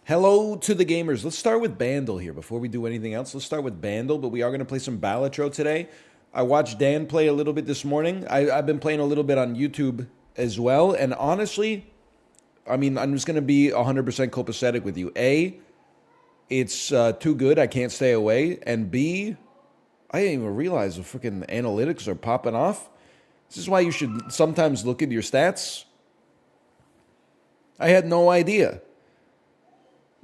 Hello to the gamers. Let's start with Bandle here before we do anything else. Let's start with Bandle, but we are going to play some Balatro today. I watched Dan play a little bit this morning. I've been playing a little bit on YouTube as well, and honestly, I'm just going to be 100% copacetic with you. A, it's too good. I can't stay away. And B, I didn't even realize the freaking analytics are popping off. This is why you should sometimes look into your stats. I had no idea.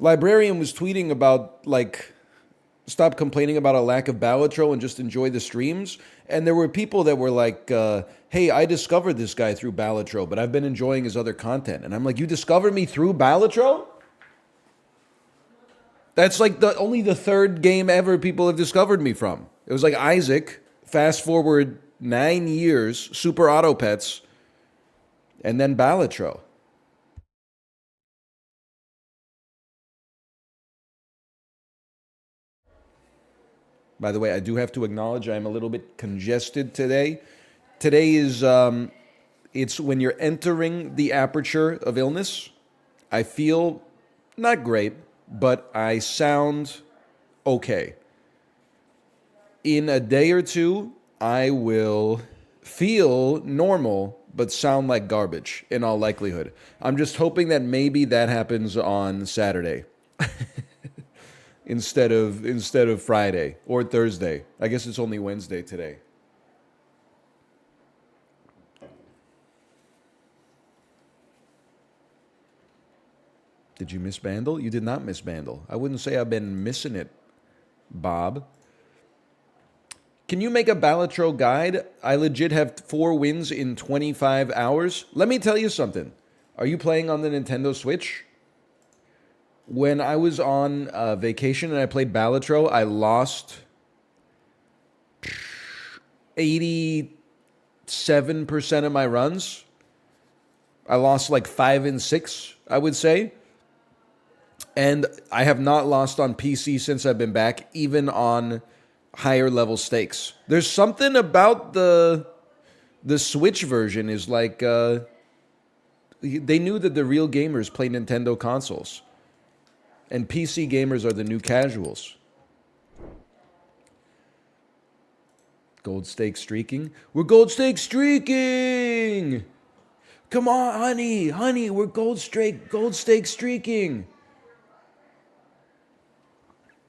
Librarian was tweeting about, stop complaining about a lack of Balatro and just enjoy the streams. And there were people that were like, hey, I discovered this guy through Balatro, but I've been enjoying his other content. And I'm like, you discovered me through Balatro? That's like only the third game ever people have discovered me from. It was like Isaac, fast forward 9 years, Super Auto Pets, and then Balatro. By the way, I do have to acknowledge I'm a little bit congested today. Today is, it's when you're entering the aperture of illness. I feel not great, but I sound okay. In a day or two, I will feel normal, but sound like garbage in all likelihood. I'm just hoping that maybe that happens on Saturday. instead of Friday or Thursday. I guess it's only Wednesday today. Did you miss Bandle? You did not miss Bandle. I wouldn't say I've been missing it, Bob. Can you make a Balatro guide? I legit have 4 wins in 25 hours. Let me tell you something. Are you playing on the Nintendo Switch? When I was on vacation and I played Balatro, I lost 87% of my runs. I lost like 5 and 6, I would say. And I have not lost on PC since I've been back, even on higher level stakes. There's something about the Switch version is like they knew that the real gamers play Nintendo consoles. And PC gamers are the new casuals. Gold stake streaking? We're gold stake streaking! Come on, honey, we're gold stake streaking.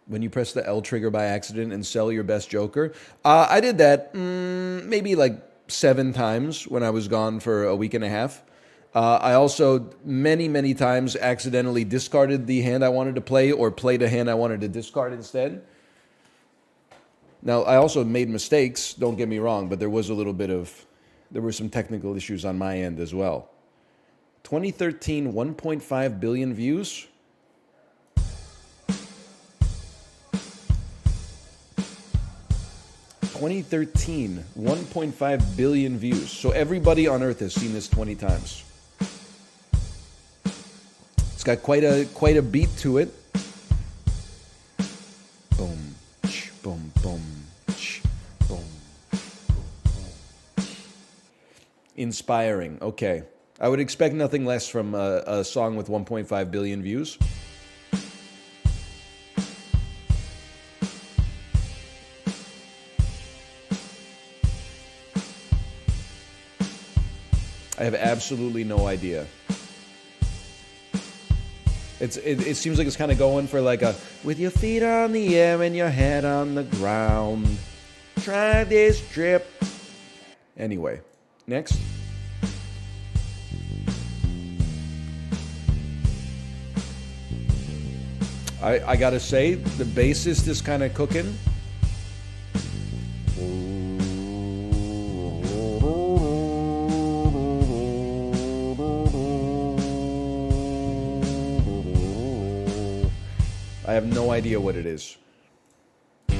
When you press the L trigger by accident and sell your best Joker. I did that maybe like 7 times when I was gone for a week and a half. I also many times accidentally discarded the hand I wanted to play or played a hand I wanted to discard instead. Now, I also made mistakes, don't get me wrong, but there were some technical issues on my end as well. 2013, 1.5 billion views. (2013) 1.5 billion views. So everybody on Earth has seen this 20 times. It's got quite a beat to it. Boom, boom, boom, boom. Inspiring. Okay. I would expect nothing less from a song with 1.5 billion views. I have absolutely no idea. It seems like it's kind of going for like a with your feet on the air and your head on the ground. Try this trip. Anyway, next. I gotta say, the bassist is kind of cooking. I have no idea what it is. I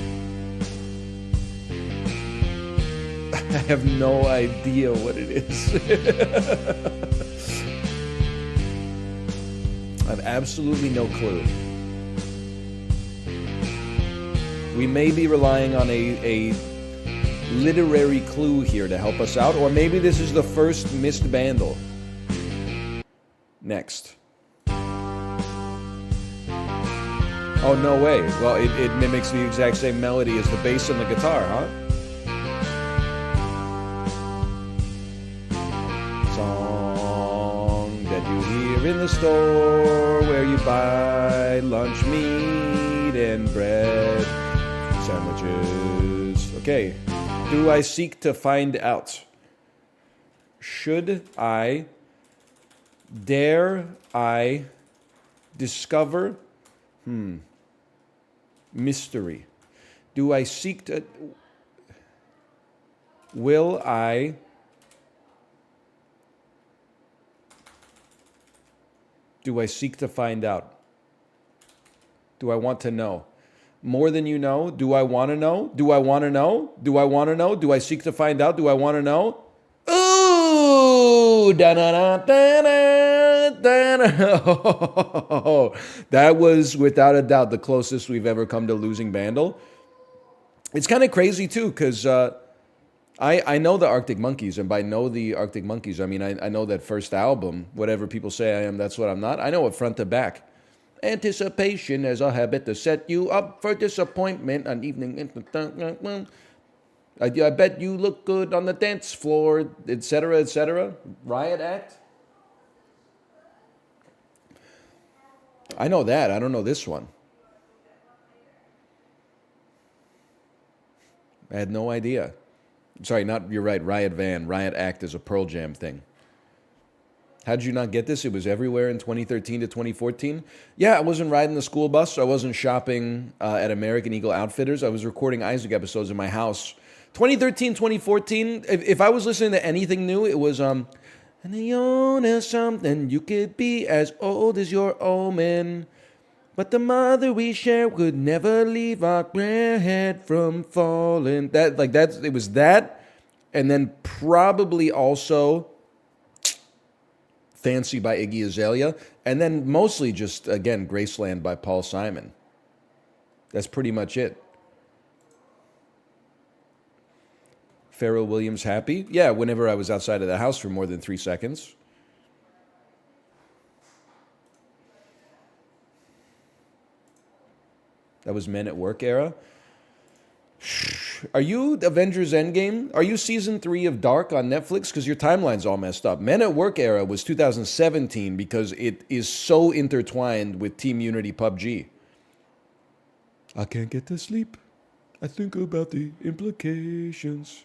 have no idea what it is. I have absolutely no clue. We may be relying on a literary clue here to help us out, or maybe this is the first missed Bandle. Next. Oh, no way. Well, it mimics the exact same melody as the bass and the guitar, huh? Song that you hear in the store where you buy lunch meat and bread, sandwiches. Okay. Do I seek to find out? Should I? Dare I discover? Mystery. Do I seek to? Will I? Do I seek to find out? Do I want to know? More than you know? Do I want to know? Do I want to know? Do I want to know? Do I seek to find out? Do I want to know? Ooh! Da-na-na-da-na, da-na. Oh, that was without a doubt the closest we've ever come to losing Bandle. It's kind of crazy too, because I know the Arctic Monkeys, and by know the Arctic Monkeys, I mean I know that first album, whatever people say I am, that's what I'm not. I know it front to back. Anticipation as a habit to set you up for disappointment. An evening, I bet you look good on the dance floor, etc., etc. Riot Act. I know that. I don't know this one. I had no idea. Sorry, not, you're right, Riot Van. Riot Act is a Pearl Jam thing. How did you not get this? It was everywhere in 2013 to 2014. Yeah, I wasn't riding the school bus. I wasn't shopping at American Eagle Outfitters. I was recording Isaac episodes in my house. 2013, 2014, if I was listening to anything new, it was, and the owner something, you could be as old as your omen. But the mother we share would never leave our gray head from falling. It was that, and then probably also Fancy by Iggy Azalea, and then mostly just, again, Graceland by Paul Simon. That's pretty much it. Pharrell Williams Happy? Yeah, whenever I was outside of the house for more than 3 seconds. That was Men at Work era. Are you Avengers Endgame? Are you season 3 of Dark on Netflix? Because your timeline's all messed up. Men at Work era was 2017 because it is so intertwined with Team Unity PUBG. I can't get to sleep. I think about the implications.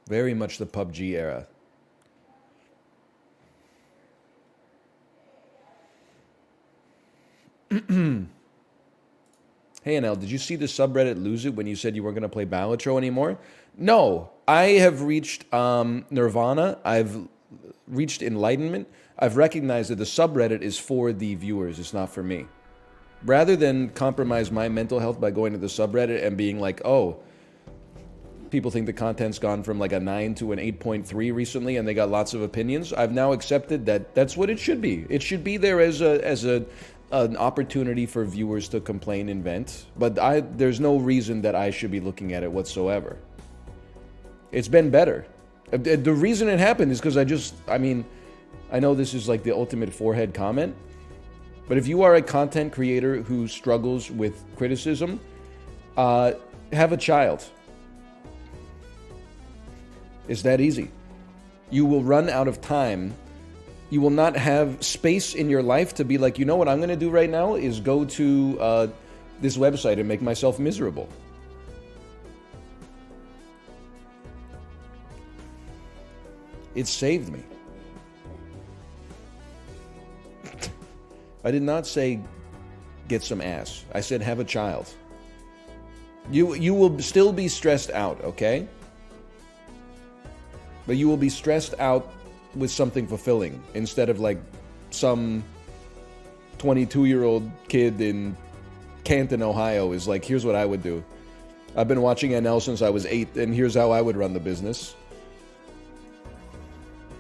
Very much the PUBG era. Hey, NL, did you see the subreddit Lose It when you said you weren't going to play Balatro anymore? No, I have reached nirvana. I've reached enlightenment. I've recognized that the subreddit is for the viewers. It's not for me. Rather than compromise my mental health by going to the subreddit and being like, oh, people think the content's gone from like a 9 to an 8.3 recently and they got lots of opinions, I've now accepted that that's what it should be. It should be there as an opportunity for viewers to complain and vent, but there's no reason that I should be looking at it whatsoever. It's been better. The reason it happened is because I know this is like the ultimate forehead comment, but if you are a content creator who struggles with criticism, have a child. It's that easy. You will run out of time. You will not have space in your life to be like, you know what I'm going to do right now is go to this website and make myself miserable. It saved me. I did not say get some ass. I said have a child. You will still be stressed out, okay? But you will be stressed out with something fulfilling instead of like some 22-year-old kid in Canton, Ohio is like, here's what I would do. I've been watching NL since I was 8, and here's how I would run the business.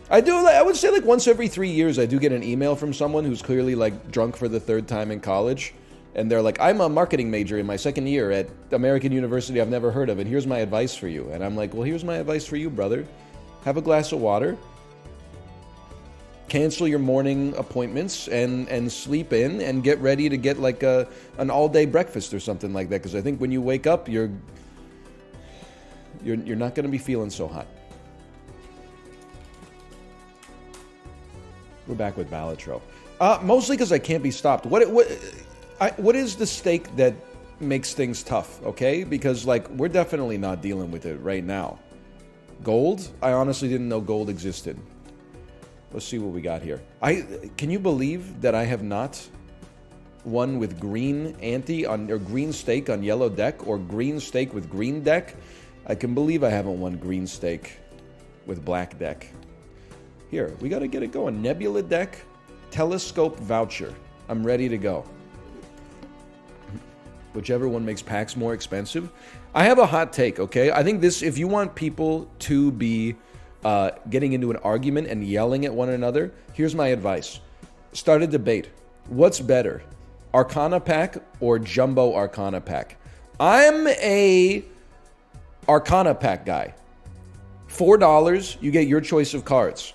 I would say like once every 3 years I do get an email from someone who's clearly like drunk for the 3rd time in college, and they're like, I'm a marketing major in my 2nd year at American University I've never heard of, and here's my advice for you. And I'm like, well, here's my advice for you, brother. Have a glass of water. cancel your morning appointments and sleep in and get ready to get like an all-day breakfast or something like that. Because I think when you wake up, you're not going to be feeling so hot. We're back with Balatro. Mostly because I can't be stopped. What is the stake that makes things tough, okay? Because, like, we're definitely not dealing with it right now. Gold? I honestly didn't know gold existed. Let's see what we got here. Can you believe that I have not won with green ante on, or green stake on yellow deck, or green stake with green deck? I can believe I haven't won green stake with black deck. Here, we gotta get it going. Nebula deck, telescope voucher. I'm ready to go. Whichever one makes packs more expensive. I have a hot take, okay? I think this, if you want people to be getting into an argument and yelling at one another, here's my advice. Start a debate. What's better, Arcana pack or Jumbo Arcana pack? I'm a Arcana pack guy. $4, you get your choice of cards.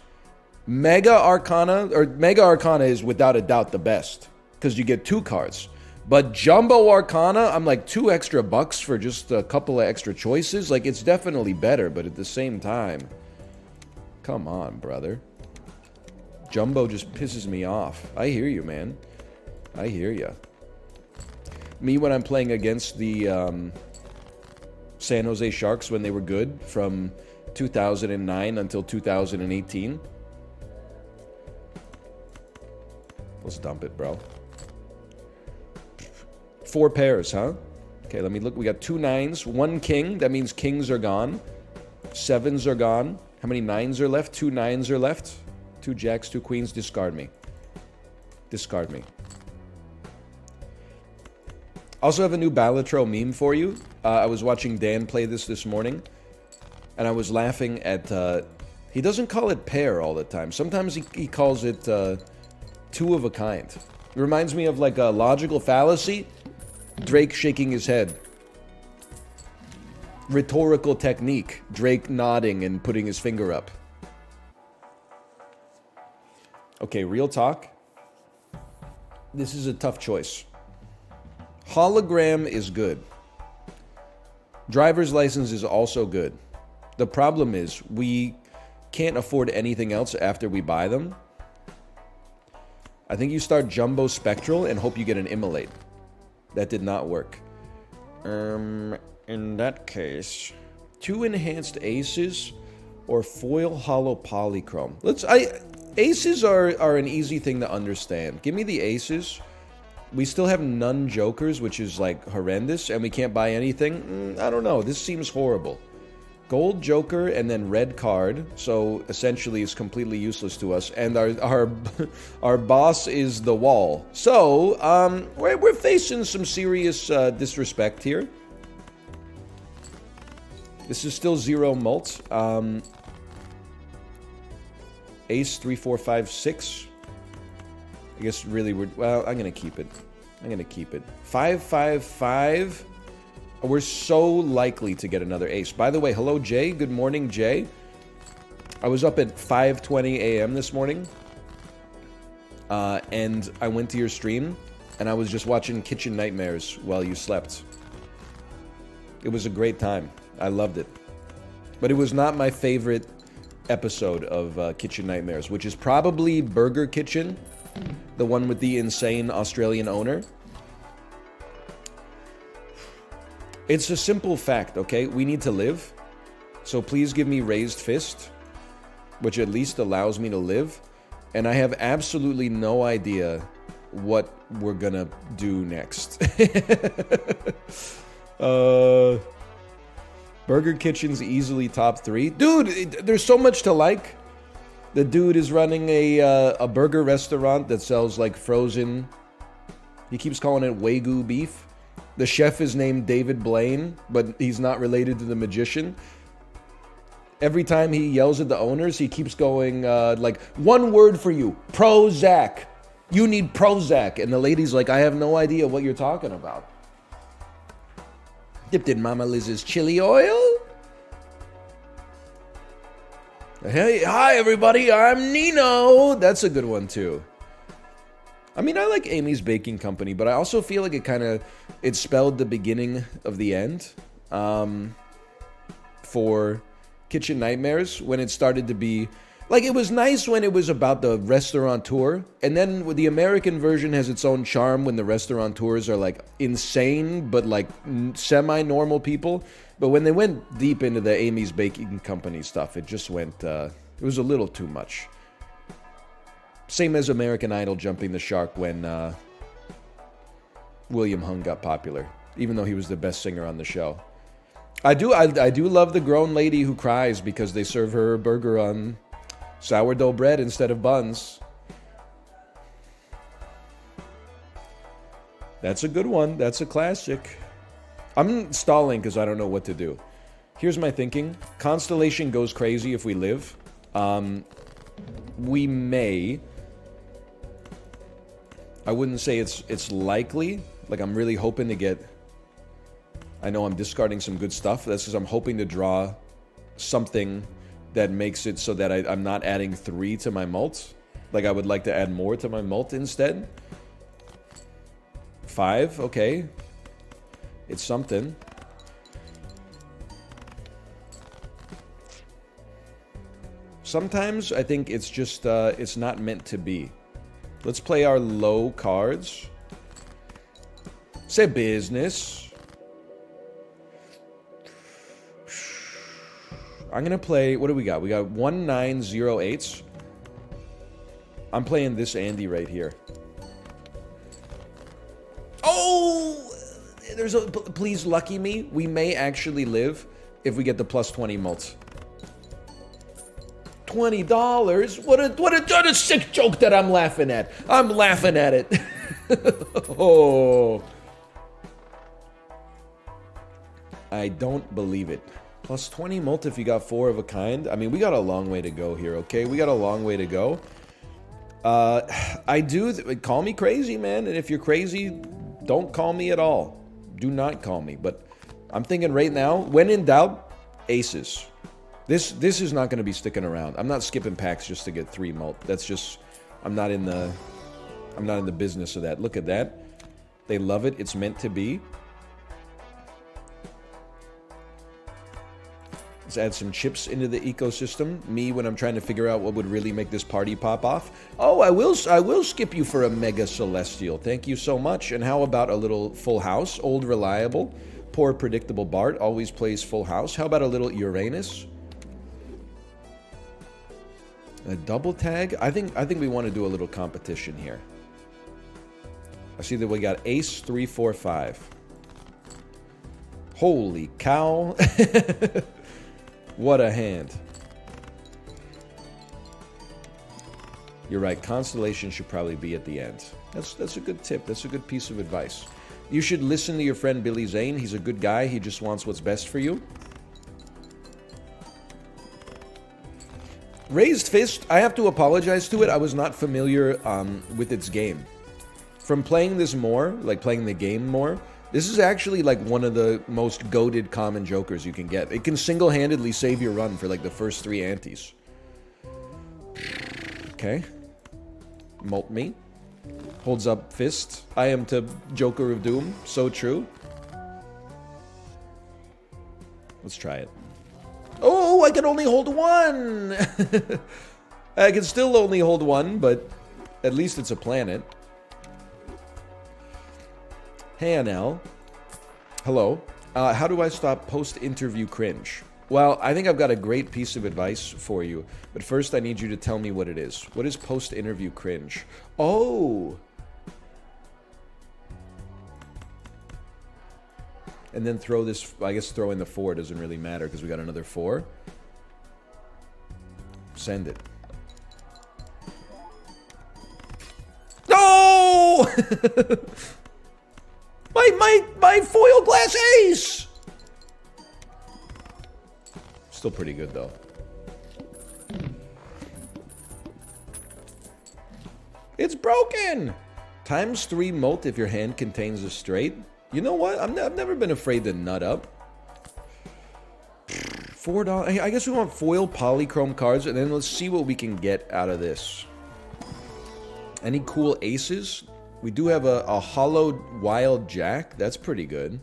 Mega Arcana is without a doubt the best because you get 2 cards. But Jumbo Arcana, I'm like $2 for just a couple of extra choices. Like, it's definitely better, but at the same time, come on, brother. Jumbo just pisses me off. I hear you, man. I hear you. Me, when I'm playing against the San Jose Sharks when they were good from 2009 until 2018. Let's dump it, bro. 4 pairs, huh? Okay, let me look. We got 2 9s, 1 king. That means kings are gone. 7s are gone. How many 9s are left? 2 9s are left. 2 jacks, 2 queens. Discard me. Discard me. Also have a new Balatro meme for you. I was watching Dan play this morning, and I was laughing at... he doesn't call it pair all the time. Sometimes he calls it 2 of a kind. It reminds me of like a logical fallacy. Drake shaking his head. Rhetorical technique. Drake nodding and putting his finger up. Okay, real talk. This is a tough choice. Hologram is good. Driver's license is also good. The problem is we can't afford anything else after we buy them. I think you start Jumbo Spectral and hope you get an Immolate. That did not work. In that case, 2 enhanced aces or foil hollow polychrome. Aces are an easy thing to understand. Give me the aces. We still have none jokers, which is like horrendous, and we can't buy anything. I don't know. This seems horrible. Gold joker and then red card, so essentially it's completely useless to us. And our boss is the wall. So we're facing some serious disrespect here. This is still 0 mult. Ace 3 4 5 6. I guess really well. I'm gonna keep it. I'm gonna keep it. 5 5 5. We're so likely to get another ace. By the way, hello, Jay. Good morning, Jay. I was up at 5:20 a.m. this morning, and I went to your stream, and I was just watching Kitchen Nightmares while you slept. It was a great time. I loved it. But it was not my favorite episode of Kitchen Nightmares, which is probably Burger Kitchen, the one with the insane Australian owner. It's a simple fact, okay? We need to live. So please give me raised fist, which at least allows me to live. And I have absolutely no idea what we're gonna do next. Burger Kitchen's easily top 3. Dude, there's so much to like. The dude is running a burger restaurant that sells like frozen... He keeps calling it Wagyu beef. The chef is named David Blaine, but he's not related to the magician. Every time he yells at the owners, he keeps going, like, 1 word for you, Prozac. You need Prozac. And the lady's like, I have no idea what you're talking about. Dipped in Mama Liz's chili oil. Hey, hi everybody, I'm Nino. That's a good one too. I mean, I like Amy's Baking Company, but I also feel like it spelled the beginning of the end for Kitchen Nightmares when it started to be like, it was nice when it was about the restaurateur, and then the American version has its own charm when the restaurateurs are like insane but like semi-normal people. But when they went deep into the Amy's Baking Company stuff, it just went it was a little too much. Same as American Idol jumping the shark when William Hung got popular, even though he was the best singer on the show. I do love the grown lady who cries because they serve her a burger on sourdough bread instead of buns. That's a good one. That's a classic. I'm stalling because I don't know what to do. Here's my thinking. Constellation goes crazy if we live. We may... I wouldn't say it's likely. Like, I'm really hoping to get... I know I'm discarding some good stuff. That's because I'm hoping to draw something that makes it so that I'm not adding 3 to my mult. Like, I would like to add more to my mult instead. 5, okay. It's something. Sometimes I think it's just, it's not meant to be. Let's play our low cards. Say business. I'm going to play... What do we got? We got 1908s. I'm playing this Andy right here. Oh! There's a... Please lucky me. We may actually live if we get the plus 20 mults. $20? What a sick joke that I'm laughing at. I'm laughing at it. Oh. I don't believe it. Plus 20 mult if you got 4 of a kind. I mean, we got a long way to go here, okay? We got a long way to go. Call me crazy, man. And if you're crazy, don't call me at all. Do not call me. But I'm thinking right now, when in doubt, aces. This is not going to be sticking around. I'm not skipping packs just to get 3 mult. That's just... I'm not in the business of that. Look at that. They love it. It's meant to be. Let's add some chips into the ecosystem. Me, when I'm trying to figure out what would really make this party pop off. Oh, I will skip you for a Mega Celestial. Thank you so much. And how about a little Full House? Old Reliable. Poor Predictable Bart. Always plays Full House. How about a little Uranus? A double tag? I think we want to do a little competition here. I see that we got Ace 3, 4, 5. Holy cow. What a hand. You're right. Constellation should probably be at the end. That's a good tip. That's a good piece of advice. You should listen to your friend Billy Zane. He's a good guy. He just wants what's best for you. Raised Fist, I have to apologize to it. I was not familiar with its game. From playing this more, like playing the game more, this is actually like one of the most goated common jokers you can get. It can single-handedly save your run for like the first 3 antes. Okay. Molt me. Holds up fist. I am to Joker of Doom. So true. Let's try it. Oh, I can only hold 1! I can still only hold 1, but at least it's a planet. Hey, Anel. Hello. How do I stop post-interview cringe? Well, I think I've got a great piece of advice for you. But first, I need you to tell me what it is. What is post-interview cringe? Oh! And then throw this... I guess throw in the 4 doesn't really matter because we got another 4. Send it. No! My foil glass ace! Still pretty good, though. It's broken! Times 3 molt if your hand contains a straight. You know what? I've never been afraid to nut up. $4. I guess we want foil polychrome cards, and then let's see what we can get out of this. Any cool aces? We do have a hollowed wild jack. That's pretty good.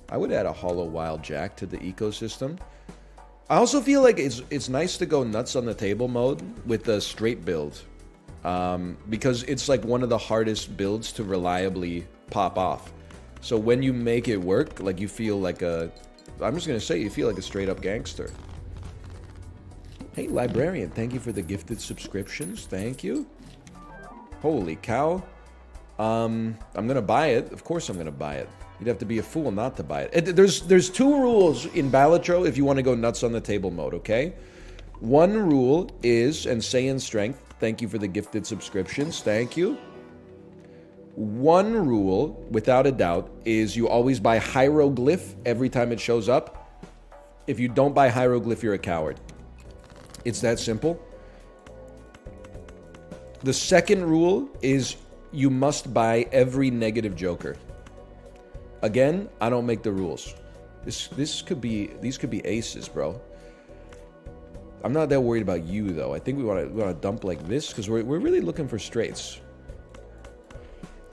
I would add a hollow wild jack to the ecosystem. I also feel like it's nice to go nuts on the table mode with the straight build. Because it's like one of the hardest builds to reliably pop off. So when you make it work, like you feel like a... I'm just going to say you feel like a straight up gangster. Hey, Librarian, thank you for the gifted subscriptions. Thank you. Holy cow. I'm going to buy it. Of course I'm going to buy it. You'd have to be a fool not to buy it. There's two rules in Balatro if you want to go nuts on the table mode, okay? One rule is, and Saiyan Strength, thank you for the gifted subscriptions. Thank you. One rule, without a doubt, is you always buy Hieroglyph every time it shows up. If you don't buy Hieroglyph, you're a coward. It's that simple. The second rule is you must buy every negative joker. Again, I don't make the rules. These could be aces, bro. I'm not that worried about you though. I think we want to dump like this because we're really looking for straights.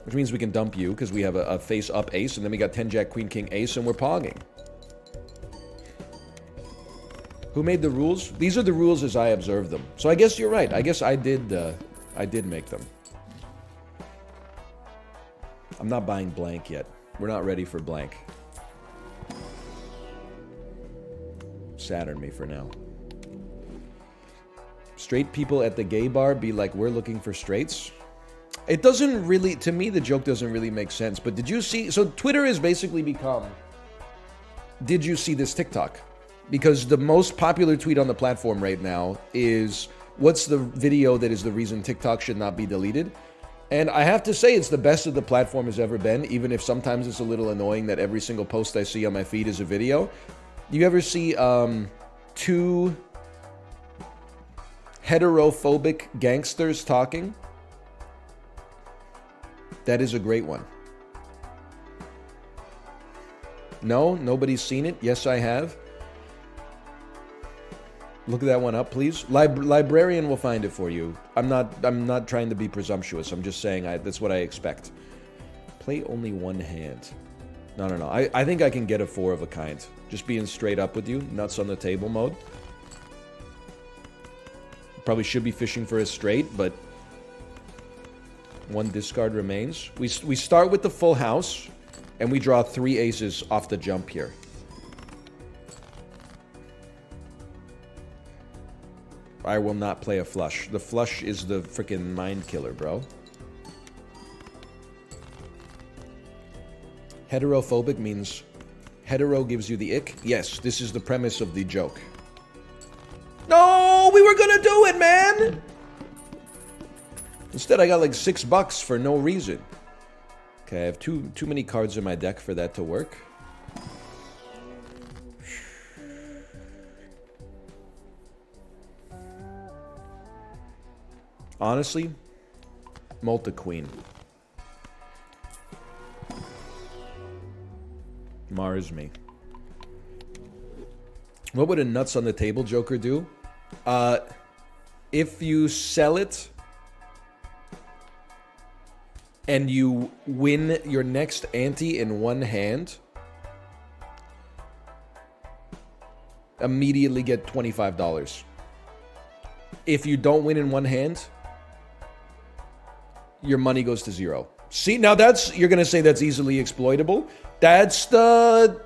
Which means we can dump you because we have a face up ace, and then we got 10 jack queen king ace, and we're pogging. Who made the rules? These are the rules as I observed them. So I guess you're right. I guess I did make them. I'm not buying blank yet. We're not ready for blank. Saturn me for now. Straight people at the gay bar be like, we're looking for straights. It doesn't really, to me, the joke doesn't really make sense. But did you see, so Twitter has basically become, did you see this TikTok? Because the most popular tweet on the platform right now is, what's the video that is the reason TikTok should not be deleted? And I have to say, it's the best that the platform has ever been, even if sometimes it's a little annoying that every single post I see on my feed is a video. You ever see two heterophobic gangsters talking? That is a great one. No? Nobody's seen it? Yes, I have. Look that one up, please. Librarian will find it for you. I'm not trying to be presumptuous. I'm just saying that's what I expect. Play only one hand. No. I think I can get a 4 of a kind. Just being straight up with you. Nuts on the table mode. Probably should be fishing for a straight, but one discard remains. We start with the full house, and we draw 3 aces off the jump here. I will not play a flush. The flush is the freaking mind killer, bro. Heterophobic means hetero gives you the ick. Yes, this is the premise of the joke. No, we were gonna do it, man! Instead, I got like $6 for no reason. Okay, I have too many cards in my deck for that to work. Honestly, multi-queen. Mars me. What would a nuts on the table joker do? If you sell it and you win your next ante in one hand, immediately get $25. If you don't win in one hand, your money goes to 0. See, now you're going to say that's easily exploitable. That's good.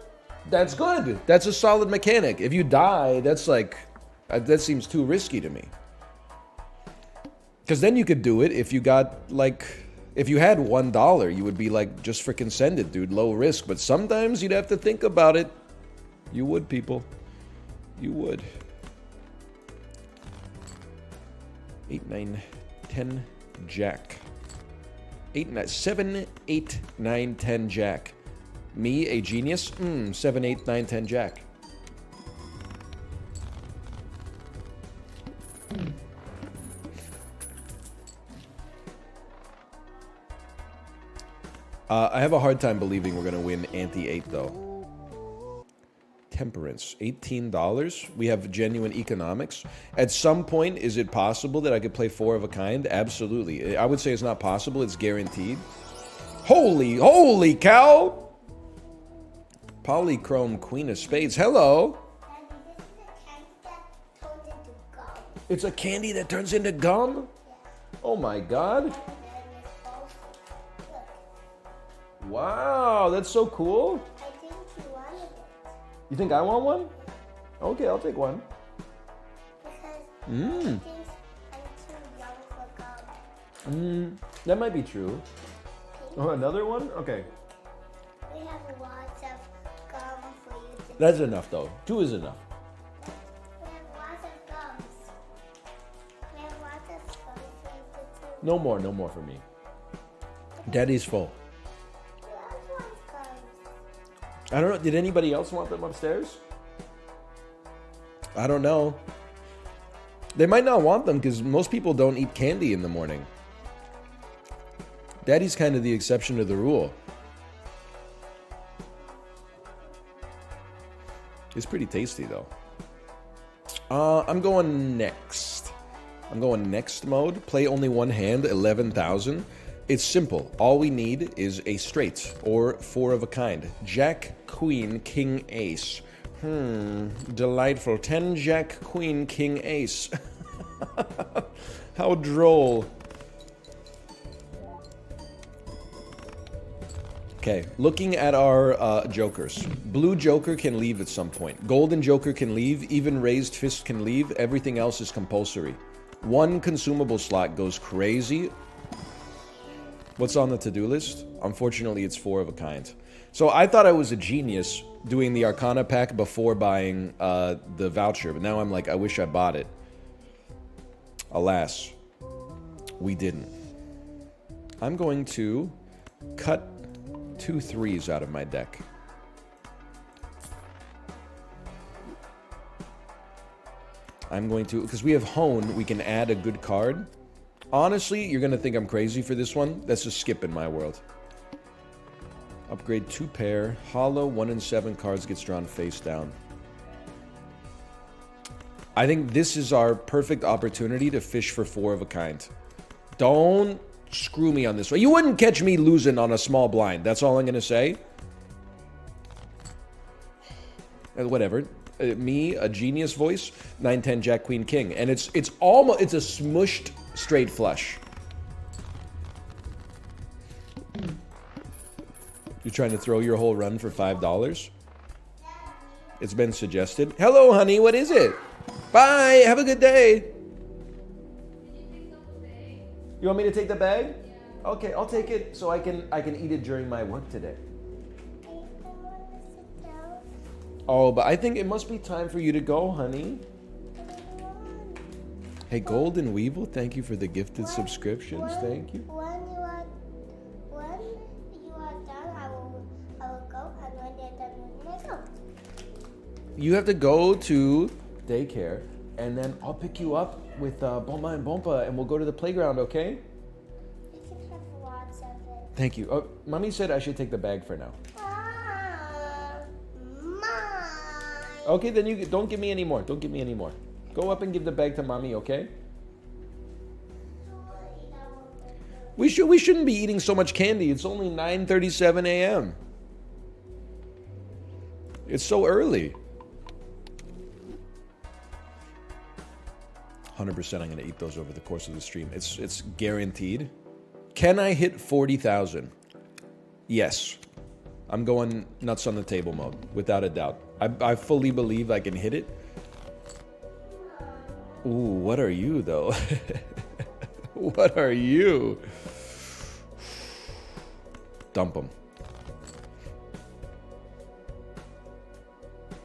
That's a solid mechanic. If you die, that's like, that seems too risky to me. Because then you could do it if you got, like, if you had $1, you would be like, just freaking send it, dude, low risk. But sometimes you'd have to think about it. You would, people. You would. 8, 9, 10, jack. 7, 8, 9, 10, jack. Me, a genius? 7, 8, 9, 10, jack. I have a hard time believing we're going to win ante 8, though. Temperance, $18. We have genuine economics. At some point, is it possible that I could play 4 of a kind? Absolutely. I would say it's not possible. It's guaranteed. Holy cow! Polychrome Queen of Spades. Hello. It's a candy that turns into gum? Oh my god. Wow, that's so cool. I think you wanted it. You think I want one? Okay, I'll take one. Because I think I'm too young for gum. That might be true. Oh, another one? Okay. We have lots of gum for you to That's enough though. 2 is enough. We have lots of gums. We have lots of gums for you to chew. No more for me. Daddy's full. Who else wants gums? I don't know. Did anybody else want them upstairs? I don't know. They might not want them because most people don't eat candy in the morning. Daddy's kind of the exception to the rule. It's pretty tasty though. I'm going next. I'm going next mode. Play only one hand, 11,000. It's simple. All we need is a straight or 4 of a kind. Jack, Queen, King, Ace. Delightful. 10 Jack, Queen, King, Ace. How droll. Okay, looking at our jokers. Blue Joker can leave at some point. Golden Joker can leave. Even Raised Fist can leave. Everything else is compulsory. 1 consumable slot goes crazy. What's on the to-do list? Unfortunately, it's 4 of a kind. So I thought I was a genius doing the Arcana pack before buying the voucher. But now I'm like, I wish I bought it. Alas, we didn't. I'm going to cut 2 3s out of my deck. I'm going to, because we have Hone, we can add a good card. Honestly, you're going to think I'm crazy for this one. That's a skip in my world. Upgrade 2 pair. Hollow, 1 in 7 cards gets drawn face down. I think this is our perfect opportunity to fish for 4 of a kind. Don't screw me on this one. You wouldn't catch me losing on a small blind. That's all I'm going to say. Whatever. Me, a genius voice, 9-10 Jack Queen King. And it's almost, it's a smushed straight flush. You're trying to throw your whole run for $5? It's been suggested. Hello, honey. What is it? Bye. Have a good day. You want me to take the bag? Yeah. Okay, I'll take it so I can eat it during my work today. Oh, but I think it must be time for you to go, honey. Hey, Golden Weevil, thank you for the gifted subscriptions. Thank you. When you are done, I will go, and when they're done with me, I go. You have to go to daycare, and then I'll pick you up with Bomba and Bomba, and we'll go to the playground, okay? You can have lots of it. Thank you. Oh, Mommy said I should take the bag for now. Mine. Okay, then you don't give me any more. Don't give me any more. Go up and give the bag to Mommy, okay? We shouldn't be eating so much candy. It's only 9:37 a.m. It's so early. 100% I'm going to eat those over the course of the stream. It's guaranteed. Can I hit 40,000? Yes. I'm going nuts on the table mode, without a doubt. I fully believe I can hit it. Ooh, what are you, though? What are you? Dump them.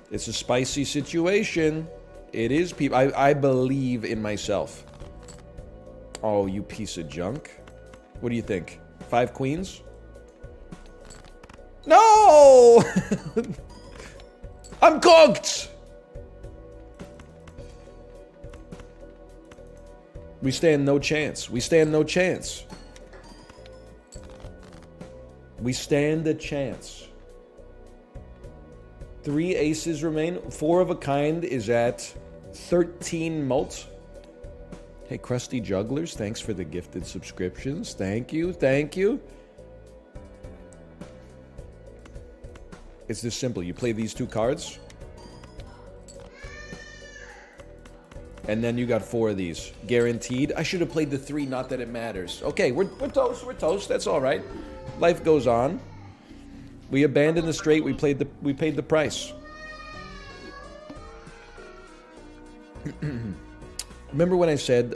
It's a spicy situation. It is, people. I believe in myself. Oh, you piece of junk. What do you think? 5 queens? No! I'm cooked! We stand no chance. We stand no chance. We stand a chance. 3 aces remain. 4 of a kind is at 13 mult. Hey, Crusty Jugglers, thanks for the gifted subscriptions. Thank you, thank you. It's this simple. You play these 2 cards. And then you got 4 of these. Guaranteed. I should have played the 3, not that it matters. Okay, we're toast. We're toast. That's all right. Life goes on. We abandoned the straight. We paid the price. Remember when I said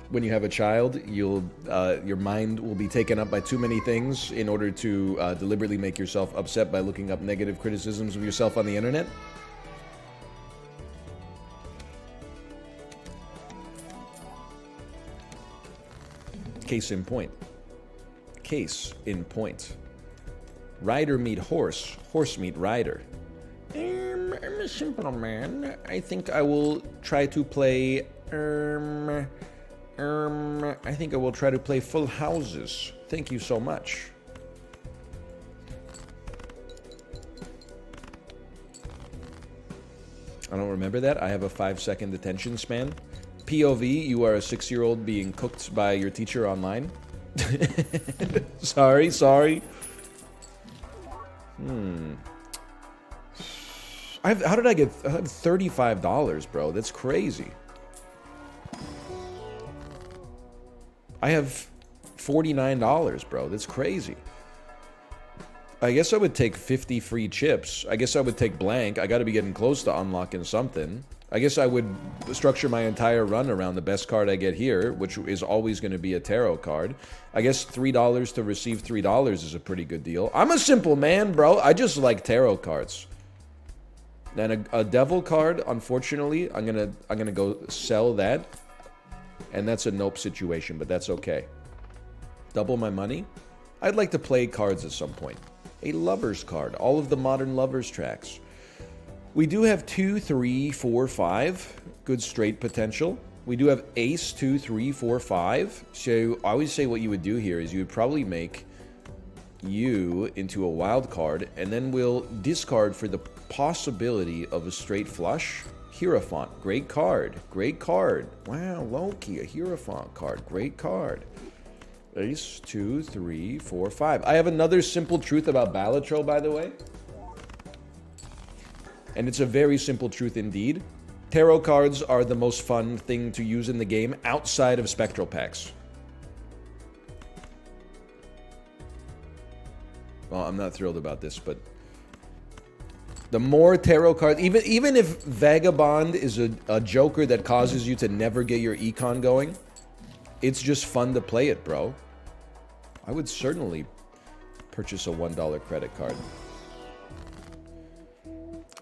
when you have a child, your mind will be taken up by too many things in order to deliberately make yourself upset by looking up negative criticisms of yourself on the internet? Case in point. Case in point. Rider meet horse. Horse meet rider. I'm a simple man. I think I will try to play I think I will try to play full houses. Thank you so much. I don't remember that. I have a 5-second attention span. POV, you are a 6-year-old being cooked by your teacher online. Sorry. How did I get $35, bro? That's crazy. I have $49, bro. That's crazy. I guess I would take 50 free chips. I guess I would take blank. I got to be getting close to unlocking something. I guess I would structure my entire run around the best card I get here, which is always going to be a tarot card. I guess $3 to receive $3 is a pretty good deal. I'm a simple man, bro. I just like tarot cards. And a devil card, unfortunately, I'm gonna go sell that. And that's a nope situation, but that's okay. Double my money? I'd like to play cards at some point. A lover's card. All of the modern lovers tracks. We do have 2, 3, 4, 5. Good straight potential. We do have ace, 2, 3, 4, 5. So I always say what you would do here is you would probably make you into a wild card, and then we'll discard for the possibility of a straight flush. Hierophant. Great card. Great card. Wow, Loki, a Hierophant card. Great card. Ace, 2, 3, 4, 5. I have another simple truth about Balatro, by the way. And it's a very simple truth indeed. Tarot cards are the most fun thing to use in the game outside of spectral packs. Well, I'm not thrilled about this, but the more tarot cards, even if Vagabond is a joker that causes you to never get your econ going, it's just fun to play it, bro. I would certainly purchase a $1 credit card.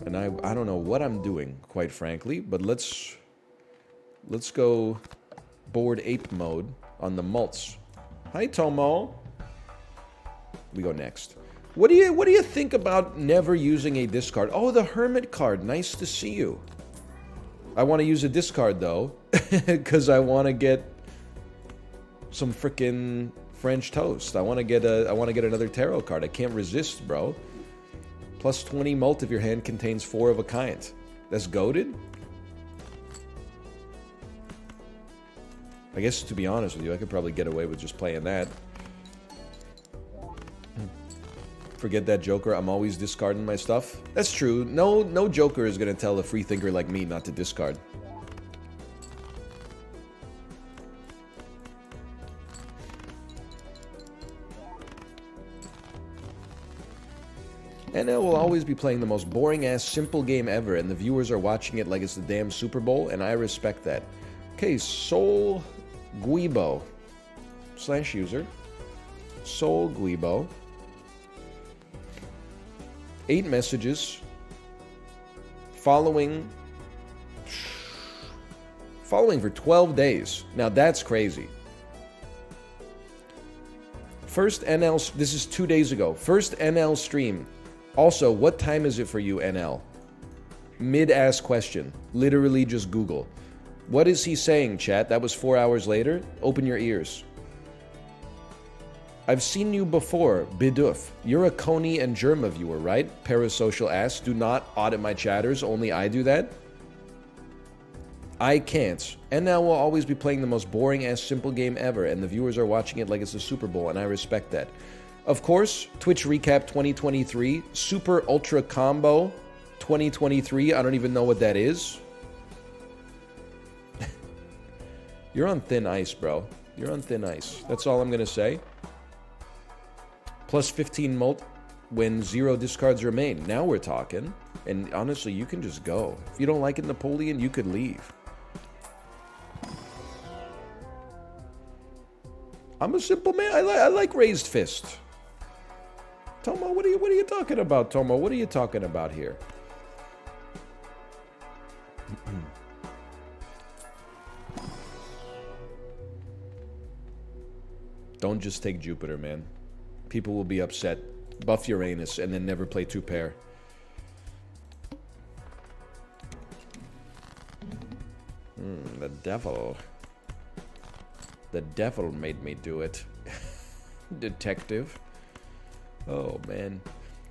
And I don't know what I'm doing, quite frankly, but let's go Bored Ape mode on the mults. Hi, Tomo. We go next. What do you think about never using a discard? Oh, the Hermit card. Nice to see you. I want to use a discard though, because I want to get some frickin' French toast. I want to get another tarot card. I can't resist, bro. Plus 20 mult if your hand contains 4 of a kind. That's goated? I guess, to be honest with you, I could probably get away with just playing that. Forget that joker. I'm always discarding my stuff. That's true. No joker is going to tell a free thinker like me not to discard. NL will always be playing the most boring-ass simple game ever, and the viewers are watching it like it's the damn Super Bowl, and I respect that. Okay, Soul Guibo / user. Soul Guibo. 8 messages. Following for 12 days. Now that's crazy. First NL, this is 2 days ago. First NL stream. Also, what time is it for you, NL? Mid-ass question. Literally just Google. What is he saying, chat? That was 4 hours later? Open your ears. I've seen you before, Bidoof. You're a Coney and Germa viewer, right? Parasocial ass. Do not audit my chatters. Only I do that. I can't. And now we'll always be playing the most boring-ass simple game ever, and the viewers are watching it like it's the Super Bowl, and I respect that. Of course, Twitch Recap 2023, Super Ultra Combo 2023. I don't even know what that is. You're on thin ice, bro. You're on thin ice. That's all I'm going to say. Plus 15 mult when 0 discards remain. Now we're talking. And honestly, you can just go. If you don't like it, Napoleon, you could leave. I'm a simple man. I like raised fist. Tomo, what are you talking about, Tomo? What are you talking about here? Don't just take Jupiter, man. People will be upset. Buff Uranus and then never play 2-pair. The devil. The devil made me do it. Detective. Oh, man.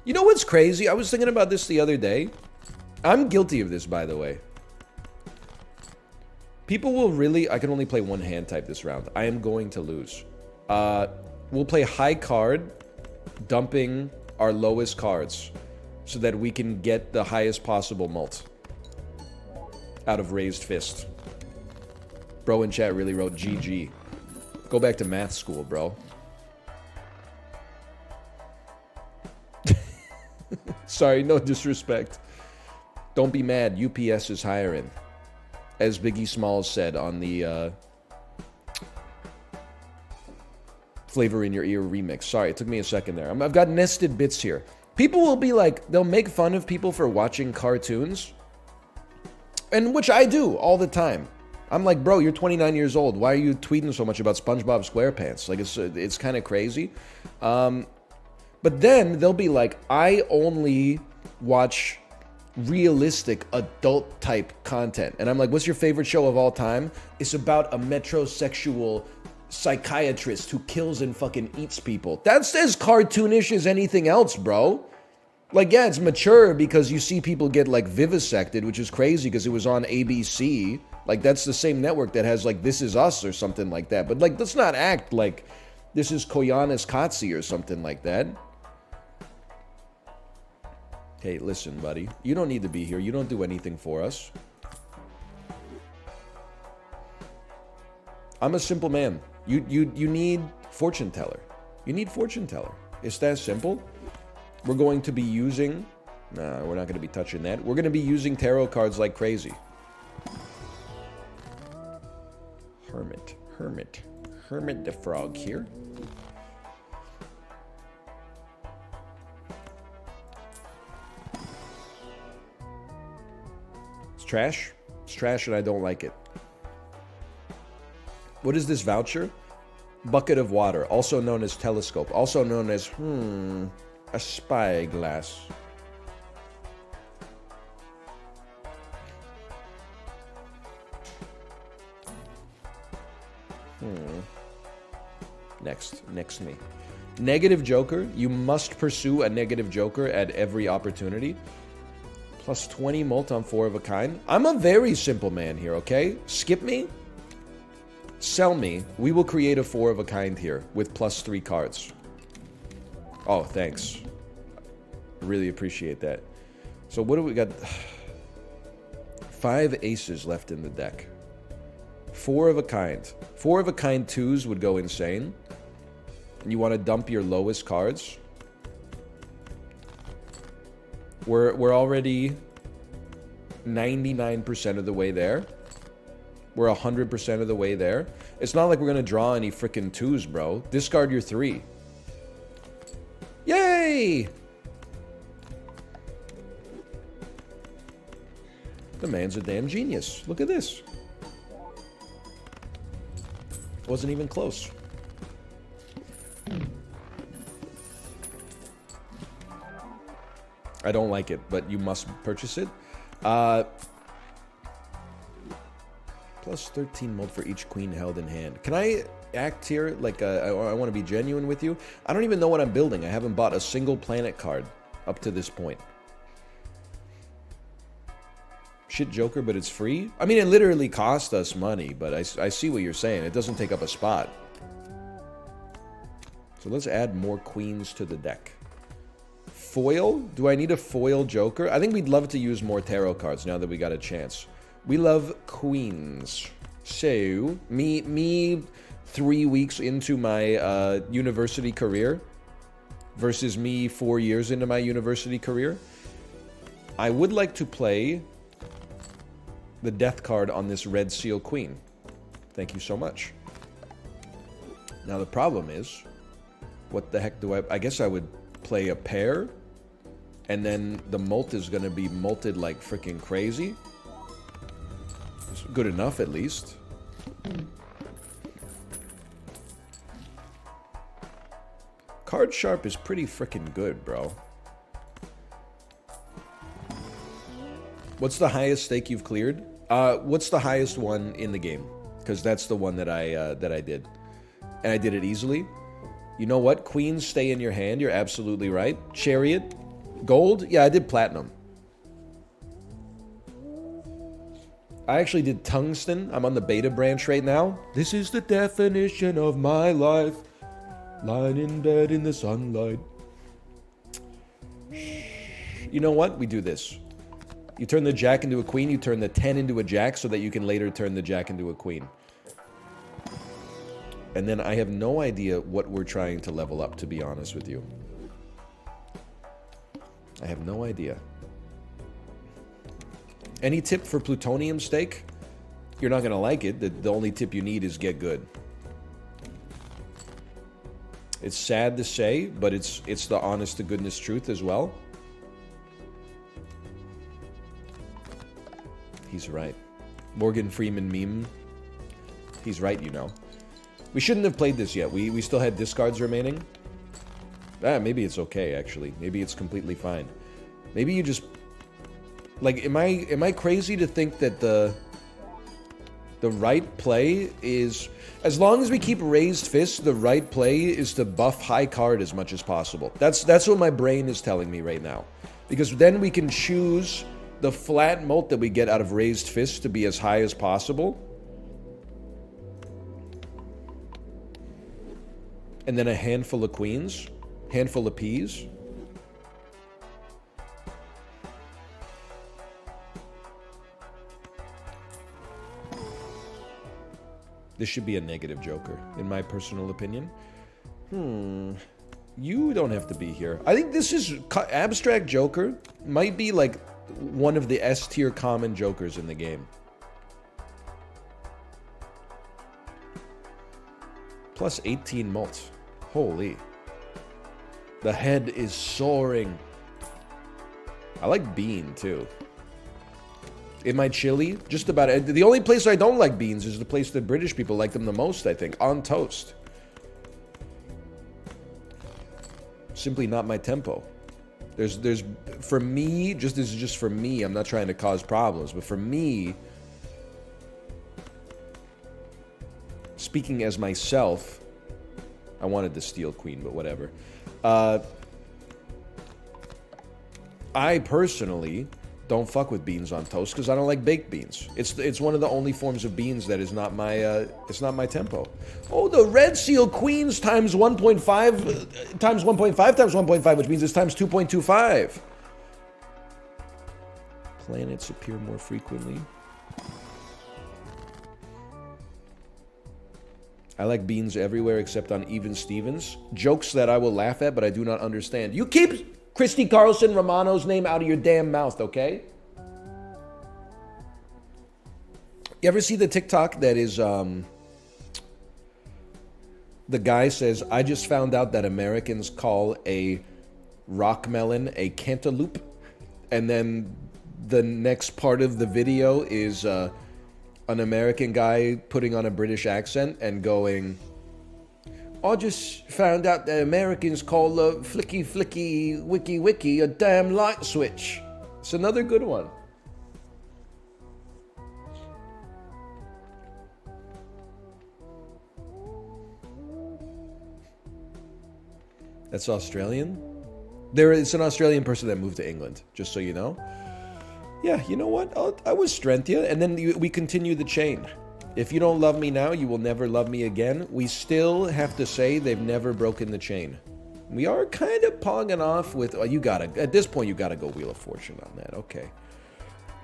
You know what's crazy? I was thinking about this the other day. I'm guilty of this, by the way. People will really... I can only play one hand type this round. I am going to lose. We'll play high card, dumping our lowest cards so that we can get the highest possible mult out of raised fist. Bro in chat really wrote GG. Go back to math school, bro. Sorry, no disrespect. Don't be mad. UPS is hiring. As Biggie Smalls said on the Flavor in Your Ear remix. Sorry, it took me a second there. I've got nested bits here. People will be like, they'll make fun of people for watching cartoons. And which I do all the time. I'm like, bro, you're 29 years old. Why are you tweeting so much about SpongeBob SquarePants? Like, it's kind of crazy. But then they'll be like, I only watch realistic adult type content. And I'm like, what's your favorite show of all time? It's about a metrosexual psychiatrist who kills and fucking eats people. That's as cartoonish as anything else, bro. Like, yeah, it's mature because you see people get, like, vivisected, which is crazy because it was on ABC. Like, that's the same network that has, like, This Is Us or something like that. But, like, let's not act like this is Koyanis Katsi or something like that. Hey, listen, buddy. You don't need to be here. You don't do anything for us. I'm a simple man. You need fortune teller. You need fortune teller. It's that simple. We're going to be using... Nah, we're not going to be touching that. We're going to be using tarot cards like crazy. Hermit the frog here. It's trash. It's trash and I don't like it. What is this voucher? Bucket of water, also known as telescope, also known as, a spyglass. Next me. Negative Joker. You must pursue a negative Joker at every opportunity. Plus 20 mult on 4 of a kind. I'm a very simple man here, okay? Skip me. Sell me. We will create a 4 of a kind here with plus 3 cards. Oh, thanks. I really appreciate that. So what do we got? 5 aces left in the deck. 4 of a kind. 4 of a kind 2s would go insane. You want to dump your lowest cards. We're already 99% of the way there. We're 100% of the way there. It's not like we're going to draw any freaking 2s, bro. Discard your 3. Yay! The man's a damn genius. Look at this. Wasn't even close. I don't like it, but you must purchase it. Plus 13 mult for each queen held in hand. Can I act here like I want to be genuine with you? I don't even know what I'm building. I haven't bought a single planet card up to this point. Shit Joker, but it's free? I mean, it literally cost us money, but I see what you're saying. It doesn't take up a spot. So let's add more queens to the deck. Foil? Do I need a foil Joker? I think we'd love to use more tarot cards now that we got a chance. We love queens. So, me 3 weeks into my university career versus me 4 years into my university career, I would like to play the death card on this red seal queen. Thank you so much. Now the problem is, what the heck do I guess I would play a pair, and then the molt is gonna be molted like freaking crazy. It's good enough at least. Card sharp is pretty freaking good, bro. What's the highest stake you've cleared? What's the highest one in the game? Because that's the one that I did, and I did it easily. You know what? Queens stay in your hand. You're absolutely right. Chariot, gold. Yeah, I did platinum. I actually did tungsten. I'm on the beta branch right now. This is the definition of my life. Lying in bed in the sunlight. You know what? We do this. You turn the jack into a queen, you turn the 10 into a jack so that you can later turn the jack into a queen. And then I have no idea what we're trying to level up, to be honest with you. I have no idea. Any tip for plutonium stake? You're not going to like it. The only tip you need is get good. It's sad to say, but it's the honest to goodness truth as well. He's right. Morgan Freeman meme. He's right, you know. We shouldn't have played this yet. We still had discards remaining. Maybe it's okay, actually. Maybe it's completely fine. Maybe you just... Like, am I crazy to think that the right play is... As long as we keep raised fists, the right play is to buff high card as much as possible. That's what my brain is telling me right now. Because then we can choose the flat molt that we get out of raised fists to be as high as possible. And then a handful of queens. Handful of peas. This should be a negative Joker, in my personal opinion. You don't have to be here. I think this is... Abstract Joker might be like one of the S tier common Jokers in the game. Plus 18 mults. Holy. The head is soaring. I like bean, too. In my chili, just about... The only place I don't like beans is the place that British people like them the most, I think. On toast. Simply not my tempo. There's... For me, this is just for me, I'm not trying to cause problems, but for me... Speaking as myself... I wanted the steel queen, but whatever. I personally don't fuck with beans on toast because I don't like baked beans. It's one of the only forms of beans that is not my it's not my tempo. Oh, the red seal queens times 1.5 times 1.5 times 1.5, which means it's times 2.25. Planets appear more frequently. I like beans everywhere except on Even Stevens. Jokes that I will laugh at, but I do not understand. You keep Christy Carlson Romano's name out of your damn mouth, okay? You ever see the TikTok that is, the guy says, I just found out that Americans call a rock melon a cantaloupe. And then the next part of the video is, an American guy putting on a British accent and going, I just found out that Americans call the flicky flicky wiki wiki a damn light switch. It's another good one. That's Australian? There is an Australian person that moved to England, just so you know. Yeah, you know what? I was Strenthia, and then we continue the chain. If you don't love me now, you will never love me again. We still have to say they've never broken the chain. We are kind of pogging off with... Oh, you gotta... At this point, you gotta go Wheel of Fortune on that. Okay.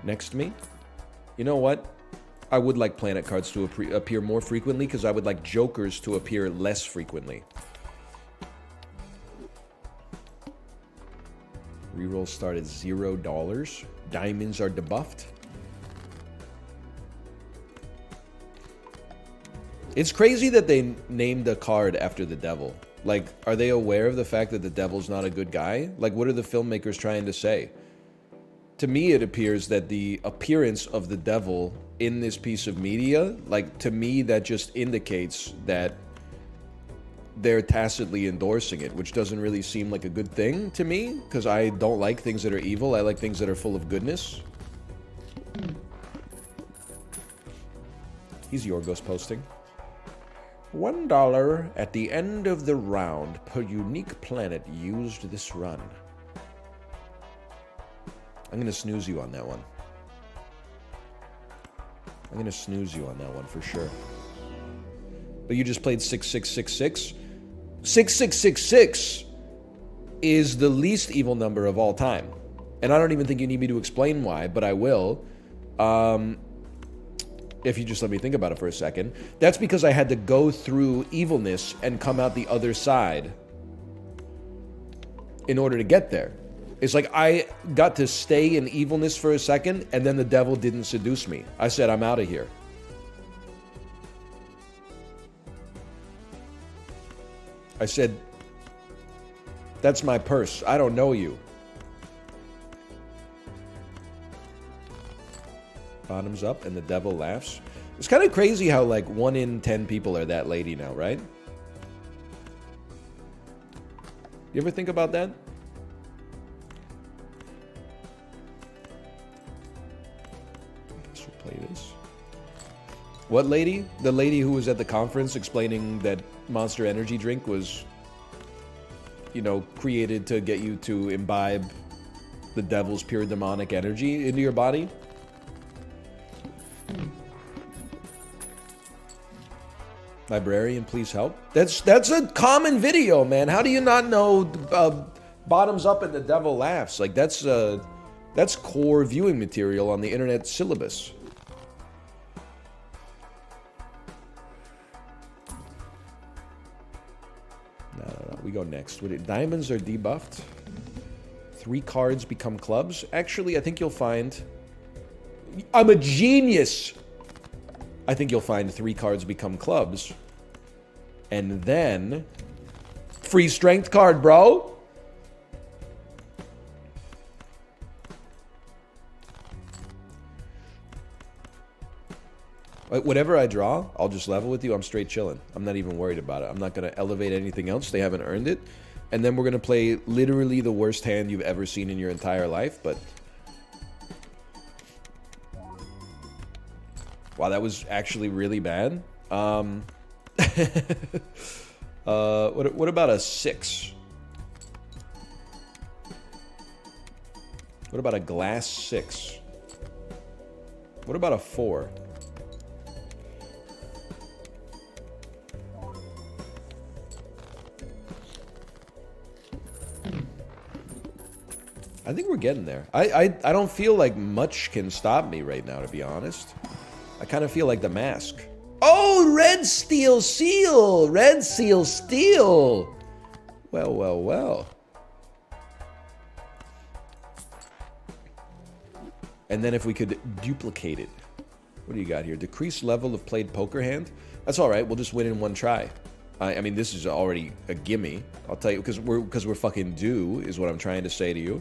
Next to me. You know what? I would like planet cards to appear more frequently, because I would like jokers to appear less frequently. Reroll start at $0. Diamonds are debuffed. It's crazy that they named a card after the devil. Like, are they aware of the fact that the devil's not a good guy? Like, what are the filmmakers trying to say? To me, it appears that the appearance of the devil in this piece of media, like, to me, that just indicates that they're tacitly endorsing it, which doesn't really seem like a good thing to me, because I don't like things that are evil. I like things that are full of goodness. He's Yorgos posting. $1 at the end of the round per unique planet used this run. I'm going to snooze you on that one. I'm going to snooze you on that one for sure. But you just played 6666. 6666 is the least evil number of all time. And I don't even think you need me to explain why, but I will. If you just let me think about it for a second. That's because I had to go through evilness and come out the other side in order to get there. It's like I got to stay in evilness for a second, and then the devil didn't seduce me. I said, I'm out of here. I said, that's my purse. I don't know you. Bottoms up and the devil laughs. It's kind of crazy how like 1 in 10 people are that lady now, right? You ever think about that? I guess we'll play this. What lady? The lady who was at the conference explaining that Monster Energy drink was, you know, created to get you to imbibe the devil's pure demonic energy into your body. Librarian, please help. That's a common video, man. How do you not know bottoms up and the devil laughs? Like that's core viewing material on the internet syllabus. No. We go next. Diamonds are debuffed. 3 cards become clubs. Actually, I think you'll find... I'm a genius! I think you'll find 3 cards become clubs. And then... Free strength card, bro! Whatever I draw, I'll just level with you. I'm straight chilling. I'm not even worried about it. I'm not going to elevate anything else. They haven't earned it. And then we're going to play literally the worst hand you've ever seen in your entire life. But... wow, that was actually really bad. What about a 6? What about a glass 6? What about a 4? I think we're getting there. I don't feel like much can stop me right now, to be honest. I kind of feel like the mask. Oh, red steel seal! Red seal steel! Well, well, well. And then if we could duplicate it. What do you got here? Decrease level of played poker hand? That's all right. We'll just win in one try. I mean, this is already a gimme. I'll tell you, because we're fucking due, is what I'm trying to say to you.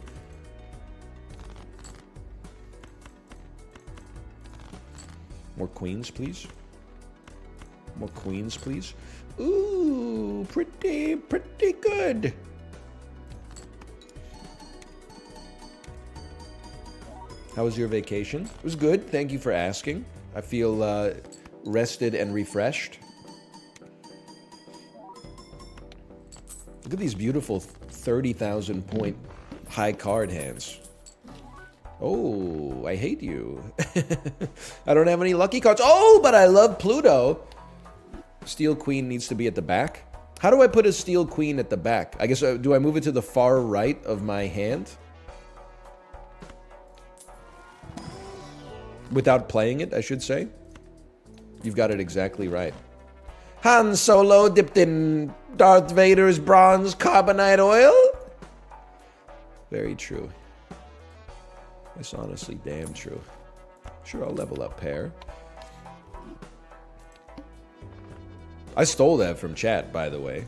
More queens, please. More queens, please. Ooh, pretty good. How was your vacation? It was good. Thank you for asking. I feel rested and refreshed. Look at these beautiful 30,000 point high card hands. Oh, I hate you. I don't have any lucky cards. Oh, but I love Pluto. Steel Queen needs to be at the back. How do I put a Steel Queen at the back? I guess, do I move it to the far right of my hand? Without playing it, I should say. You've got it exactly right. Han Solo dipped in Darth Vader's bronze carbonite oil? Very true. It's honestly damn true. Sure, I'll level up pair. I stole that from chat, by the way.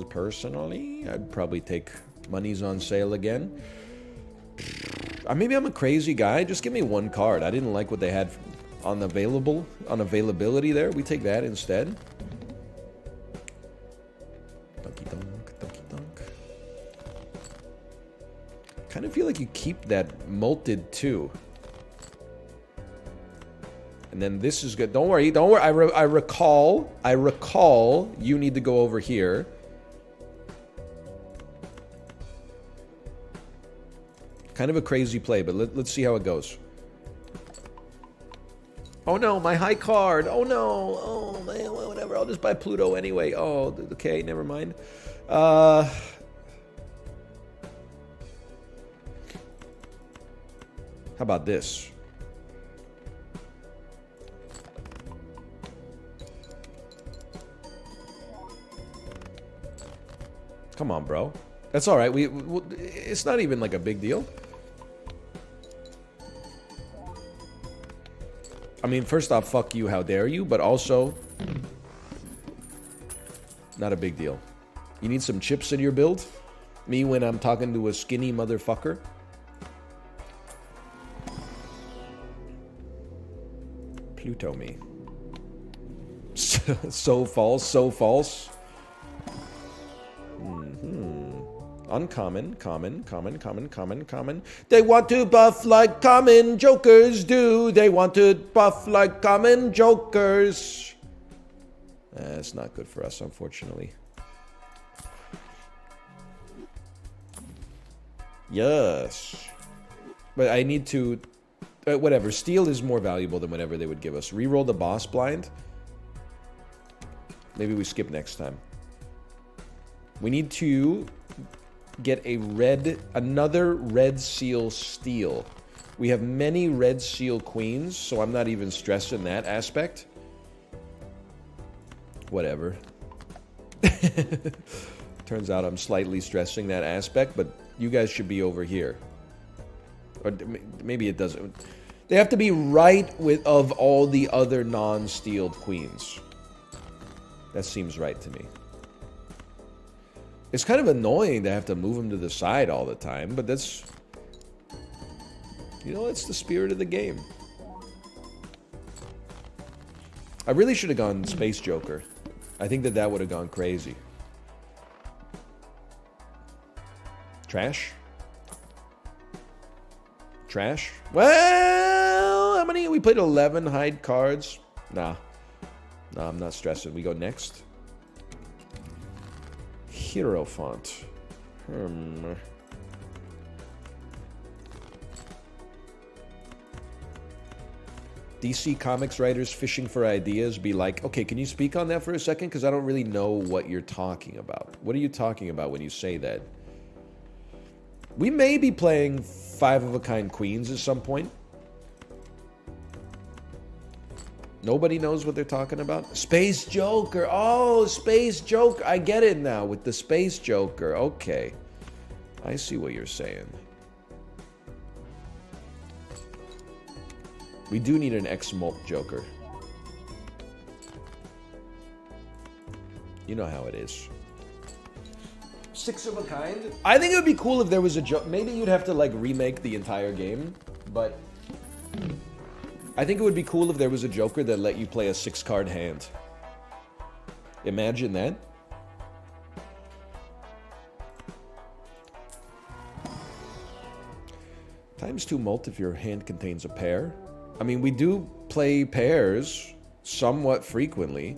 Personally, I'd probably take Money's on Sale again. Maybe I'm a crazy guy. Just give me one card. I didn't like what they had on availability there. We take that instead. Dunky dunk, dunky dunk. Kind of feel like you keep that molted too. And then this is good. Don't worry, don't worry. I recall you need to go over here. Kind of a crazy play, but let's see how it goes. Oh no, my high card. Oh no. Oh man, well, whatever. I'll just buy Pluto anyway. Oh, okay, never mind. How about this? Come on, bro. That's all right. It's not even like a big deal. I mean, first off, fuck you, how dare you, but also, not a big deal. You need some chips in your build? Me when I'm talking to a skinny motherfucker? Pluto me. So false, so false. Uncommon, common. They want to buff like common jokers do. They want to buff like common jokers. That's not good for us, unfortunately. Yes. But I need to... whatever. Steel is more valuable than whatever they would give us. Reroll the boss blind. Maybe we skip next time. We need to... get another red seal steel. We have many red seal queens, so I'm not even stressing that aspect. Whatever. Turns out I'm slightly stressing that aspect, but you guys should be over here. Or maybe it doesn't. They have to be right of all the other non-steeled queens. That seems right to me. It's kind of annoying to have to move them to the side all the time, but that's... you know, it's the spirit of the game. I really should have gone Space Joker. I think that would have gone crazy. Trash? Trash? Well, how many? We played 11 hide cards. Nah. Nah, I'm not stressing. We go next. Hierophant. DC Comics writers fishing for ideas be like, okay, can you speak on that for a second? Because I don't really know what you're talking about. What are you talking about when you say that? We may be playing 5-of-a-kind queens at some point. Nobody knows what they're talking about? Space Joker. Oh, Space Joker. I get it now with the Space Joker. Okay. I see what you're saying. We do need an X-Molt Joker. You know how it is. 6-of-a-kind? I think it would be cool if there was a Joker. Maybe you'd have to, like, remake the entire game, but... I think it would be cool if there was a Joker that let you play a 6-card hand. Imagine that. Times 2 mult if your hand contains a pair. I mean, we do play pairs somewhat frequently.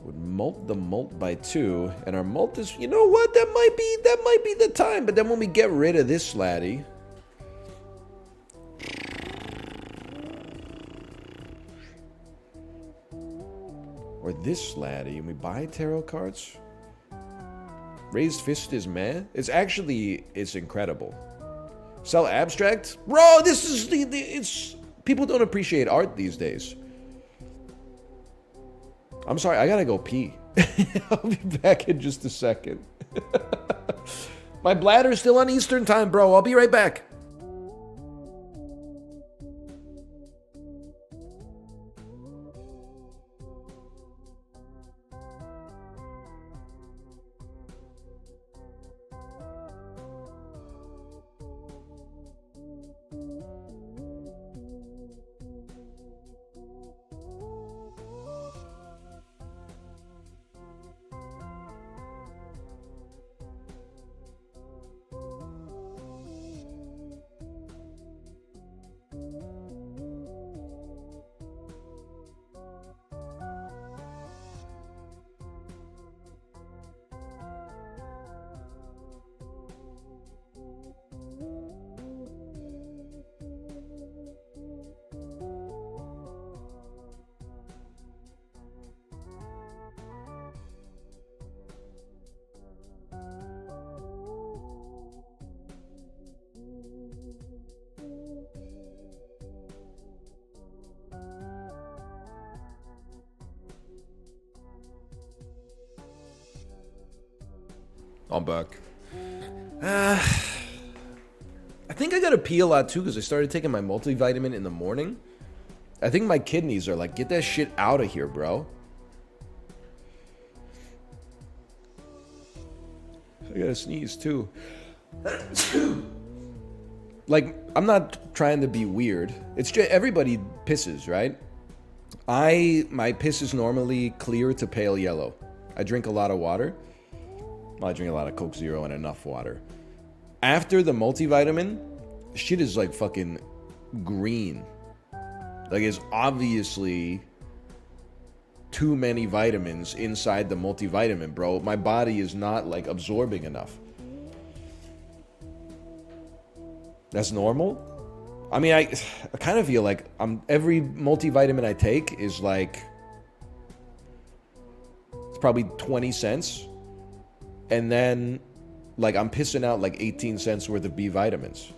Would molt the molt by 2, and our molt is, you know what? That might be the time. But then when we get rid of this laddie, or this laddie, and we buy tarot cards. Raised fist is meh. It's incredible. Sell abstract, bro. This is it's people don't appreciate art these days. I'm sorry, I gotta go pee. I'll be back in just a second. My bladder's still on Eastern time, bro. I'll be right back. I'm back. I think I gotta pee a lot too because I started taking my multivitamin in the morning. I think my kidneys are like, get that shit out of here, bro. I gotta sneeze too. Like, I'm not trying to be weird. It's just everybody pisses, right? My piss is normally clear to pale yellow. I drink a lot of water. Well, I drink a lot of Coke Zero and enough water. After the multivitamin, shit is like fucking green. Like, it's obviously too many vitamins inside the multivitamin, bro. My body is not like absorbing enough. That's normal? I mean, I kind of feel like every multivitamin I take is like, it's probably 20 cents. And then, like, I'm pissing out like 18 cents worth of B vitamins.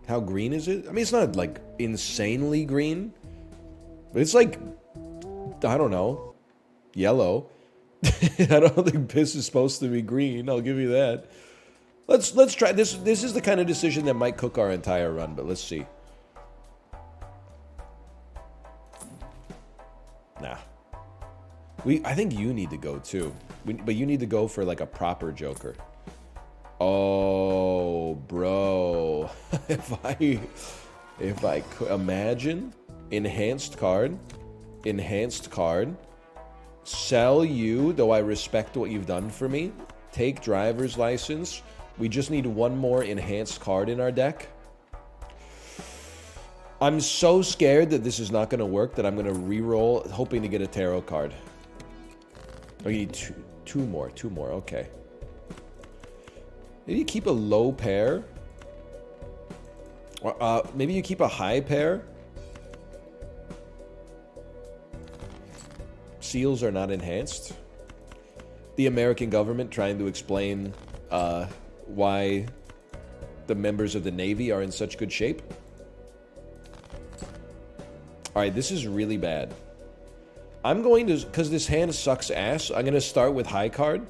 How green is it? I mean, it's not like insanely green, but it's like, I don't know, yellow. I don't think piss is supposed to be green. I'll give you that. Let's try this. This is the kind of decision that might cook our entire run, but let's see. Nah. I think you need to go too. But you need to go for like a proper Joker. Oh, bro. If I could imagine enhanced card, sell you, though I respect what you've done for me. Take driver's license. We just need one more enhanced card in our deck. I'm so scared that this is not going to work that I'm going to re-roll, hoping to get a tarot card. Oh, you need two more, okay. Maybe you keep a low pair. Or, maybe you keep a high pair. Seals are not enhanced. The American government trying to explain why the members of the Navy are in such good shape. Alright, this is really bad. I'm going to, because this hand sucks ass, I'm going to start with high card.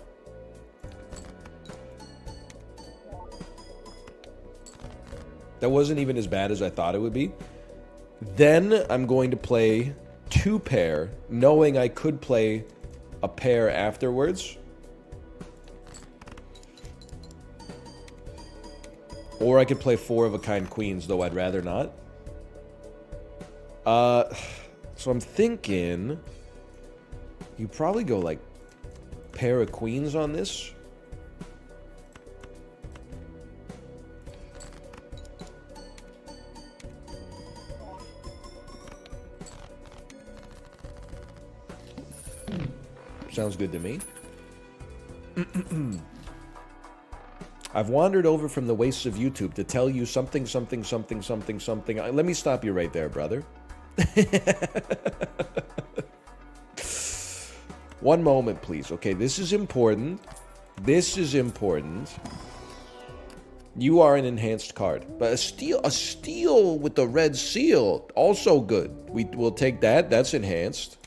That wasn't even as bad as I thought it would be. Then I'm going to play two pair, knowing I could play a pair afterwards. Or I could play four of a kind queens, though I'd rather not. So I'm thinking you probably go like pair of queens on this. Sounds good to me. I've wandered over from the wastes of YouTube to tell you something. Let me stop you right there, brother. One moment, please. Okay, this is important. This is important. You are an enhanced card. But a steel with the red seal, also good. We'll take that. That's enhanced.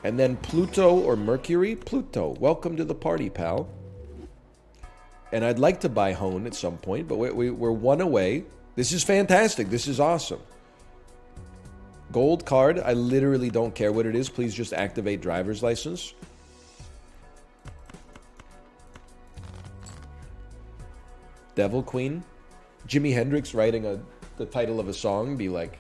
And then Pluto or Mercury. Pluto, welcome to the party, pal. And I'd like to buy Hone at some point, but we're one away. This is fantastic. This is awesome. Gold card. I literally don't care what it is. Please just activate driver's license. Devil Queen. Jimi Hendrix writing the title of a song. Be like...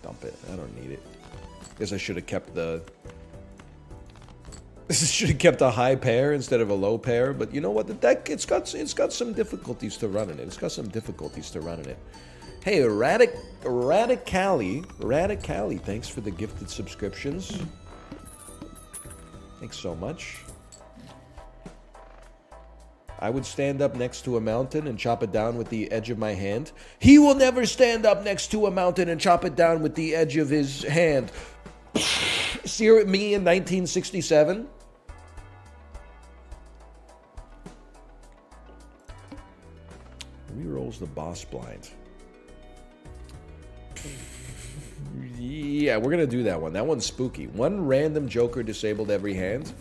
Dump it. I don't need it. Guess I should have kept the... should have kept a high pair instead of a low pair. But you know what? The deck, it's got some difficulties to run in it. It's got some difficulties to run in it. Hey, Radicali, thanks for the gifted subscriptions. Thanks so much. I would stand up next to a mountain and chop it down with the edge of my hand. He will never stand up next to a mountain and chop it down with the edge of his hand. See me in 1967? Rerolls the boss blind. Yeah, we're going to do that one. That one's spooky. One random Joker disabled every hand.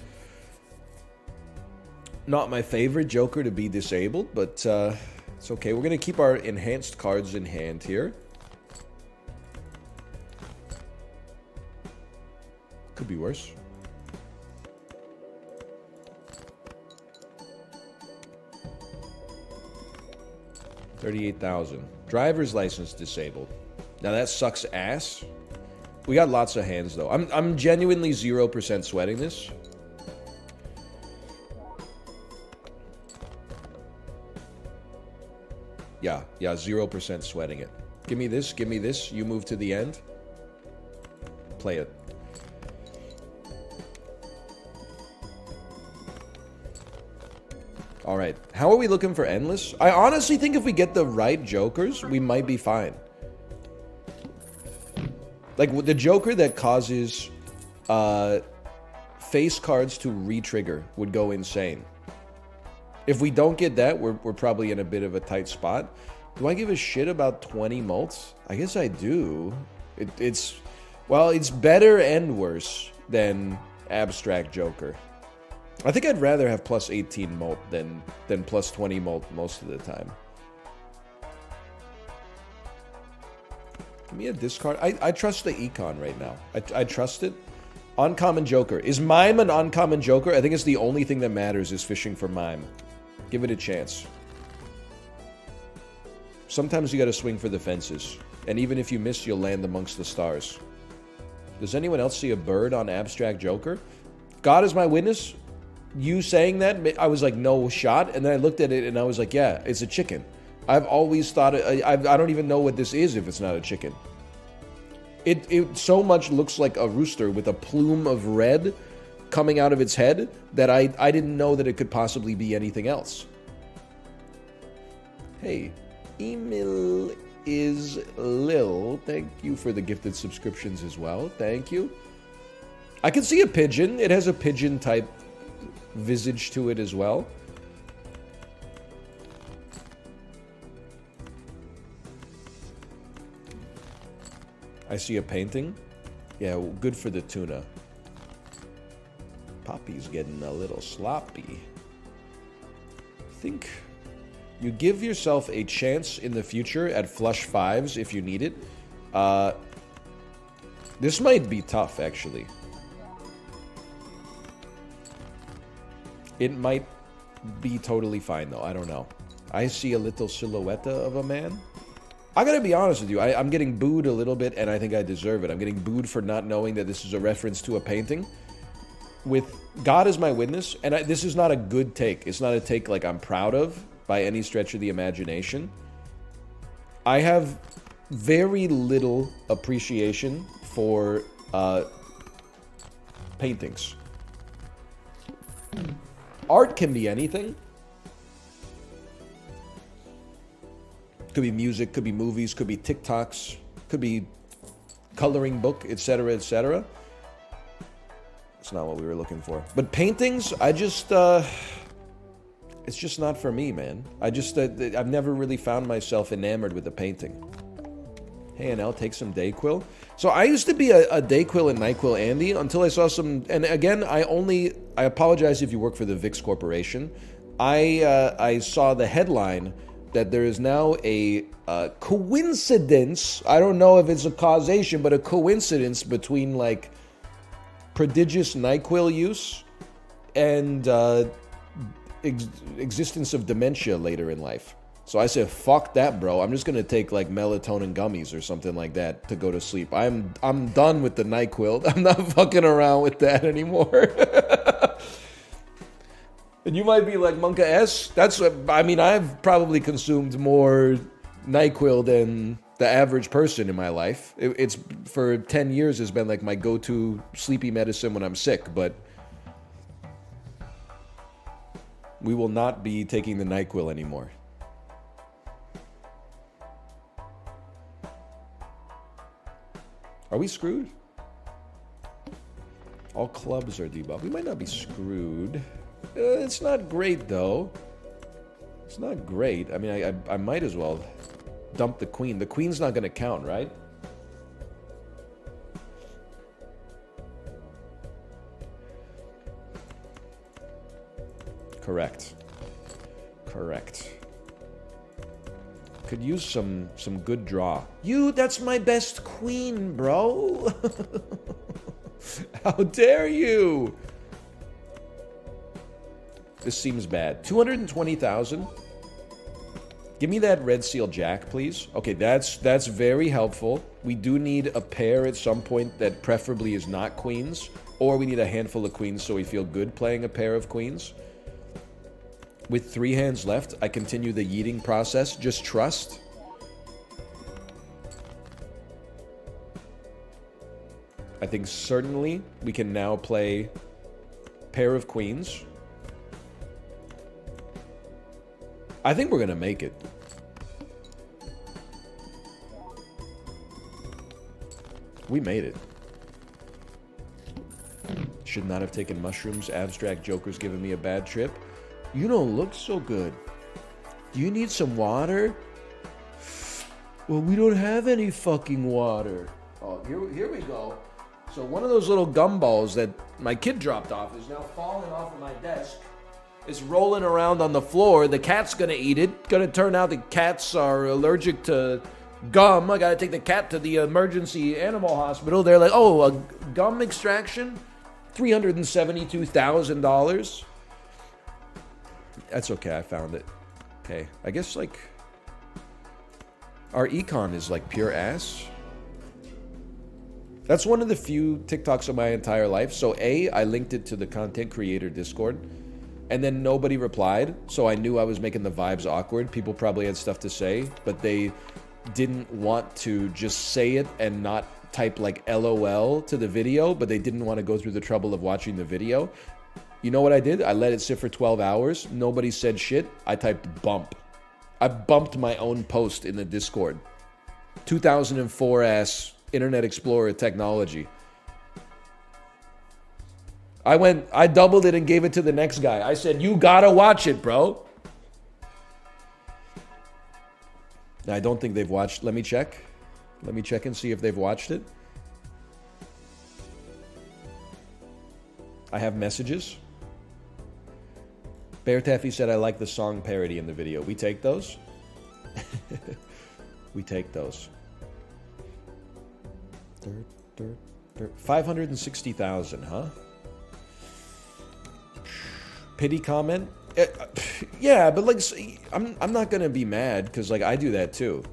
Not my favorite Joker to be disabled, but it's okay. We're going to keep our enhanced cards in hand here. Could be worse. $38,000. Driver's license disabled. Now that sucks ass. We got lots of hands though. I'm genuinely 0% sweating this. Yeah, 0% sweating it. Give me this, you move to the end. Play it. Alright, how are we looking for endless? I honestly think if we get the right Jokers, we might be fine. Like, the Joker that causes face cards to re-trigger would go insane. If we don't get that, we're probably in a bit of a tight spot. Do I give a shit about 20 mults? I guess I do. It's better and worse than Abstract Joker. I think I'd rather have plus 18 molt than plus 20 molt most of the time. Give me a discard. I trust the Econ right now. I trust it. Uncommon Joker. Is Mime an uncommon Joker? I think it's the only thing that matters is fishing for Mime. Give it a chance. Sometimes you gotta swing for the fences. And even if you miss, you'll land amongst the stars. Does anyone else see a bird on Abstract Joker? God is my witness. You saying that, I was like, no shot. And then I looked at it and I was like, yeah, it's a chicken. I've always thought, I don't even know what this is if it's not a chicken. It so much looks like a rooster with a plume of red coming out of its head that I didn't know that it could possibly be anything else. Hey, Emil is Lil. Thank you for the gifted subscriptions as well. Thank you. I can see a pigeon. It has a pigeon type visage to it as well. I see a painting. Yeah, well, good for the tuna. Poppy's getting a little sloppy. Think you give yourself a chance in the future at flush fives if you need it. This might be tough, actually. It might be totally fine, though. I don't know. I see a little silhouette of a man. I gotta be honest with you. I'm getting booed a little bit, and I think I deserve it. I'm getting booed for not knowing that this is a reference to a painting. With God as my witness, and this is not a good take. It's not a take like I'm proud of by any stretch of the imagination. I have very little appreciation for paintings. Art can be anything. Could be music, could be movies, could be TikToks, could be coloring book, etc., etc. It's not what we were looking for. But paintings, I just, it's just not for me, man. I've never really found myself enamored with a painting. Hey, NL, take some Dayquil. So I used to be a Dayquil and NyQuil Andy until I saw some, and again, I apologize if you work for the VIX Corporation. I saw the headline that there is now a coincidence, I don't know if it's a causation, but a coincidence between like prodigious NyQuil use and existence of dementia later in life. So I said, fuck that, bro. I'm just gonna take like melatonin gummies or something like that to go to sleep. I'm done with the NyQuil. I'm not fucking around with that anymore. And you might be like, Monka S, I've probably consumed more NyQuil than the average person in my life. It's for 10 years has been like my go-to sleepy medicine when I'm sick, but we will not be taking the NyQuil anymore. Are we screwed? All clubs are debuffed. We might not be screwed. It's not great, though. It's not great. I mean, I might as well dump the queen. The queen's not going to count, right? Correct. Correct. Could use some good draw. That's my best queen, bro. How dare you? This seems bad. 220,000. Give me that red seal jack, please. Okay, that's very helpful. We do need a pair at some point that preferably is not queens, or we need a handful of queens so we feel good playing a pair of queens. With 3 hands left, I continue the yeeting process. Just trust. I think certainly we can now play pair of queens. I think we're going to make it. We made it. Should not have taken mushrooms. Abstract Joker's giving me a bad trip. You don't look so good. Do you need some water? Well, we don't have any fucking water. Oh, here we go. So one of those little gumballs that my kid dropped off is now falling off of my desk. It's rolling around on the floor. The cat's gonna eat it. Gonna turn out the cats are allergic to gum. I gotta take the cat to the emergency animal hospital. They're like, oh, a gum extraction? $372,000. That's okay, I found it. Okay, I guess like our econ is like pure ass. That's one of the few TikToks of my entire life. So I linked it to the content creator Discord. And then nobody replied, so I knew I was making the vibes awkward. People probably had stuff to say, but they didn't want to just say it and not type like LOL to the video, but they didn't want to go through the trouble of watching the video. You know what I did? I let it sit for 12 hours. Nobody said shit. I typed bump. I bumped my own post in the Discord. 2004 ass Internet Explorer technology. I doubled it and gave it to the next guy. I said, you gotta watch it, bro. I don't think they've watched. Let me check. Let me check and see if they've watched it. I have messages. Bear Taffy said, I like the song parody in the video. We take those. We take those. 560,000, huh? Pity comment? Yeah, but like, I'm not gonna be mad because like I do that too.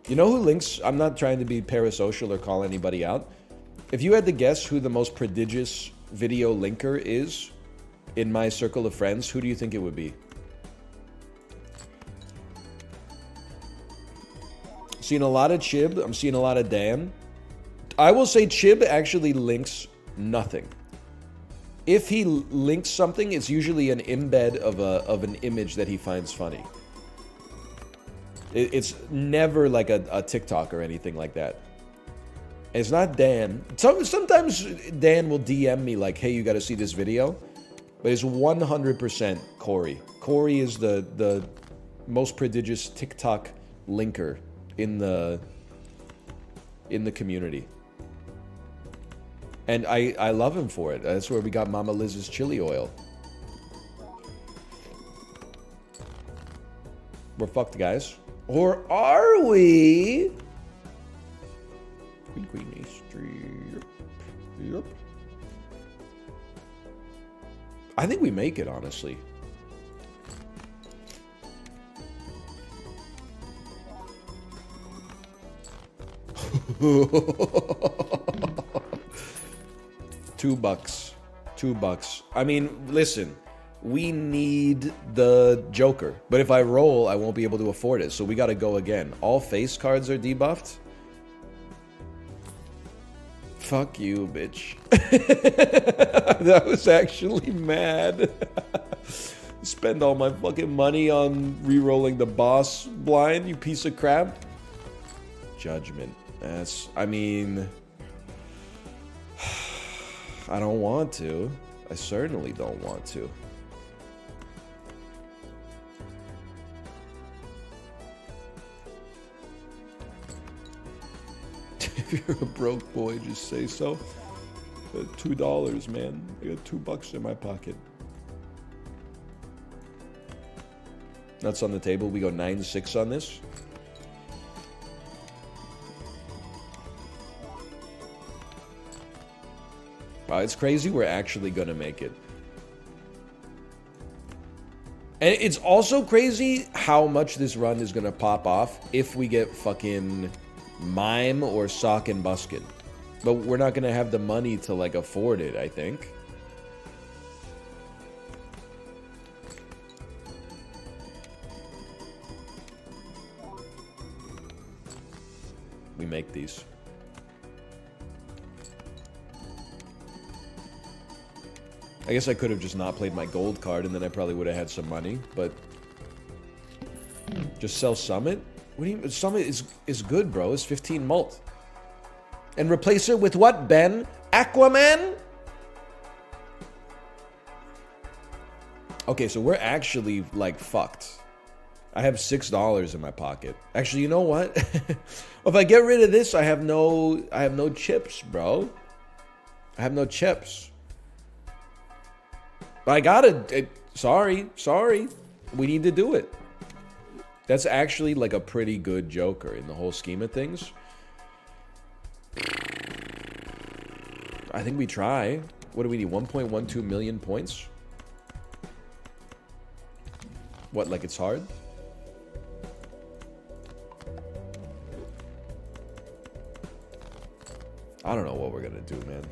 You know who links? I'm not trying to be parasocial or call anybody out. If you had to guess who the most prodigious video linker is in my circle of friends, who do you think it would be? Seeing a lot of Chib. I'm seeing a lot of Dan. I will say Chib actually links nothing. If he links something, it's usually an embed of an image that he finds funny. It's never like a TikTok or anything like that. It's not Dan. Sometimes Dan will DM me like, hey, you got to see this video. But it's 100% Corey. Corey is the most prodigious TikTok linker in the community. And I love him for it. That's where we got Mama Liz's chili oil. We're fucked, guys. Or are we? Queen Street. Yep. I think we make it, honestly. $2. $2. I mean, listen. We need the Joker. But if I roll, I won't be able to afford it. So we gotta go again. All face cards are debuffed? Fuck you, bitch. That was actually mad. Spend all my fucking money on re-rolling the boss blind, you piece of crap. Judgment. That's... I mean... I don't want to. I certainly don't want to. If you're a broke boy, just say so. $2, man. I got $2 in my pocket. Nuts on the table. We go 9-6 on this. Wow, it's crazy. We're actually gonna make it. And it's also crazy how much this run is gonna pop off if we get fucking Mime or Sock and Buskin. But we're not gonna have the money to like afford it, I think. We make these. I guess I could have just not played my gold card and then I probably would have had some money, but just sell Summit? What do you mean? Summit is good, bro. It's 15 mult. And replace her with what, Ben? Aquaman? Okay, so we're actually, like, fucked. I have $6 in my pocket. Actually, you know what? If I get rid of this, I have no chips, bro. I have no chips. I gotta... sorry. We need to do it. That's actually like a pretty good Joker in the whole scheme of things. I think we try. What do we need? 1.12 million points? What, like it's hard? I don't know what we're gonna do, man.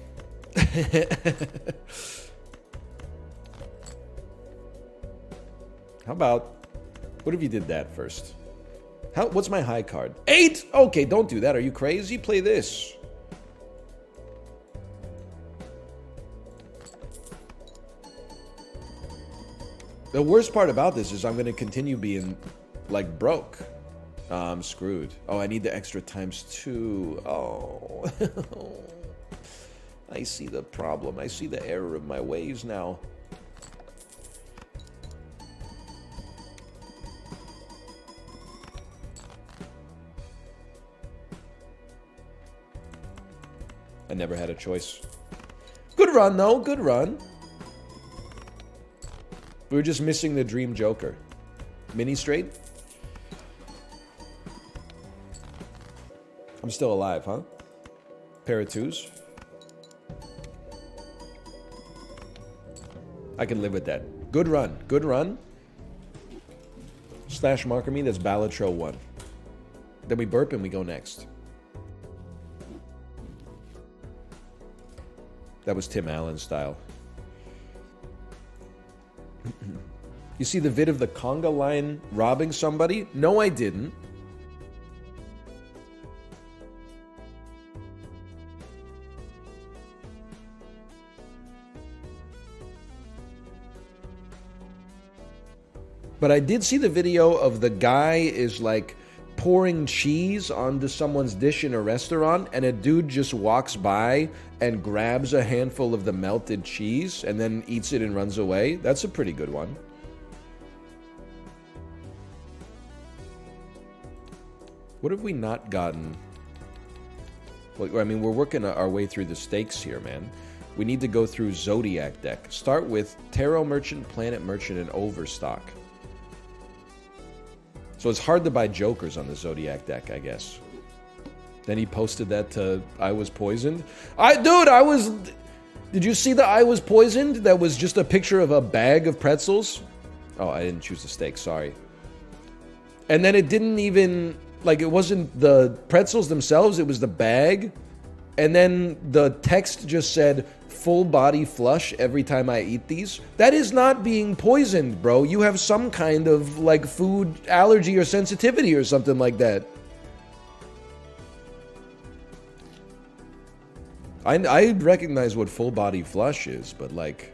How about... What if you did that first? What's my high card? 8! Okay, don't do that. Are you crazy? Play this. The worst part about this is I'm going to continue being, like, broke. I'm screwed. Oh, I need the extra ×2. Oh. I see the problem. I see the error of my ways now. I never had a choice. Good run, though. Good run. We were just missing the dream Joker. Mini straight? I'm still alive, huh? Pair of 2s? I can live with that. Good run. Good run. Slash marker me. That's Balatro 1. Then we burp and we go next. That was Tim Allen style. You see the vid of the conga line robbing somebody? No, I didn't. But I did see the video of the guy is like pouring cheese onto someone's dish in a restaurant, and a dude just walks by and grabs a handful of the melted cheese and then eats it and runs away. That's a pretty good one. What have we not gotten? Well, I mean, we're working our way through the stakes here, man. We need to go through Zodiac deck. Start with Tarot Merchant, Planet Merchant, and Overstock. So it's hard to buy jokers on the Zodiac deck, I guess. Then he posted that to I Was Poisoned. Did you see the I Was Poisoned? That was just a picture of a bag of pretzels. Oh, I didn't choose the steak, sorry. And then it didn't even, like, it wasn't the pretzels themselves, it was the bag. And then the text just said, full body flush every time I eat these. That is not being poisoned, bro. You have some kind of, like, food allergy or sensitivity or something like that. I recognize what full body flush is, but, like...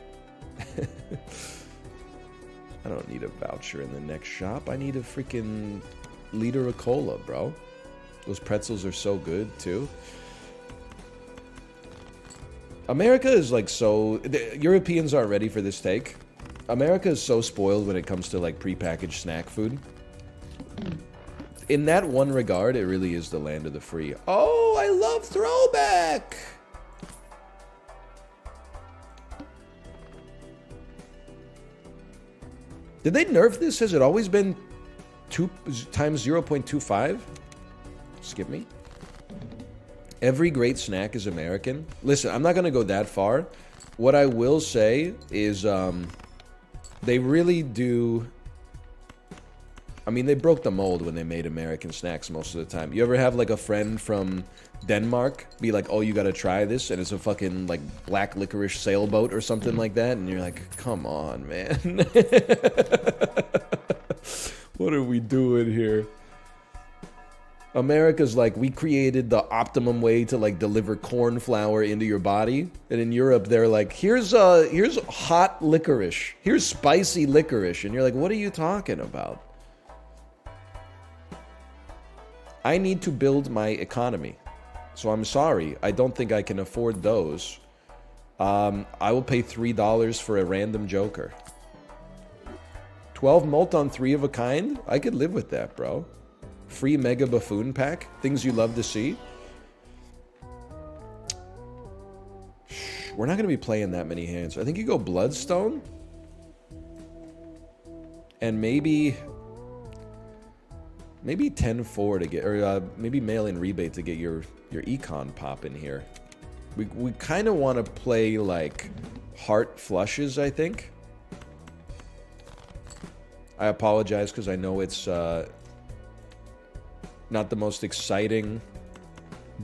I don't need a voucher in the next shop. I need a freaking liter of cola, bro. Those pretzels are so good, too. America is like so... The Europeans aren't ready for this take. America is so spoiled when it comes to like prepackaged snack food. In that one regard, it really is the land of the free. Oh, I love throwback! Did they nerf this? Has it always been 2 times 0.25? Skip me. Every great snack is American. Listen, I'm not going to go that far. What I will say is they really do... I mean, they broke the mold when they made American snacks most of the time. You ever have, like, a friend from Denmark be like, oh, you got to try this? And it's a fucking, like, black licorice sailboat or something like that. And you're like, come on, man. What are we doing here? America's like, we created the optimum way to like deliver corn flour into your body. And in Europe, they're like, here's hot licorice. Here's spicy licorice. And you're like, what are you talking about? I need to build my economy. So I'm sorry. I don't think I can afford those. I will pay $3 for a random joker. 12 mult on 3 of a kind? I could live with that, bro. Free Mega Buffoon Pack. Things you love to see. We're not going to be playing that many hands. I think you go Bloodstone. And maybe 10-4 to get... Or maybe mail-in rebate to get your econ pop in here. We kind of want to play, like, heart flushes, I think. I apologize because I know it's... not the most exciting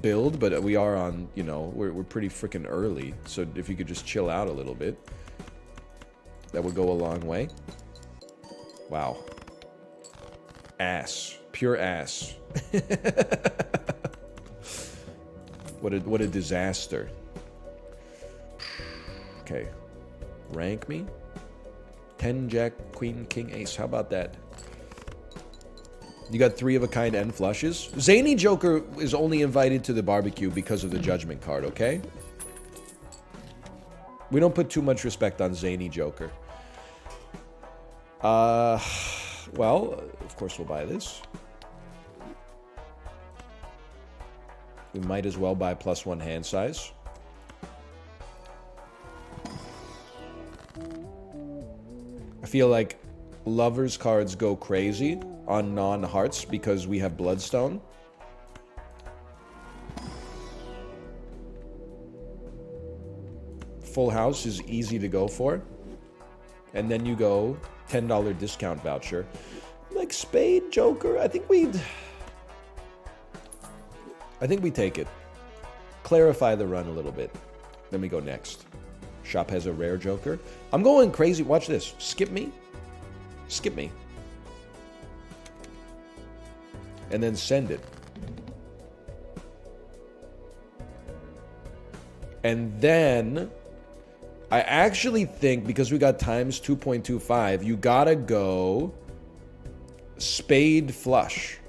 build, but we are on, you know, we're pretty freaking early. So if you could just chill out a little bit, that would go a long way. Wow. Ass. Pure ass. What a disaster. Okay. Rank me. 10, Jack, Queen, King, Ace. How about that? You got 3 of a kind and flushes. Zany Joker is only invited to the barbecue because of the judgment card, okay? We don't put too much respect on Zany Joker. Well, of course we'll buy this. We might as well buy +1 hand size. I feel like lovers cards go crazy on non-hearts because we have Bloodstone. Full House is easy to go for. And then you go $10 discount voucher. Like Spade, Joker, I think we'd... I think we take it. Clarify the run a little bit. Then we go next. Shop has a rare joker. I'm going crazy. Watch this. Skip me. Skip me. And then send it. And then I actually think because we got times 2.25, you gotta go spade flush.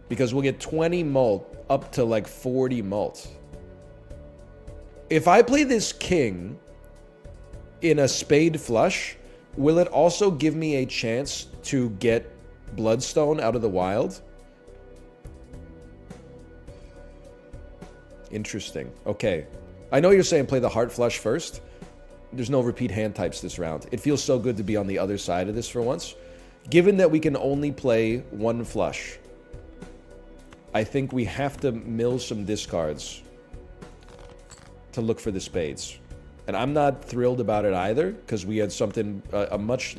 Because we'll get 20 mult up to like 40 mult. If I play this king in a spade flush, will it also give me a chance to get bloodstone out of the wild? Interesting. Okay. I know you're saying play the heart flush first. There's no repeat hand types this round. It feels so good to be on the other side of this for once. Given that we can only play one flush, I think we have to mill some discards to look for the spades. And I'm not thrilled about it either, because we had something, a much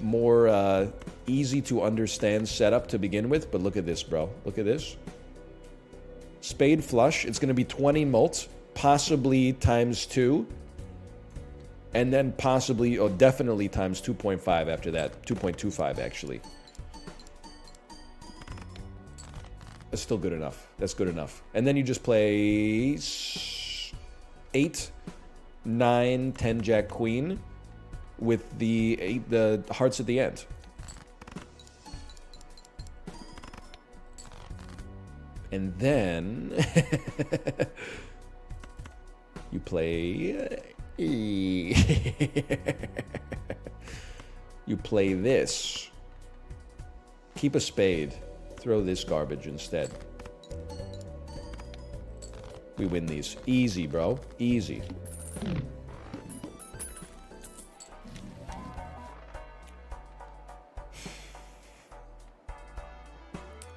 more easy to understand setup to begin with. But look at this, bro. Look at this. Spade flush. It's going to be 20 mult, possibly times 2. And then possibly, or definitely times 2.5 after that. 2.25, actually. That's still good enough. That's good enough. And then you just play 8, 9, 10, jack, queen with the hearts at the end. And then you play you play this. Keep a spade. Throw this garbage instead. We win these. Easy, bro. Easy.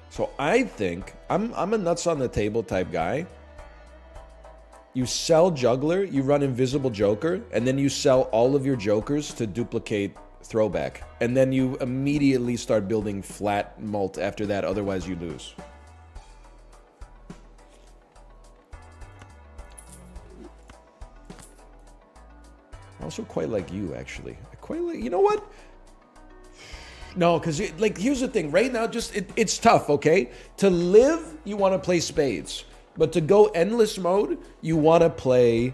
So I think I'm a nuts on the table type guy. You sell juggler, you run invisible joker, and then you sell all of your jokers to duplicate throwback. And then you immediately start building flat mult after that, otherwise you lose. I also quite like you, actually. I quite like, you know what? No, because, like, here's the thing. Right now, just, it's tough, okay? To live, you want to play spades. But to go endless mode, you want to play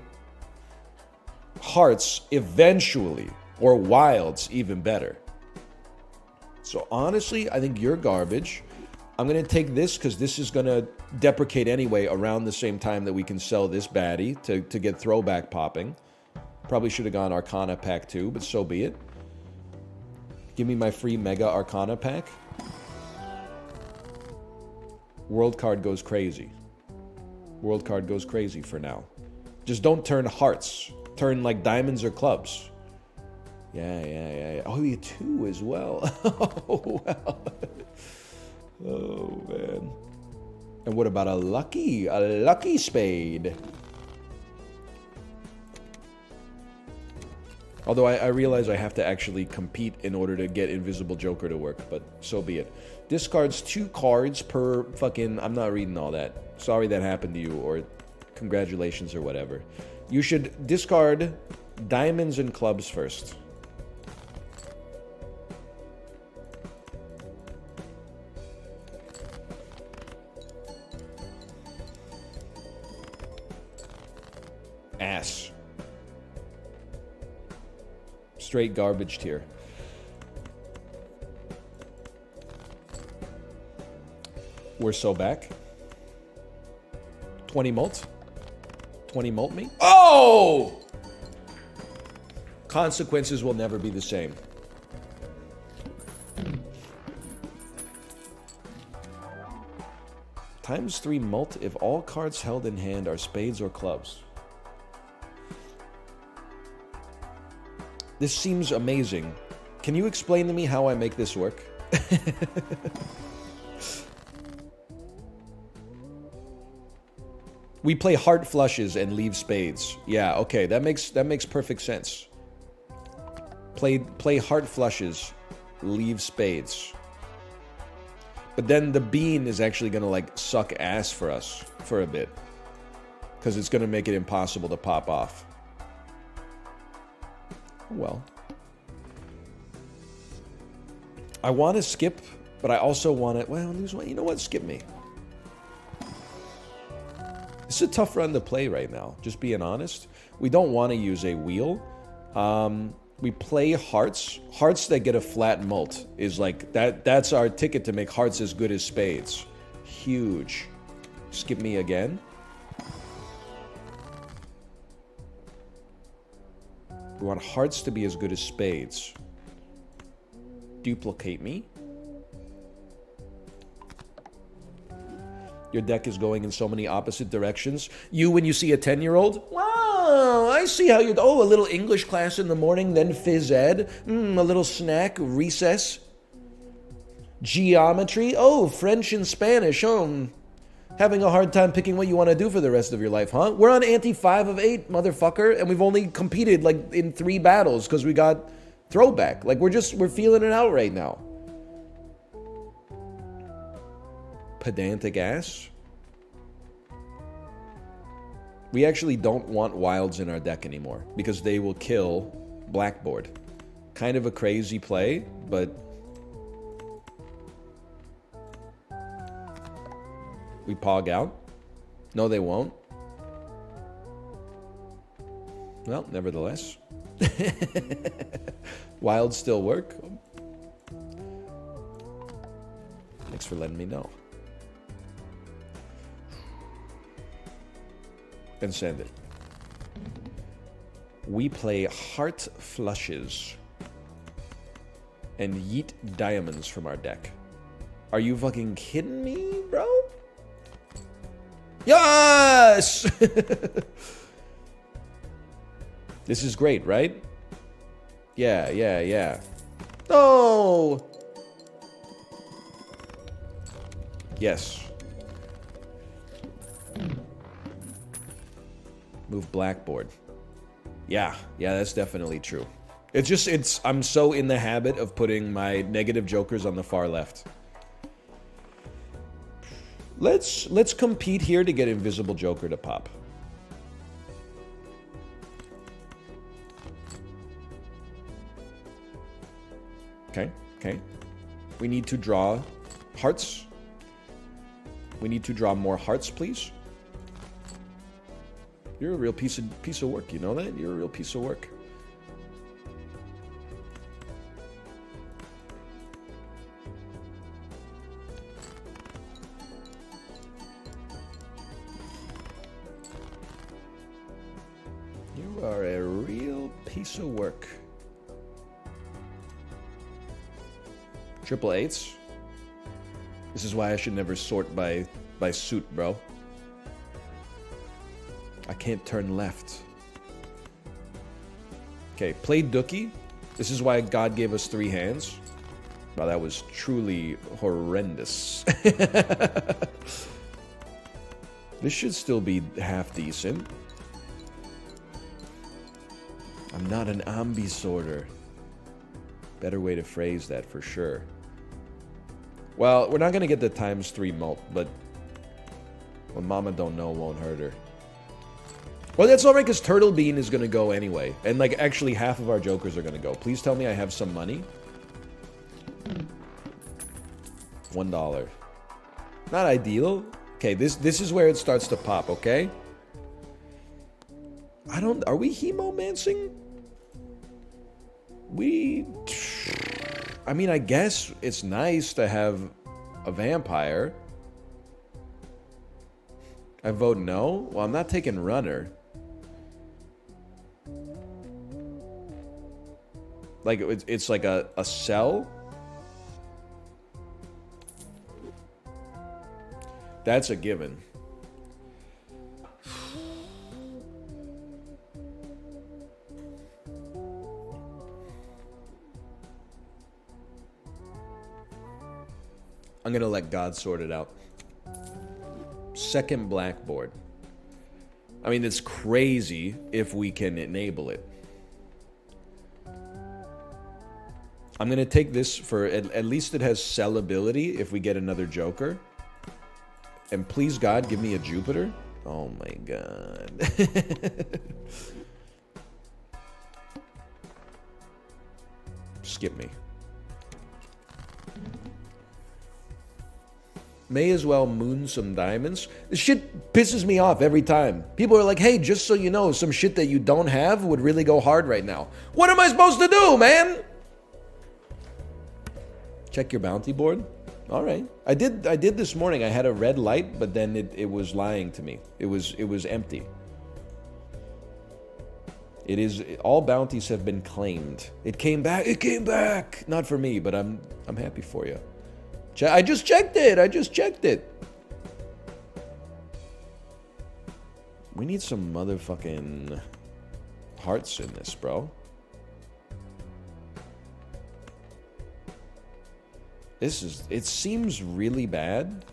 hearts eventually. Or wilds, even better. So, honestly, I think you're garbage. I'm going to take this because this is going to deprecate anyway around the same time that we can sell this baddie to get throwback popping. Probably should have gone Arcana pack too, but so be it. Give me my free Mega Arcana pack. World card goes crazy. World card goes crazy for now. Just don't turn hearts. Turn like diamonds or clubs. Yeah. Oh, you get 2 as well. Oh, well. Oh, man. And what about a lucky spade? Although I realize I have to actually compete in order to get Invisible Joker to work, but so be it. Discards 2 cards per fucking... I'm not reading all that. Sorry that happened to you, or congratulations or whatever. You should discard diamonds and clubs first. Ass. Straight garbage tier. We're so back. 20 mult. 20 mult me. Oh! Consequences will never be the same. Times 3 mult if all cards held in hand are spades or clubs. This seems amazing. Can you explain to me how I make this work? We play heart flushes and leave spades. Yeah, okay, that makes perfect sense. Play heart flushes, leave spades. But then the bean is actually going to, like, suck ass for us for a bit. Because it's going to make it impossible to pop off. Well. I want to skip, but I also want to... Well, you know what? Skip me. It's a tough run to play right now, just being honest. We don't want to use a wheel. We play hearts. Hearts that get a flat mult is like... That's our ticket to make hearts as good as spades. Huge. Skip me again. We want hearts to be as good as spades. Duplicate me. Your deck is going in so many opposite directions. You, when you see a 10-year-old, wow, I see how you... Oh, a little English class in the morning, then phys ed. A little snack, recess. Geometry. Oh, French and Spanish. Oh, having a hard time picking what you want to do for the rest of your life, huh? We're on ante 5 of 8, motherfucker, and we've only competed, like, in 3 battles because we got throwback. Like, we're feeling it out right now. Pedantic ass. We actually don't want wilds in our deck anymore because they will kill blackboard. Kind of a crazy play, but... We pog out? No, they won't. Well, nevertheless. Wilds still work. Thanks for letting me know. And send it. We play heart flushes. And yeet diamonds from our deck. Are you fucking kidding me, bro? Yes! This is great, right? Yeah. No! Yes. Move blackboard. Yeah, that's definitely true. I'm so in the habit of putting my negative jokers on the far left. Let's compete here to get Invisible Joker to pop. Okay. We need to draw hearts. We need to draw more hearts, please. You're a real piece of work, you know that? You're a real piece of work. You are a real piece of work. Triple eights. This is why I should never sort by suit, bro. I can't turn left. Okay, play Dookie. This is why God gave us 3 hands. Wow, that was truly horrendous. This should still be half decent. I'm not an ambi sorter. Better way to phrase that for sure. Well, we're not going to get the ×3 mult, but what mama don't know won't hurt her. Well, that's alright, because Turtle Bean is going to go anyway. And, like, actually half of our jokers are going to go. Please tell me I have some money. $1. Not ideal. Okay, this is where it starts to pop, okay? Are we hemomancing? I mean, I guess it's nice to have a vampire. I vote no? Well, I'm not taking runner. Like, it's like a cell? That's a given. I'm gonna let God sort it out. Second blackboard. I mean, it's crazy if we can enable it. I'm going to take this for... At least it has sellability if we get another Joker. And please, God, give me a Jupiter. Oh, my God. Skip me. May as well moon some diamonds. This shit pisses me off every time. People are like, hey, just so you know, some shit that you don't have would really go hard right now. What am I supposed to do, man? Check your bounty board. All right. I did this morning. I had a red light, but then it was lying to me. It was empty. It is, all bounties have been claimed. It came back. It came back. Not for me, but I'm happy for you. I just checked it. I just checked it. We need some motherfucking hearts in this, bro. It seems really bad.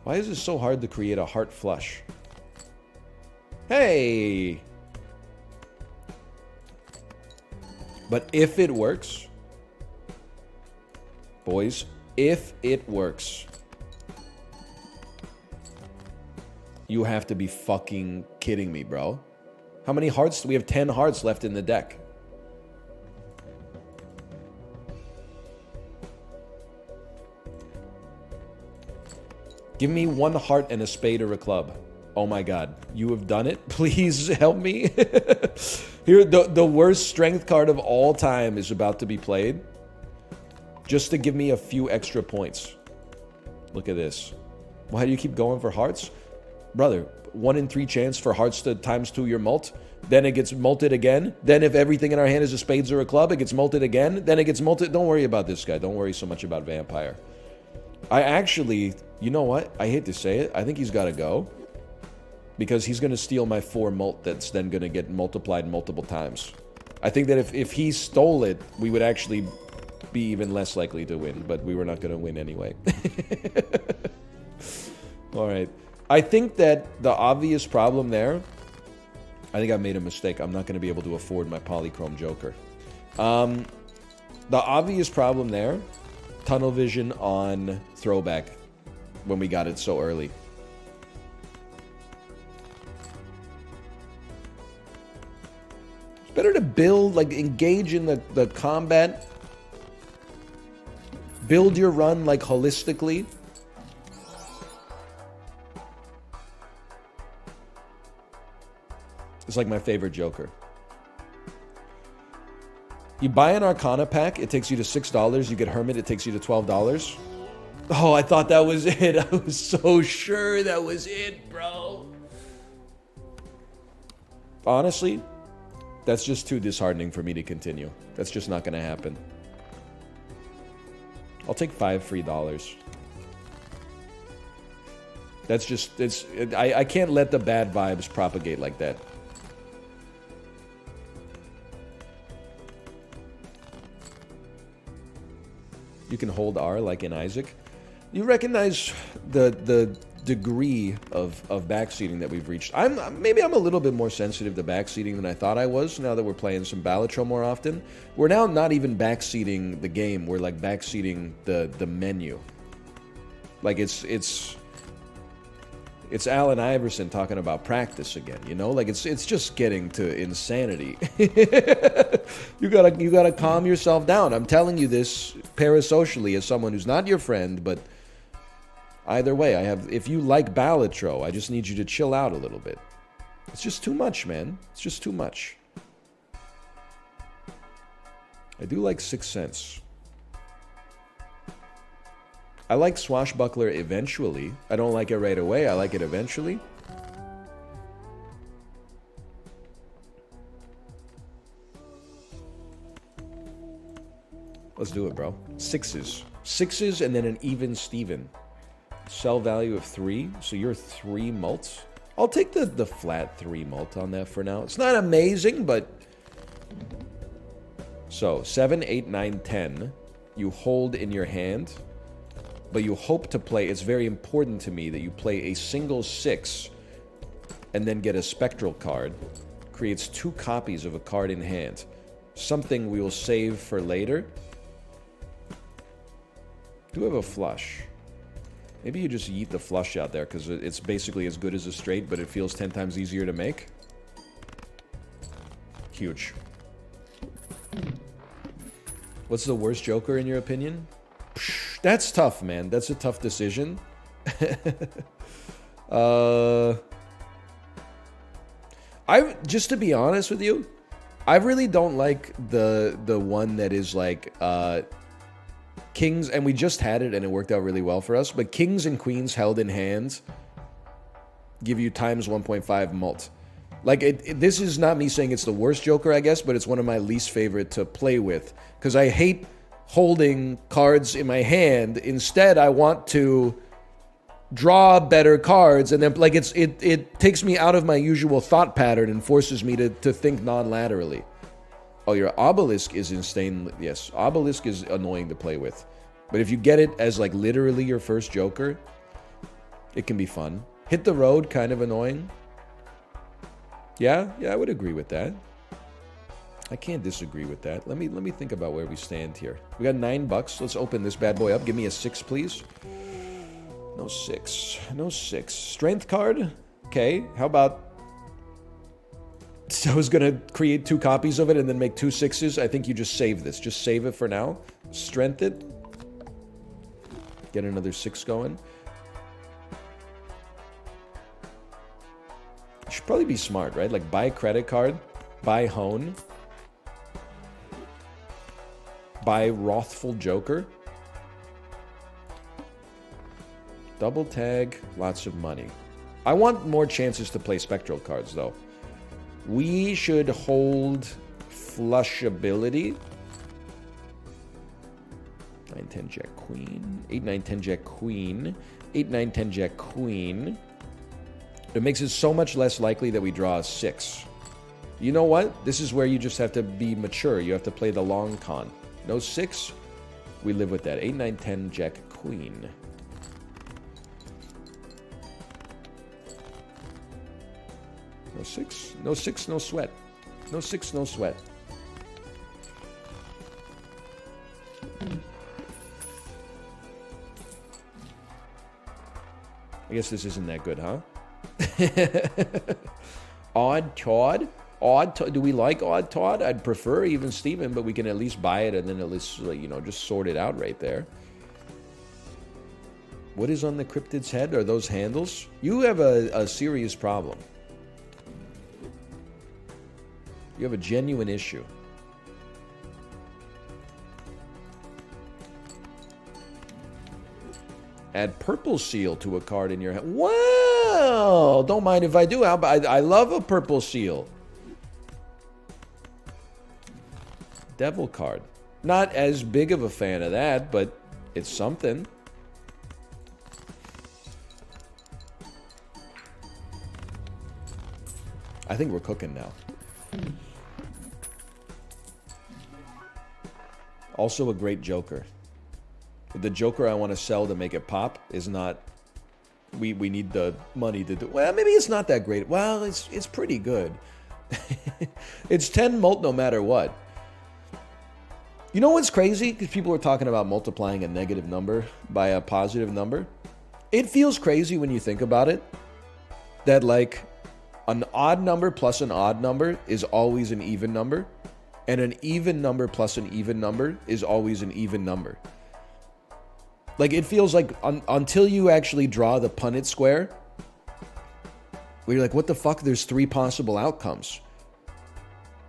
Why is it so hard to create a heart flush? Hey! But if it works, boys, if it works, you have to be fucking kidding me, bro. How many hearts? We have 10 hearts left in the deck. Give me 1 heart and a spade or a club. Oh my God, you have done it. Please help me. Here, the worst strength card of all time is about to be played. Just to give me a few extra points. Look at this. Why do you keep going for hearts? Brother, 1 in 3 chance for hearts to ×2 your mult. Then it gets multed again. Then if everything in our hand is a spades or a club, it gets multed again. Then it gets multed. Don't worry about this guy. Don't worry so much about Vampire. I actually, you know what? I hate to say it. I think he's got to go. Because he's going to steal my 4 mult that's then going to get multiplied multiple times. I think that if he stole it, we would actually be even less likely to win. But we were not going to win anyway. Alright. I think that the obvious problem there... I think I made a mistake. I'm not going to be able to afford my Polychrome Joker. The obvious problem there... Tunnel vision on throwback. When we got it so early. Better to build, like, engage in the combat. Build your run, like, holistically. It's like my favorite Joker. You buy an Arcana pack, it takes you to $6. You get Hermit, it takes you to $12. Oh, I thought that was it. I was so sure that was it, bro. Honestly... That's just too disheartening for me to continue. That's just not going to happen. I'll take 5 free dollars. That's just... I can't let the bad vibes propagate like that. You can hold R like in Isaac. You recognize the degree of backseating that we've reached. Maybe I'm a little bit more sensitive to backseating than I thought I was now that we're playing some Balatro more often. We're now not even backseating the game, we're like backseating the menu. Like it's Allen Iverson talking about practice again, you know? Like it's just getting to insanity. You gotta calm yourself down. I'm telling you this parasocially as someone who's not your friend, but either way, if you like Balatro, I just need you to chill out a little bit. It's just too much, man. It's just too much. I do like Sixth Sense. I like Swashbuckler eventually. I don't like it right away. I like it eventually. Let's do it, bro. Sixes. Sixes and then an even Steven. Sell value of 3, so you're 3 mults. I'll take the flat 3 mult on that for now. It's not amazing, but... So, 7, 8, 9, 10. You hold in your hand, but you hope to play... It's very important to me that you play a single 6 and then get a spectral card. Creates 2 copies of a card in hand. something we will save for later. Do have a flush. Maybe you just yeet the flush out there because it's basically as good as a straight, but it feels 10 times easier to make. Huge. What's the worst Joker in your opinion? Psh, that's tough, man. That's a tough decision. Just to be honest with you, I really don't like the one that is like kings, and we just had it and it worked out really well for us, but kings and queens held in hands give you times 1.5 mult. Like, this is not me saying it's the worst Joker, I guess, but it's one of my least favorite to play with. Because I hate holding cards in my hand. Instead, I want to draw better cards. And then, like, it takes me out of my usual thought pattern and forces me to think non-laterally. Oh, your Obelisk is insane. Yes, Obelisk is annoying to play with. But if you get it as, like, literally your first Joker, it can be fun. Hit the Road, kind of annoying. Yeah, I would agree with that. I can't disagree with that. Let me think about where we stand here. We got $9. Let's open this bad boy up. Give me a 6, please. No 6. No 6. Strength card? Okay, how about... So I was gonna create 2 copies of it and then make 2 6s. I think you just save this. Just save it for now. Strength it. Get another 6 going. Should probably be smart, right? Like, buy credit card, buy Hone, buy Wrathful Joker, double tag, lots of money. I want more chances to play spectral cards, though. We should hold flushability. 9, 10, Jack, Queen. 8, 9, 10, Jack, Queen. 8, 9, 10, Jack, Queen. It makes it so much less likely that we draw a 6. You know what? This is where you just have to be mature. You have to play the long con. No 6? We live with that. 8, 9, 10, Jack, Queen. No 6? No 6, no sweat. No 6, no sweat. I guess this isn't that good, huh? Odd Todd? Do we like Odd Todd? I'd prefer Even Steven, but we can at least buy it and then at least, you know, just sort it out right there. What is on the cryptid's head? Are those handles? You have a serious problem. You have a genuine issue. Add purple seal to a card in your hand. Wow! Don't mind if I do. I love a purple seal. Devil card. Not as big of a fan of that, but it's something. I think we're cooking now. Also a great Joker. The Joker I want to sell to make it pop is not... We need the money to do... Well, maybe it's not that great. Well, it's pretty good. It's 10 mult no matter what. You know what's crazy? Because people were talking about multiplying a negative number by a positive number. It feels crazy when you think about it. That, like, an odd number plus an odd number is always an even number. And an even number plus an even number is always an even number. Like, it feels like until you actually draw the Punnett square, where you're like, what the fuck? There's 3 possible outcomes.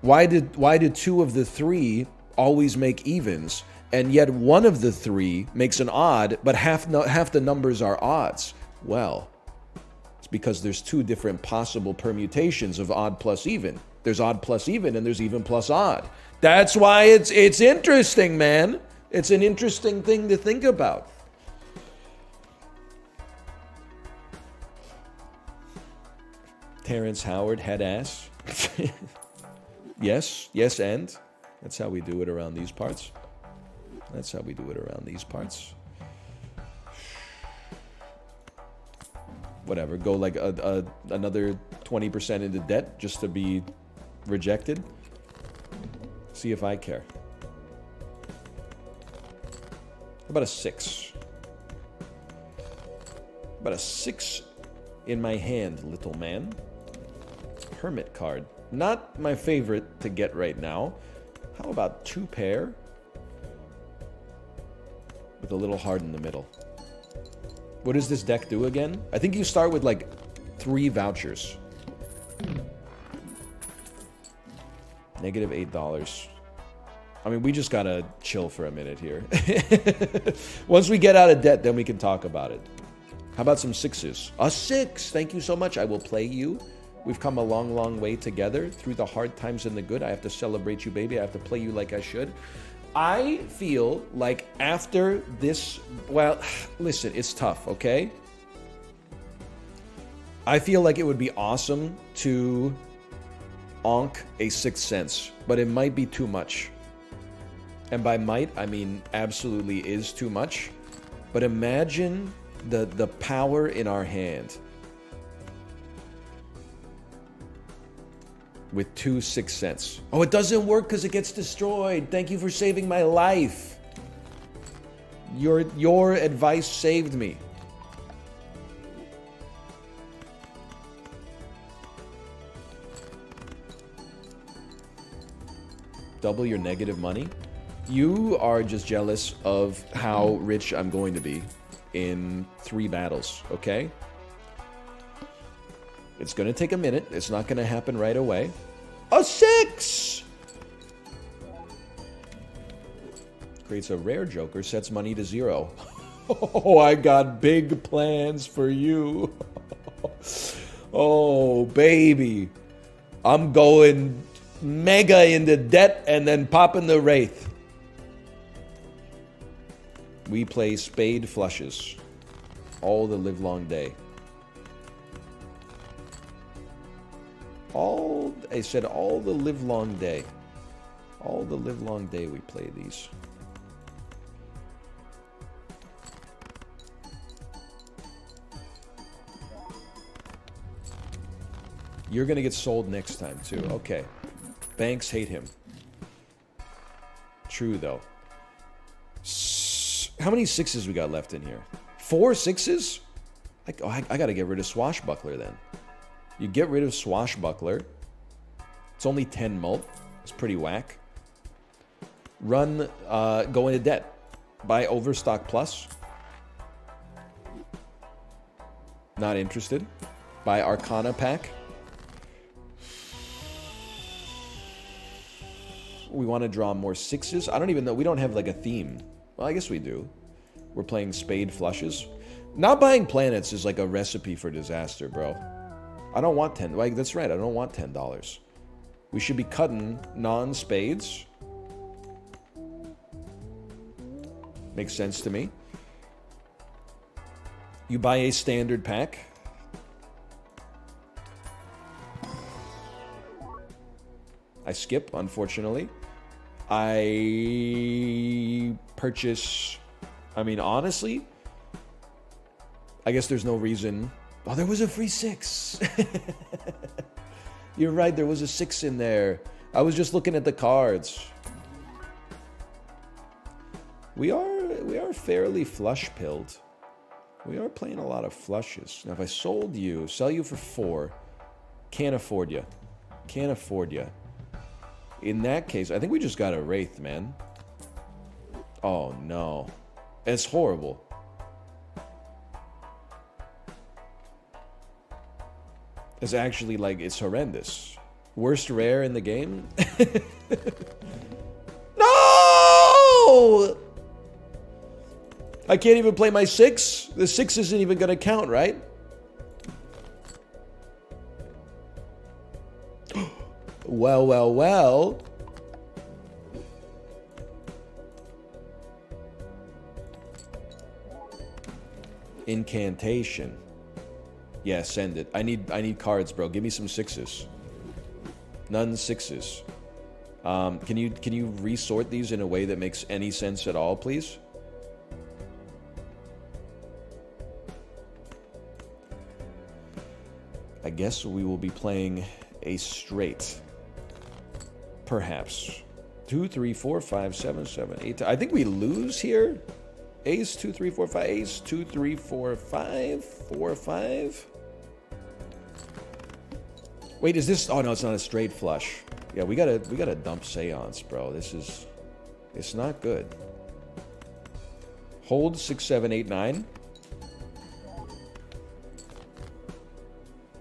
Why did 2 of the 3 always make evens, and yet one of the 3 makes an odd, but half the numbers are odds? Well, it's because there's 2 different possible permutations of odd plus even. There's odd plus even, and there's even plus odd. That's why it's interesting, man. It's an interesting thing to think about. Terrence Howard, head ass. Yes, and. That's how we do it around these parts. That's how we do it around these parts. Whatever, go like another 20% into debt just to be rejected. See if I care. How about a 6? About a 6 in my hand, little man. Hermit card. Not my favorite to get right now. How about 2 pair? With a little heart in the middle. What does this deck do again? I think you start with like 3 vouchers. Negative $8. I mean, we just gotta chill for a minute here. Once we get out of debt, then we can talk about it. How about some 6s? A 6! Thank you so much. I will play you. We've come a long, long way together. Through the hard times and the good. I have to celebrate you, baby. I have to play you like I should. I feel like after this... Well, listen, it's tough, okay? I feel like it would be awesome to onk a 6th Sense, but it might be too much. And by might, I mean absolutely is too much. But imagine the power in our hand. With 2 6th Sense. Oh, it doesn't work because it gets destroyed. Thank you for saving my life. Your advice saved me. Double your negative money. You are just jealous of how rich I'm going to be in 3 battles, okay? It's going to take a minute. It's not going to happen right away. A 6! Creates a rare joker, sets money to 0. Oh, I got big plans for you. Oh, baby. I'm going mega into debt and then popping the Wraith. We play spade flushes all the livelong day. I said all the livelong day. All the livelong day we play these. You're going to get sold next time, too. Okay. Banks hate him. True, though. How many 6s we got left in here? 4 6s? I got to get rid of Swashbuckler, then. You get rid of Swashbuckler. It's only 10 mult. It's pretty whack. Run, go into debt. Buy Overstock Plus. Not interested. Buy Arcana Pack. We want to draw more 6s. I don't even know. We don't have like a theme. Well, I guess we do. We're playing spade flushes. Not buying planets is like a recipe for disaster, bro. I don't want 10. Like, that's right. I don't want $10. We should be cutting non-spades. Makes sense to me. You buy a standard pack. I skip, unfortunately. I purchase... I mean, honestly, I guess there's no reason... Oh, there was a free 6. You're right, there was a 6 in there. I was just looking at the cards. We are fairly flush-pilled. We are playing a lot of flushes. Now, if I sold you, sell you for 4, can't afford you. Can't afford you. In that case, I think we just got a Wraith, man. Oh, no. It's horrible. It's actually, like, it's horrendous. Worst rare in the game? No! I can't even play my 6? The 6 isn't even going to count, right? Well, well, well. Incantation. Yeah, send it. I need cards, bro. Give me some 6s. None 6s. Can you resort these in a way that makes any sense at all, please? I guess we will be playing a straight. Perhaps. 2, 3, 4, 5, 7, 7, 8. I think we lose here. Ace, 2, 3, 4, 5. Ace, 2, 3, 4, 5. 4, 5. Wait, is this... Oh, no, it's not a straight flush. Yeah, we gotta dump Seance, bro. This is... It's not good. Hold 6, 7, 8, 9.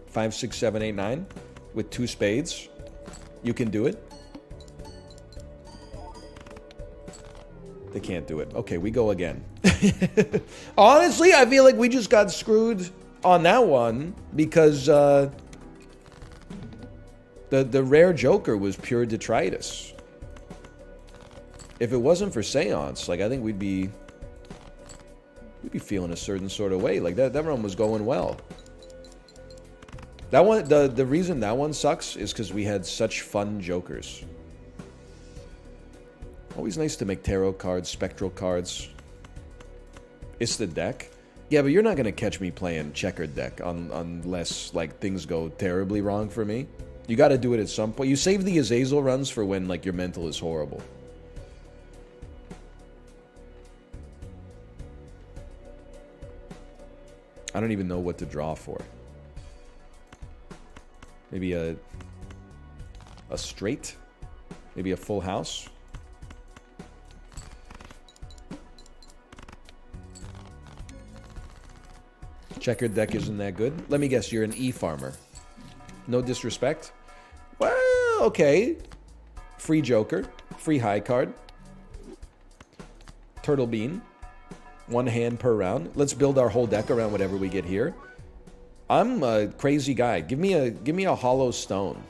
5, 6, 7, 8, 9. With 2 spades. You can do it. They can't do it. Okay, we go again. Honestly, I feel like we just got screwed on that one because the rare joker was pure detritus. If it wasn't for Seance, like I think we'd be feeling a certain sort of way. Like that run was going well. That one, the reason that one sucks is because we had such fun jokers. Always nice to make tarot cards, spectral cards. It's the deck. Yeah, but you're not going to catch me playing checkered deck unless like things go terribly wrong for me. You got to do it at some point. You save the Azazel runs for when like your mental is horrible. I don't even know what to draw for. Maybe a straight? Maybe a full house? Checkered deck isn't that good. Let me guess, you're an E farmer. No disrespect. Well, okay. Free joker. Free high card. Turtle bean. 1 hand per round. Let's build our whole deck around whatever we get here. I'm a crazy guy. Give me a hollow stone.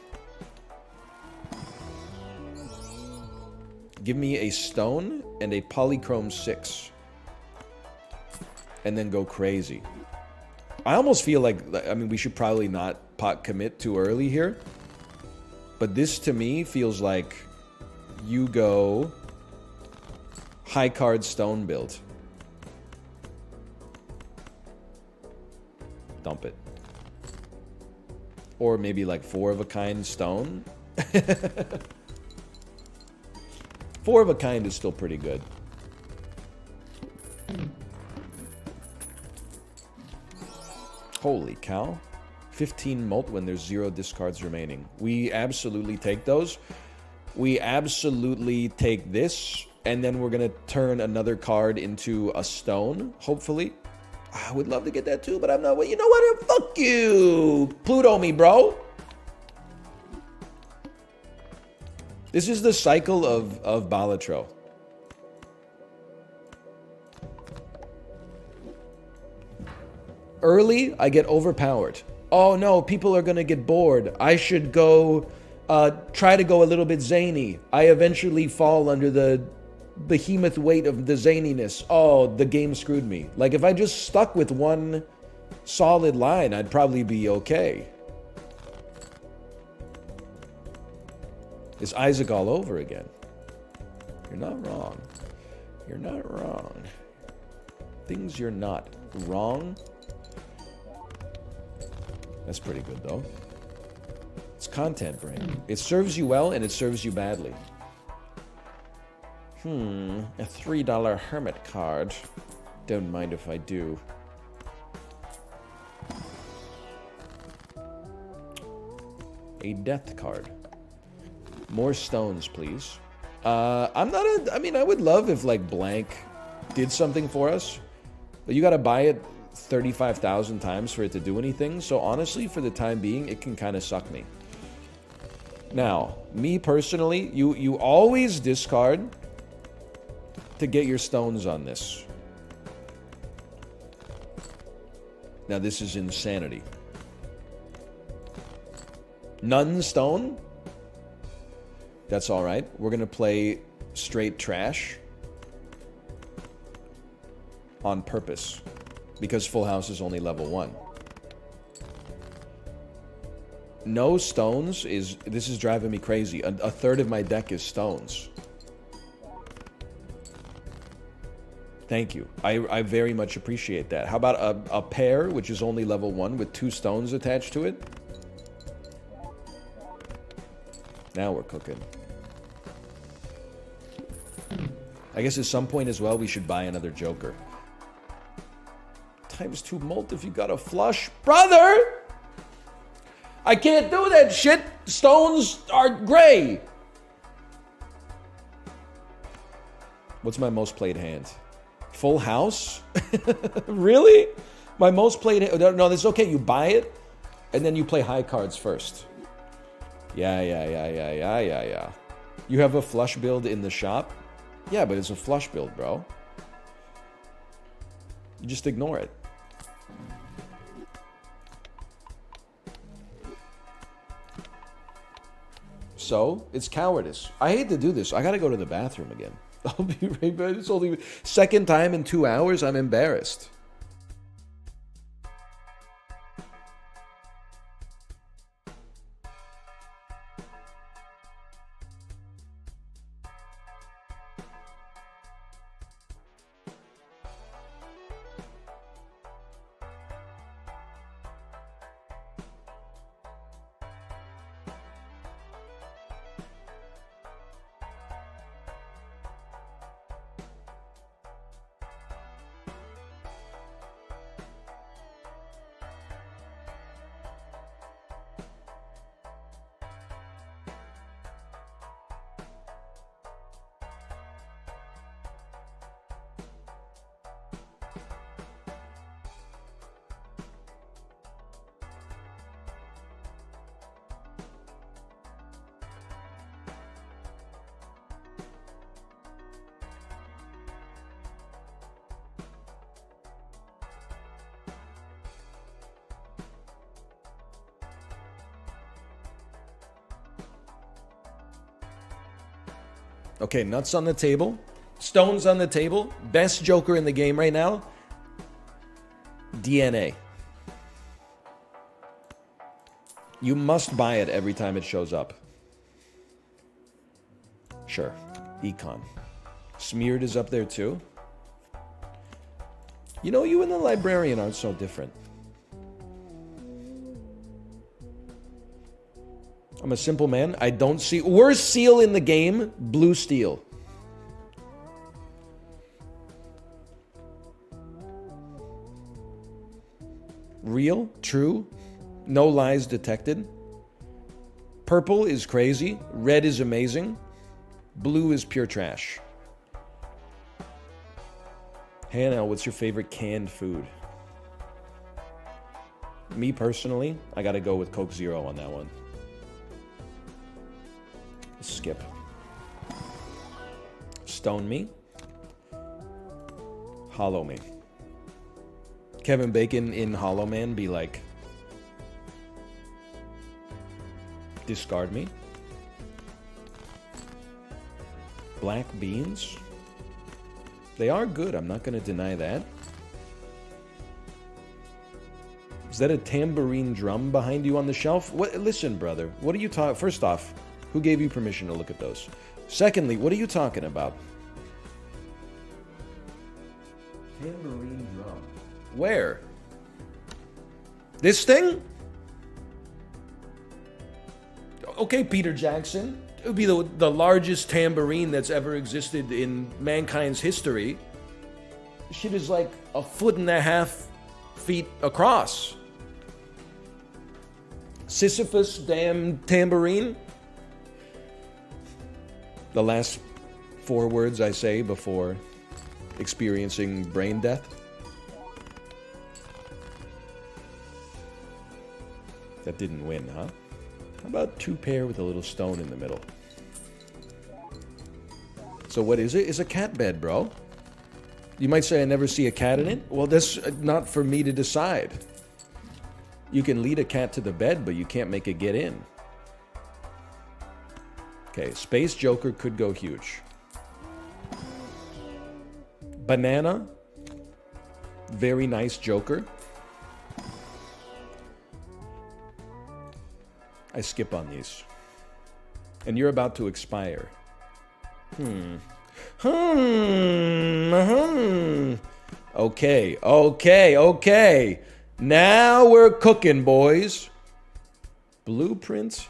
Give me a stone and a polychrome 6. And then go crazy. I almost feel like, I mean, we should probably not pot commit too early here. But this, to me, feels like you go high card stone build. Dump it. Or maybe like 4 of a kind stone. 4 of a kind is still pretty good. Holy cow. 15 molt when there's 0 discards remaining. We absolutely take those. We absolutely take this. And then we're going to turn another card into a stone, hopefully. I would love to get that too, but I'm not. You know what? Fuck you. Pluto me, bro. This is the cycle of Balatro. Early, I get overpowered. Oh no, people are gonna get bored. I should go, try to go a little bit zany. I eventually fall under the behemoth weight of the zaniness. Oh, the game screwed me. Like if I just stuck with one solid line, I'd probably be okay. It's Isaac all over again. You're not wrong. You're not wrong. Things you're not wrong. That's pretty good, though. It's content brain. It serves you well, and it serves you badly. A $3 hermit card. Don't mind if I do. A death card. More stones, please. I'm not a... I mean, I would love if, like, blank did something for us. But you gotta buy it 35,000 times for it to do anything. So honestly, for the time being, it can kind of suck me. Now, me personally, you always discard to get your stones on this. Now this is insanity. None stone? That's alright. We're gonna play straight trash. On purpose. Because Full House is only level 1. No stones is... This is driving me crazy. A third of my deck is stones. Thank you. I very much appreciate that. How about a pair, which is only level 1, with 2 stones attached to it? Now we're cooking. I guess at some point as well, we should buy another Joker. ×2 molt if you got a flush. Brother! I can't do that shit. Stones are gray. What's my most played hand? Full house? Really? My most played hand? No, that's okay. You buy it, and then you play high cards first. Yeah. You have a flush build in the shop? Yeah, but it's a flush build, bro. You just ignore it. So, it's cowardice. I hate to do this. I gotta go to the bathroom again. I'll be right back. It's only second time in 2 hours. I'm embarrassed. Okay, nuts on the table. Stones on the table. Best Joker in the game right now. DNA. You must buy it every time it shows up. Sure. Econ. Smeared is up there too. You know, you and the librarian aren't so different. I'm a simple man. I don't see... Worst seal in the game, blue steel. Real, true, no lies detected. Purple is crazy. Red is amazing. Blue is pure trash. Hannah, what's your favorite canned food? Me personally, I gotta go with Coke Zero on that one. Skip. Stone me. Hollow me. Kevin Bacon in Hollow Man be like, discard me. Black beans. They are good, I'm not going to deny that. Is that a tambourine drum behind you on the shelf? What? Listen, brother, what are you talking... First off, who gave you permission to look at those? Secondly, what are you talking about? Tambourine drum. Where? This thing? Okay, Peter Jackson. It would be the largest tambourine that's ever existed in mankind's history. This shit is like 1.5 feet across. Sisyphus damn tambourine. The last 4 words I say before experiencing brain death. That didn't win, huh? How about 2 pair with a little stone in the middle? So what is it? It's a cat bed, bro. You might say I never see a cat in it. Well, that's not for me to decide. You can lead a cat to the bed, but you can't make it get in. Okay, Space Joker could go huge. Banana. Very nice Joker. I skip on these. And you're about to expire. Okay. Now we're cooking, boys. Blueprints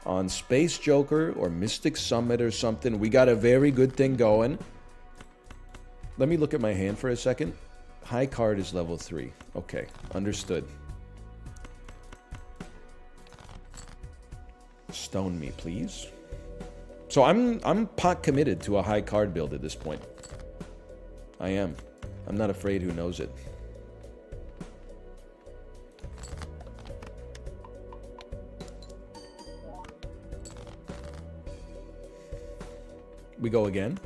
on Space Joker or Mystic Summit or something. We got a very good thing going. Let me look at my hand for a second. High card is level 3. Okay, understood. Stone me, please. So I'm pot committed to a high card build at this point. I am. I'm not afraid who knows it. We go again.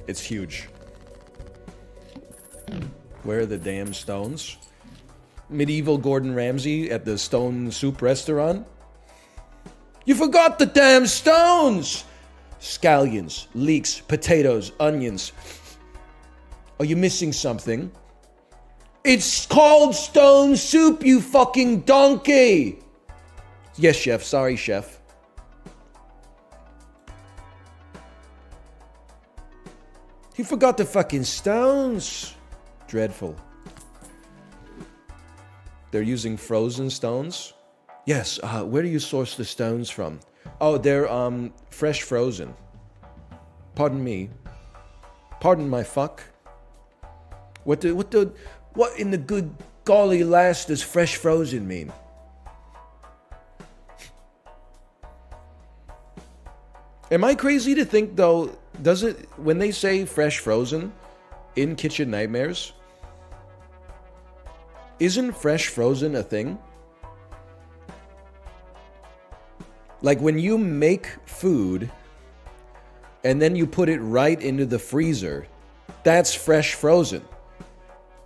It's huge. Where are the damn stones? Medieval Gordon Ramsay at the Stone Soup restaurant? You forgot the damn stones! Scallions, leeks, potatoes, onions. Are you missing something? It's called stone soup, you fucking donkey! Yes, chef. Sorry, chef. You forgot the fucking stones. Dreadful. They're using frozen stones? Yes, where do you source the stones from? Oh, they're, fresh frozen. Pardon me. Pardon my fuck. What in the good golly lass does fresh frozen mean? Am I crazy to think, though, does it, when they say fresh frozen in Kitchen Nightmares, isn't fresh frozen a thing? Like when you make food and then you put it right into the freezer, that's fresh frozen.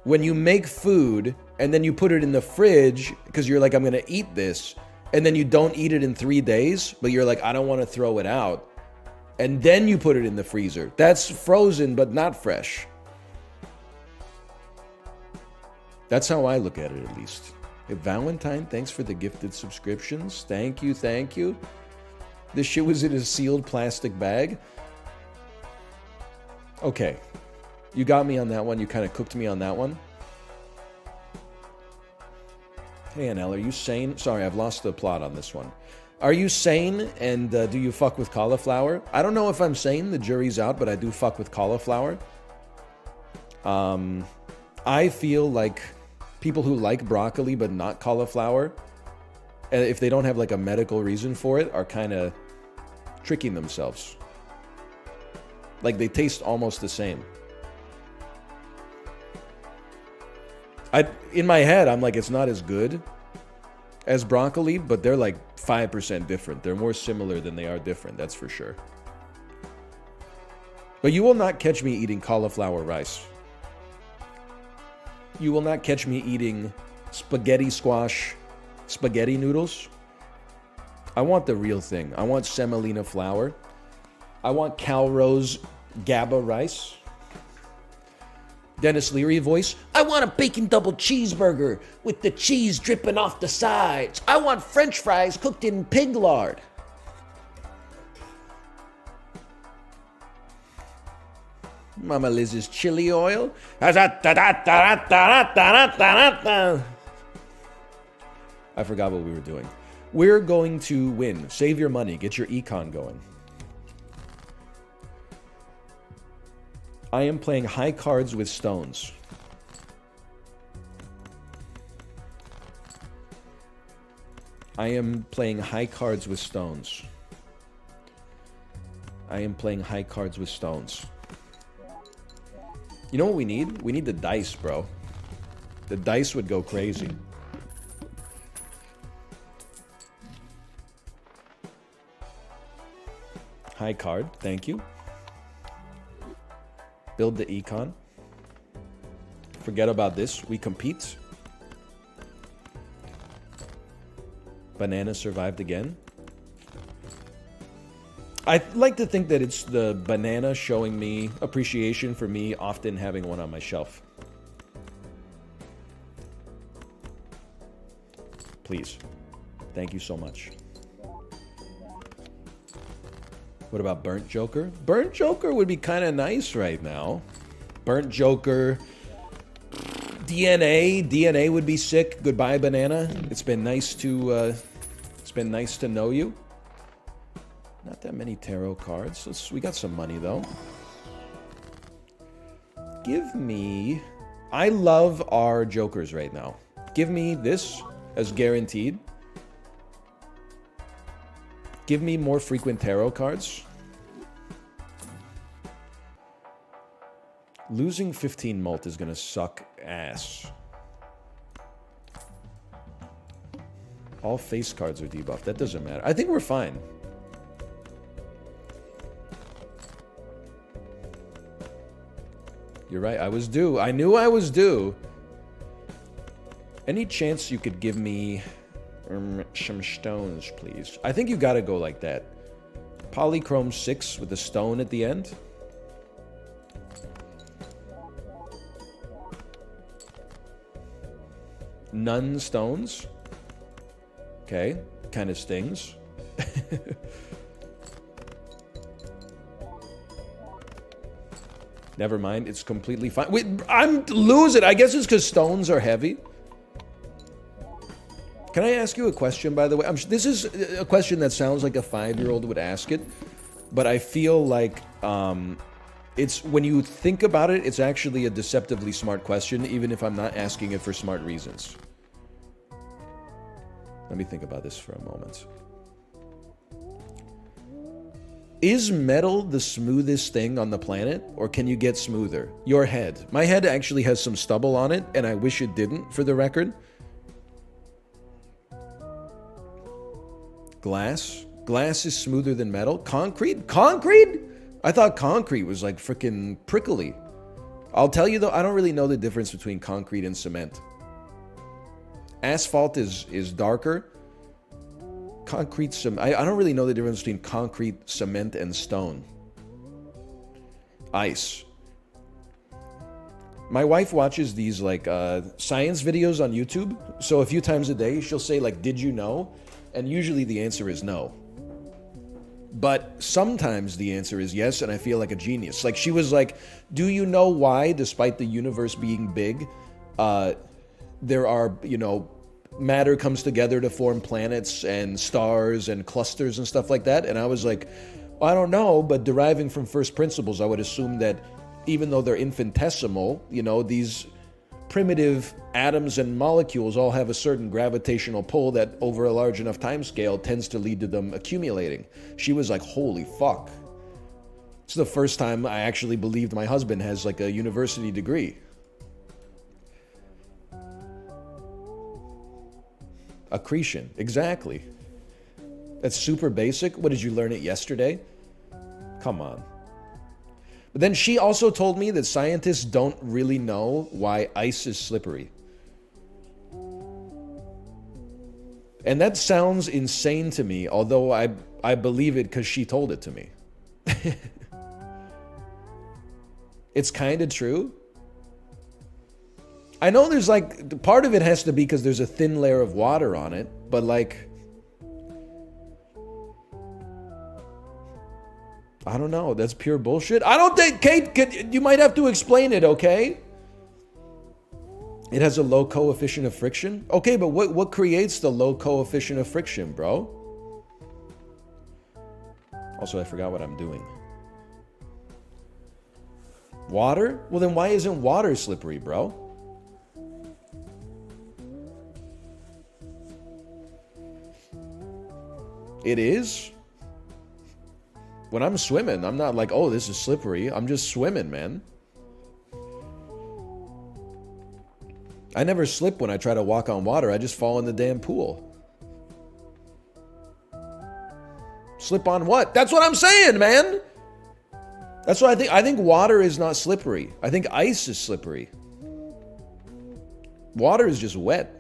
When you make food and then you put it in the fridge because you're like, I'm going to eat this, and then you don't eat it in 3 days, but you're like, I don't want to throw it out, and then you put it in the freezer, that's frozen but not fresh. That's how I look at it, at least. Hey, Valentine, thanks for the gifted subscriptions. Thank you, thank you. This shit was in a sealed plastic bag. Okay. You got me on that one. You kind of cooked me on that one. Hey, Anel, are you sane? Sorry, I've lost the plot on this one. Are you sane, and do you fuck with cauliflower? I don't know if I'm sane. The jury's out, but I do fuck with cauliflower. I feel like people who like broccoli but not cauliflower, and if they don't have like a medical reason for it, are kind of tricking themselves. Like they taste almost the same. In my head, I'm like, it's not as good as broccoli, but they're like 5% different. They're more similar than they are different, that's for sure. But you will not catch me eating cauliflower rice. You will not catch me eating spaghetti squash, spaghetti noodles. I want the real thing. I want semolina flour. I want Calrose GABA rice. Dennis Leary voice. I want a bacon double cheeseburger with the cheese dripping off the sides. I want French fries cooked in pig lard. Mama Liz's chili oil. I forgot what we were doing. We're going to win. Save your money. Get your econ going. I am playing high cards with stones. I am playing high cards with stones. I am playing high cards with stones. You know what we need? We need the dice, bro. The dice would go crazy. High card, thank you. Build the econ. Forget about this. We compete. Banana survived again. I like to think that it's the banana showing me appreciation for me often having one on my shelf. Please. Thank you so much. What about Burnt Joker? Burnt Joker would be kind of nice right now. Burnt Joker. DNA. DNA would be sick. Goodbye, banana. It's been nice to It's been nice to know you. Not that many tarot cards. We got some money, though. Give me... I love our jokers right now. Give me this as guaranteed. Give me more frequent tarot cards. Losing 15 mult is gonna suck ass. All face cards are debuffed. That doesn't matter. I think we're fine. You're right. I was due. I knew I was due. Any chance you could give me some stones, please? I think you gotta go like that. Polychrome 6 with a stone at the end. None stones. Okay, kind of stings. Never mind, it's completely fine. Wait, I'm losing. I guess it's because stones are heavy. Can I ask you a question, by the way? This is a question that sounds like a 5-year-old would ask it, but I feel like it's when you think about it, it's actually a deceptively smart question, even if I'm not asking it for smart reasons. Let me think about this for a moment. Is metal the smoothest thing on the planet, or can you get smoother? Your head. My head actually has some stubble on it, and I wish it didn't, for the record. Glass. Glass is smoother than metal. Concrete? Concrete? I thought concrete was like freaking prickly. I'll tell you though, I don't really know the difference between concrete and cement. Asphalt is darker. Concrete, I don't really know the difference between concrete, cement, and stone. Ice. My wife watches these like science videos on YouTube. So a few times a day, she'll say like, "Did you know?" And usually the answer is no. But sometimes the answer is yes, and I feel like a genius. Like she was like, "Do you know why, despite the universe being big, there are, you know, matter comes together to form planets and stars and clusters and stuff like that?" And I was like, well, I don't know, but deriving from first principles, I would assume that even though they're infinitesimal, you know, these primitive atoms and molecules all have a certain gravitational pull that over a large enough time scale tends to lead to them accumulating. She was like, holy fuck. It's the first time I actually believed my husband has like a university degree. Accretion, exactly. That's super basic. What, did you learn it yesterday? Come on. But then she also told me that scientists don't really know why ice is slippery. And that sounds insane to me, although I believe it because she told it to me. It's kind of true. I know there's like, part of it has to be because there's a thin layer of water on it, but like, I don't know. That's pure bullshit. I don't think, Kate, you might have to explain it, okay? It has a low coefficient of friction? Okay, but what creates the low coefficient of friction, bro? Also, I forgot what I'm doing. Water? Well, then why isn't water slippery, bro? It is? When I'm swimming, I'm not like, oh, this is slippery. I'm just swimming, man. I never slip when I try to walk on water. I just fall in the damn pool. Slip on what? That's what I'm saying, man. That's what I think. I think water is not slippery. I think ice is slippery. Water is just wet.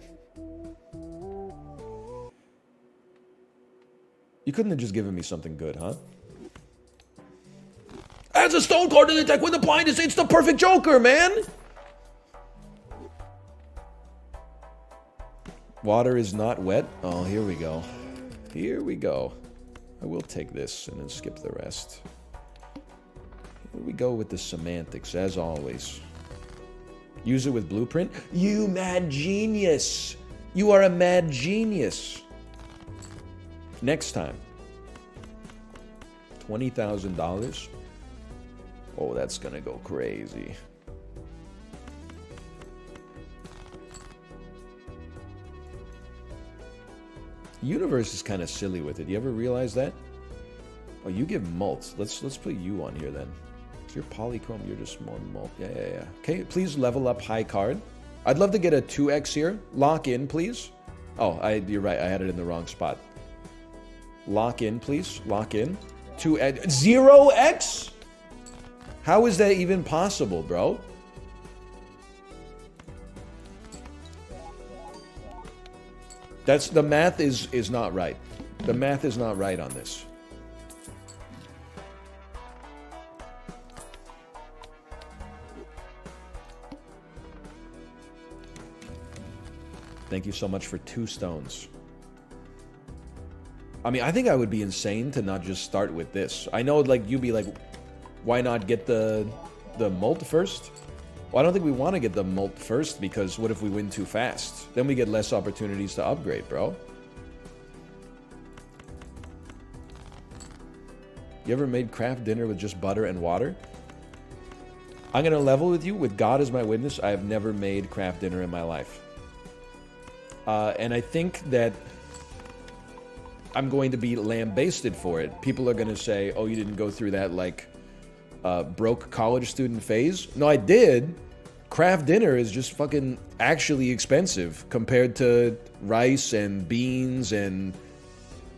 You couldn't have just given me something good, huh? As a stone card in the deck with the blindness, it's the perfect Joker, man! Water is not wet. Oh, here we go. Here we go. I will take this and then skip the rest. Here we go with the semantics, as always. Use it with blueprint. You mad genius! You are a mad genius! Next time. $20,000. Oh, that's gonna go crazy. Universe is kind of silly with it. You ever realize that? Oh, you give mults. Let's put you on here then. If you're polychrome, you're just more mult. Yeah. Okay, please level up high card. I'd love to get a 2x here. Lock in, please. Oh, you're right. I had it in the wrong spot. Lock in, please. Lock in. 2x. 0x? How is that even possible, bro? The math is not right. The math is not right on this. Thank you so much for 2 stones. I mean, I think I would be insane to not just start with this. I know, like, you'd be like, why not get the molt first? Well, I don't think we want to get the molt first because what if we win too fast? Then we get less opportunities to upgrade, bro. You ever made craft dinner with just butter and water? I'm going to level with you. With God as my witness, I have never made craft dinner in my life. And I think that I'm going to be lambasted for it. People are going to say, oh, you didn't go through that, like, broke college student phase. No, I did. Craft dinner is just fucking actually expensive compared to rice and beans and,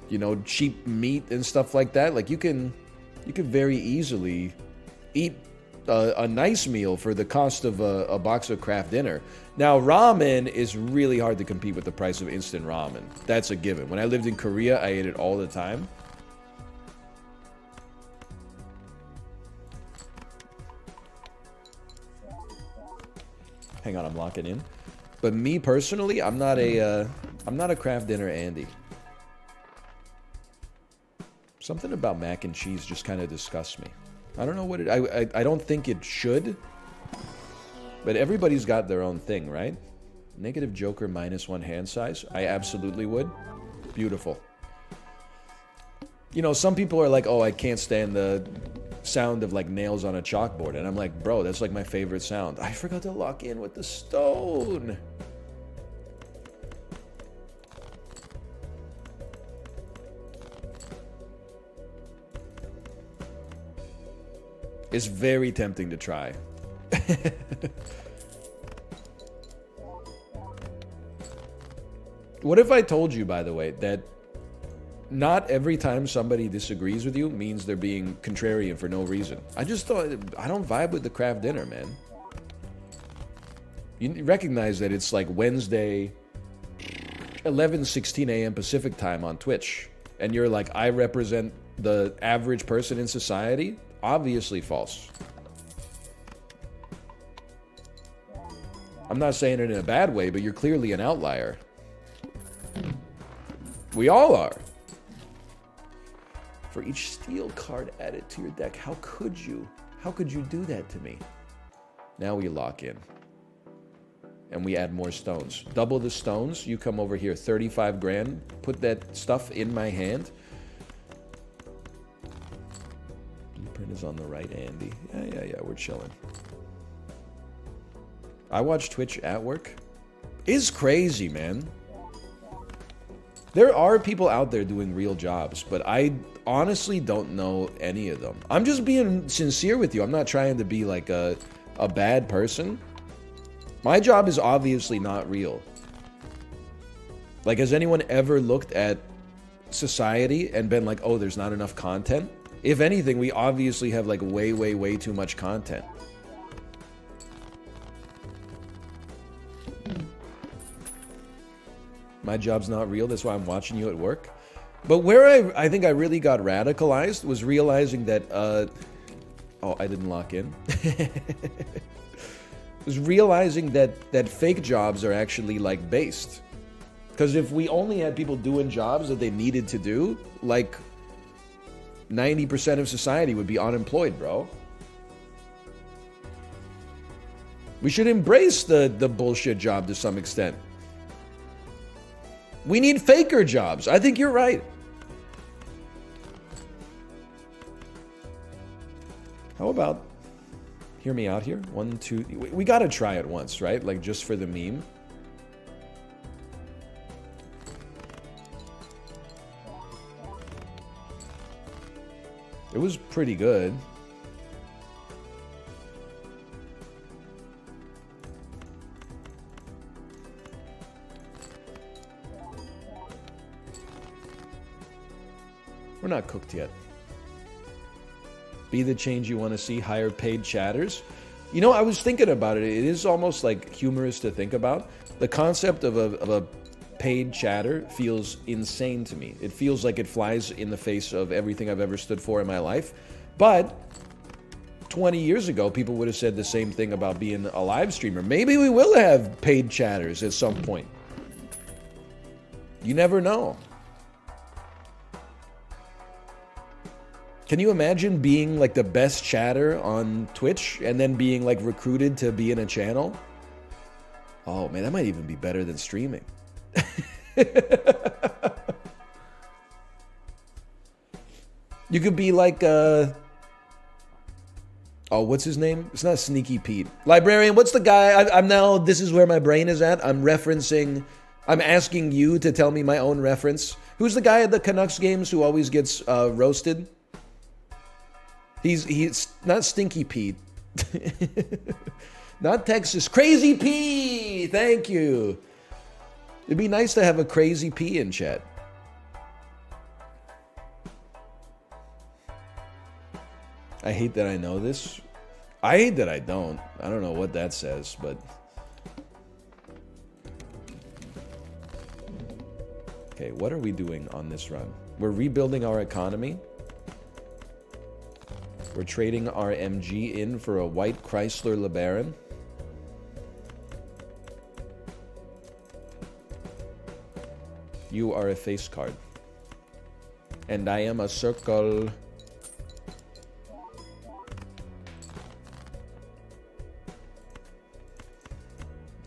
you know, cheap meat and stuff like that. Like, you can very easily eat a nice meal for the cost of a box of craft dinner. Now, ramen is really hard to compete with the price of instant ramen. That's a given. When I lived in Korea, I ate it all the time. Hang on, I'm locking in. But me personally, I'm not a craft dinner Andy. Something about mac and cheese just kind of disgusts me. I don't know what it... I don't think it should. But everybody's got their own thing, right? Negative Joker -1 hand size. I absolutely would. Beautiful. You know, some people are like, oh, I can't stand the sound of, like, nails on a chalkboard. And I'm like, bro, that's, like, my favorite sound. I forgot to lock in with the stone. It's very tempting to try. What if I told you, by the way, that not every time somebody disagrees with you means they're being contrarian for no reason? I just thought, I don't vibe with the craft dinner, man. You recognize that it's like Wednesday, 11:16 a.m. Pacific time on Twitch. And you're like, I represent the average person in society? Obviously false. I'm not saying it in a bad way, but you're clearly an outlier. We all are. For each steel card added to your deck, how could you? How could you do that to me? Now we lock in. And we add more stones. Double the stones, you come over here, 35 grand. Put that stuff in my hand. Blueprint is on the right, Andy. Yeah, we're chilling. I watch Twitch at work. It's crazy, man. There are people out there doing real jobs, but I honestly don't know any of them. I'm just being sincere with you. I'm not trying to be like a bad person. My job is obviously not real. Like, has anyone ever looked at society and been like, oh, there's not enough content? If anything, we obviously have like way too much content. My job's not real, that's why I'm watching you at work. But where I think I really got radicalized was realizing that, oh, I didn't lock in. Was realizing that fake jobs are actually, like, based. Because if we only had people doing jobs that they needed to do, like, 90% of society would be unemployed, bro. We should embrace the bullshit job to some extent. We need faker jobs. I think you're right. How about, hear me out here? 1, 2, we gotta try it once, right? Like just for the meme. It was pretty good. We're not cooked yet. Be the change you want to see, higher paid chatters. You know, I was thinking about it. It is almost like humorous to think about. The concept of a paid chatter feels insane to me. It feels like it flies in the face of everything I've ever stood for in my life. But 20 years ago, people would have said the same thing about being a live streamer. Maybe we will have paid chatters at some point. You never know. Can you imagine being like the best chatter on Twitch and then being like recruited to be in a channel? Oh man, that might even be better than streaming. You could be like, oh, what's his name? It's not Sneaky Pete. Librarian, what's the guy? I'm now, this is where my brain is at. I'm asking you to tell me my own reference. Who's the guy at the Canucks games who always gets roasted? He's not Stinky Pete. Not Texas. Crazy P! Thank you. It'd be nice to have a Crazy P in chat. I hate that I know this. I hate that I don't. I don't know what that says, but... Okay, what are we doing on this run? We're rebuilding our economy. We're trading our MG in for a white Chrysler LeBaron. You are a face card. And I am a circle.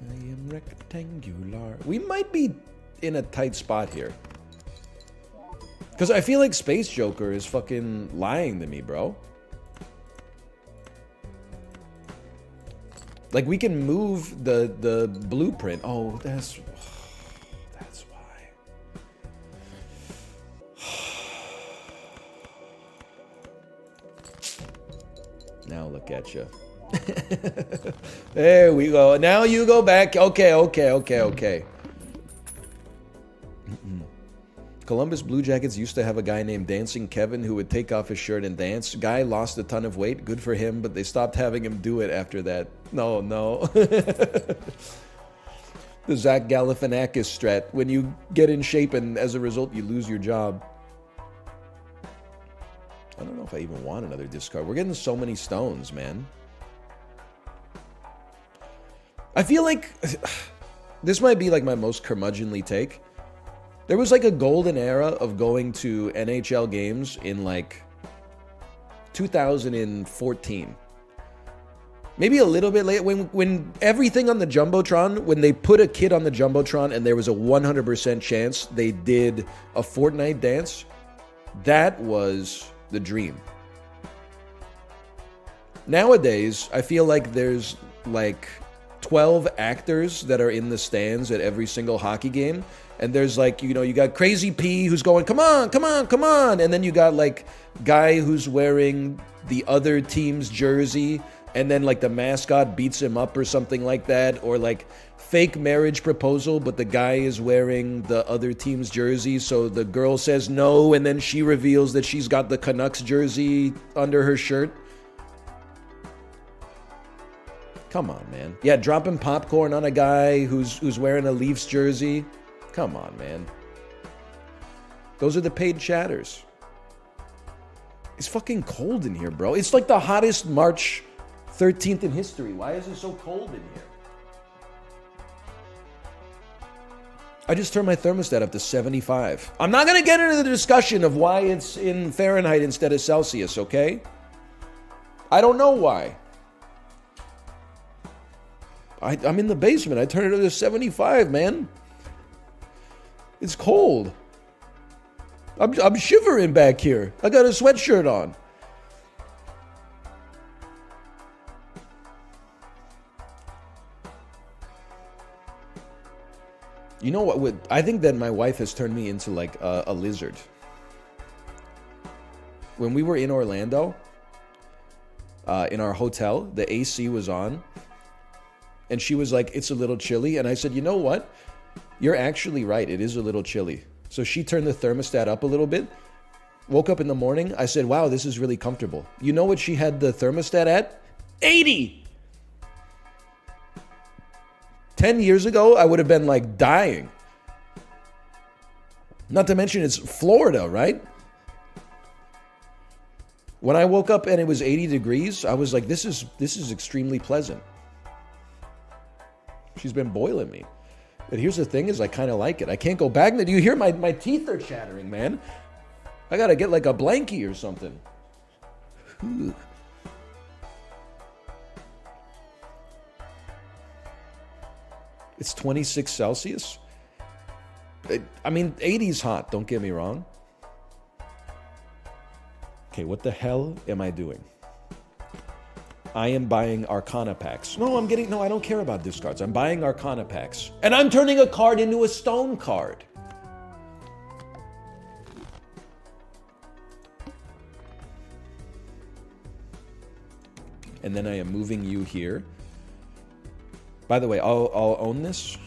I am rectangular. We might be in a tight spot here. Because I feel like Space Joker is fucking lying to me, bro. Like, we can move the blueprint. Oh, that's why. Now look at you. There we go. Now you go back. Okay. Columbus Blue Jackets used to have a guy named Dancing Kevin who would take off his shirt and dance. Guy lost a ton of weight. Good for him, but they stopped having him do it after that. No. The Zach Galifianakis strat. When you get in shape and as a result you lose your job. I don't know if I even want another discard. We're getting so many stones, man. I feel like this might be like my most curmudgeonly take. There was like a golden era of going to NHL games in like 2014. Maybe a little bit late when everything on the Jumbotron, when they put a kid on the Jumbotron and there was a 100% chance they did a Fortnite dance, that was the dream. Nowadays, I feel like there's like 12 actors that are in the stands at every single hockey game. And there's like, you know, you got Crazy P who's going, come on. And then you got like guy who's wearing the other team's jersey. And then like the mascot beats him up or something like that. Or like fake marriage proposal, but the guy is wearing the other team's jersey. So the girl says no. And then she reveals that she's got the Canucks jersey under her shirt. Come on, man. Yeah, dropping popcorn on a guy who's wearing a Leafs jersey. Come on, man. Those are the paid chatters. It's fucking cold in here, bro. It's like the hottest March 13th in history. Why is it so cold in here? I just turned my thermostat up to 75. I'm not going to get into the discussion of why it's in Fahrenheit instead of Celsius, okay? I don't know why. I'm in the basement. I turned it to 75, man. It's cold. I'm shivering back here. I got a sweatshirt on. You know what? I think that my wife has turned me into like a lizard. When we were in Orlando, in our hotel, the AC was on. And she was like, it's a little chilly. And I said, you know what? You're actually right. It is a little chilly. So she turned the thermostat up a little bit. Woke up in the morning. I said, wow, this is really comfortable. You know what she had the thermostat at? 80! 10 years ago, I would have been like dying. Not to mention it's Florida, right? When I woke up and it was 80 degrees, I was like, this is extremely pleasant. She's been boiling me. But here's the thing is I kind of like it. I can't go back. Do you hear my teeth are chattering, man? I got to get like a blankie or something. It's 26 Celsius. I mean, 80's hot, don't get me wrong. Okay, what the hell am I doing? I am buying Arcana packs. No, I don't care about discards. I'm buying Arcana packs. And I'm turning a card into a stone card. And then I am moving you here. By the way, I'll own this.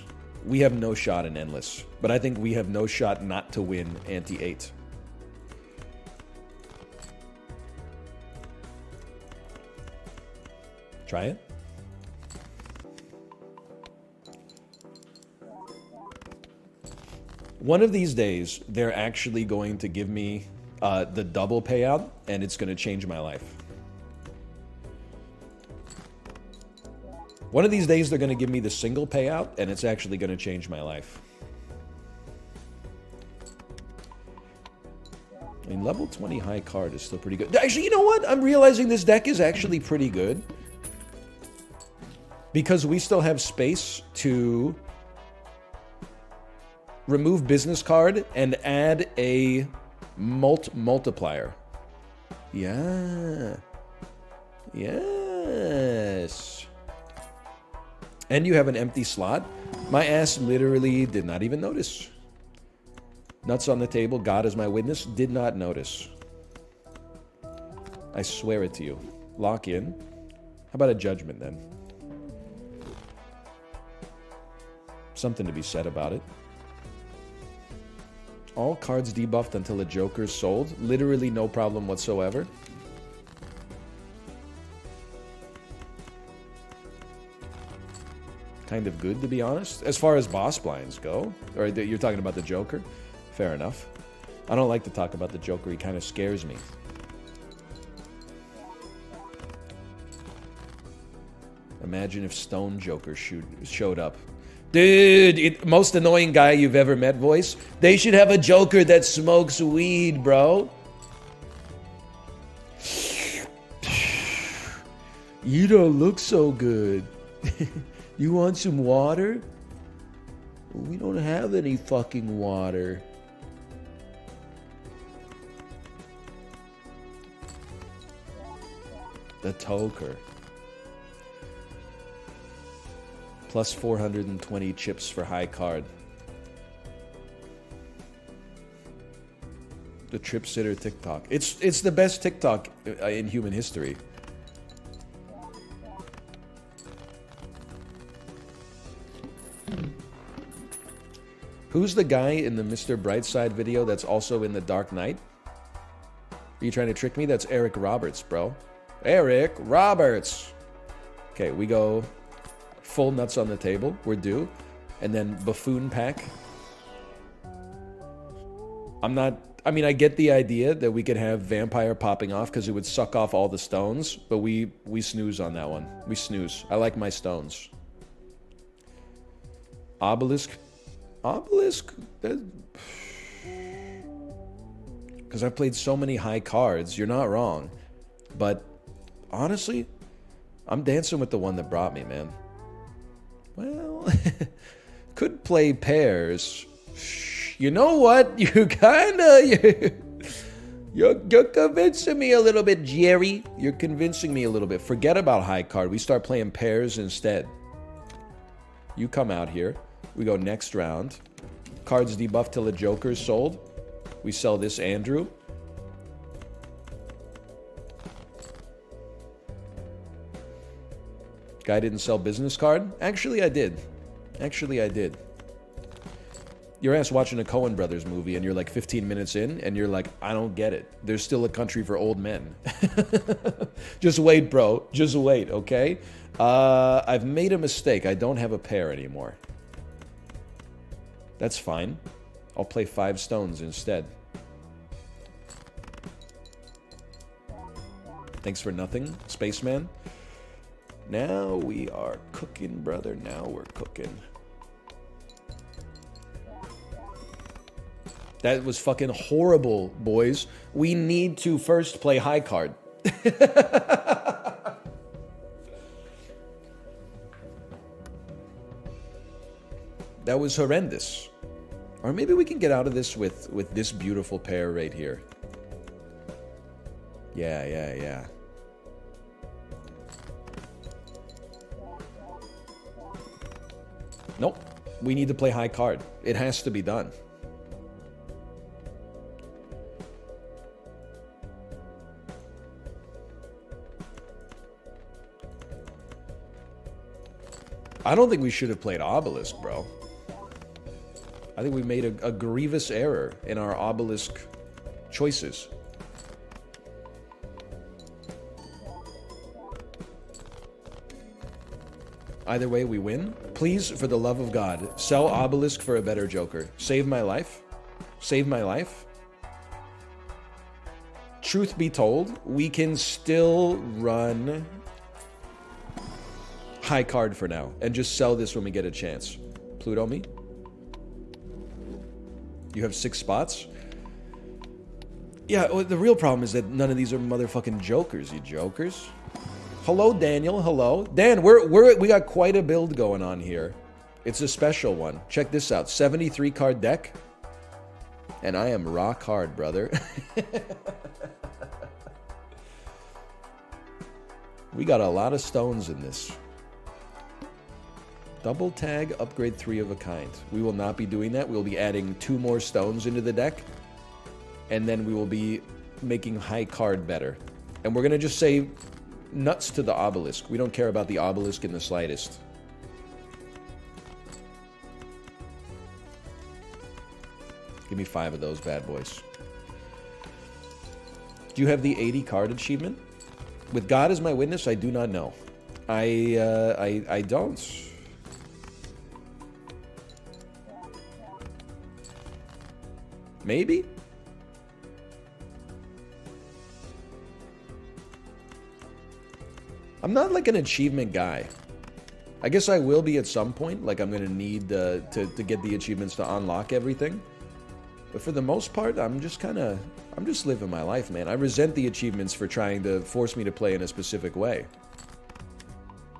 We have no shot in Endless. But I think we have no shot not to win Anti-8. Try it. One of these days, they're actually going to give me the double payout, and it's going to change my life. One of these days, they're going to give me the single payout, and it's actually going to change my life. I mean, level 20 high card is still pretty good. Actually, you know what? I'm realizing this deck is actually pretty good. Because we still have space to remove business card and add a multiplier. Yeah. Yes. And you have an empty slot. My ass literally did not even notice. Nuts on the table, God is my witness, did not notice. I swear it to you. Lock in. How about a judgment then? Something to be said about it. All cards debuffed until a Joker's sold. Literally no problem whatsoever. Kind of good, to be honest. As far as boss blinds go. Or you're talking about the Joker? Fair enough. I don't like to talk about the Joker. He kind of scares me. Imagine if Stone Joker showed up. Dude, most annoying guy you've ever met voice. They should have a Joker that smokes weed, bro. You don't look so good. You want some water? We don't have any fucking water. The Toker. Plus 420 chips for high card. The Trip Sitter TikTok. It's the best TikTok in human history. Who's the guy in the Mr. Brightside video that's also in the Dark Knight? Are you trying to trick me? That's Eric Roberts, bro. Eric Roberts. Okay, we go full nuts on the table. We're due. And then Buffoon pack. I mean, I get the idea that we could have Vampire popping off because it would suck off all the stones, but we snooze on that one. We snooze. I like my stones. Obelisk. Obelisk? Because I've played so many high cards. You're not wrong. But honestly, I'm dancing with the one that brought me, man. Well, could play pairs. You know what? You kinda... You're convincing me a little bit, Jerry. You're convincing me a little bit. Forget about high card. We start playing pairs instead. You come out here. We go next round. Cards debuffed till the Joker's sold. We sell this Andrew. Guy didn't sell business card? Actually, I did. Actually, I did. Your ass watching a Coen Brothers movie and you're like 15 minutes in and you're like, I don't get it. There's still a country for old men. Just wait, bro. Just wait, okay? I've made a mistake. I don't have a pair anymore. That's fine. I'll play 5 stones instead. Thanks for nothing, Spaceman. Now we are cooking, brother. Now we're cooking. That was fucking horrible, boys. We need to first play high card. That was horrendous. Or maybe we can get out of this with this beautiful pair right here. Yeah. Nope. We need to play high card. It has to be done. I don't think we should have played Obelisk, bro. I think we made a grievous error in our Obelisk choices. Either way, we win. Please, for the love of God, sell Obelisk for a better Joker. Save my life. Save my life. Truth be told, we can still run high card for now and just sell this when we get a chance. Pluto me. You have 6 spots? Yeah, well, the real problem is that none of these are motherfucking jokers, you jokers. Hello, Daniel. Hello. Dan, we got quite a build going on here. It's a special one. Check this out. 73 card deck. And I am rock hard, brother. We got a lot of stones in this. Double tag, upgrade 3 of a kind. We will not be doing that. We'll be adding 2 more stones into the deck. And then we will be making high card better. And we're going to just say nuts to the Obelisk. We don't care about the Obelisk in the slightest. Give me 5 of those bad boys. Do you have the 80 card achievement? With God as my witness, I do not know. I don't. Maybe? I'm not like an achievement guy. I guess I will be at some point. Like I'm going to need to get the achievements to unlock everything. But for the most part, I'm just living my life, man. I resent the achievements for trying to force me to play in a specific way.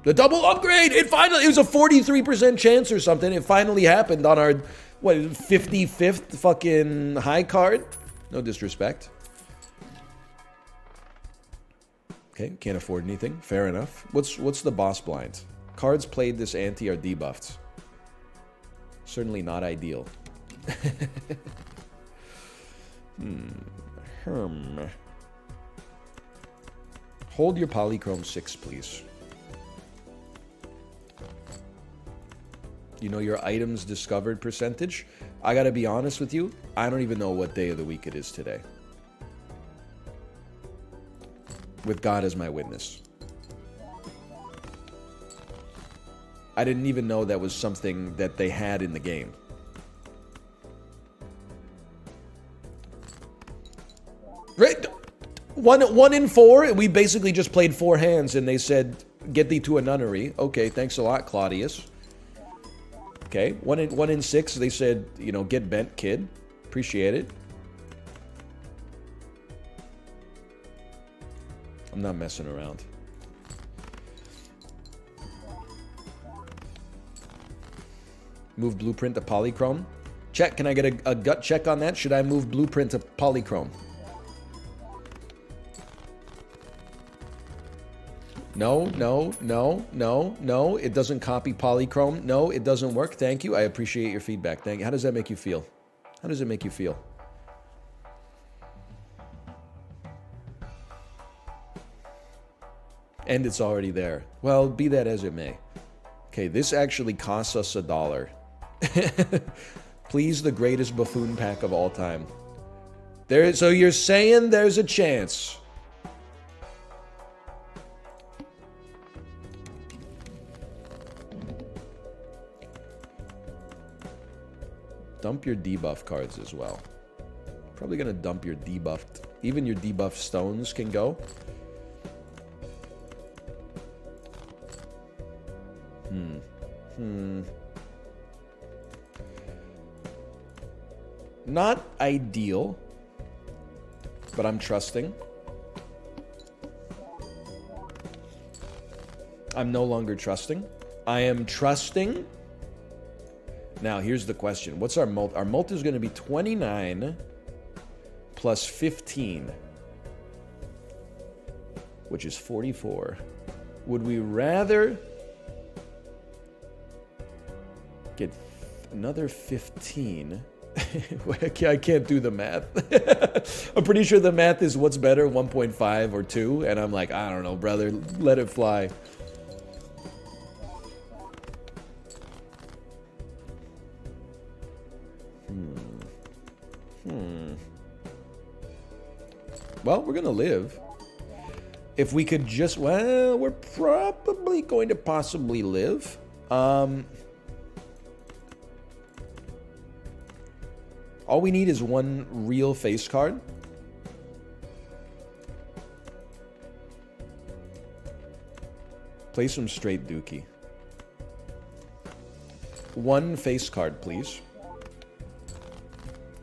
The double upgrade! It was a 43% chance or something. It finally happened on our, 55th fucking high card? No disrespect. Okay, can't afford anything. Fair enough. What's the boss blind? Cards played this ante are debuffed. Certainly not ideal. Hold your Polychrome 6, please. You know your items discovered percentage? I gotta be honest with you, I don't even know what day of the week it is today. With God as my witness. I didn't even know that was something that they had in the game. Right? One in 4, we basically just played 4 hands and they said, get thee to a nunnery. Okay, thanks a lot, Claudius. Okay, one in 6, they said, get bent, kid. Appreciate it. I'm not messing around. Move Blueprint to Polychrome. Check, can I get a gut check on that? Should I move Blueprint to Polychrome? No, no, no, no, no. It doesn't copy polychrome. No, it doesn't work. Thank you. I appreciate your feedback. Thank you. How does that make you feel? How does it make you feel? And it's already there. Well, be that as it may. Okay, this actually costs us $1. Please, the greatest buffoon pack of all time. So you're saying there's a chance. Dump your debuff cards as well. Probably gonna dump your debuffed. Even your debuffed stones can go. Not ideal, but I'm trusting. I'm no longer trusting. I am trusting. Now, here's the question. What's our mult? Our mult is going to be 29 plus 15, which is 44. Would we rather get another 15? I can't do the math. I'm pretty sure the math is what's better, 1.5 or 2, and I'm like, I don't know, brother. Let it fly. Well, we're gonna live. If we could just, well, we're probably going to possibly live. All we need is one real face card. Play some straight dookie. One face card, please.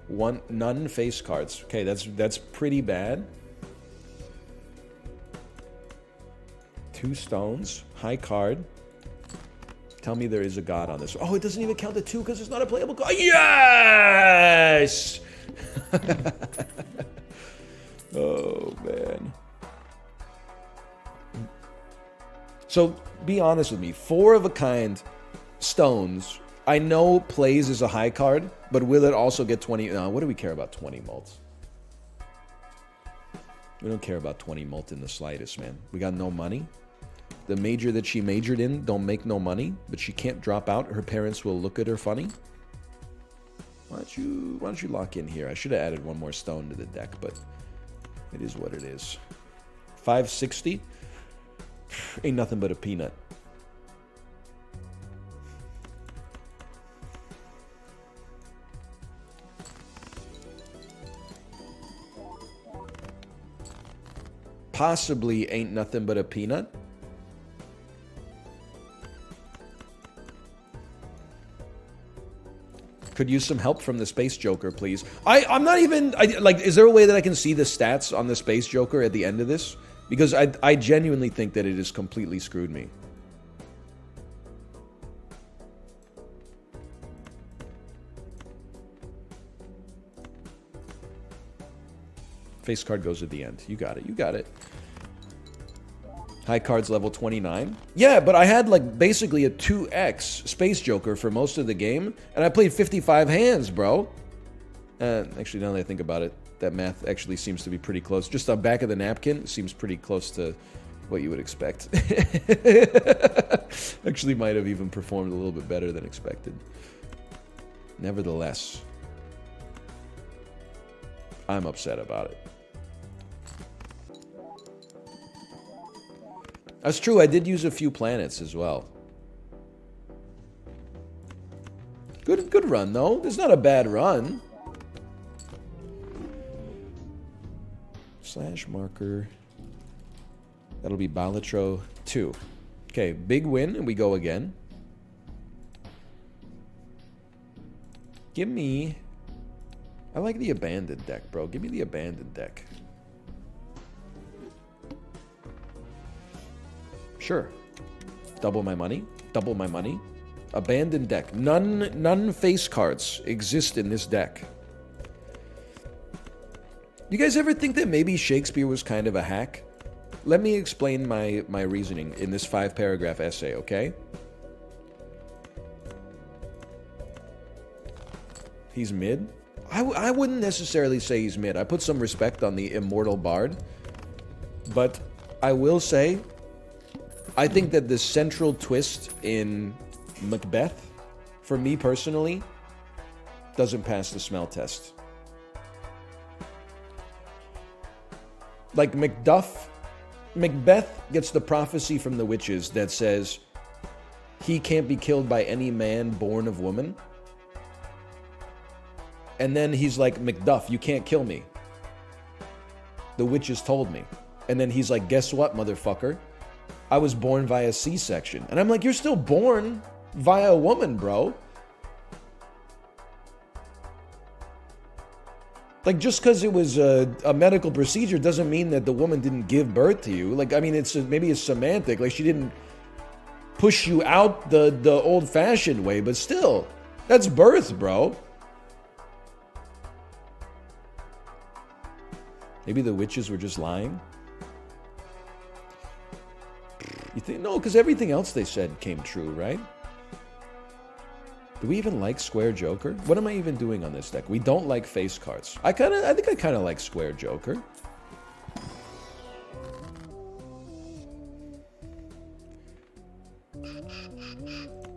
None face cards. Okay, that's pretty bad. 2 stones, high card. Tell me there is a god on this. Oh, it doesn't even count the 2 because it's not a playable card. Yes! Oh, man. So, be honest with me. 4 of a kind stones. I know plays is a high card, but will it also get 20? No, what do we care about 20 mults? We don't care about 20 mult in the slightest, man. We got no money. The major that she majored in don't make no money, but she can't drop out. Her parents will look at her funny. Why don't you lock in here? I should have added one more stone to the deck, but it is what it is. 560? Ain't nothing but a peanut. Possibly ain't nothing but a peanut. Could use some help from the Space Joker, please. I'm not even... like, is there a way that I can see the stats on the Space Joker at the end of this? Because I genuinely think that it has completely screwed me. Face card goes at the end. You got it. You got it. High cards level 29. Yeah, but I had like basically a 2x Space Joker for most of the game, and I played 55 hands, bro. Actually, now that I think about it, that math actually seems to be pretty close. Just on back of the napkin, seems pretty close to what you would expect. Actually might have even performed a little bit better than expected. Nevertheless, I'm upset about it. That's true, I did use a few planets as well. Good run, though. It's not a bad run. Slash marker. That'll be Balatro 2. Okay, big win, and we go again. Give me... I like the abandoned deck, bro. Give me the abandoned deck. Sure. Double my money. Double my money. Abandoned deck. None face cards exist in this deck. You guys ever think that maybe Shakespeare was kind of a hack? Let me explain my reasoning in this 5-paragraph essay, okay? He's mid? I wouldn't necessarily say he's mid. I put some respect on the immortal bard. But I will say, I think that the central twist in Macbeth, for me personally, doesn't pass the smell test. Like Macbeth gets the prophecy from the witches that says he can't be killed by any man born of woman. And then he's like, Macduff, you can't kill me. The witches told me. And then he's like, guess what, motherfucker? I was born via C-section. And I'm like, you're still born via a woman, bro. Like, just because it was a medical procedure doesn't mean that the woman didn't give birth to you. Like, I mean, maybe it's semantic. Like, she didn't push you out the old-fashioned way, but still, that's birth, bro. Maybe the witches were just lying? You think? No, because everything else they said came true, right? Do we even like Square Joker? What am I even doing on this deck? We don't like face cards. I think I kind of like Square Joker.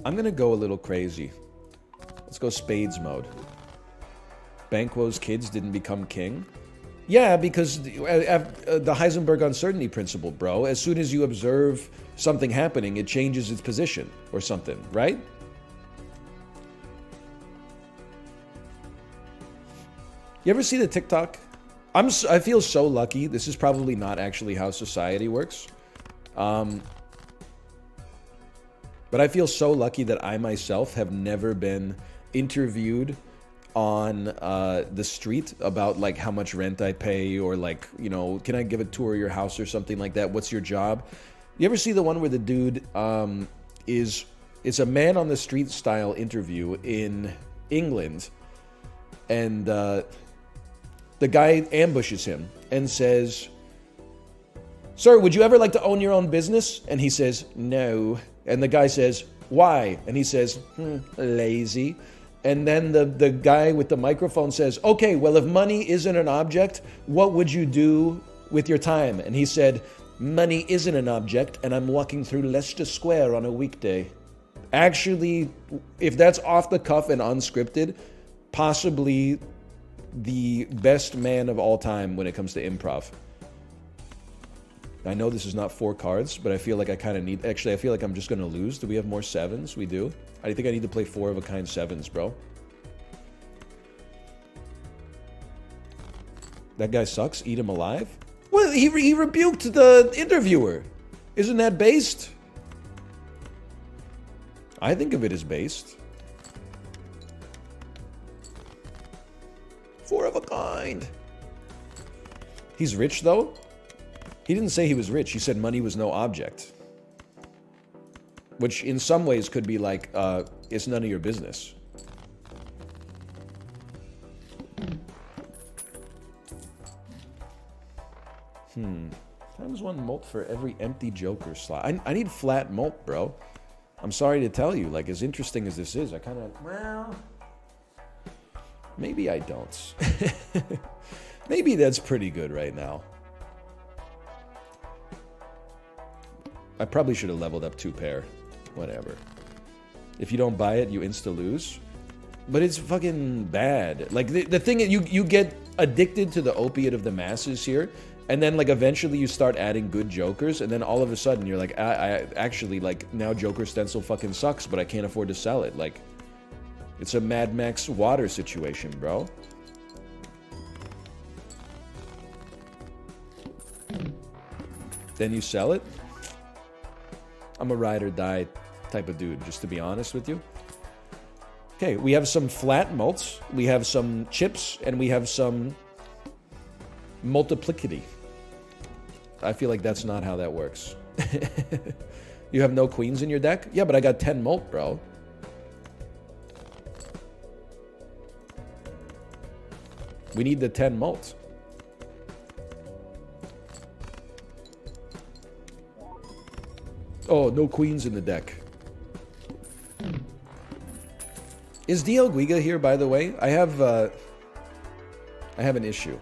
I'm going to go a little crazy. Let's go Spades mode. Banquo's kids didn't become king? Yeah, because the Heisenberg uncertainty principle, bro. As soon as you observe something happening, it changes its position or something, right? You ever see the TikTok? I feel so lucky. This is probably not actually how society works. But I feel so lucky that I myself have never been interviewed on the street about like how much rent I pay, or like, you know, can I give a tour of your house or something like that? What's your job? You ever see the one where the dude it's a man on the street style interview in England, and the guy ambushes him and says, "Sir, would you ever like to own your own business?" And he says, "No." And the guy says, "Why?" And he says, "Lazy." And then the guy with the microphone says, "Okay, well, if money isn't an object, what would you do with your time?" And he said, "Money isn't an object, and I'm walking through Leicester Square on a weekday." Actually, if that's off the cuff and unscripted, possibly the best man of all time when it comes to improv. I know this is not 4 cards, but I feel like I kind of need... Actually, I feel like I'm just going to lose. Do we have more 7s? We do. I think I need to play 4 of a kind 7s, bro. That guy sucks. Eat him alive? Well, he rebuked the interviewer. Isn't that based? I think of it as based. 4 of a kind. He's rich, though? He didn't say he was rich. He said money was no object. Which in some ways could be like, it's none of your business. Times 1 molt for every empty Joker slot. I need flat molt, bro. I'm sorry to tell you, like, as interesting as this is, I kind of, well, maybe I don't. Maybe that's pretty good right now. I probably should have leveled up 2 pair. Whatever. If you don't buy it, you insta-lose. But it's fucking bad. Like, the thing is, you get addicted to the opiate of the masses here, and then, like, eventually you start adding good Jokers, and then all of a sudden you're like, I actually, like, now Joker Stencil fucking sucks, but I can't afford to sell it. Like, it's a Mad Max water situation, bro. Then you sell it? I'm a ride or die type of dude, just to be honest with you. Okay, we have some flat mults, we have some chips, and we have some multiplicity. I feel like that's not how that works. You have no queens in your deck? Yeah, but I got 10 mult, bro. We need the 10 mult. Oh, no queens in the deck. Is DL Guiga here, by the way? I have an issue.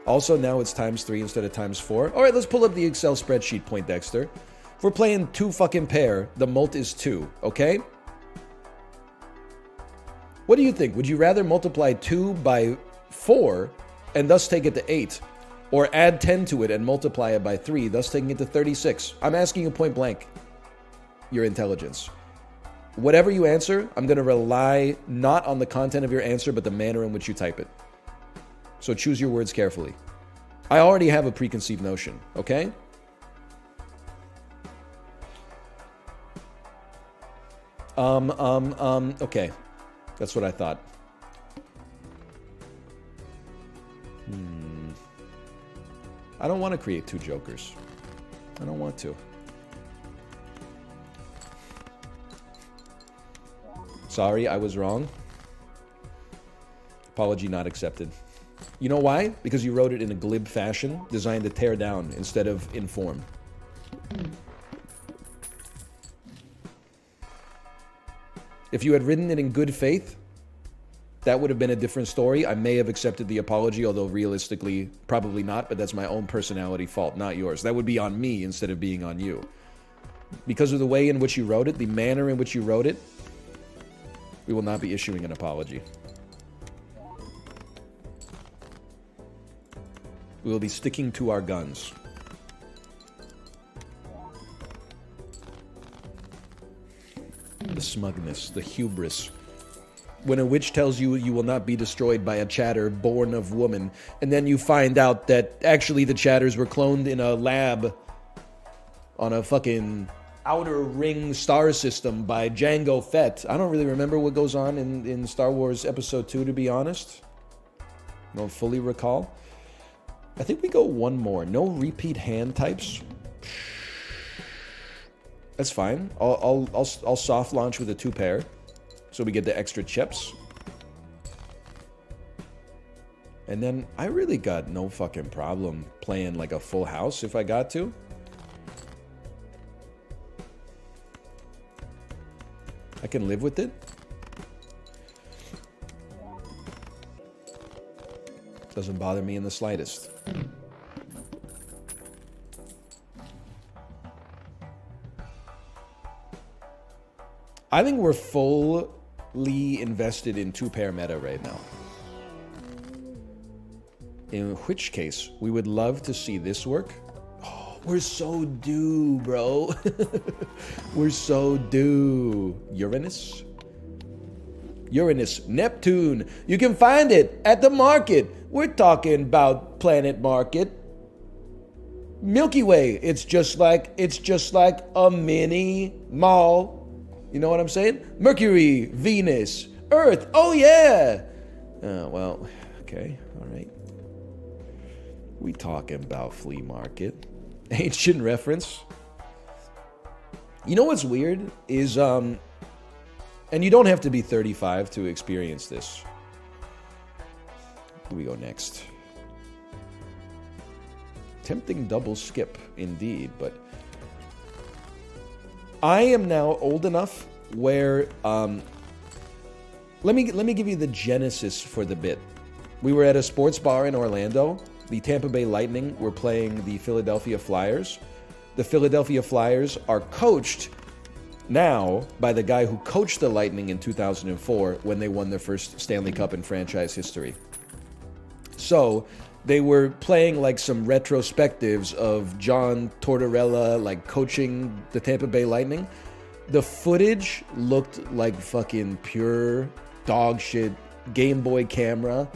Also, now it's ×3 instead of ×4. All right, let's pull up the Excel spreadsheet, Point Dexter. If we're playing 2 fucking pair, the mult is 2, okay? What do you think? Would you rather multiply 2 by 4 and thus take it to 8? Or add 10 to it and multiply it by 3, thus taking it to 36? I'm asking you point blank your intelligence. Whatever you answer, I'm going to rely not on the content of your answer, but the manner in which you type it. So choose your words carefully. I already have a preconceived notion, okay? Okay. That's what I thought. I don't want to create 2 jokers. I don't want to. Sorry, I was wrong. Apology not accepted. You know why? Because you wrote it in a glib fashion, designed to tear down instead of inform. If you had written it in good faith, that would have been a different story. I may have accepted the apology, although realistically, probably not, but that's my own personality fault, not yours. That would be on me instead of being on you. Because of the way in which you wrote it, the manner in which you wrote it, we will not be issuing an apology. We will be sticking to our guns. The smugness, the hubris. When a witch tells you you will not be destroyed by a chatter born of woman, and then you find out that actually the chatters were cloned in a lab on a fucking outer ring star system by Jango Fett. I don't really remember what goes on in Star Wars Episode 2, to be honest. I don't fully recall. I think we go one more. No repeat hand types. That's fine. I'll soft launch with a 2 pair, so we get the extra chips. And then I really got no fucking problem playing like a full house if I got to. I can live with it. Doesn't bother me in the slightest. I think we're fully invested in 2 pair meta right now. In which case, we would love to see this work. Oh, we're so due, bro. We're so due. Uranus? Uranus, Neptune. You can find it at the market. We're talking about Planet Market. Milky Way. It's just like a mini mall. You know what I'm saying? Mercury, Venus, Earth. Oh yeah. Well, okay, all right. We talking about flea market. Ancient reference. You know what's weird is and you don't have to be 35 to experience this. Here we go next. Tempting double skip indeed, but I am now old enough where let me give you the genesis for the bit. We were at a sports bar in Orlando. The Tampa Bay Lightning were playing the Philadelphia Flyers. The Philadelphia Flyers are coached now by the guy who coached the Lightning in 2004 when they won their first Stanley Cup in franchise history. So they were playing like some retrospectives of John Tortorella like coaching the Tampa Bay Lightning. The footage looked like fucking pure dog shit Game Boy camera,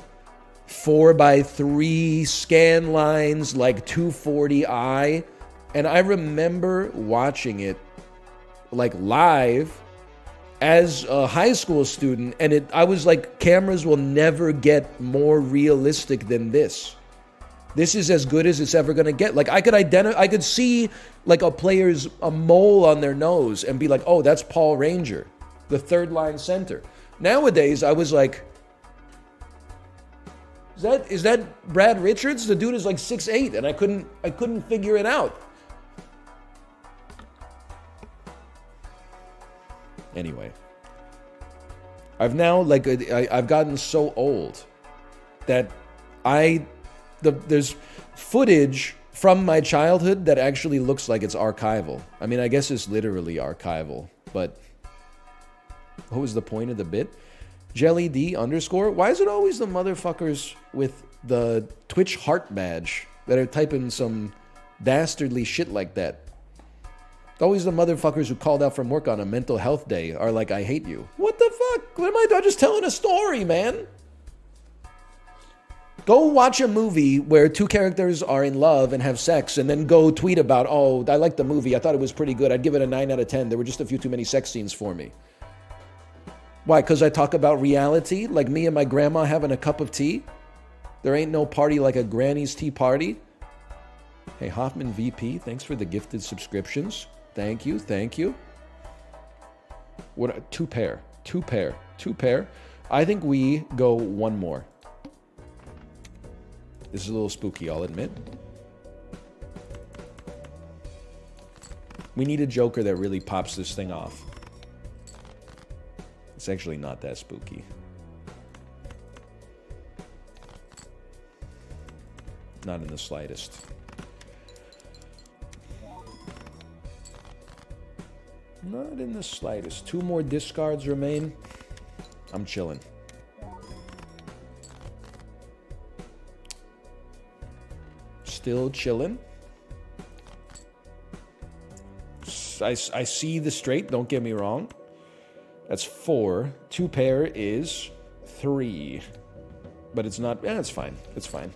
4x3 scan lines like 240i, and I remember watching it like live as a high school student, and I was like, cameras will never get more realistic than this. This is as good as it's ever gonna get. Like I could see like a mole on their nose and be like, oh, that's Paul Ranger, the third line center. Nowadays, I was like, is that Brad Richards? The dude is like 6'8", and I couldn't figure it out. Anyway. I've now, like, I've gotten so old that there's footage from my childhood that actually looks like it's archival. I mean, I guess it's literally archival, but what was the point of the bit? Jelly D underscore? Why is it always the motherfuckers with the Twitch heart badge that are typing some dastardly shit like that? Always the motherfuckers who called out from work on a mental health day are like, I hate you. What the fuck? What am I just telling a story, man? Go watch a movie where two characters are in love and have sex and then go tweet about, oh, I liked the movie. I thought it was pretty good. I'd give it a 9 out of 10. There were just a few too many sex scenes for me. Why? Because I talk about reality? Like me and my grandma having a cup of tea? There ain't no party like a granny's tea party. Hey, Hoffman VP, thanks for the gifted subscriptions. Thank you, thank you. What? Two pair. I think we go one more. This is a little spooky, I'll admit. We need a Joker that really pops this thing off. It's actually not that spooky. Not in the slightest. Not in the slightest. 2 more discards remain. I'm chilling. Still chilling. I see the straight, don't get me wrong. That's 4. 2 pair is 3. But it's not... it's fine. It's fine.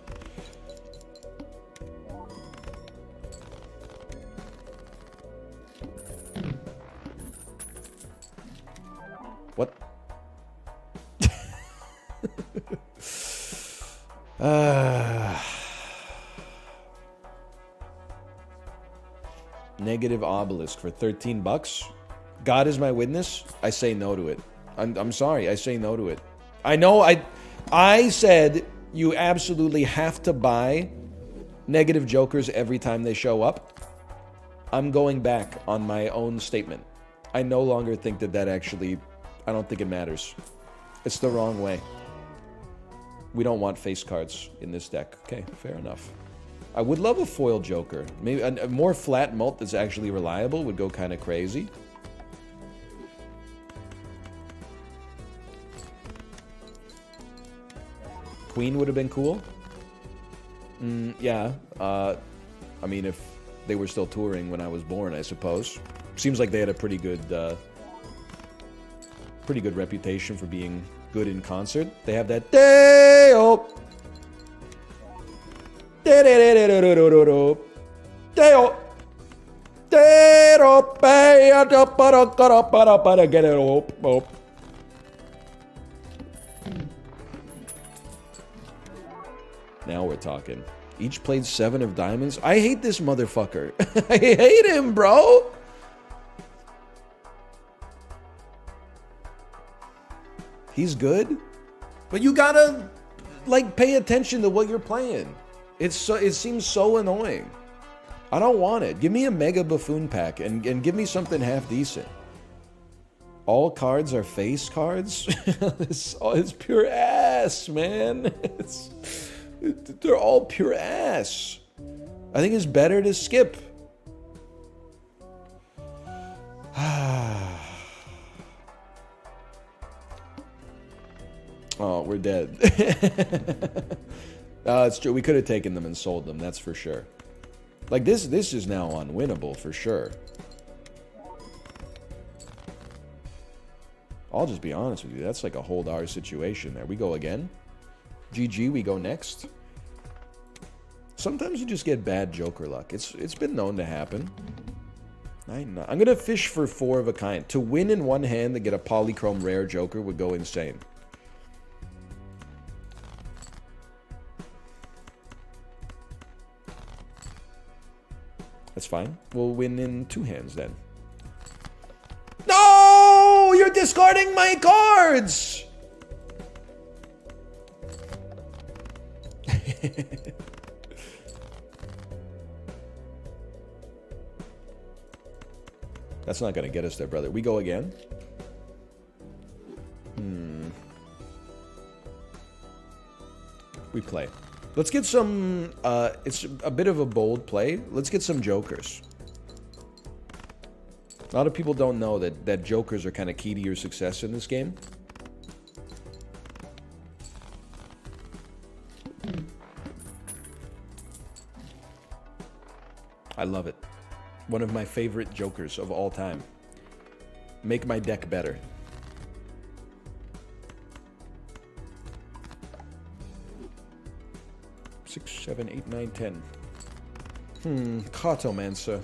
What? Negative obelisk for 13 bucks. God is my witness. I say no to it. I'm sorry. I say no to it. I know I said you absolutely have to buy negative jokers every time they show up. I'm going back on my own statement. I no longer think that actually... I don't think it matters. It's the wrong way. We don't want face cards in this deck. Okay, fair enough. I would love a foil Joker. Maybe a more flat mult that's actually reliable would go kind of crazy. Queen would have been cool. Yeah. I mean, if they were still touring when I was born, I suppose. Seems like they had a pretty good reputation for being good in concert. They have that Deo. Deo. Now we're talking. Each played 7 of diamonds. I hate this motherfucker. I hate him, bro. He's good, but you gotta, like, pay attention to what you're playing. It seems so annoying. I don't want it. Give me a Mega Buffoon pack and give me something half decent. All cards are face cards? It's pure ass, man. They're all pure ass. I think it's better to skip. Oh, we're dead. It's true. We could have taken them and sold them, that's for sure. Like, this is now unwinnable, for sure. I'll just be honest with you. That's like a hold R situation there. We go again. GG, we go next. Sometimes you just get bad Joker luck. It's been known to happen. I'm going to fish for 4 of a kind. To win in one hand to get a polychrome rare Joker would go insane. That's fine. We'll win in 2 hands then. No! You're discarding my cards! That's not going to get us there, brother. We go again. we play? Let's get some, it's a bit of a bold play. Let's get some jokers. A lot of people don't know that jokers are kind of key to your success in this game. I love it. One of my favorite jokers of all time. Make my deck better. Six, 7, 8, 9, 10. Cartomancer.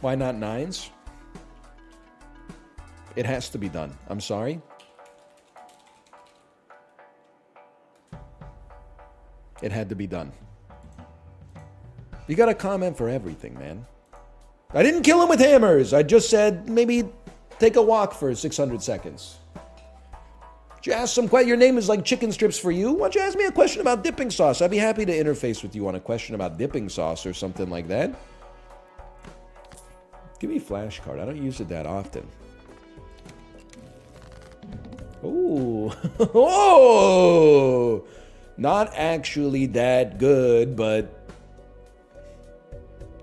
Why not 9s? It has to be done. I'm sorry. It had to be done. You gotta comment for everything, man. I didn't kill him with hammers. I just said maybe take a walk for 600 seconds. Did you ask some questions? Your name is like chicken strips for you. Why don't you ask me a question about dipping sauce? I'd be happy to interface with you on a question about dipping sauce or something like that. Give me flashcard. I don't use it that often. Ooh. Oh! Not actually that good, but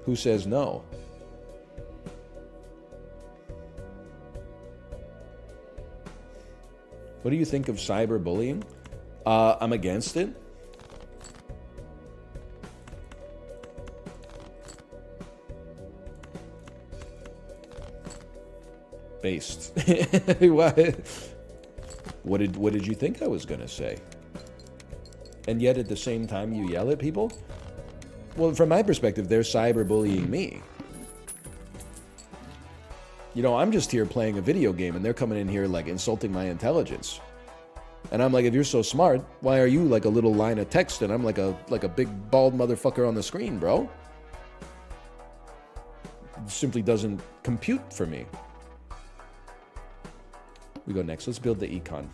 who says no? What do you think of cyberbullying? I'm against it. Based. What did you think I was gonna say? And yet at the same time you yell at people? Well, from my perspective, they're cyberbullying me. You know, I'm just here playing a video game and they're coming in here like insulting my intelligence. And I'm like, if you're so smart, why are you like a little line of text and I'm like a big bald motherfucker on the screen, bro? It simply doesn't compute for me. We go next. Let's build the econ.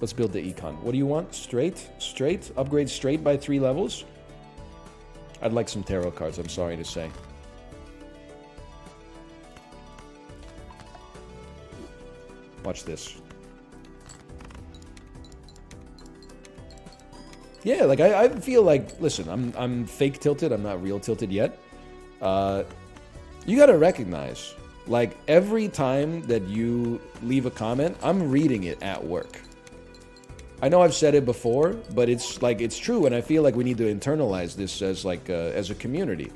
Let's build the econ. What do you want? Straight? Straight? Upgrade straight by 3 levels? I'd like some tarot cards, I'm sorry to say. Watch this. Yeah, like I feel like, listen, I'm fake tilted, I'm not real tilted yet. You gotta recognize, like every time that you leave a comment, I'm reading it at work. I know I've said it before, but it's like, it's true, and I feel like we need to internalize this as like, as a community.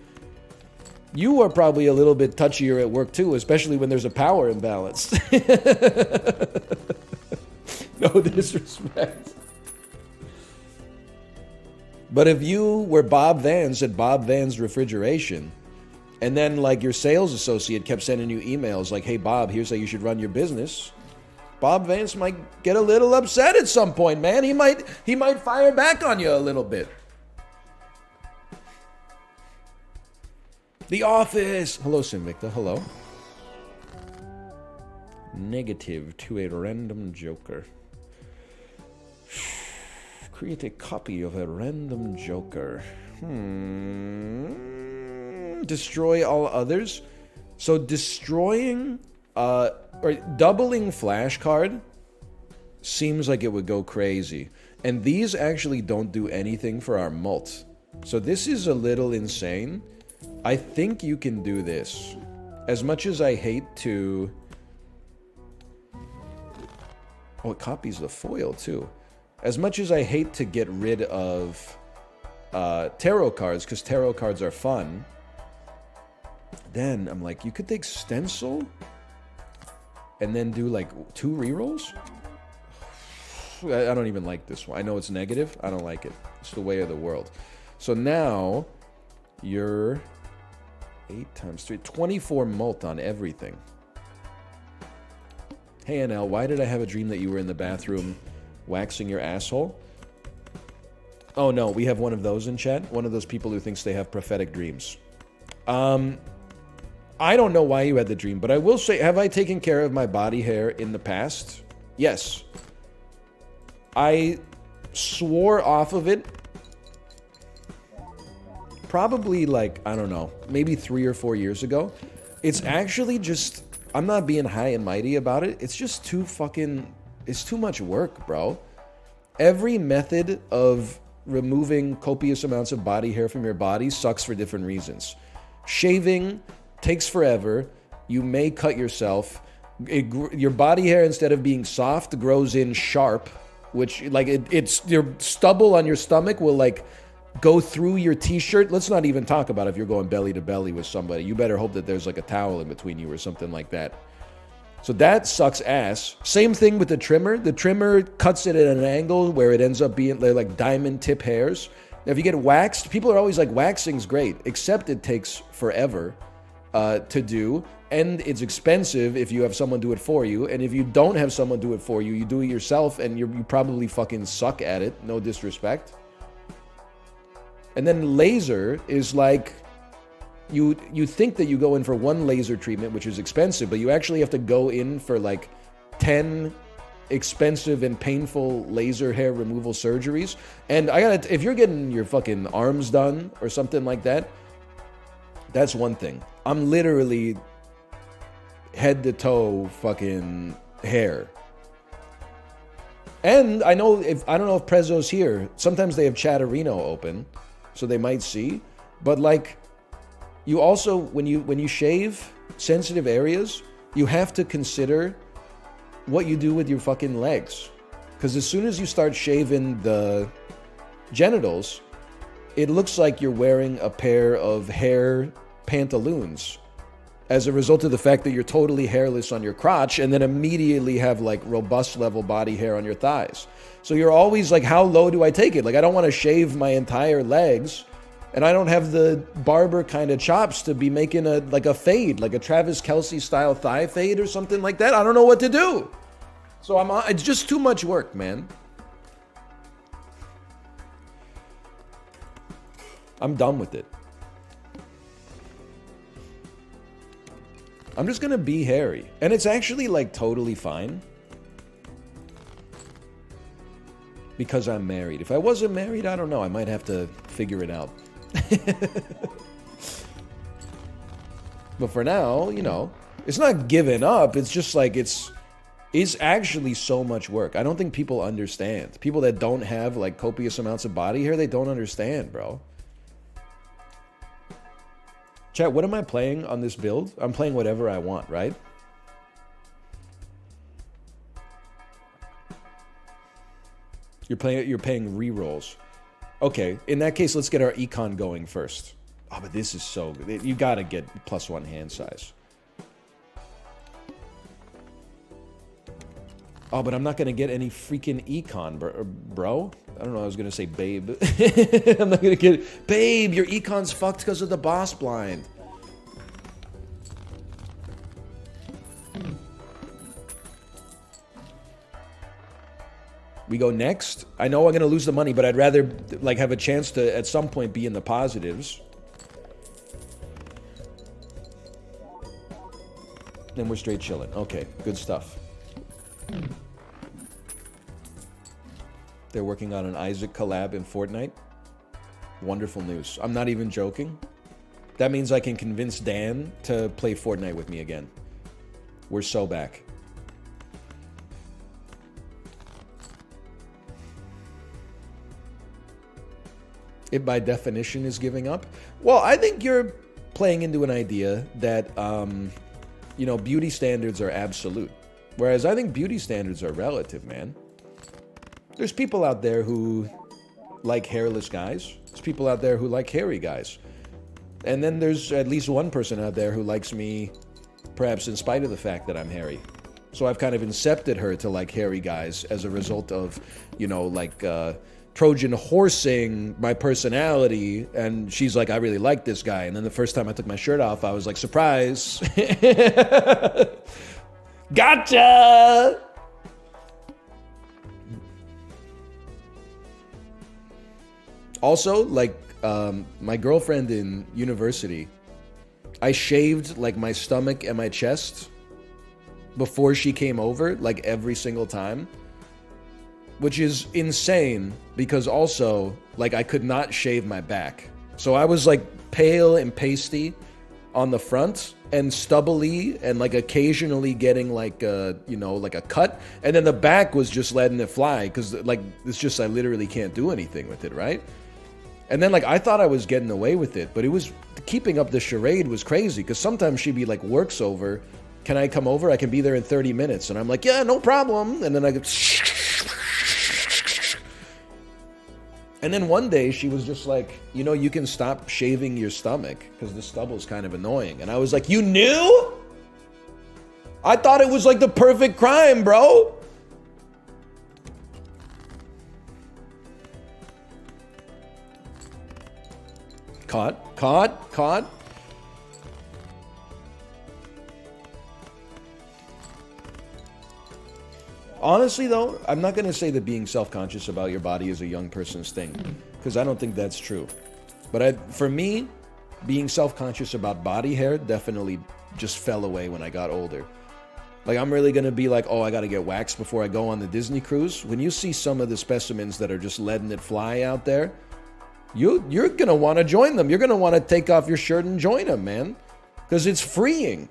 You are probably a little bit touchier at work too, especially when there's a power imbalance. No disrespect. But if you were Bob Vance at Bob Vance Refrigeration, and then like your sales associate kept sending you emails like, hey Bob, here's how you should run your business, Bob Vance might get a little upset at some point, man. He might fire back on you a little bit. The Office! Hello, Sinvicta. Hello. Negative to a random joker. Create a copy of a random joker. Destroy all others. So destroying, or doubling flashcard seems like it would go crazy. And these actually don't do anything for our mult. So this is a little insane. I think you can do this. As much as I hate to... Oh, it copies the foil, too. As much as I hate to get rid of tarot cards, because tarot cards are fun, then I'm like, you could take Stencil and then do, like, 2 rerolls? I don't even like this one. I know it's negative. I don't like it. It's the way of the world. So now, you're... 8 times 3, 24 mult on everything. Hey NL, why did I have a dream that you were in the bathroom waxing your asshole? Oh no, we have one of those in chat. One of those people who thinks they have prophetic dreams. I don't know why you had the dream, but I will say, have I taken care of my body hair in the past? Yes. I swore off of it probably like, I don't know, maybe 3 or 4 years ago. It's actually just I'm not being high and mighty about it. It's just too fucking, it's too much work, bro. Every method of removing copious amounts of body hair from your body sucks for different reasons. Shaving takes forever. You may cut yourself. Your body hair, instead of being soft, grows in sharp, which like it's your stubble on your stomach will like go through your t-shirt. Let's not even talk about if you're going belly to belly with somebody. You better hope that there's like a towel in between you or something like that. So that sucks ass. Same thing with the trimmer. The trimmer cuts it at an angle where it ends up being like diamond tip hairs. Now, if you get waxed, people are always like, waxing's great, except it takes forever to do. And it's expensive if you have someone do it for you. And if you don't have someone do it for you, you do it yourself and you probably fucking suck at it. No disrespect. And then laser is like, you think that you go in for one laser treatment, which is expensive, but you actually have to go in for like 10 expensive and painful laser hair removal surgeries. And if you're getting your fucking arms done or something like that, that's one thing. I'm literally head to toe fucking hair. And I don't know if Prezzo's here. Sometimes they have Chatterino open, so they might see. But like, you also, when you shave sensitive areas, you have to consider what you do with your fucking legs. Because as soon as you start shaving the genitals, it looks like you're wearing a pair of hair pantaloons as a result of the fact that you're totally hairless on your crotch and then immediately have like robust level body hair on your thighs. So you're always like, how low do I take it? Like, I don't want to shave my entire legs. And I don't have the barber kind of chops to be making a fade, like a Travis Kelce style thigh fade or something like that. I don't know what to do. So it's just too much work, man. I'm done with it. I'm just gonna be hairy. And it's actually like totally fine. Because I'm married. If I wasn't married, I don't know. I might have to figure it out. But for now, you know, it's not giving up. It's just like it's actually so much work. I don't think people understand. People that don't have like copious amounts of body hair, they don't understand, bro. Chat, what am I playing on this build? I'm playing whatever I want, right? You're paying re-rolls. Okay, in that case, let's get our econ going first. Oh, but this is so good. You gotta get +1 hand size. Oh, but I'm not gonna get any freaking econ, bro. I don't know, I was gonna say babe. I'm not gonna get... Babe, your econ's fucked because of the boss blind. We go next. I know I'm going to lose the money, but I'd rather like have a chance to at some point be in the positives. Then we're straight chilling. Okay, good stuff. They're working on an Isaac collab in Fortnite. Wonderful news. I'm not even joking. That means I can convince Dan to play Fortnite with me again. We're so back. It by definition is giving up. Well, I think you're playing into an idea that, you know, beauty standards are absolute. Whereas I think beauty standards are relative, man. There's people out there who like hairless guys. There's people out there who like hairy guys. And then there's at least one person out there who likes me, perhaps in spite of the fact that I'm hairy. So I've kind of incepted her to like hairy guys as a result of, you know, like, Trojan horsing my personality, and she's like, I really like this guy. And then the first time I took my shirt off, I was like, surprise. Gotcha! Also, like, my girlfriend in university, I shaved like my stomach and my chest before she came over, like every single time. Which is insane because also, like, I could not shave my back. So I was like pale and pasty on the front and stubbly and like occasionally getting like a, you know, like a cut, and then the back was just letting it fly because like it's just I literally can't do anything with it, right? And then like I thought I was getting away with it, but it was keeping up the charade was crazy because sometimes she'd be like, work's over, can I come over? I can be there in 30 minutes. And I'm like, yeah, no problem. And then I go, and then one day she was just like, you know, you can stop shaving your stomach because the stubble's kind of annoying. And I was like, you knew? I thought it was like the perfect crime, bro. Caught. Honestly, though, I'm not going to say that being self-conscious about your body is a young person's thing, because I don't think that's true. But for me, being self-conscious about body hair definitely just fell away when I got older. Like, I'm really going to be like, oh, I got to get waxed before I go on the Disney cruise. When you see some of the specimens that are just letting it fly out there, you're going to want to join them. You're going to want to take off your shirt and join them, man, because it's freeing.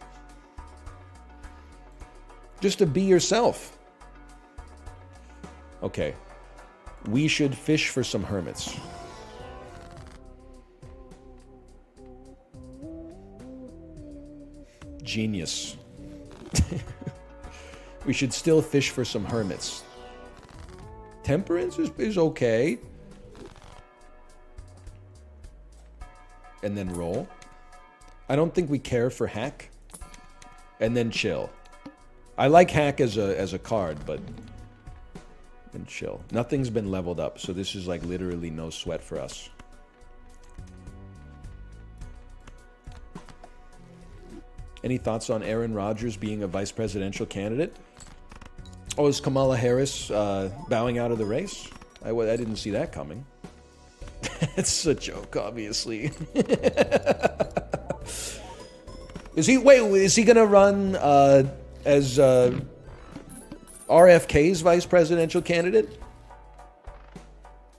Just to be yourself. Okay, we should fish for some hermits. Genius. We should still fish for some hermits. Temperance is okay. And then roll. I don't think we care for hack. And then chill. I like hack as a card, but... and chill. Nothing's been leveled up, so this is like literally no sweat for us. Any thoughts on Aaron Rodgers being a vice presidential candidate? Oh, is Kamala Harris bowing out of the race? I didn't see that coming. It's a joke, obviously. Is he gonna run as RFK's vice presidential candidate?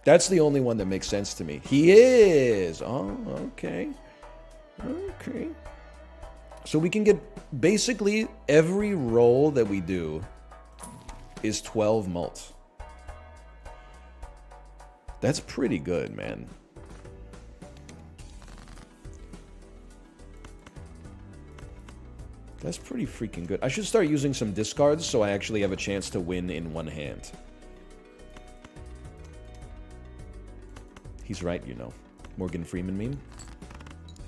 That's the only one that makes sense to me. He is. Oh, okay. Okay. So we can get basically every roll that we do is 12 mult. That's pretty good, man. That's pretty freaking good. I should start using some discards so I actually have a chance to win in one hand. He's right, you know. Morgan Freeman meme.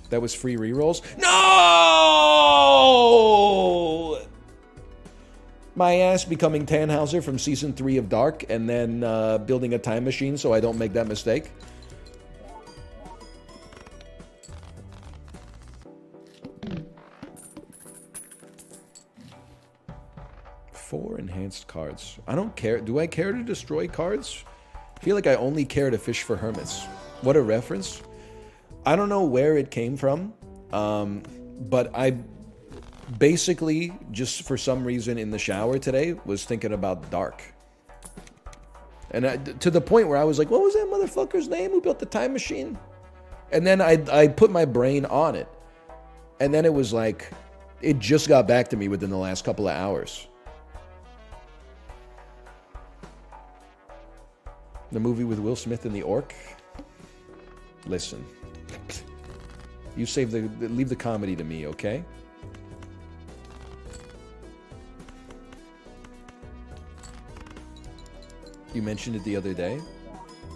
That was free rerolls? No! My ass becoming Tannhauser from Season 3 of Dark and then building a time machine so I don't make that mistake. Four enhanced cards. I don't care. Do I care to destroy cards? I feel like I only care to fish for hermits. What a reference. I don't know where it came from, but I basically, just for some reason in the shower today, was thinking about Dark. And to the point where I was like, what was that motherfucker's name who built the time machine? And then I put my brain on it. And then it was like, it just got back to me within the last couple of hours. The movie with Will Smith and the orc? Listen. You leave the comedy to me, okay? You mentioned it the other day.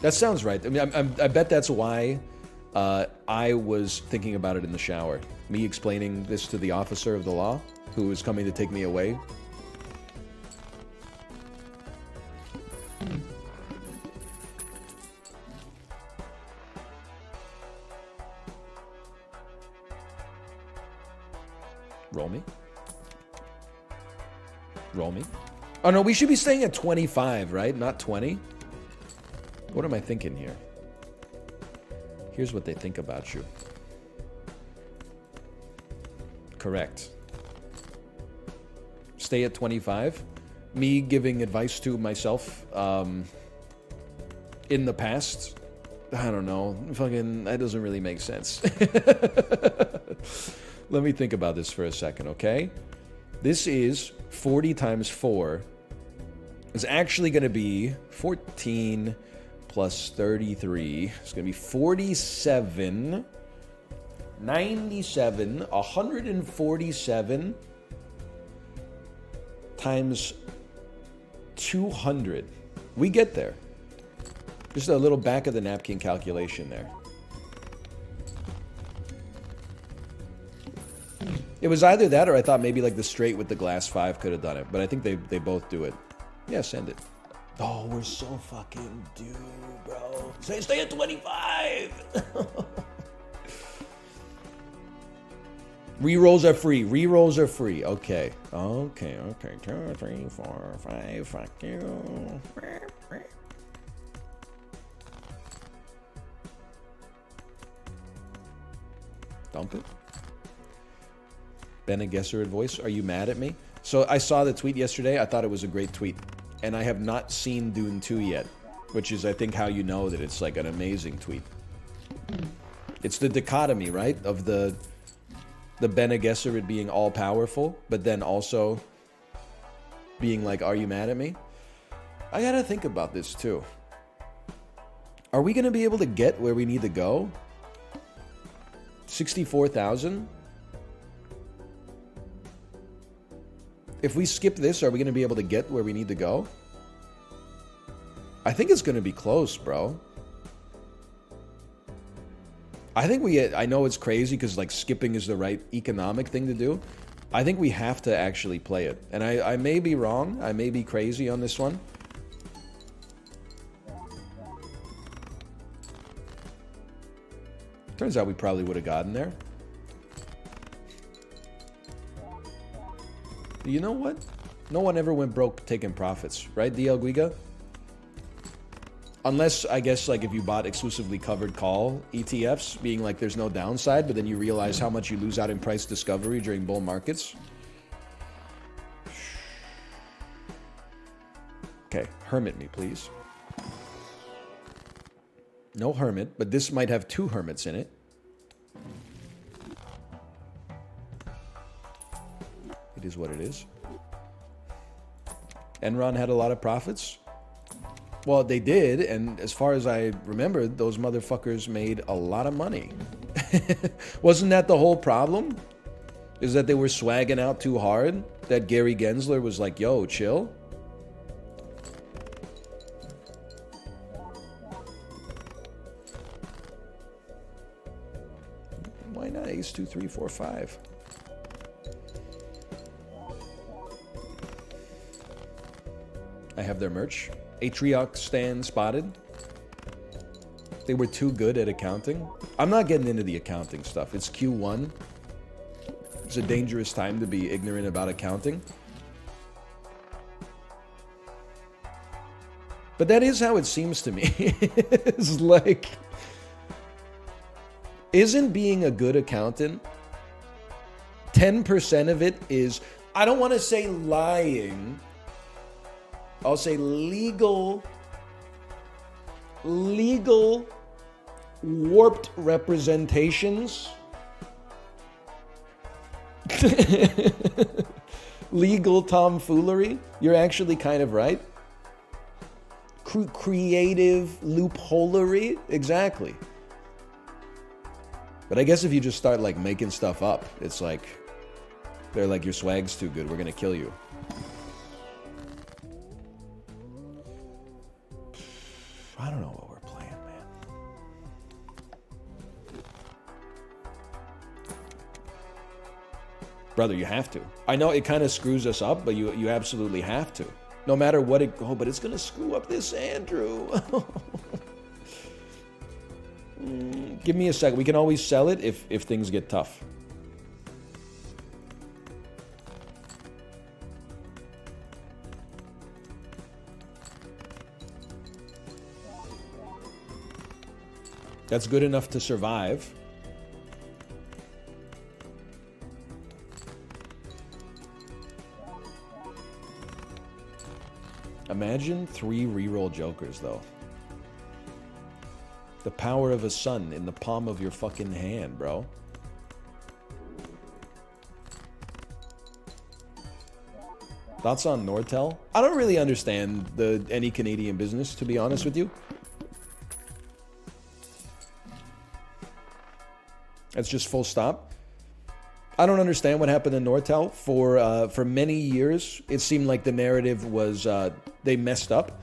That sounds right. I mean, I bet that's why I was thinking about it in the shower. Me explaining this to the officer of the law who was coming to take me away. Roll me. Roll me. Oh, no, we should be staying at 25, right? Not 20. What am I thinking here? Here's what they think about you. Correct. Stay at 25. Me giving advice to myself in the past. I don't know. Fucking, that doesn't really make sense. Let me think about this for a second, okay? This is 40 times 4. It's actually going to be 14 plus 33. It's going to be 47, 97, 147 times 200. We get there. Just a little back of the napkin calculation there. It was either that or I thought maybe like the straight with the glass 5 could have done it. But I think they both do it. Yeah, send it. Oh, we're so fucking due, bro. Stay at 25. Rerolls are free. Rerolls are free. Okay. Okay. 2, 3, 4, 5. Fuck you. Dump it. Bene Gesserit voice. Are you mad at me? So I saw the tweet yesterday. I thought it was a great tweet. And I have not seen Dune 2 yet. Which is, I think, how you know that it's like an amazing tweet. It's the dichotomy, right? Of the Bene Gesserit being all-powerful, but then also being like, are you mad at me? I gotta think about this, too. Are we gonna be able to get where we need to go? 64,000? If we skip this, are we going to be able to get where we need to go? I think it's going to be close, bro. I think I know it's crazy because like skipping is the right economic thing to do. I think we have to actually play it. And I may be wrong. I may be crazy on this one. Turns out we probably would have gotten there. You know what? No one ever went broke taking profits, right, DL Guiga? Unless, I guess, like if you bought exclusively covered call ETFs, being like there's no downside, but then you realize how much you lose out in price discovery during bull markets. Okay, hermit me, please. No hermit, but this might have 2 hermits in it. It is what it is. Enron had a lot of profits. Well, they did, and as far as I remember, those motherfuckers made a lot of money. Wasn't that the whole problem? Is that they were swagging out too hard? That Gary Gensler was like, yo, chill? Why not ace 2, 3, 4, 5? I have their merch. Atrioc stand spotted. They were too good at accounting. I'm not getting into the accounting stuff. It's Q1. It's a dangerous time to be ignorant about accounting. But that is how it seems to me. It's like, isn't being a good accountant, 10% of it is, I don't want to say lying, I'll say legal warped representations. Legal tomfoolery. You're actually kind of right. Creative loopholery. Exactly. But I guess if you just start like making stuff up, it's like, they're like, your swag's too good, we're gonna kill you. I don't know what we're playing, man. Brother, you have to. I know it kind of screws us up, but you absolutely have to. No matter what it... Oh, but it's going to screw up this Andrew. Give me a second. We can always sell it if things get tough. That's good enough to survive. Imagine 3 reroll jokers, though. The power of a sun in the palm of your fucking hand, bro. Thoughts on Nortel? I don't really understand any Canadian business, to be honest with you. That's just full stop. I don't understand what happened to Nortel. For many years, it seemed like the narrative was they messed up.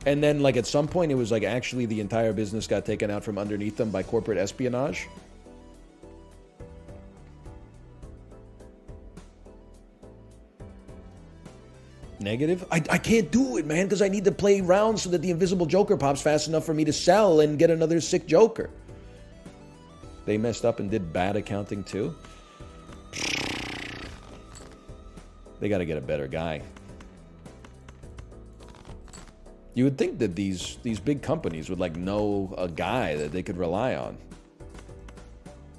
And then, like, at some point, it was like actually the entire business got taken out from underneath them by corporate espionage. Negative? I can't do it, man, because I need to play rounds so that the Invisible Joker pops fast enough for me to sell and get another sick Joker. They messed up and did bad accounting too. They got to get a better guy. You would think that these big companies would like know a guy that they could rely on.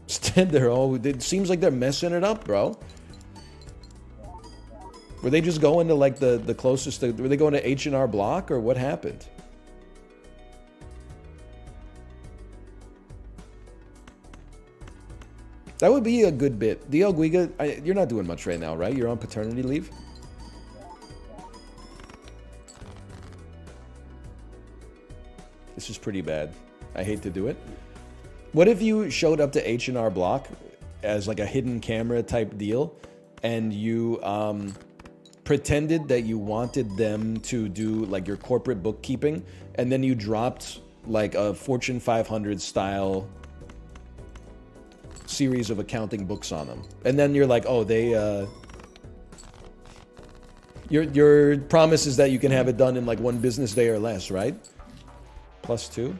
Instead, it seems like they're messing it up, bro. Were they just going to like the closest? Were they going to H&R Block or what happened? That would be a good bit. DL Guiga, you're not doing much right now, right? You're on paternity leave? This is pretty bad. I hate to do it. What if you showed up to H&R Block as like a hidden camera type deal and you pretended that you wanted them to do like your corporate bookkeeping and then you dropped like a Fortune 500 style series of accounting books on them. And then you're like, oh, your promise is that you can have it done in like 1 business day or less, right? +2.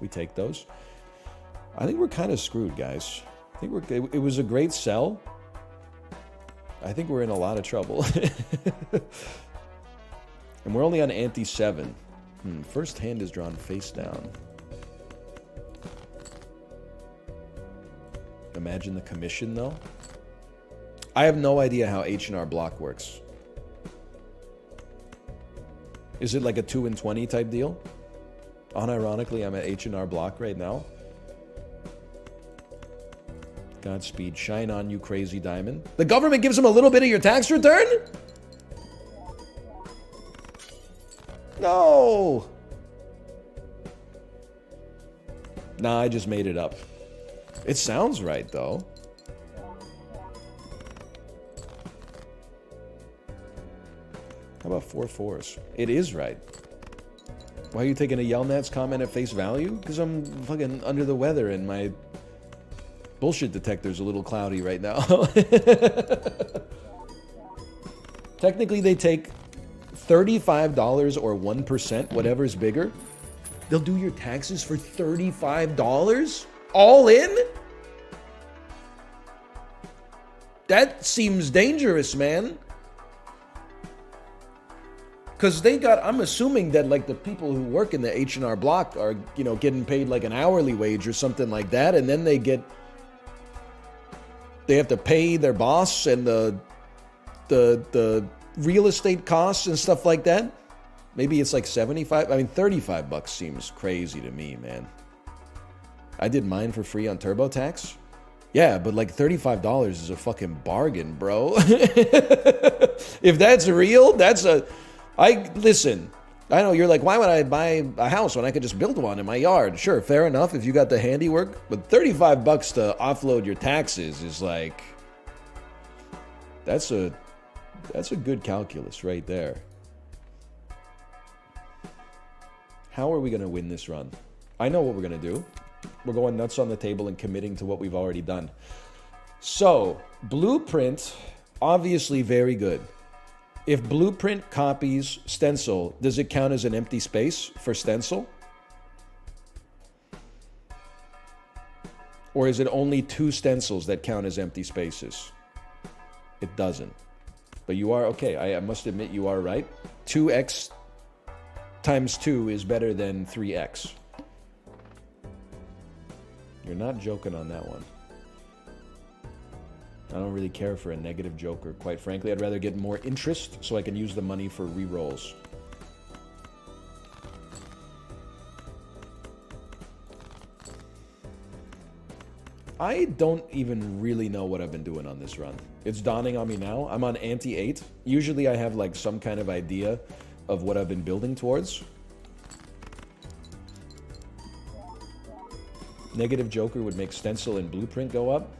We take those. I think we're kind of screwed, guys. I think it was a great sell. I think we're in a lot of trouble. And we're only on ante 7. First hand is drawn face down. Imagine the commission, though. I have no idea how H&R Block works. Is it like a 2 and 20 type deal? Unironically, I'm at H&R Block right now. Godspeed. Shine on, you crazy diamond. The government gives them a little bit of your tax return? No! Nah, I just made it up. It sounds right, though. How about 4 4s? It is right. Why are you taking a Yelnats comment at face value? Because I'm fucking under the weather and my bullshit detector's a little cloudy right now. Technically, they take $35 or 1%, whatever's bigger. They'll do your taxes for $35? All in? That seems dangerous, man. Because I'm assuming that like the people who work in the H&R Block are, you know, getting paid like an hourly wage or something like that. And then they have to pay their boss and the real estate costs and stuff like that. Maybe it's like 75. I mean, $35 seems crazy to me, man. I did mine for free on TurboTax. Yeah, but like $35 is a fucking bargain, bro. If that's real, listen, I know you're like, why would I buy a house when I could just build one in my yard? Sure, fair enough if you got the handiwork, but $35 to offload your taxes is like, that's a good calculus right there. How are we going to win this run? I know what we're going to do. We're going nuts on the table and committing to what we've already done. So, Blueprint, obviously very good. If Blueprint copies Stencil, does it count as an empty space for Stencil? Or is it only 2 stencils that count as empty spaces? It doesn't. But you are, okay, I must admit you are right. 2x times 2 is better than 3x. You're not joking on that one. I don't really care for a negative joker, quite frankly. I'd rather get more interest so I can use the money for re-rolls. I don't even really know what I've been doing on this run. It's dawning on me now. I'm on ante-8. Usually I have like some kind of idea of what I've been building towards. Negative Joker would make stencil and blueprint go up.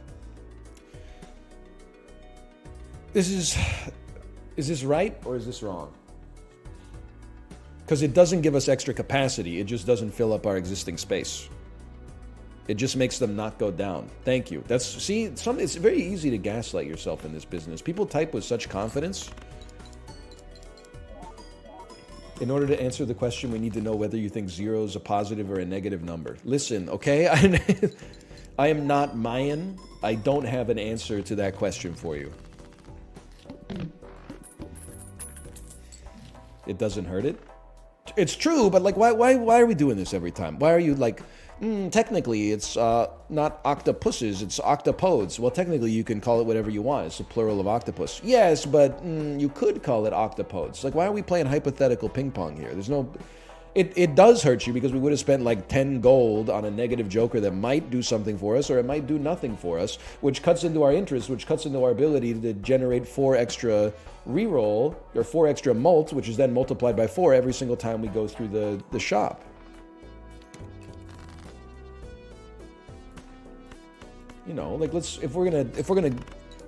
Is this right or is this wrong? Because it doesn't give us extra capacity. It just doesn't fill up our existing space. It just makes them not go down. Thank you. It's very easy to gaslight yourself in this business. People type with such confidence. In order to answer the question, we need to know whether you think 0 is a positive or a negative number. Listen, okay? I am not Mayan. I don't have an answer to that question for you. It doesn't hurt it? It's true, but like, why are we doing this every time? Why are you like, technically it's not octopuses, it's octopodes. Well, technically you can call it whatever you want. It's a plural of octopus. Yes, but you could call it octopodes. Like, why are we playing hypothetical ping pong here? There's no... It does hurt you because we would have spent like 10 gold on a negative Joker that might do something for us or it might do nothing for us, which cuts into our interest, which cuts into our ability to generate 4 extra reroll or 4 extra mult, which is then multiplied by 4 every single time we go through the shop. You know, like if we're gonna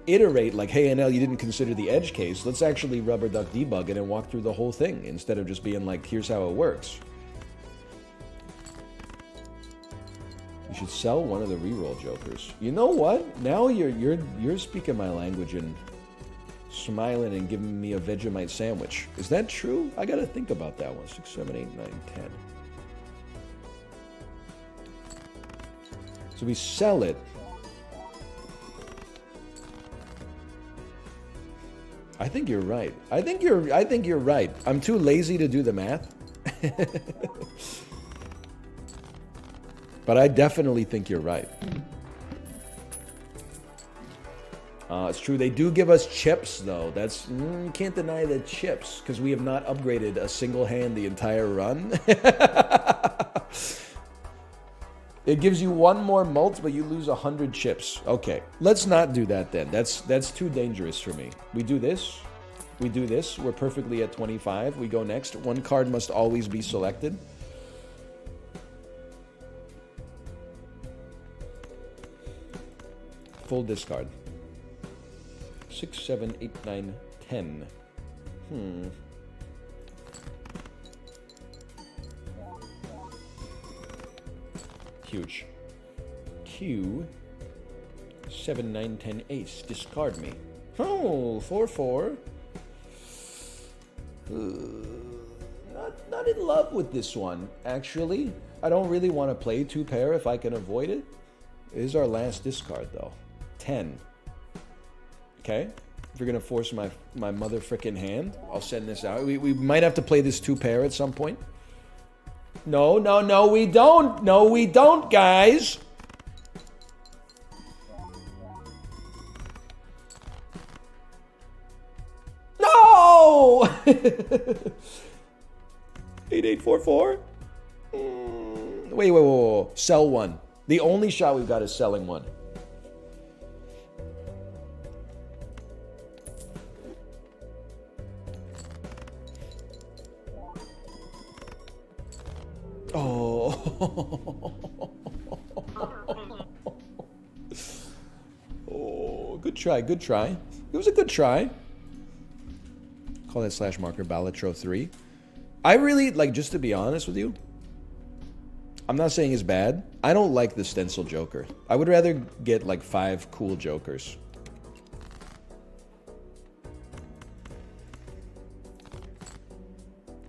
iterate like, hey NL, you didn't consider the edge case, let's actually rubber duck debug it and walk through the whole thing instead of just being like, here's how it works. You should sell one of the reroll jokers. You know what? Now you're speaking my language and smiling and giving me a Vegemite sandwich. Is that true? I gotta think about that one. 6, 7, 8, 9, 10. So we sell it. I think you're right. I think you're right. I'm too lazy to do the math. But I definitely think you're right. It's true. They do give us chips, though. That's you can't deny the chips because we have not upgraded a single hand the entire run. It gives you 1 more mult, but you lose 100 chips. Okay, let's not do that then. That's too dangerous for me. We do this. We do this. We're perfectly at 25. We go next. 1 card must always be selected. Full discard. 6, 7, 8, 9, 10. Huge. Q. 7, 9, 10, ace. Discard me. Oh, 4, 4. Not in love with this one, actually. I don't really want to play 2 pair if I can avoid it. It is our last discard, though. 10. Okay? If you're going to force my mother frickin' hand, I'll send this out. We might have to play this 2 pair at some point. No, no, no, we don't. No, we don't, guys. No! 8844? Wait. Sell 1. The only shot we've got is selling 1. Oh. Oh, good try, good try. It was a good try. Call that slash marker Balatro 3. I really, like, just to be honest with you, I'm not saying it's bad. I don't like the stencil Joker. I would rather get, like, 5 cool Jokers.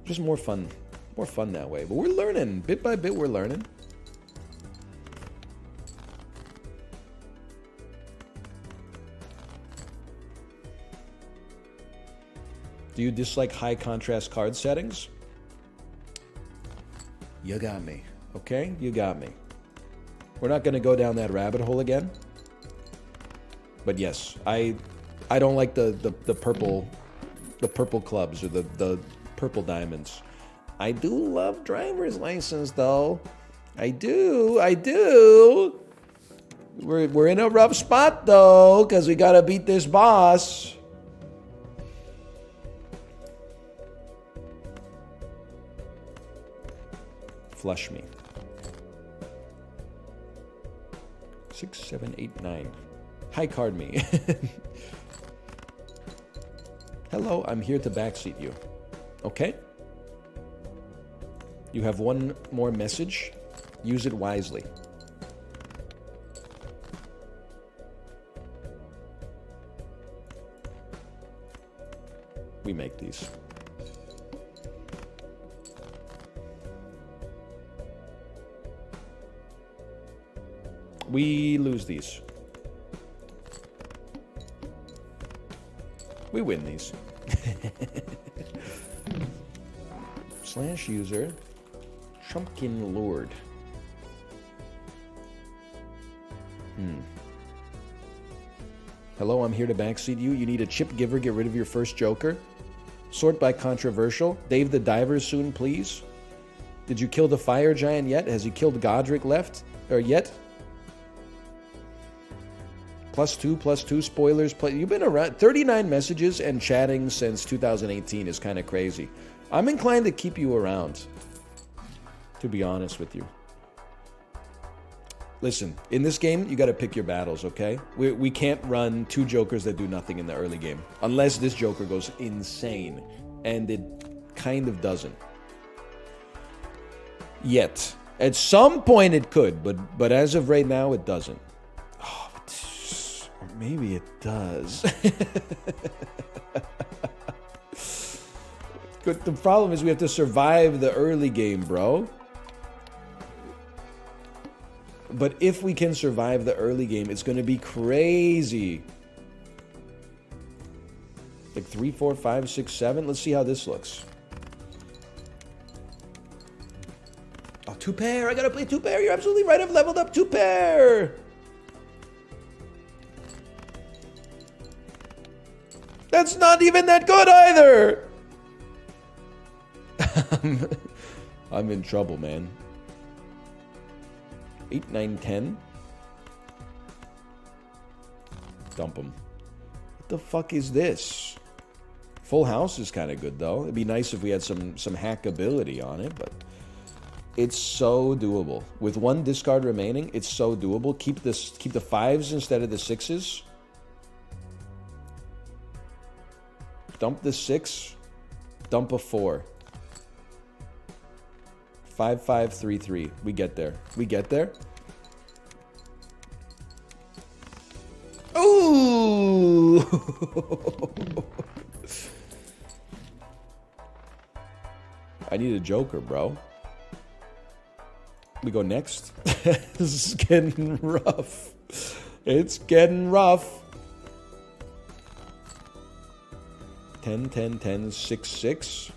Just more fun. More fun that way. But we're learning. Bit by bit, we're learning. Do you dislike high contrast card settings? You got me. Okay? You got me. We're not going to go down that rabbit hole again. But yes, I don't like the purple clubs or the purple diamonds. I do love driver's license, though. I do. We're in a rough spot, though, because we got to beat this boss. Flush me. 6, 7, 8, 9. High card me. Hello, I'm here to backseat you. Okay? You have one more message. Use it wisely. We make these. We lose these. We win these. Slash user. Trumpkin Lord. Hello, I'm here to backseat you. You need a chip giver, get rid of your first joker. Sort by controversial. Dave the Diver soon, please. Did you kill the fire giant yet? Has he killed Godric left? Or yet? +2, spoilers. You've been around 39 messages and chatting since 2018 is kind of crazy. I'm inclined to keep you around, to be honest with you. Listen, in this game, you got to pick your battles, okay? We can't run 2 jokers that do nothing in the early game. Unless this joker goes insane. And it kind of doesn't. Yet. At some point it could, but as of right now, it doesn't. Oh, or maybe it does. The problem is we have to survive the early game, bro. But if we can survive the early game, it's going to be crazy. Like 3, 4, 5, 6, 7. Let's see how this looks. Oh, 2-pair. I got to play 2-pair. You're absolutely right. I've leveled up 2-pair. That's not even that good either. I'm in trouble, man. 8, 9, 10. Dump them. What the fuck is this? Full house is kind of good, though. It'd be nice if we had some hackability on it, but it's so doable. With 1 discard remaining, it's so doable. Keep the 5s instead of the 6s. Dump the 6. Dump a 4. 5, 5, 3, 3. We get there. We get there. Ooh! I need a joker, bro. We go next. This is getting rough. It's getting rough. 10, 10, 10, 6, 6.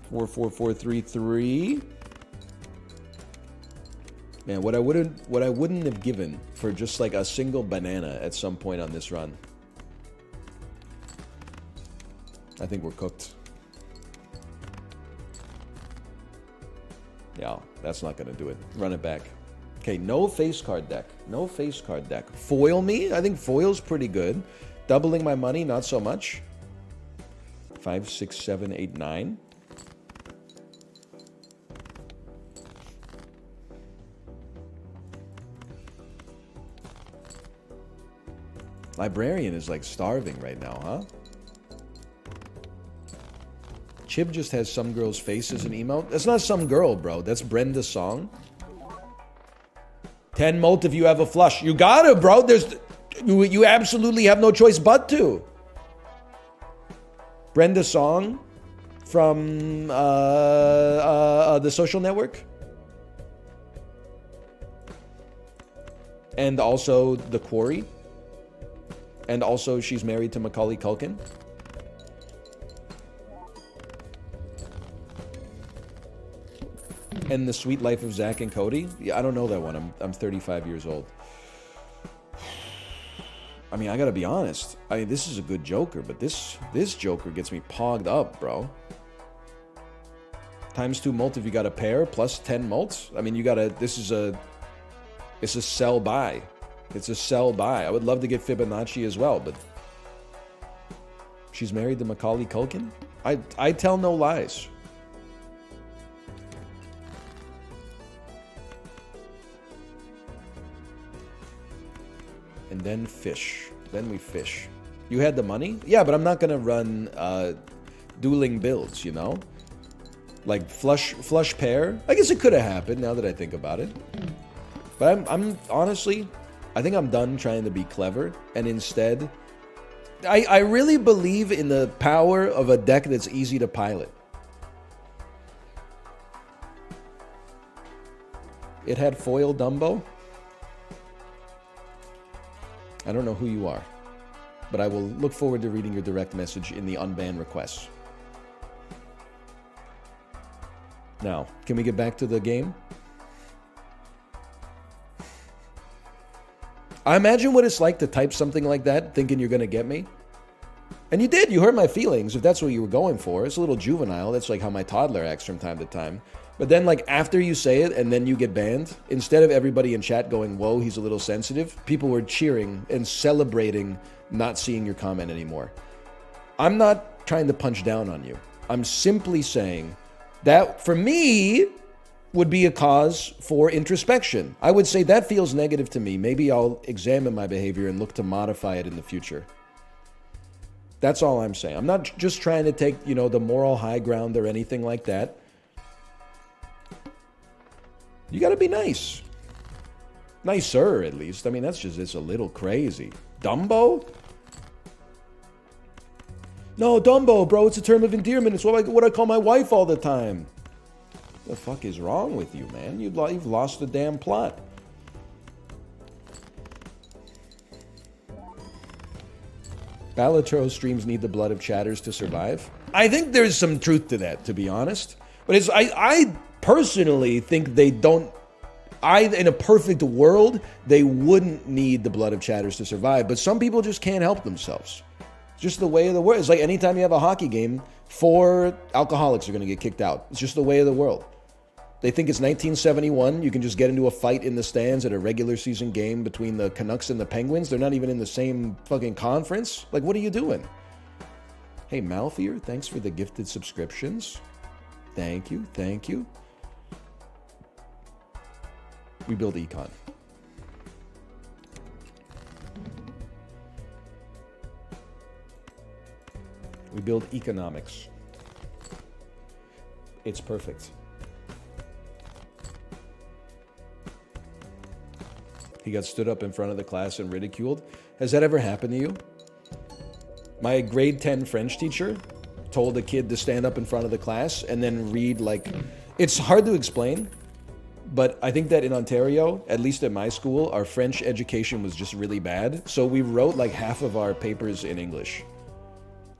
Four, 4, 4, 3, 3. Man, what I wouldn't have given for just like a single banana at some point on this run. I think we're cooked. Yeah, that's not gonna do it. Run it back. Okay, no face card deck. No face card deck. Foil me? I think foil's pretty good. Doubling my money, not so much. 5, 6, 7, 8, 9. Librarian is like starving right now, huh? Chib just has some girl's face as an emote. That's not some girl, bro. That's Brenda's song. 10 molt if you have a flush. You gotta, bro. You absolutely have no choice but to. Brenda's song from The Social Network. And also The Quarry. And also she's married to Macaulay Culkin. And The Sweet Life of Zach and Cody. Yeah, I don't know that one. I'm 35 years old. I mean, I gotta be honest. I mean, this is a good Joker, but this Joker gets me pogged up, bro. Times 2 mult if you got a pair, plus 10 mults. I mean, you gotta, it's a sell buy. It's a sell buy. I would love to get Fibonacci as well, but she's married to Macaulay Culkin? I tell no lies. And then fish. Then we fish. You had the money? Yeah, but I'm not gonna run dueling builds, you know? Like flush pair. I guess it could have happened now that I think about it. But I'm honestly, I think I'm done trying to be clever, and instead, I really believe in the power of a deck that's easy to pilot. It had foil Dumbo. I don't know who you are, but I will look forward to reading your direct message in the unbanned requests. Now, can we get back to the game? I imagine what it's like to type something like that, thinking you're going to get me. And you did. You hurt my feelings, if that's what you were going for. It's a little juvenile. That's like how my toddler acts from time to time. But then, like, after you say it and then you get banned, instead of everybody in chat going, whoa, he's a little sensitive, people were cheering and celebrating not seeing your comment anymore. I'm not trying to punch down on you. I'm simply saying that, for me, would be a cause for introspection. I would say that feels negative to me. Maybe I'll examine my behavior and look to modify it in the future. That's all I'm saying. I'm not just trying to take, you know, the moral high ground or anything like that. You got to be nice. Nicer, at least. I mean, it's a little crazy. Dumbo? No, Dumbo, bro. It's a term of endearment. It's what I call my wife all the time. The fuck is wrong with you, man? You've lost the damn plot. Balatro streams need the blood of chatters to survive. I think there's some truth to that, to be honest. But I personally think they don't. In a perfect world, they wouldn't need the blood of chatters to survive. But some people just can't help themselves. It's just the way of the world. It's like anytime you have a hockey game, 4 alcoholics are going to get kicked out. It's just the way of the world. They think it's 1971. You can just get into a fight in the stands at a regular season game between the Canucks and the Penguins. They're not even in the same fucking conference. Like, what are you doing? Hey, Malthier, thanks for the gifted subscriptions. Thank you. Thank you. We build econ. We build economics. It's perfect. He got stood up in front of the class and ridiculed. Has that ever happened to you? My grade 10 French teacher told a kid to stand up in front of the class and then read, like, it's hard to explain, but I think that in Ontario, at least at my school, our French education was just really bad. So we wrote like half of our papers in English.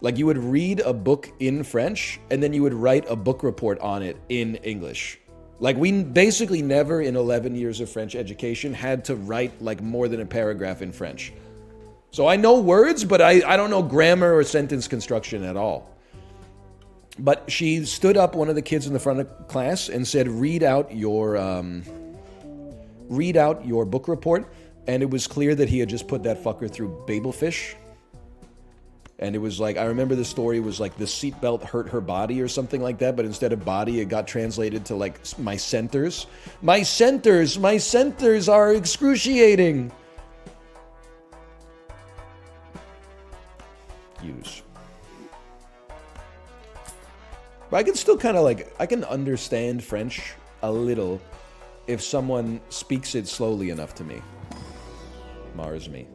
Like, you would read a book in French and then you would write a book report on it in English. Like, we basically never in 11 years of French education had to write like more than a paragraph in French. So I know words, but I don't know grammar or sentence construction at all. But she stood up, one of the kids in the front of class, and said, read out your book report. And it was clear that he had just put that fucker through Babelfish. And it was like, I remember the story was like the seatbelt hurt her body or something like that, but instead of body, it got translated to like my centers. My centers are excruciating. Use. But I can still kind of like, I can understand French a little if someone speaks it slowly enough to me. Mars me.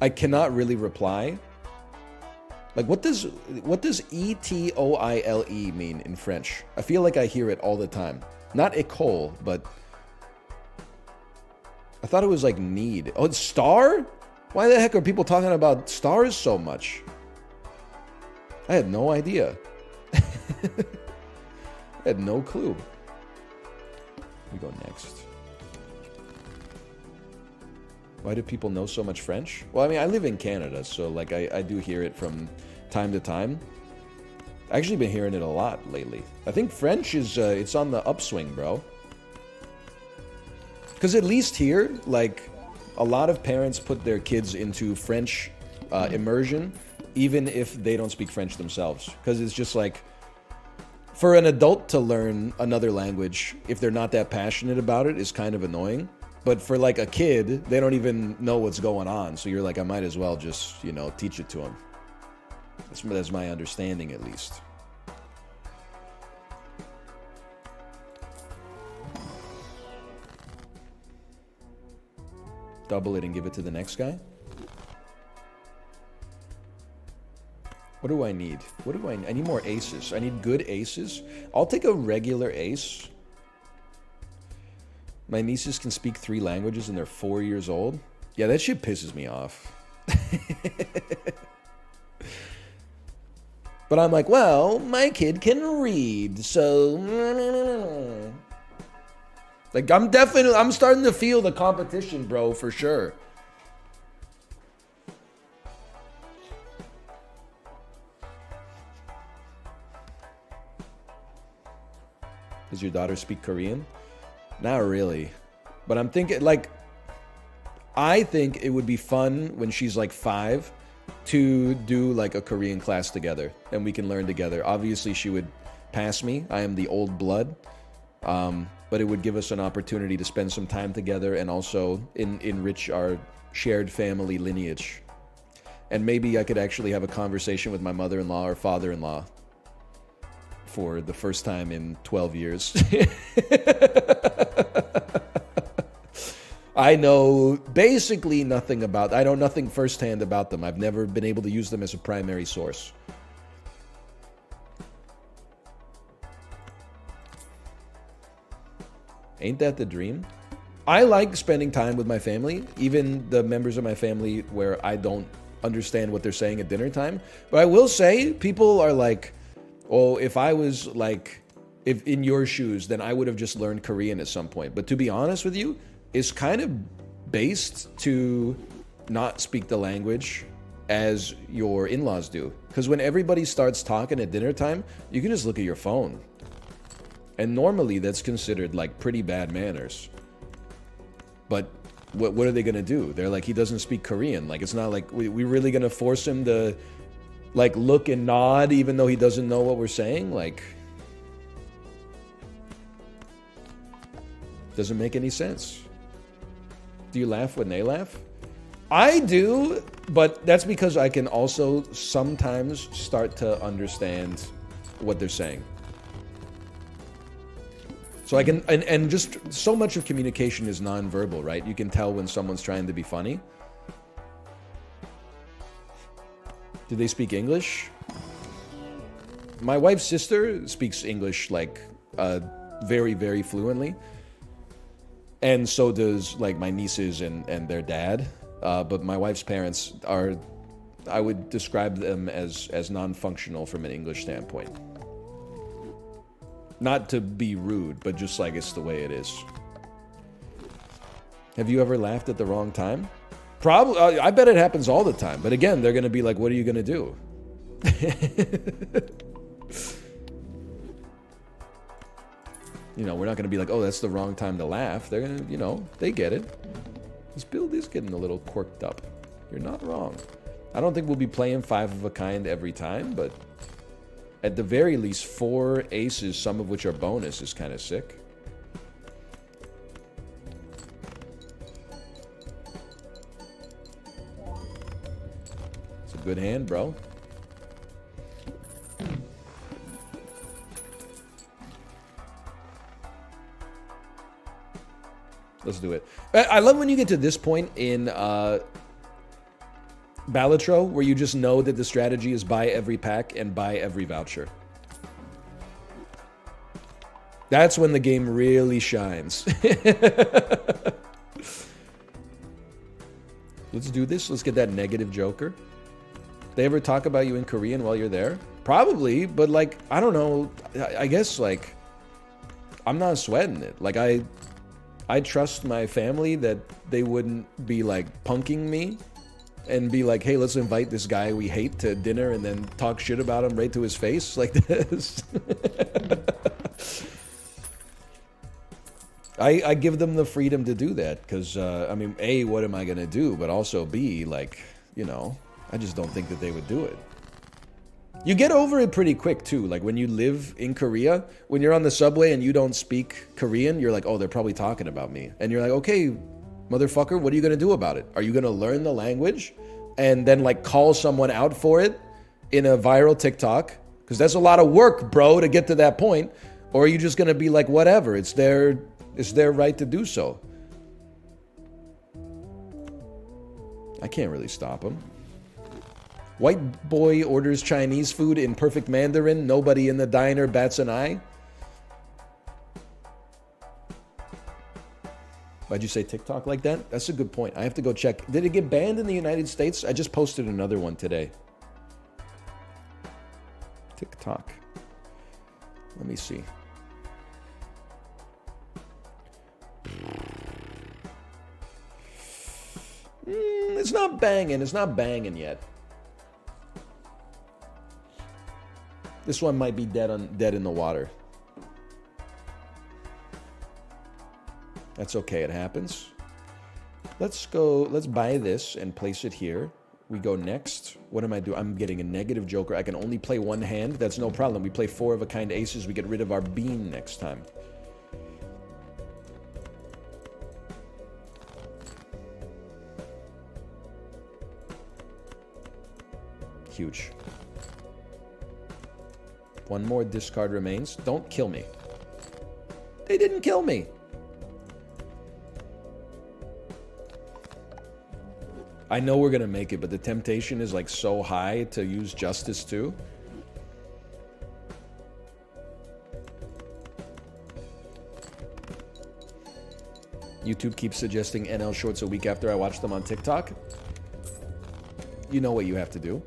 I cannot really reply. Like, what does etoile mean in French? I feel like I hear it all the time. Not école, but I thought it was like need. Oh, it's star? Why the heck are people talking about stars so much? I had no idea. I had no clue. We go next. Why do people know so much French? Well, I mean, I live in Canada, so like I do hear it from time to time. I've actually been hearing it a lot lately. I think French is, it's on the upswing, bro. Because at least here, like, a lot of parents put their kids into French immersion, even if they don't speak French themselves. Because it's just like, for an adult to learn another language, if they're not that passionate about it, is kind of annoying. But for like a kid, they don't even know what's going on. So you're like, I might as well just, you know, teach it to them. That's my understanding, at least. Double it and give it to the next guy. What do I need? What do I need? I need more aces. I need good aces. I'll take a regular ace. My nieces can speak 3 languages and they're 4 years old. Yeah, that shit pisses me off. But I'm like, well, my kid can read, so... Like, I'm starting to feel the competition, bro, for sure. Does your daughter speak Korean? Not really. But I'm thinking, like, I think it would be fun when she's like 5 to do like a Korean class together and we can learn together. Obviously, she would pass me. I am the old blood. But it would give us an opportunity to spend some time together and also enrich our shared family lineage. And maybe I could actually have a conversation with my mother-in-law or father-in-law for the first time in 12 years. I know basically nothing about... I know nothing firsthand about them. I've never been able to use them as a primary source. Ain't that the dream? I like spending time with my family, even the members of my family where I don't understand what they're saying at dinner time. But I will say, people are like, oh, if I was like, if in your shoes, then I would have just learned Korean at some point. But to be honest with you, it's kind of based to not speak the language as your in-laws do. Because when everybody starts talking at dinner time, you can just look at your phone. And normally that's considered like pretty bad manners. But what are they going to do? They're like, he doesn't speak Korean. Like, it's not like we really going to force him to like look and nod even though he doesn't know what we're saying. Like, doesn't make any sense. Do you laugh when they laugh? I do, but that's because I can also sometimes start to understand what they're saying. So I can, and just so much of communication is nonverbal, right? You can tell when someone's trying to be funny. Do they speak English? My wife's sister speaks English like very, very fluently. And so does like my nieces and their dad. But my wife's parents are, I would describe them as non-functional from an English standpoint. Not to be rude, but just like it's the way it is. Have you ever laughed at the wrong time? Probably. I bet it happens all the time. But again, they're going to be like, what are you going to do? You know, we're not going to be like, oh, that's the wrong time to laugh. They're going to, you know, they get it. This build is getting a little quirked up. You're not wrong. I don't think we'll be playing 5 of a kind every time, but at the very least, 4 aces, some of which are bonus, is kind of sick. It's a good hand, bro. Let's do it. I love when you get to this point in Balatro, where you just know that the strategy is buy every pack and buy every voucher. That's when the game really shines. Let's do this. Let's get that negative joker. They ever talk about you in Korean while you're there? Probably, but like, I don't know. I guess like, I'm not sweating it. Like I trust my family that they wouldn't be like punking me and be like, hey, let's invite this guy we hate to dinner and then talk shit about him right to his face like this. I give them the freedom to do that because, I mean, A, what am I going to do? But also, B, like, you know, I just don't think that they would do it. You get over it pretty quick, too. Like, when you live in Korea, when you're on the subway and you don't speak Korean, you're like, oh, they're probably talking about me. And you're like, okay, motherfucker, what are you going to do about it? Are you going to learn the language and then, like, call someone out for it in a viral TikTok? Because that's a lot of work, bro, to get to that point. Or are you just going to be like, whatever, it's their right to do so? I can't really stop them. White boy orders Chinese food in perfect Mandarin. Nobody in the diner bats an eye. Why'd you say TikTok like that? That's a good point. I have to go check. Did it get banned in the United States? I just posted another one today. TikTok. Let me see. It's not banging. It's not banging yet. This one might be dead in the water. That's okay, it happens. Let's buy this and place it here. We go next. What am I doing? I'm getting a negative joker. I can only play one hand. That's no problem. We play 4 of a kind aces. We get rid of our bean next time. Huge. One more discard remains. Don't kill me. They didn't kill me. I know we're going to make it, but the temptation is like so high to use justice too. YouTube keeps suggesting NL shorts a week after I watch them on TikTok. You know what you have to do.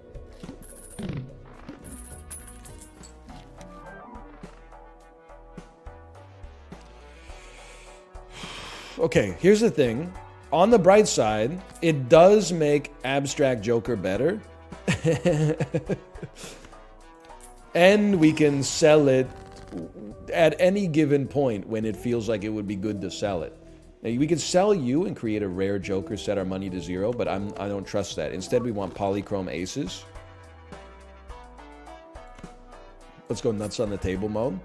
Okay, here's the thing. On the bright side, it does make Abstract Joker better. And we can sell it at any given point when it feels like it would be good to sell it. Now, we could sell you and create a rare Joker, set our money to 0, but I don't trust that. Instead, we want polychrome aces. Let's go nuts on the table mode.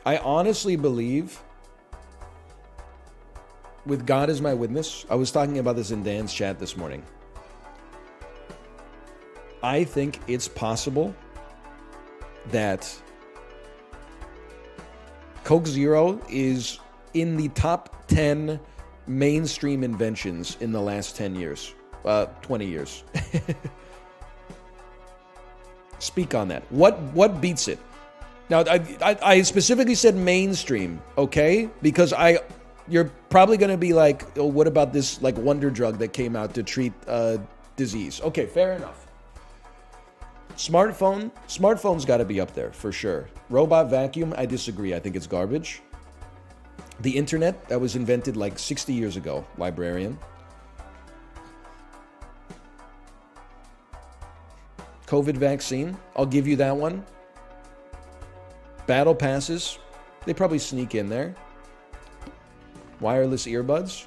I honestly believe, with God as my witness, I was talking about this in Dan's chat this morning. I think it's possible that Coke Zero is in the top 10 mainstream inventions in the last 10 years, 20 years. Speak on that. What beats it? Now, I specifically said mainstream, okay? Because you're probably going to be like, oh, what about this like wonder drug that came out to treat disease? Okay, fair enough. Smartphone's got to be up there for sure. Robot vacuum, I disagree. I think it's garbage. The internet, that was invented like 60 years ago, librarian. COVID vaccine, I'll give you that one. Battle passes, they probably sneak in there. Wireless earbuds.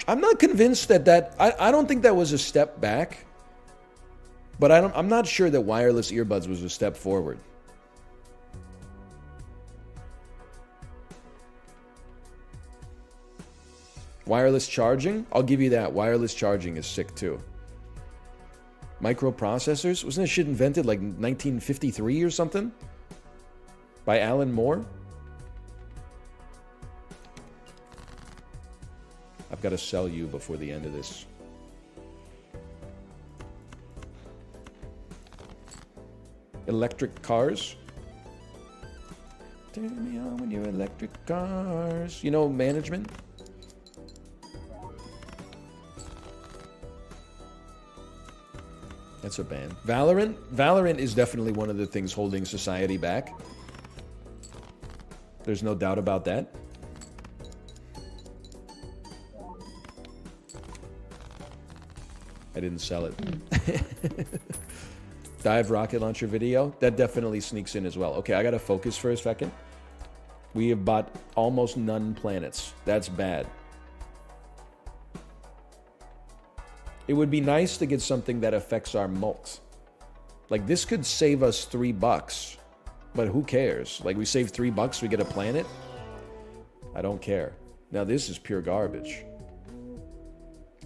I'm not convinced that I don't think that was a step back. But I'm not sure that wireless earbuds was a step forward. Wireless charging, I'll give you that. Wireless charging is sick too. Microprocessors, wasn't this shit invented like 1953 or something? By Alan Moore? I've got to sell you before the end of this. Electric cars. Turn me on when you're electric cars. You know, management. That's a ban. Valorant is definitely one of the things holding society back. There's no doubt about that. I didn't sell it. Dive rocket launcher video. That definitely sneaks in as well. Okay, I gotta focus for a second. We have bought almost none planets. That's bad. It would be nice to get something that affects our mult. Like, this could save us $3. But who cares? Like, we save $3, we get a planet? I don't care. Now, this is pure garbage.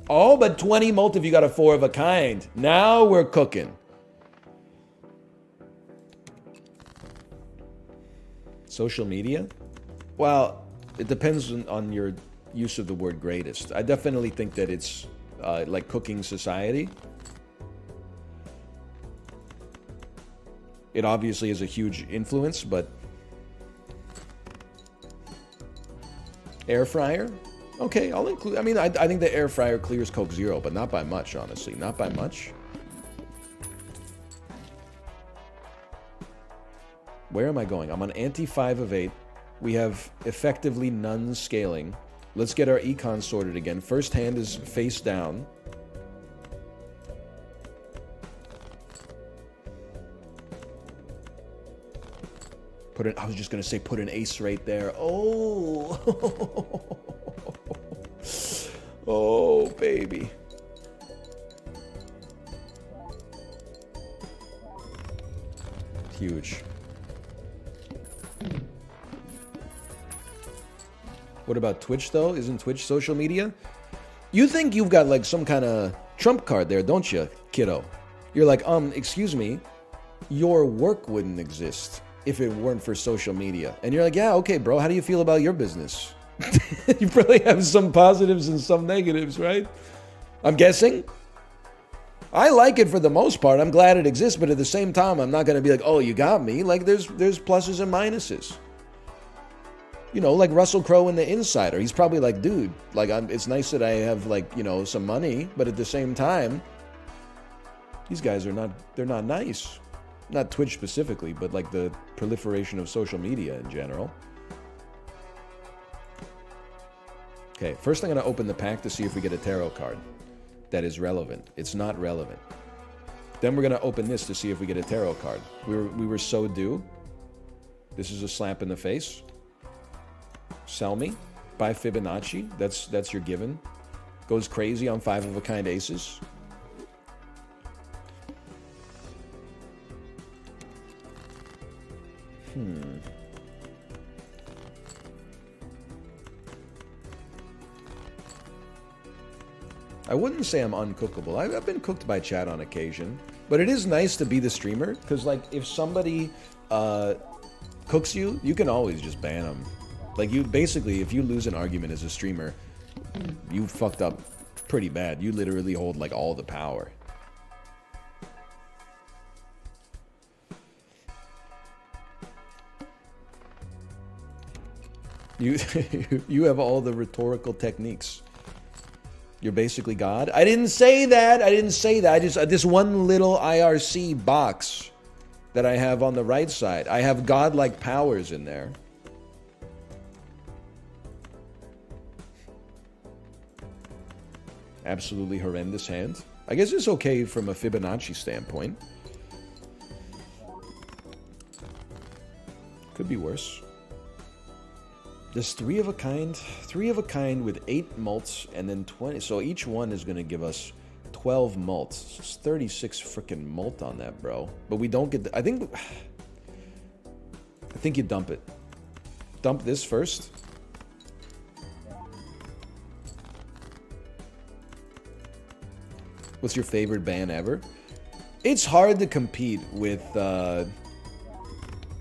Oh, but 20 mult if you got a 4 of a kind. Now we're cooking. Social media? Well, it depends on your use of the word greatest. I definitely think that it's like cooking society. It obviously is a huge influence, but air fryer? Okay, I'll include. I mean, I think the air fryer clears Coke Zero, but not by much, honestly. Not by much. Where am I going? I'm on anti 5 of 8. We have effectively none scaling. Let's get our econ sorted again. First hand is face down. I was just going to say put an ace right there. Oh. Oh, baby. Huge. What about Twitch, though? Isn't Twitch social media? You think you've got, like, some kind of trump card there, don't you, kiddo? You're like, excuse me, your work wouldn't exist if it weren't for social media. And you're like, yeah, okay, bro, how do you feel about your business? You probably have some positives and some negatives, right? I'm guessing. I like it for the most part. I'm glad it exists, but at the same time, I'm not going to be like, oh, you got me. Like, there's pluses and minuses. You know, like Russell Crowe in The Insider. He's probably like, dude, like, it's nice that I have, like, you know, some money, but at the same time, these guys they're not nice. Not Twitch specifically, but like the proliferation of social media in general. Okay, first I'm going to open the pack to see if we get a tarot card that is relevant. It's not relevant. Then we're going to open this to see if we get a tarot card. We were so due. This is a slap in the face. Sell me. Buy Fibonacci. That's your given. Goes crazy on 5 of a kind aces. I wouldn't say I'm uncookable. I've been cooked by chat on occasion. But it is nice to be the streamer, because, like, if somebody cooks you, you can always just ban them. Like, you basically, if you lose an argument as a streamer, you fucked up pretty bad. You literally hold, like, all the power. You have all the rhetorical techniques. You're basically God. I didn't say that. I didn't say that. I just this one little IRC box that I have on the right side. I have godlike powers in there. Absolutely horrendous hand. I guess it's okay from a Fibonacci standpoint. Could be worse. This 3 of a kind with 8 mults and then 20. So each one is going to give us 12 mults. It's 36 freaking mult on that, bro. But we don't get I think you dump it. Dump this first. What's your favorite ban ever? It's hard to compete with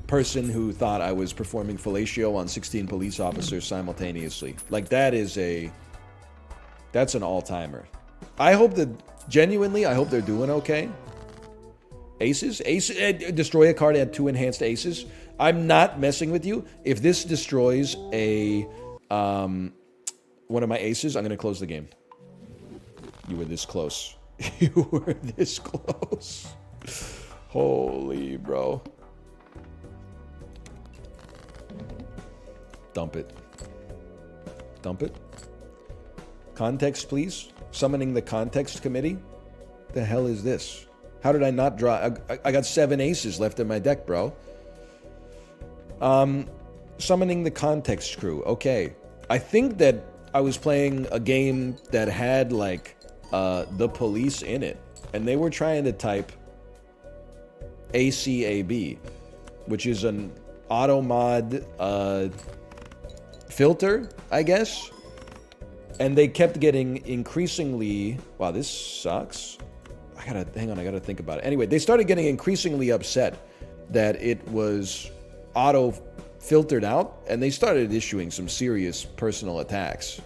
person who thought I was performing fellatio on 16 police officers simultaneously. Like, that's an all-timer. I hope genuinely, I hope they're doing okay. Aces? Destroy a card, add 2 enhanced aces. I'm not messing with you. If this destroys one of my aces, I'm going to close the game. You were this close. You were this close. Holy, bro. Dump it. Dump it. Context, please. Summoning the context committee. The hell is this? How did I not draw? I got 7 aces left in my deck, bro. Summoning the context crew. Okay. I think that I was playing a game that had, like, the police in it. And they were trying to type ACAB, which is an auto mod filter, I guess. And they kept getting increasingly... Wow, this sucks. Hang on, I gotta think about it. Anyway, they started getting increasingly upset that it was auto-filtered out, and they started issuing some serious personal attacks.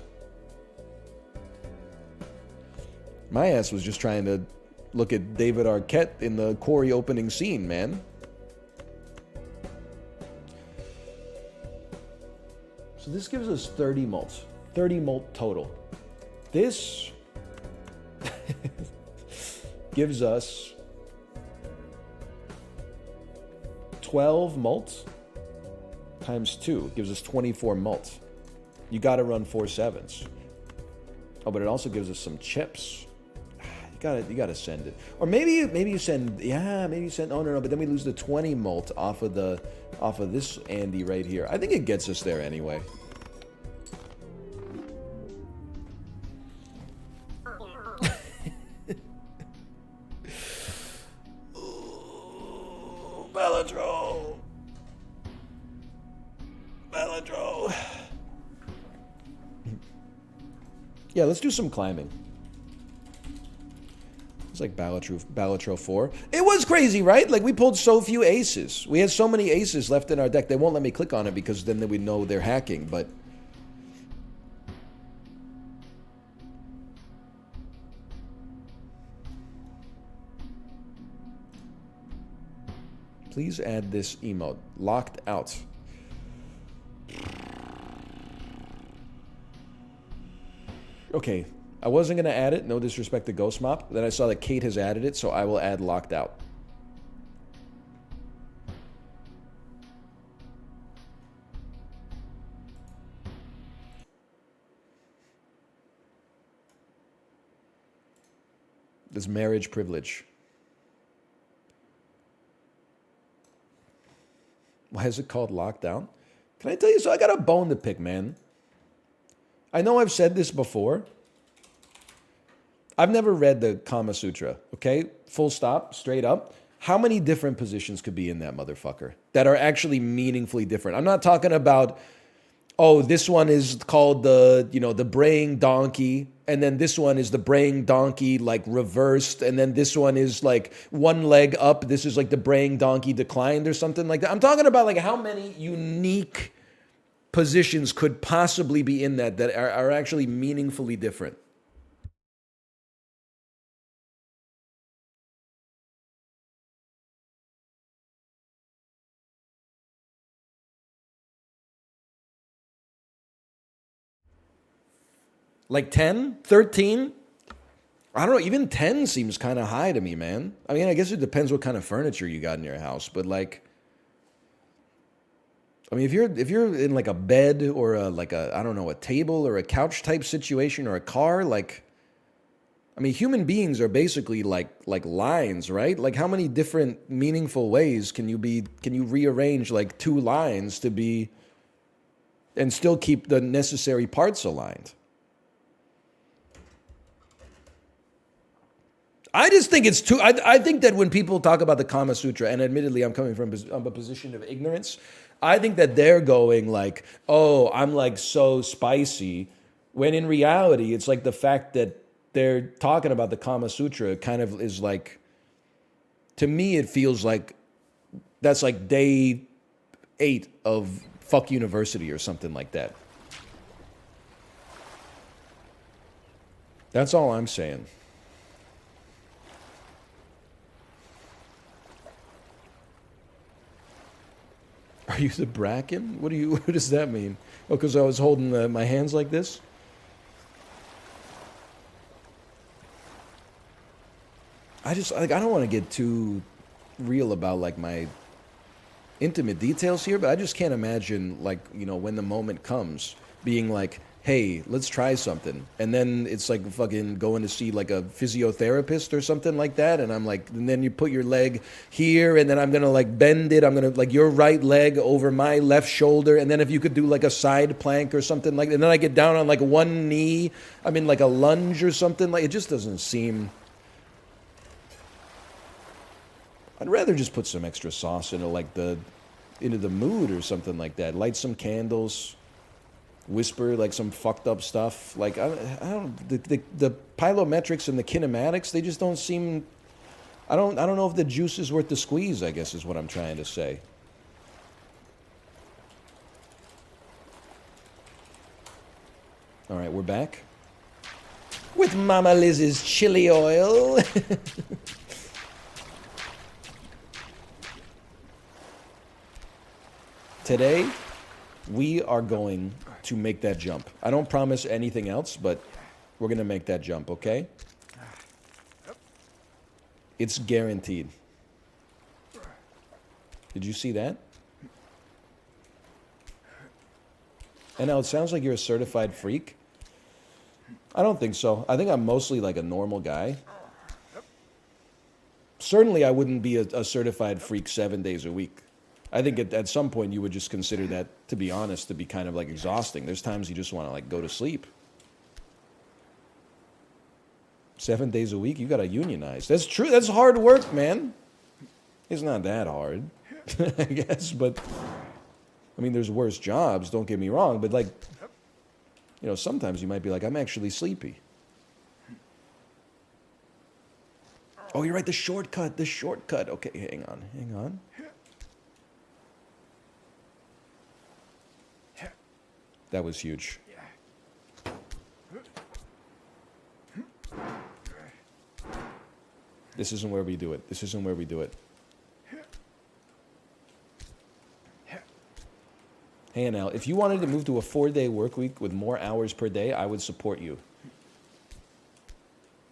My ass was just trying to look at David Arquette in the Corey opening scene, man. So this gives us 30 mults. 30 mult total. This gives us 12 mults times 2. Gives us 24 mults. You gotta run 4 7s. Oh, but it also gives us some chips. You gotta send it. Or maybe you send, yeah, maybe you send, oh no, but then we lose the 20 mult off of this Andy right here. I think it gets us there anyway. Balatro. Balatro. Yeah, let's do some climbing. It's like Balatro 4. It was crazy, right? Like, we pulled so few aces. We had so many aces left in our deck. They won't let me click on it because then we know they're hacking, but... Please add this emote. Locked out. Okay. I wasn't going to add it. No disrespect to Ghost Mop. Then I saw that Kate has added it, so I will add locked out. This marriage privilege. Why is it called lockdown? Can I tell you, so I got a bone to pick, man. I know I've said this before. I've never read the Kama Sutra, okay? Full stop, straight up. How many different positions could be in that motherfucker that are actually meaningfully different? I'm not talking about, oh, this one is called the, you know, the braying donkey, and then this one is the braying donkey, like, reversed, and then this one is, like, one leg up. This is, like, the braying donkey declined or something like that. I'm talking about, like, how many unique positions could possibly be in that are actually meaningfully different. Like 10? 13? I don't know. Even 10 seems kind of high to me, man. I mean, I guess it depends what kind of furniture you got in your house. But, like, I mean, if you're in, like, a bed or I don't know, a table or a couch type situation or a car, like, I mean, human beings are basically like lines, right? Like, how many different meaningful ways can you rearrange, like, 2 lines to be and still keep the necessary parts aligned? I just think it's too... I think that when people talk about the Kama Sutra, and admittedly I'm coming from a position of ignorance, I think that they're going like, oh, I'm like so spicy, when in reality it's like the fact that they're talking about the Kama Sutra kind of is like... To me it feels like that's like day 8 of fuck university or something like that. That's all I'm saying. Are you the Bracken? What does that mean? Oh, because I was holding my hands like this? I just like I don't want to get too real about like my intimate details here, but I just can't imagine like, you know, when the moment comes being like, hey, let's try something. And then it's like fucking going to see like a physiotherapist or something like that. And I'm like, and then you put your leg here and then I'm going to like bend it. I'm going to like your right leg over my left shoulder. And then if you could do like a side plank or something like that. And then I get down on like one knee. I'm in like a lunge or something. Like it just doesn't seem. I'd rather just put some extra sauce into like into the mood or something like that. Light some candles. Whisper like some fucked up stuff. Like I don't the pilometrics and the kinematics, they just don't seem. I don't know if the juice is worth the squeeze, I guess is what I'm trying to say. All right, we're back with Mama Liz's chili oil. Today we are going to make that jump. I don't promise anything else, but we're going to make that jump, okay? It's guaranteed. Did you see that? And now it sounds like you're a certified freak. I don't think so. I think I'm mostly like a normal guy. Certainly I wouldn't be a certified freak 7 days a week. I think at some point you would just consider that, to be honest, to be kind of like exhausting. There's times you just want to like go to sleep. 7 days a week, you got to unionize. That's true. That's hard work, man. It's not that hard, I guess. But, I mean, there's worse jobs, don't get me wrong. But like, you know, sometimes you might be like, I'm actually sleepy. Oh, you're right, the shortcut. Okay, hang on. That was huge. This isn't where we do it. Hey, Anel, if you wanted to move to a 4-day work week with more hours per day, I would support you.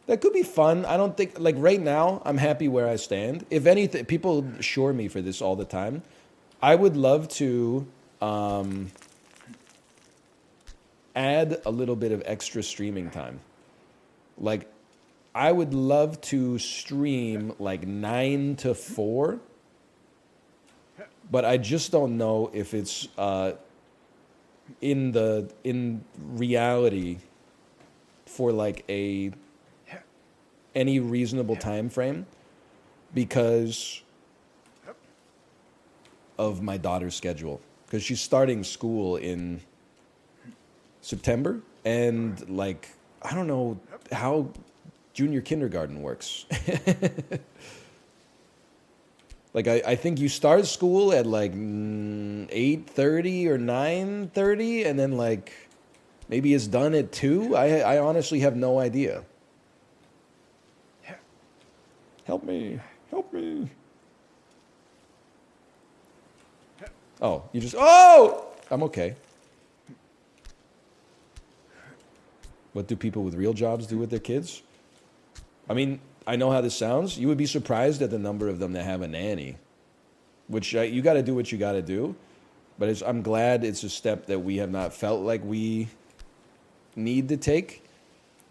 That could be fun. I don't think, like right now, I'm happy where I stand. If anything, people shore me for this all the time. I would love to add a little bit of extra streaming time. Like, I would love to stream like 9 to 4, but I just don't know if it's in reality for like any reasonable time frame because of my daughter's schedule. Because she's starting school in September, and like I don't know how junior kindergarten works. Like I think you start school at like 8:30 or 9:30, and then like maybe it's done at 2. I honestly have no idea. Help me. Oh, I'm okay. What do people with real jobs do with their kids? I mean, I know how this sounds. You would be surprised at the number of them that have a nanny, which you got to do what you got to do. But I'm glad it's a step that we have not felt like we need to take,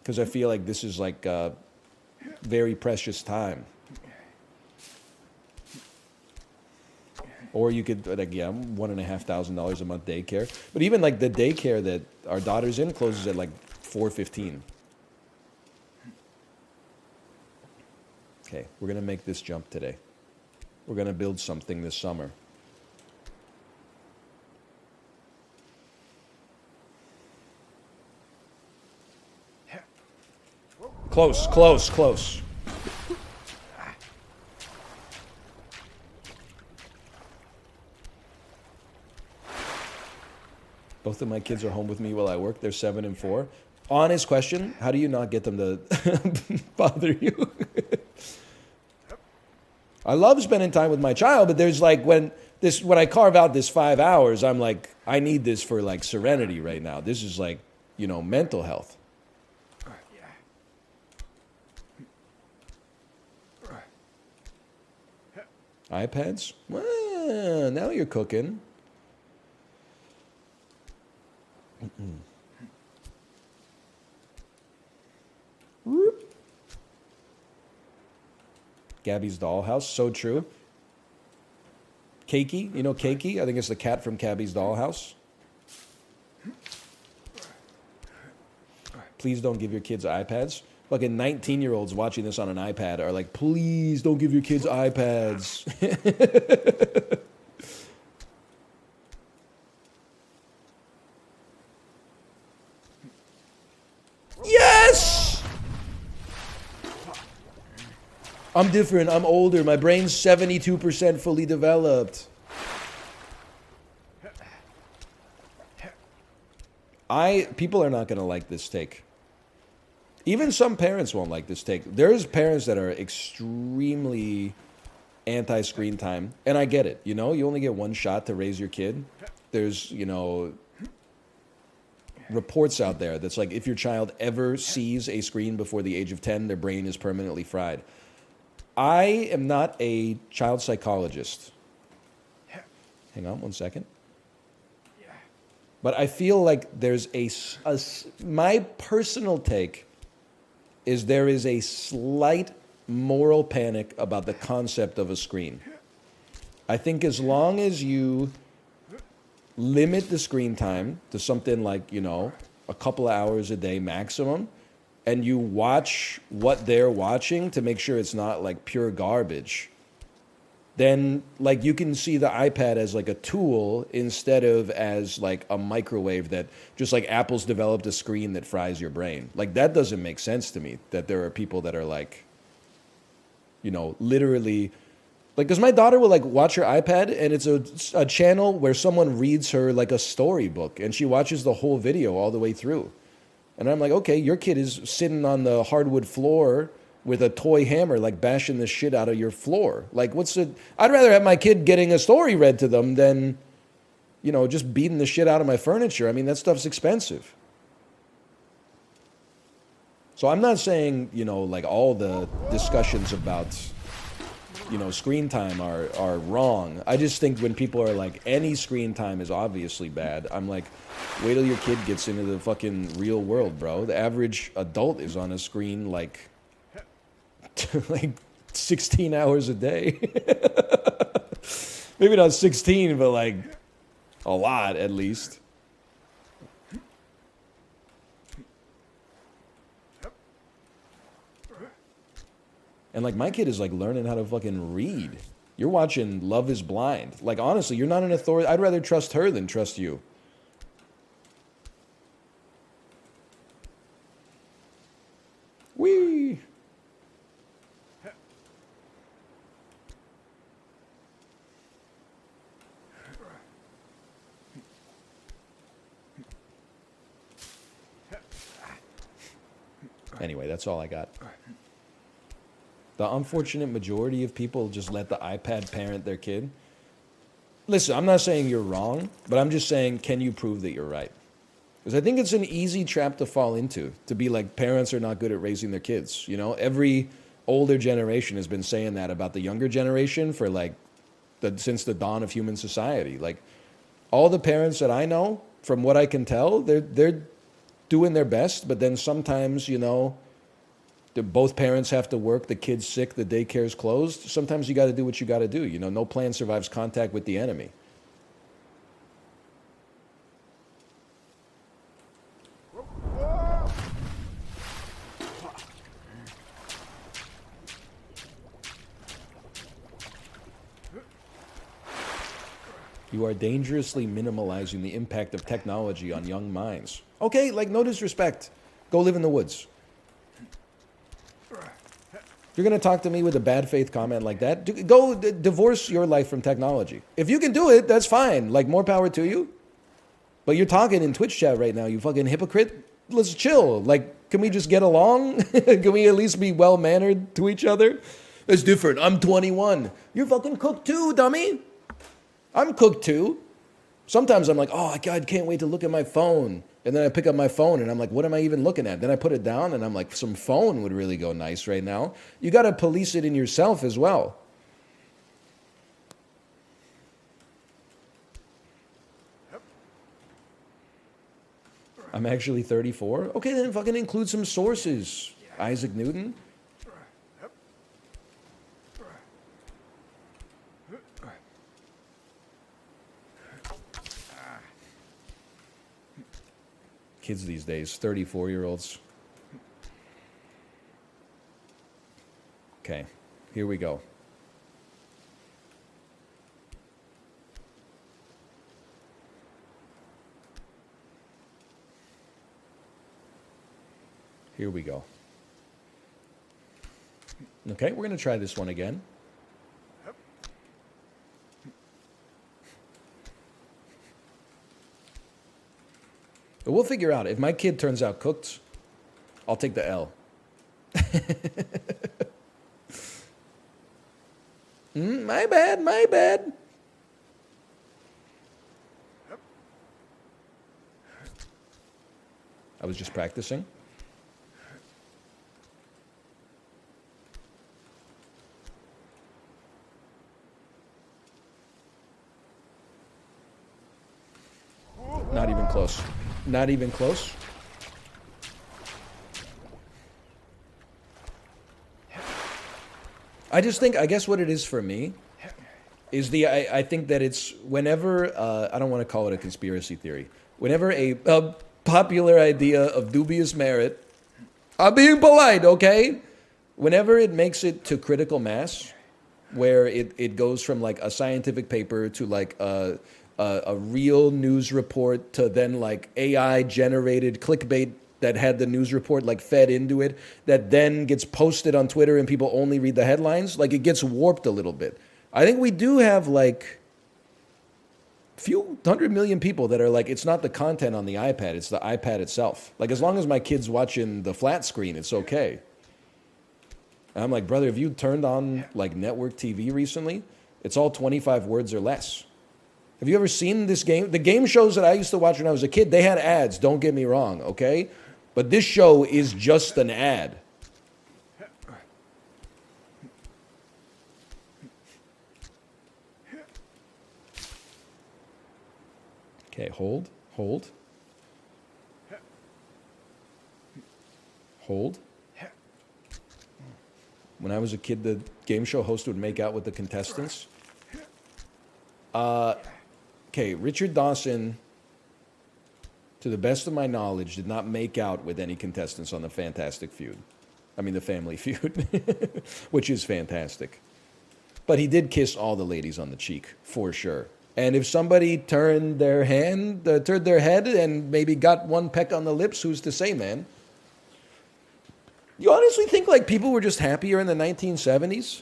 because I feel like this is like a very precious time. Or you could, like, yeah, $1,500 a month daycare. But even like the daycare that our daughter's in closes at like 4:15. Okay, we're going to make this jump today. We're going to build something this summer. Close. Both of my kids are home with me while I work. They're 7 and 4. Honest question, how do you not get them to bother you? I love spending time with my child, but there's like when I carve out this 5 hours, I'm like, I need this for like serenity right now. This is like, you know, mental health. iPads? Well, now you're cooking. Whoop. Gabby's Dollhouse, so true. Cakey, you know Cakey? I think it's the cat from Gabby's Dollhouse. Please don't give your kids iPads. Fucking 19-year-olds watching this on an iPad are like, please don't give your kids iPads. Yes! I'm different. I'm older. My brain's 72% fully developed. People are not going to like this take. Even some parents won't like this take. There's parents that are extremely anti-screen time, and I get it. You know, you only get one shot to raise your kid. There's, you know, reports out there that's like if your child ever sees a screen before the age of 10, their brain is permanently fried. I am not a child psychologist. Hang on one second. But I feel like there's my personal take is there is a slight moral panic about the concept of a screen. I think as long as you limit the screen time to something like, you know, a couple of hours a day maximum, and you watch what they're watching to make sure it's not like pure garbage, then like you can see the iPad as like a tool instead of as like a microwave that just like Apple's developed a screen that fries your brain. Like that doesn't make sense to me, that there are people that are like, you know, literally like, because my daughter will like watch her iPad and it's a channel where someone reads her like a storybook and she watches the whole video all the way through. And I'm like, okay, your kid is sitting on the hardwood floor with a toy hammer, like bashing the shit out of your floor. Like, I'd rather have my kid getting a story read to them than, you know, just beating the shit out of my furniture. I mean, that stuff's expensive. So I'm not saying, you know, like all the discussions about, you know, screen time are wrong. I just think when people are like, any screen time is obviously bad, I'm like, wait till your kid gets into the fucking real world, bro. The average adult is on a screen like 16 hours a day. Maybe not 16, but like a lot at least. And like my kid is like learning how to fucking read. You're watching Love is Blind. Like honestly, you're not an authority. I'd rather trust her than trust you. Whee! Anyway, that's all I got. The unfortunate majority of people just let the iPad parent their kid. Listen, I'm not saying you're wrong, but I'm just saying, can you prove that you're right? Because I think it's an easy trap to fall into, to be like, parents are not good at raising their kids. You know, every older generation has been saying that about the younger generation for like, since the dawn of human society. Like, all the parents that I know, from what I can tell, they're doing their best, but then sometimes, you know, both parents have to work, the kid's sick, the daycare's closed. Sometimes you got to do what you got to do. You know, no plan survives contact with the enemy. You are dangerously minimalizing the impact of technology on young minds. Okay, like, no disrespect. Go live in the woods. You're going to talk to me with a bad faith comment like that? Go divorce your life from technology. If you can do it, that's fine. Like, more power to you. But you're talking in Twitch chat right now, you fucking hypocrite. Let's chill. Like, can we just get along? Can we at least be well-mannered to each other? It's different. I'm 21. You're fucking cooked too, dummy. I'm cooked too. Sometimes I'm like, oh, God, can't wait to look at my phone. And then I pick up my phone and I'm like, what am I even looking at? Then I put it down and I'm like, some phone would really go nice right now. You got to police it in yourself as well. I'm actually 34. Okay, then fucking include some sources. Isaac Newton. Kids these days, 34-year-olds. Okay, here we go. Here we go. Okay, we're going to try this one again. But we'll figure out. If my kid turns out cooked, I'll take the L. My bad, my bad. I was just practicing. Not even close. Not even close. I just think, I guess what it is for me is I think that it's whenever, I don't want to call it a conspiracy theory, whenever a popular idea of dubious merit, I'm being polite, okay? Whenever it makes it to critical mass, where it goes from like a scientific paper to like a real news report to then like AI generated clickbait that had the news report like fed into it, that then gets posted on Twitter and people only read the headlines, like it gets warped a little bit. I think we do have like a few 100 million people that are like, it's not the content on the iPad, it's the iPad itself. Like as long as my kid's watching the flat screen, it's okay. And I'm like, brother, have you turned on like network TV recently? It's all 25 words or less. Have you ever seen this game? The game shows that I used to watch when I was a kid, they had ads, don't get me wrong, okay? But this show is just an ad. Okay, hold, hold. Hold. When I was a kid, the game show host would make out with the contestants. Okay, Richard Dawson, to the best of my knowledge, did not make out with any contestants on the Fantastic Feud. I mean, the Family Feud, which is fantastic. But he did kiss all the ladies on the cheek, for sure. And if somebody turned their head and maybe got one peck on the lips, who's to say, man? You honestly think like people were just happier in the 1970s?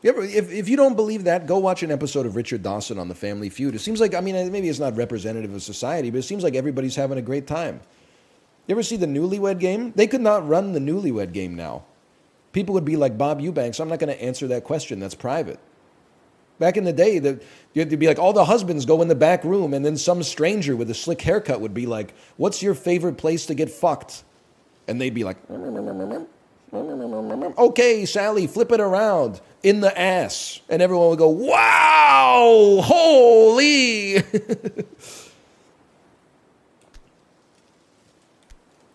If you don't believe that, go watch an episode of Richard Dawson on the Family Feud. It seems like, I mean, maybe it's not representative of society, but it seems like everybody's having a great time. You ever see the Newlywed Game? They could not run the Newlywed Game now. People would be like, Bob Eubanks, I'm not going to answer that question. That's private. Back in the day, you'd be like, all the husbands go in the back room, and then some stranger with a slick haircut would be like, what's your favorite place to get fucked? And they'd be like, okay, Sally, flip it around. In the ass. And everyone would go, wow, holy.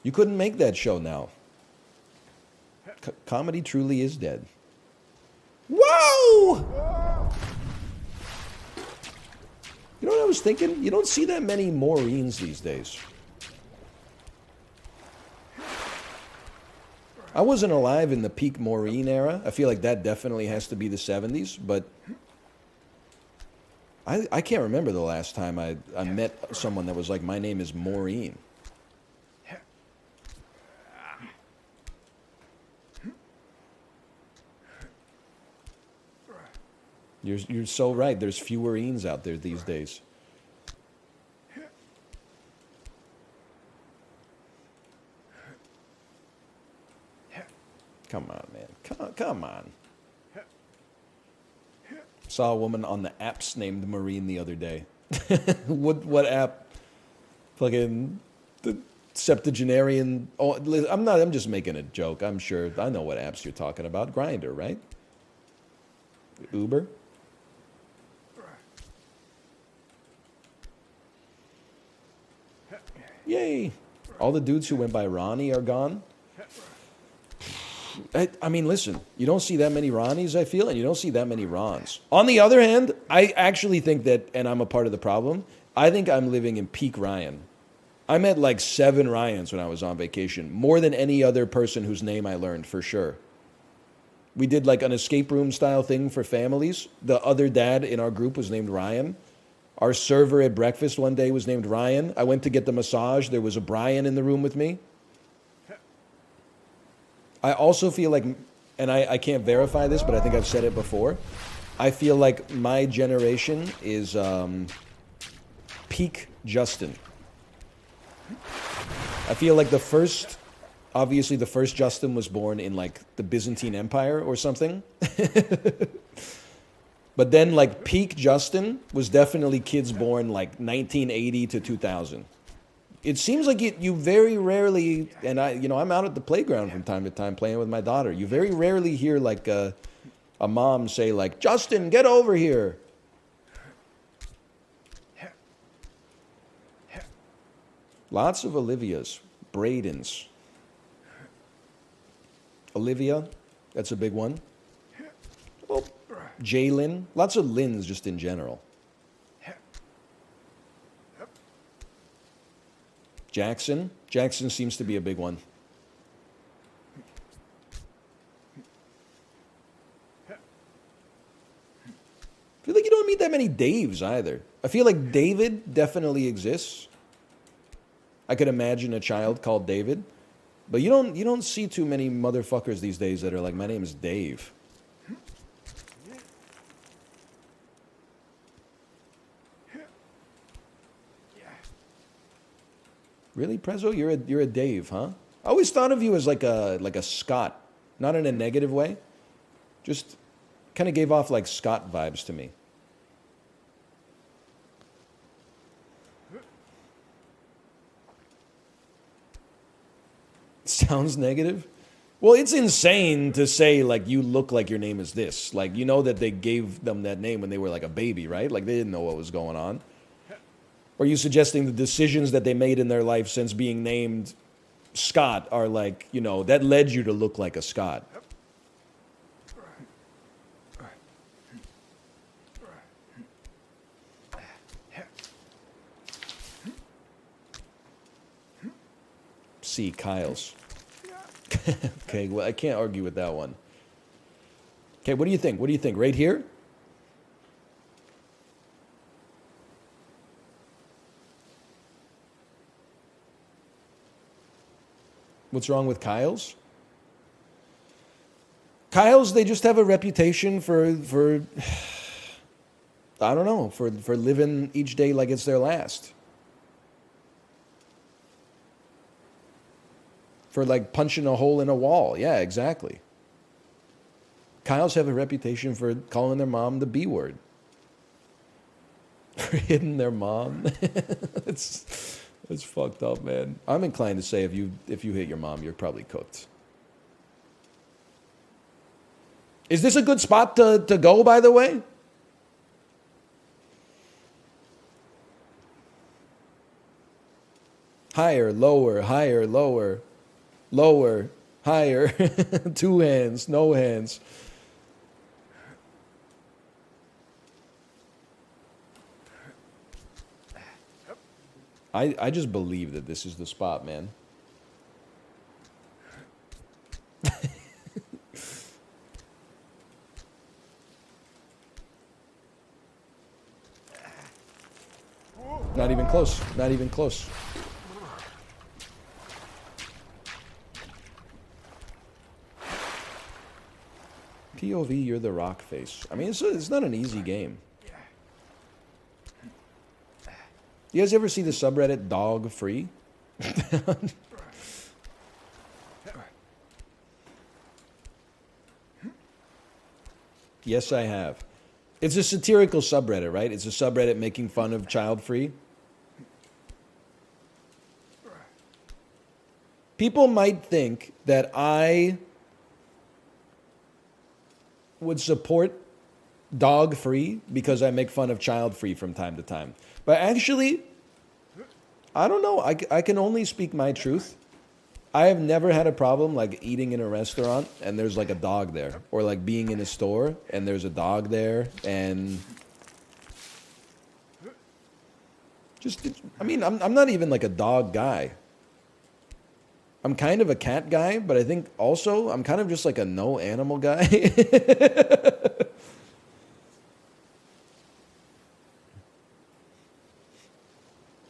You couldn't make that show now. Comedy truly is dead. Whoa! You know what I was thinking? You don't see that many Maureens these days. I wasn't alive in the peak Maureen era. I feel like that definitely has to be the 70s, but I can't remember the last time I met someone that was like, my name is Maureen. You're so right. There's fewer Eens out there these days. Come on, man. Come on. Saw a woman on the apps named Maureen the other day. What app? Fucking the septuagenarian. Oh, I'm just making a joke. I'm sure I know what apps you're talking about. Grindr, right? Uber. Yay. All the dudes who went by Ronnie are gone. I mean, listen, you don't see that many Ronnies, I feel, and you don't see that many Rons. On the other hand, I actually think that, and I'm a part of the problem, I think I'm living in peak Ryan. I met like 7 Ryans when I was on vacation, more than any other person whose name I learned, for sure. We did like an escape room style thing for families. The other dad in our group was named Ryan. Our server at breakfast one day was named Ryan. I went to get the massage. There was a Brian in the room with me. I also feel like, and I can't verify this, but I think I've said it before. I feel like my generation is peak Justin. I feel like obviously the first Justin was born in like the Byzantine Empire or something. But then like peak Justin was definitely kids born like 1980 to 2000. It seems like you very rarely, and I'm out at the playground from time to time playing with my daughter. You very rarely hear like a mom say like, Justin, get over here. Lots of Olivias, Bradens. Olivia, that's a big one. Oh, Jalen, lots of Lyns just in general. Jackson seems to be a big one. I feel like you don't meet that many Daves either. I feel like David definitely exists. I could imagine a child called David. But you don't see too many motherfuckers these days that are like, my name is Dave. Really, Prezzo? You're a Dave, huh? I always thought of you as like a Scott, not in a negative way. Just kind of gave off like Scott vibes to me. Sounds negative? Well, it's insane to say, like, you look like your name is this. Like, you know that they gave them that name when they were like a baby, right? Like, they didn't know what was going on. Or are you suggesting the decisions that they made in their life since being named Scott are like, that led you to look like a Scott? C. Kyle's. Okay, well, I can't argue with that one. Okay, what do you think? What do you think? Right here? What's wrong with Kyle's? Kyle's, they just have a reputation for I don't know, for living each day like it's their last. For like punching a hole in a wall. Yeah, exactly. Kyle's have a reputation for calling their mom the B word. For hitting their mom. It's fucked up, man. I'm inclined to say if you hit your mom, you're probably cooked. Is this a good spot to go, by the way? Higher, lower, higher, lower. Lower, higher, 2 hands, no hands. I just believe that this is the spot, man. Not even close, not even close. POV, you're the rock face. I mean, it's not an easy game. You guys ever see the subreddit Dog Free? Yes, I have. It's a satirical subreddit, right? It's a subreddit making fun of child free. People might think that I would support dog free because I make fun of child free from time to time. But actually, I don't know. I can only speak my truth. I have never had a problem like eating in a restaurant and there's like a dog there, or like being in a store and there's a dog there, and just, I mean, I'm not even like a dog guy. I'm kind of a cat guy, but I think also I'm kind of just like a no animal guy.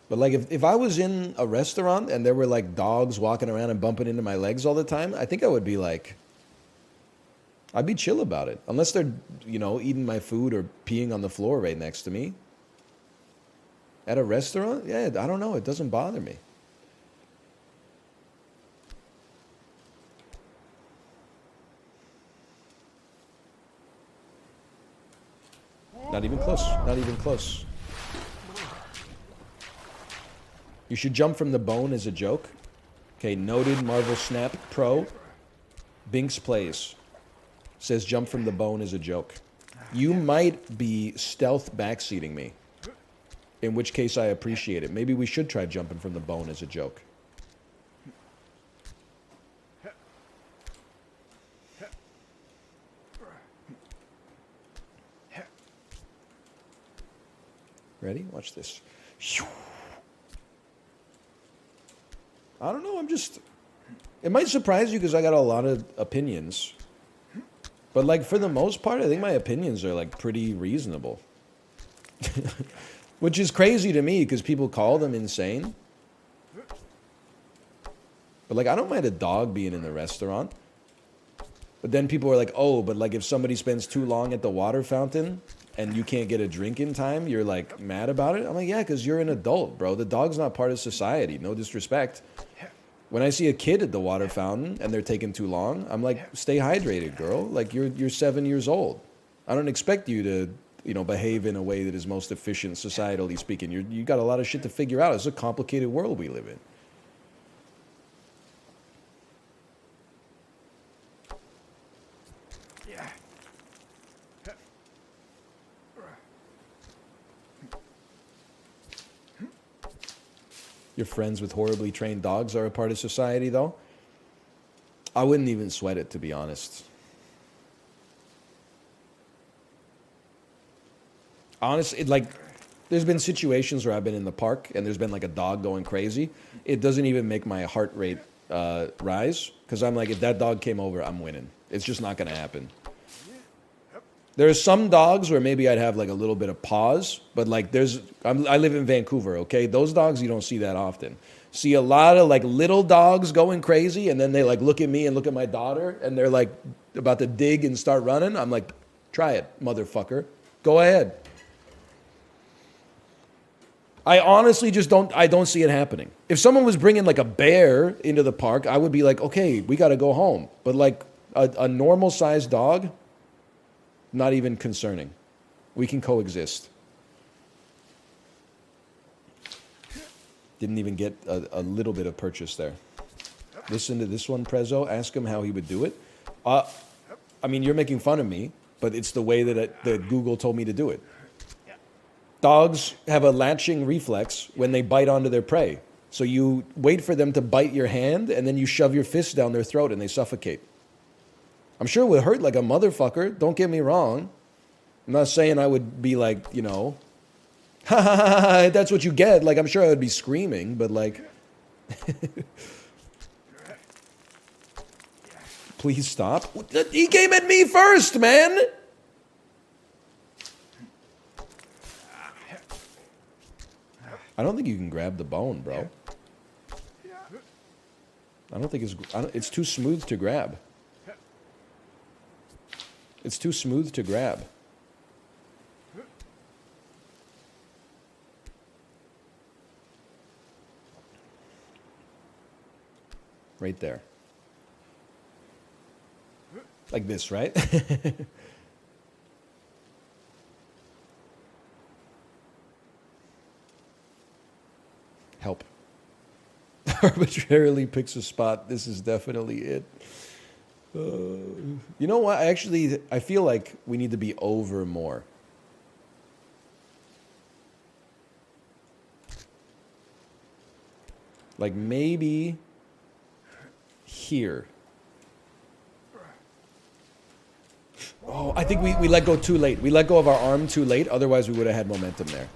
But like if I was in a restaurant and there were like dogs walking around and bumping into my legs all the time, I think I would be like, I'd be chill about it. Unless they're, eating my food or peeing on the floor right next to me. At a restaurant? Yeah, I don't know. It doesn't bother me. Not even close. Not even close. You should jump from the bone as a joke. Okay, noted Marvel Snap Pro. Binks plays. Says jump from the bone as a joke. You might be stealth backseating me. In which case I appreciate it. Maybe we should try jumping from the bone as a joke. Ready? Watch this. I don't know, it might surprise you because I got a lot of opinions. But like for the most part, I think my opinions are like pretty reasonable. Which is crazy to me because people call them insane. But like I don't mind a dog being in the restaurant. But then people are like, oh, but like if somebody spends too long at the water fountain and you can't get a drink in time, you're like mad about it? I'm like, yeah, because you're an adult, bro. The dog's not part of society. No disrespect. When I see a kid at the water fountain and they're taking too long, I'm like, stay hydrated, girl. Like you're 7 years old. I don't expect you to, behave in a way that is most efficient, societally speaking. You got a lot of shit to figure out. It's a complicated world we live in. Your friends with horribly trained dogs are a part of society, though? I wouldn't even sweat it, to be honest. Honestly, there's been situations where I've been in the park and there's been like a dog going crazy. It doesn't even make my heart rate rise, because I'm like, if that dog came over, I'm winning. It's just not going to happen. There are some dogs where maybe I'd have like a little bit of pause, but like I live in Vancouver, okay? Those dogs, you don't see that often. See a lot of like little dogs going crazy, and then they like look at me and look at my daughter, and they're like about to dig and start running. I'm like, try it, motherfucker. Go ahead. I honestly just don't see it happening. If someone was bringing like a bear into the park, I would be like, okay, we got to go home. But like a normal sized dog, not even concerning. We can coexist. Didn't even get a little bit of purchase there. Listen to this one, Prezzo. Ask him how he would do it. I mean, you're making fun of me, but it's the way that Google told me to do it. Dogs have a latching reflex when they bite onto their prey. So you wait for them to bite your hand, and then you shove your fist down their throat, and they suffocate. I'm sure it would hurt like a motherfucker. Don't get me wrong. I'm not saying I would be like, ha ha ha ha, that's what you get. Like, I'm sure I would be screaming, but like, please stop. He came at me first, man. I don't think you can grab the bone, bro. I don't think it's too smooth to grab. It's too smooth to grab. Right there. Like this, right? Help. Arbitrarily picks a spot. This is definitely it. You know what? I feel like we need to be over more. Like maybe here. Oh, I think we let go too late. We let go of our arm too late. Otherwise, we would have had momentum there.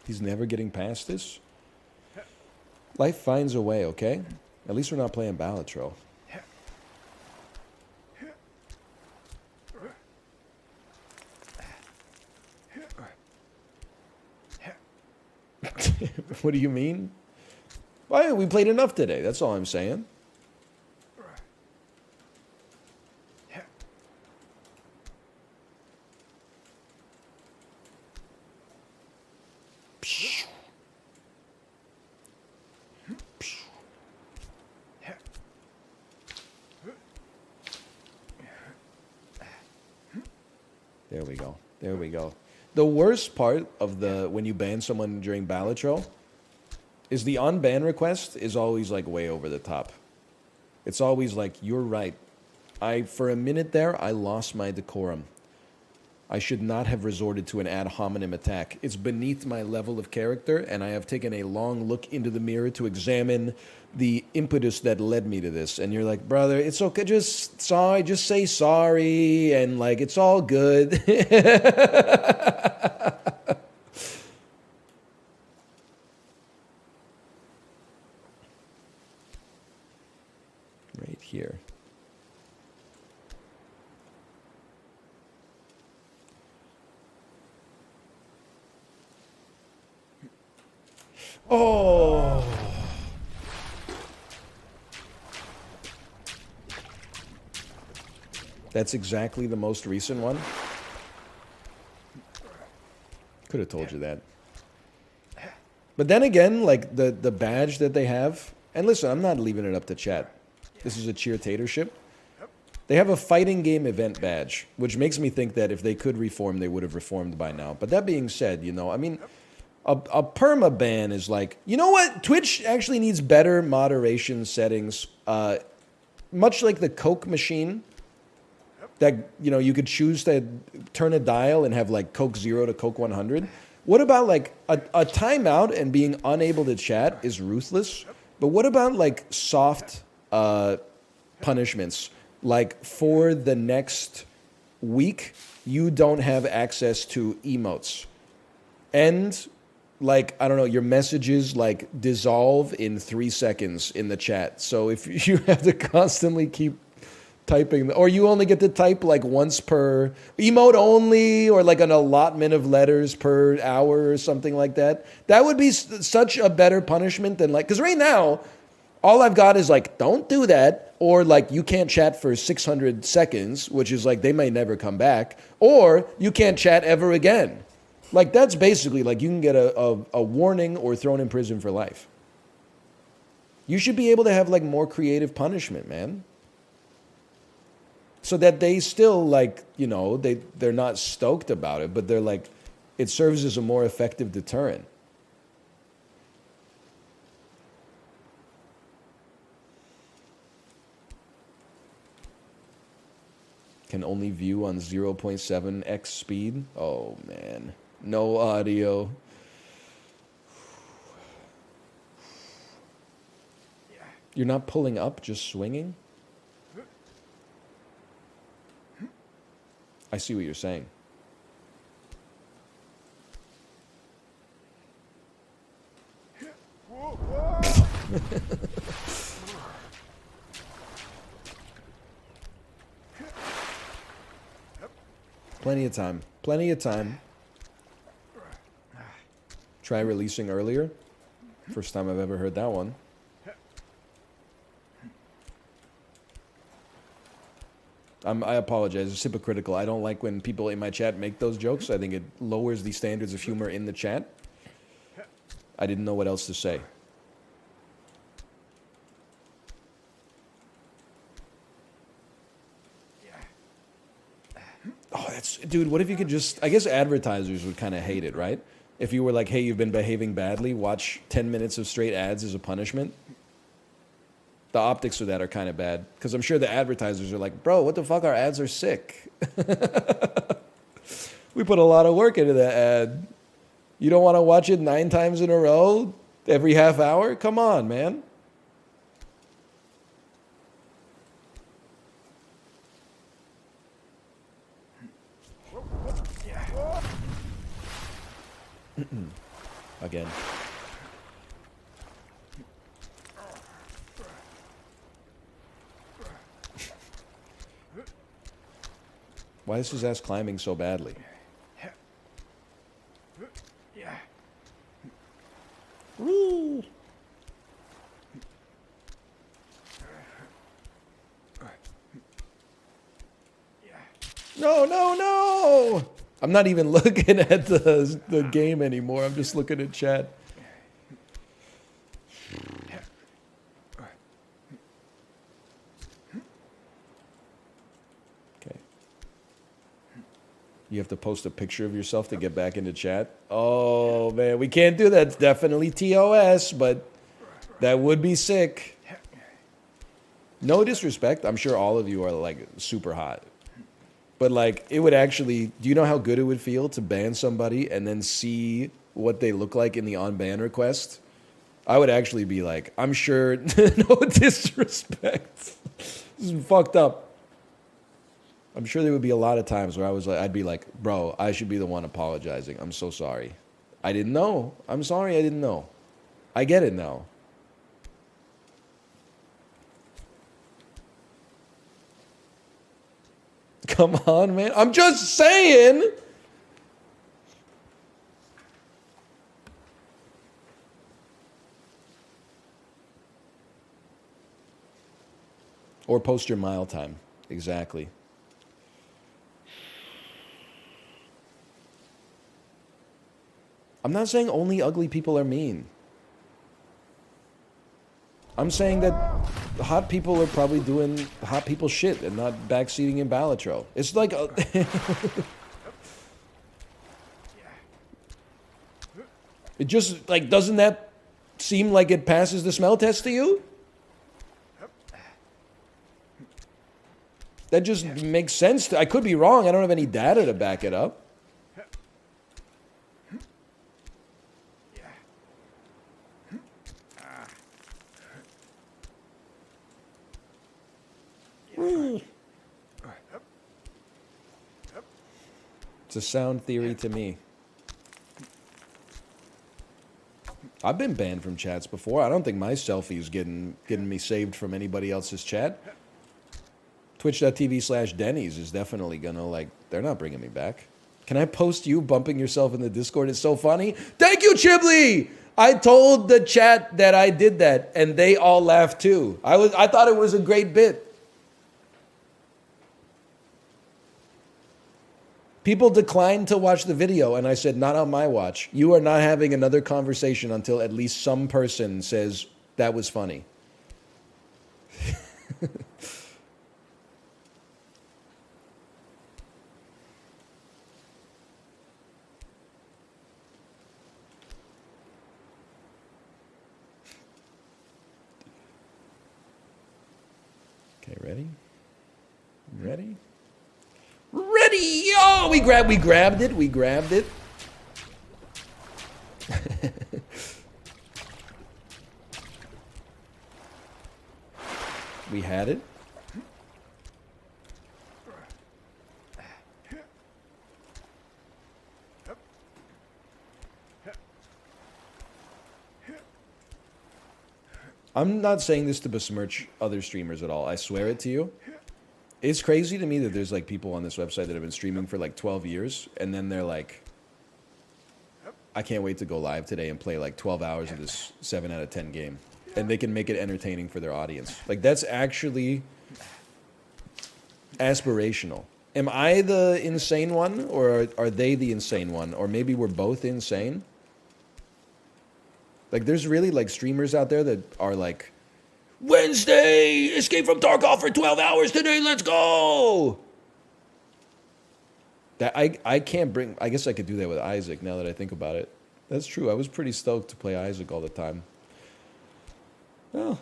He's never getting past this. Life finds a way, okay? At least we're not playing Balatro. What do you mean? Well, we played enough today. That's all I'm saying. There we go. There we go. The worst part of the when you ban someone during Balatro is the on-ban request is always like way over the top. It's always like, you're right. For a minute there, I lost my decorum. I should not have resorted to an ad hominem attack. It's beneath my level of character, and I have taken a long look into the mirror to examine the impetus that led me to this. And you're like, brother, it's okay, just say sorry, and like, it's all good. Right here. Oh. That's exactly the most recent one. Could have told you that. But then again, like the badge that they have, and listen, I'm not leaving it up to chat. This is a cheer-tatership. They have a fighting game event badge, which makes me think that if they could reform, they would have reformed by now. But that being said, you know, I mean, a perma ban is like, you know what? Twitch actually needs better moderation settings. Much like the Coke machine, that, you know, you could choose to turn a dial and have like Coke 0 to Coke 100. What about like a timeout and being unable to chat is ruthless. But what about like soft punishments? Like for the next week, you don't have access to emotes. And like, I don't know, your messages like dissolve in 3 seconds in the chat. So if you have to constantly keep typing, or you only get to type like once per emote only, or like an allotment of letters per hour or something like that, that would be such a better punishment than like, because right now, all I've got is like, don't do that, or like you can't chat for 600 seconds, which is like they may never come back, or you can't chat ever again. Like that's basically like you can get a warning or thrown in prison for life. You should be able to have like more creative punishment, man. So that they still like, you know, they're not stoked about it, but they're like, it serves as a more effective deterrent. Can only view on 0.7x speed. Oh man, no audio. You're not pulling up, just swinging? I see what you're saying. Plenty of time. Plenty of time. Try releasing earlier. First time I've ever heard that one. I apologize. It's hypocritical. I don't like when people in my chat make those jokes. I think it lowers the standards of humor in the chat. I didn't know what else to say. Oh, that's... Dude, what if you could just... I guess advertisers would kind of hate it, right? If you were like, hey, you've been behaving badly, watch 10 minutes of straight ads as a punishment. The optics of that are kind of bad. Because I'm sure the advertisers are like, bro, what the fuck? Our ads are sick. We put a lot of work into that ad. You don't want to watch it 9 times in a row? Every half hour? Come on, man. Again. Why is his ass climbing so badly? Woo! No, no, no! I'm not even looking at the game anymore. I'm just looking at chat. Okay. You have to post a picture of yourself to get back into chat? Oh, man, we can't do that. It's definitely TOS, but that would be sick. No disrespect. I'm sure all of you are, like, super hot. But, like, it would actually... Do you know how good it would feel to ban somebody and then see what they look like in the on-ban request? I would actually be like, I'm sure... No disrespect. This is fucked up. I'm sure there would be a lot of times where I'd be like, bro, I should be the one apologizing. I'm so sorry. I didn't know. I'm sorry I didn't know. I get it now. Come on, man. I'm just saying. Or post your mile time. Exactly. I'm not saying only ugly people are mean. I'm saying that hot people are probably doing hot people shit and not backseating in Balatro. It's like... It just, like, doesn't that seem like it passes the smell test to you? That just makes sense. I could be wrong. I don't have any data to back it up. It's a sound theory to me. I've been banned from chats before. I don't think my selfie is getting me saved from anybody else's chat. Twitch.tv/Denny's is definitely gonna, like, they're not bringing me back. Can I post you bumping yourself in the Discord? It's so funny. Thank you, Chiblee! I told the chat that I did that, and they all laughed too. I thought it was a great bit. People declined to watch the video, and I said, not on my watch. You are not having another conversation until at least some person says, that was funny. Okay, ready? Ready? Ready! Oh, we grabbed it. We grabbed it. We had it. I'm not saying this to besmirch other streamers at all. I swear it to you. It's crazy to me that there's, like, people on this website that have been streaming for, like, 12 years, and then they're like, I can't wait to go live today and play, like, 12 hours of this 7 out of 10 game. And they can make it entertaining for their audience. Like, that's actually aspirational. Am I the insane one, or are they the insane one? Or maybe we're both insane? Like, there's really, like, streamers out there that are like, Wednesday, Escape from Tarkov for 12 hours today, let's go! That I can't bring... I guess I could do that with Isaac now that I think about it. That's true. I was pretty stoked to play Isaac all the time. Well,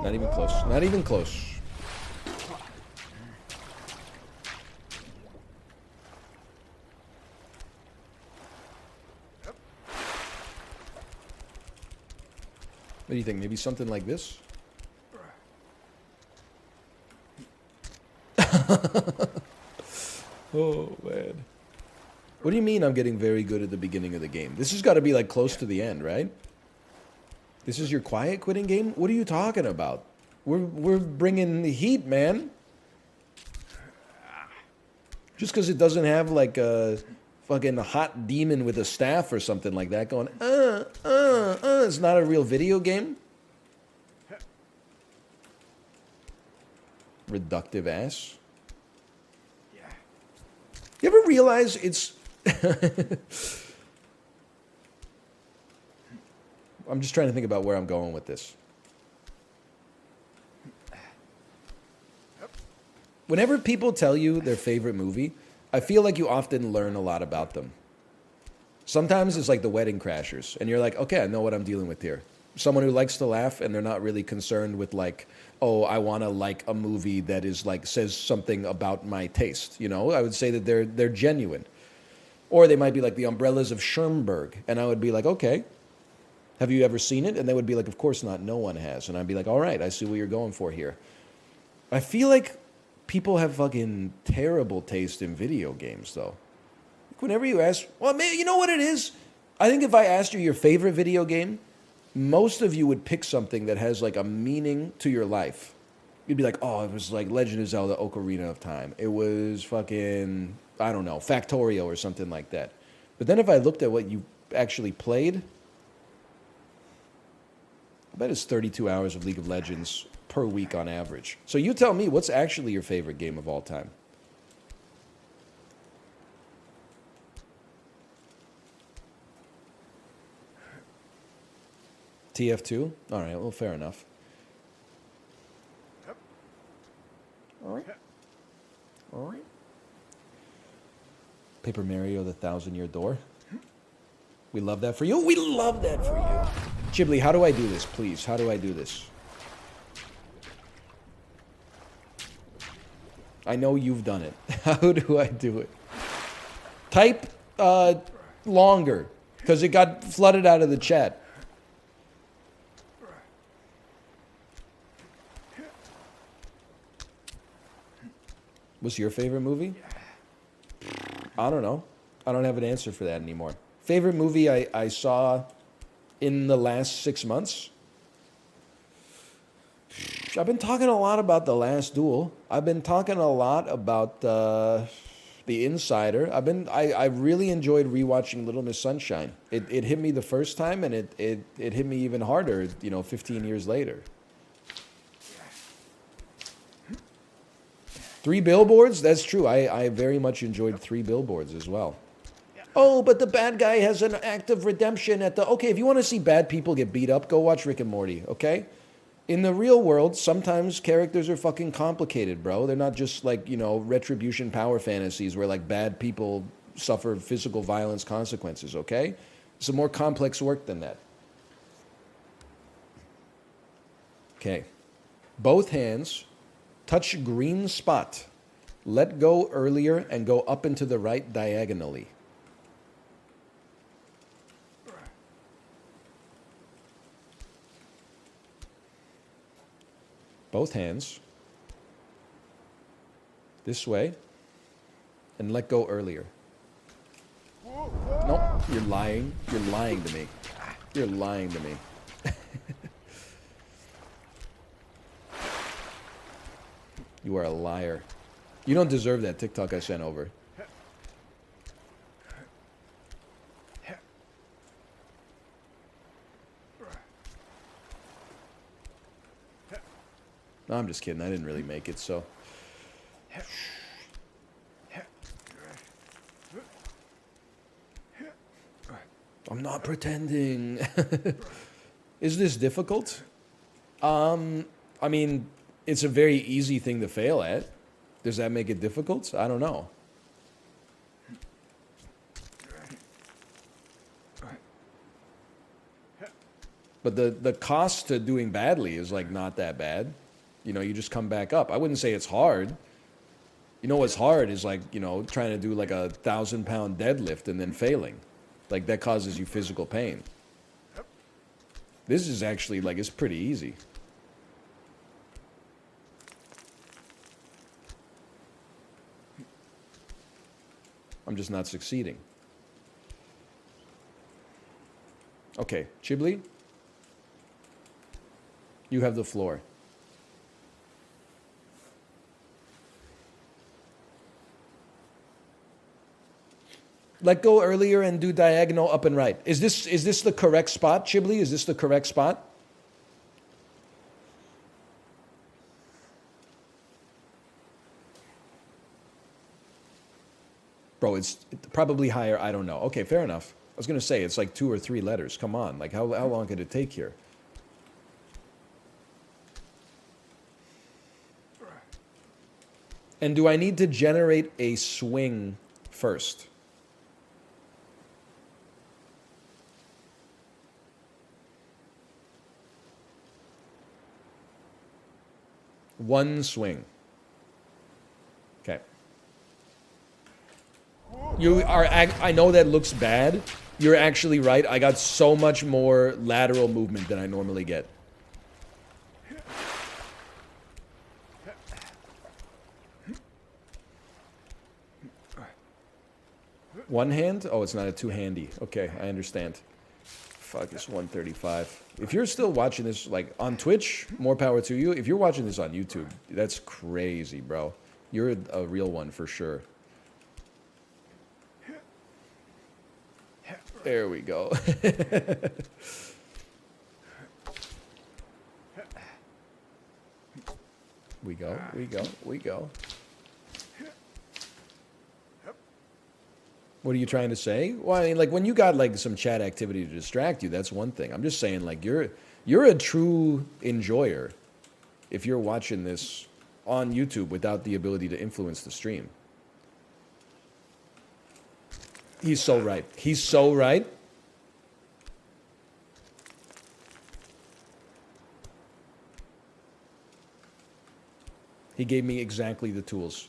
Not even close. Not even close. What do you think? Maybe something like this? Oh, man. What do you mean I'm getting very good at the beginning of the game? This has got to be like close to the end, right? This is your quiet quitting game? What are you talking about? We're bringing the heat, man. Just because it doesn't have like a fucking hot demon with a staff or something like that going, it's not a real video game. Reductive ass. You ever realize it's... I'm just trying to think about where I'm going with this. Whenever people tell you their favorite movie, I feel like you often learn a lot about them. Sometimes it's like The Wedding Crashers, and you're like, okay, I know what I'm dealing with here. Someone who likes to laugh, and they're not really concerned with like, oh, I want to like a movie that is like says something about my taste. You know, I would say that they're genuine. Or they might be like The Umbrellas of Schoenberg, and I would be like, okay, have you ever seen it? And they would be like, of course not, no one has. And I'd be like, all right, I see what you're going for here. I feel like people have fucking terrible taste in video games, though. Whenever you ask, well, man, you know what it is? I think if I asked you your favorite video game, most of you would pick something that has like a meaning to your life. You'd be like, oh, it was like Legend of Zelda Ocarina of Time. It was fucking, I don't know, Factorio or something like that. But then if I looked at what you actually played, I bet it's 32 hours of League of Legends per week on average. So you tell me, what's actually your favorite game of all time? TF2? All right, well, fair enough. All right. All right. Paper Mario, the Thousand-Year Door. We love that for you. We love that for you. Ghibli, how do I do this, please? How do I do this? I know you've done it. How do I do it? Type longer, because it got flooded out of the chat. What's your favorite movie? I don't know. I don't have an answer for that anymore. Favorite movie I saw in the last 6 months? I've been talking a lot about The Last Duel. I've been talking a lot about The Insider. I really enjoyed rewatching Little Miss Sunshine. It hit me the first time, and it hit me even harder, 15 years later. 3 Billboards? That's true. I very much enjoyed 3 Billboards as well. Oh, but the bad guy has an act of redemption at the... Okay, if you want to see bad people get beat up, go watch Rick and Morty, okay? In the real world, sometimes characters are fucking complicated, bro. They're not just like, retribution power fantasies where like bad people suffer physical violence consequences, okay? It's a more complex work than that. Okay. Both hands... Touch green spot. Let go earlier and go up and to the right diagonally. Both hands. This way. And let go earlier. Nope, you're lying. You're lying to me. You're lying to me. You are a liar. You don't deserve that TikTok I sent over. No, I'm just kidding. I didn't really make it, so. I'm not pretending. Is this difficult? I mean... It's a very easy thing to fail at. Does that make it difficult? I don't know. But the cost to doing badly is like not that bad. You know, you just come back up. I wouldn't say it's hard. You know what's hard is like, you know, trying to do like a 1,000-pound deadlift and then failing. Like that causes you physical pain. This is actually like, it's pretty easy. I'm just not succeeding. Okay, Chibli, you have the floor. Let go earlier and do diagonal up and right. Is this the correct spot, Chibli? Is this the correct spot? Bro, it's probably higher. I don't know. Okay, fair enough. I was going to say, it's like 2 or 3 letters. Come on. Like, how long could it take here? And do I need to generate a swing first? One swing. Okay. You are, I know that looks bad. You're actually right. I got so much more lateral movement than I normally get. One hand? Oh, it's not a two-handy. Okay, I understand. Fuck, it's 135. If you're still watching this, like, on Twitch, more power to you. If you're watching this on YouTube, that's crazy, bro. You're a real one for sure. There we go. We go, we go, we go. What are you trying to say? Well, I mean, like, when you got, like, some chat activity to distract you, that's one thing. I'm just saying, like, you're a true enjoyer if you're watching this on YouTube without the ability to influence the stream. He's so right. He's so right. He gave me exactly the tools.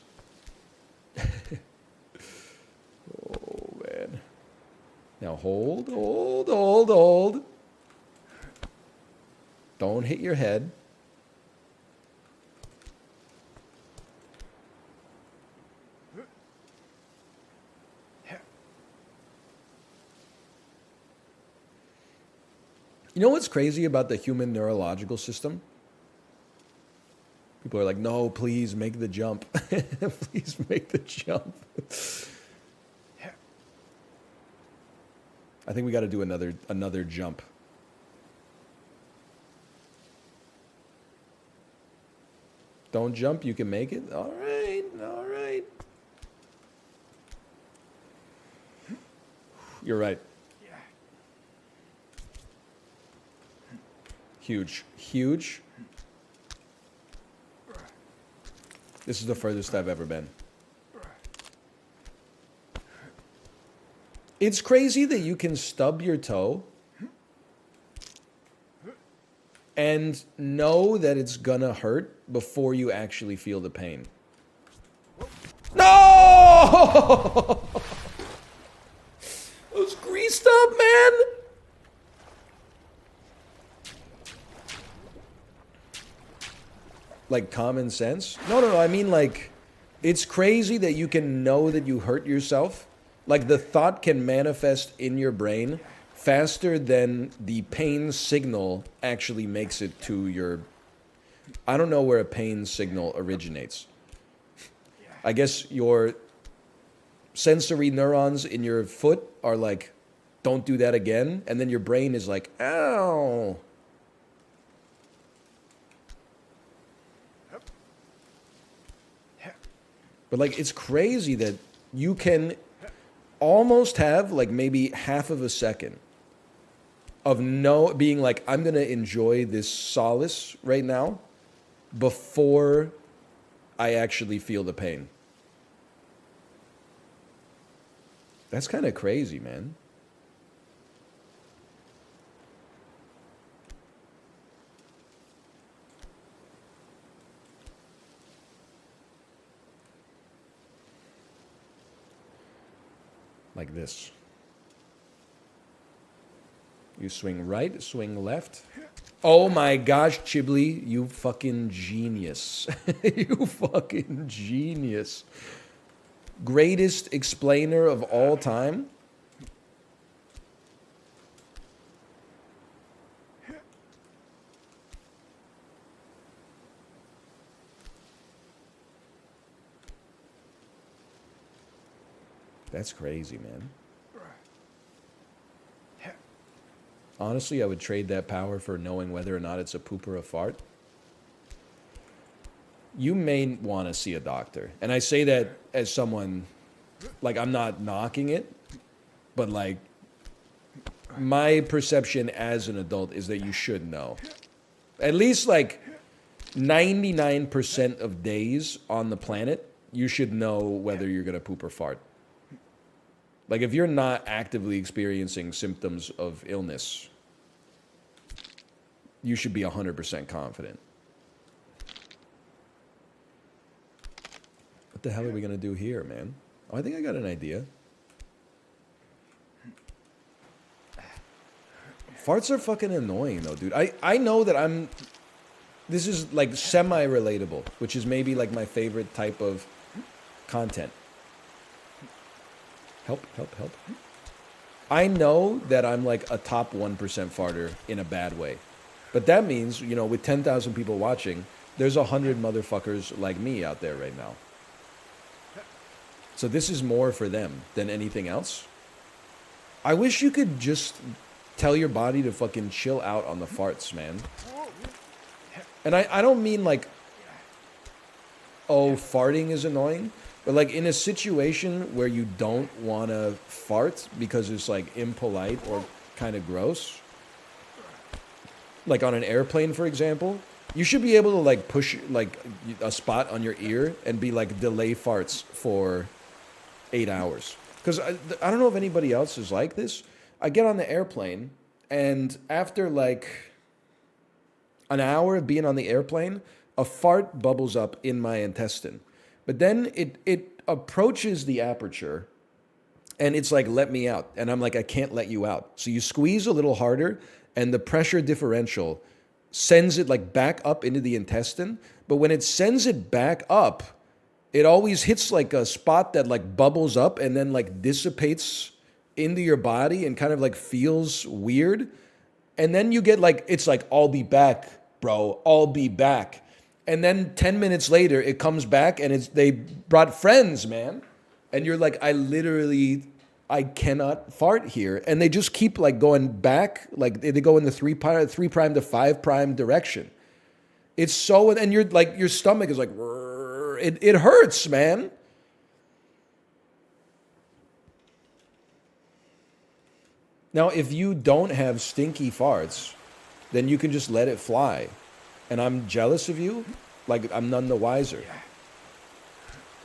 Oh, man. Now hold, hold, hold, hold. Don't hit your head. You know what's crazy about the human neurological system? People are like, no, please make the jump. Please make the jump. I think we got to do another jump. Don't jump, you can make it. All right, all right. You're right. Huge, huge. This is the furthest I've ever been. It's crazy that you can stub your toe and know that it's gonna hurt before you actually feel the pain. No! It was greased up, man! Like common sense? No, I mean like, it's crazy that you can know that you hurt yourself. Like the thought can manifest in your brain faster than the pain signal actually makes it to your... I don't know where a pain signal originates. I guess your sensory neurons in your foot are like, don't do that again. And then your brain is like, ow. But like, it's crazy that you can almost have like maybe half of a second of being like, I'm going to enjoy this solace right now before I actually feel the pain. That's kind of crazy, man. Like this. You swing right, swing left. Oh my gosh, Chibli, you fucking genius. You fucking genius. Greatest explainer of all time. That's crazy, man. Honestly, I would trade that power for knowing whether or not it's a poop or a fart. You may want to see a doctor. And I say that as someone, like, I'm not knocking it, but, like, my perception as an adult is that you should know. At least, like, 99% of days on the planet, you should know whether you're going to poop or fart. Like, if you're not actively experiencing symptoms of illness, you should be 100% confident. What the hell are we going to do here, man? Oh, I think I got an idea. Farts are fucking annoying, though, dude. I know that I'm... This is, like, semi-relatable, which is maybe, like, my favorite type of content. Help, help, help. I know that I'm like a top 1% farter in a bad way. But that means, you know, with 10,000 people watching, there's 100 motherfuckers like me out there right now. So this is more for them than anything else. I wish you could just tell your body to fucking chill out on the farts, man. And I don't mean like, oh, farting is annoying. But, like, in a situation where you don't want to fart because it's, like, impolite or kind of gross, like on an airplane, for example, you should be able to, like, push, like, a spot on your ear and be, like, delay farts for 8 hours. Because I don't know if anybody else is like this. I get on the airplane, and after, like, an hour of being on the airplane, a fart bubbles up in my intestine. But then it approaches the aperture, and it's like, let me out. And I'm like, I can't let you out. So you squeeze a little harder, and the pressure differential sends it like back up into the intestine. But when it sends it back up, it always hits like a spot that like bubbles up and then like dissipates into your body and kind of like feels weird. And then you get like, it's like, I'll be back, bro. I'll be back. And then 10 minutes later, it comes back and they brought friends, man. And you're like, I cannot fart here. And they just keep like going back. Like they go in the 3' to 5' direction. It's so, and you're like, your stomach is like, it hurts, man. Now, if you don't have stinky farts, then you can just let it fly. And I'm jealous of you, like I'm none the wiser.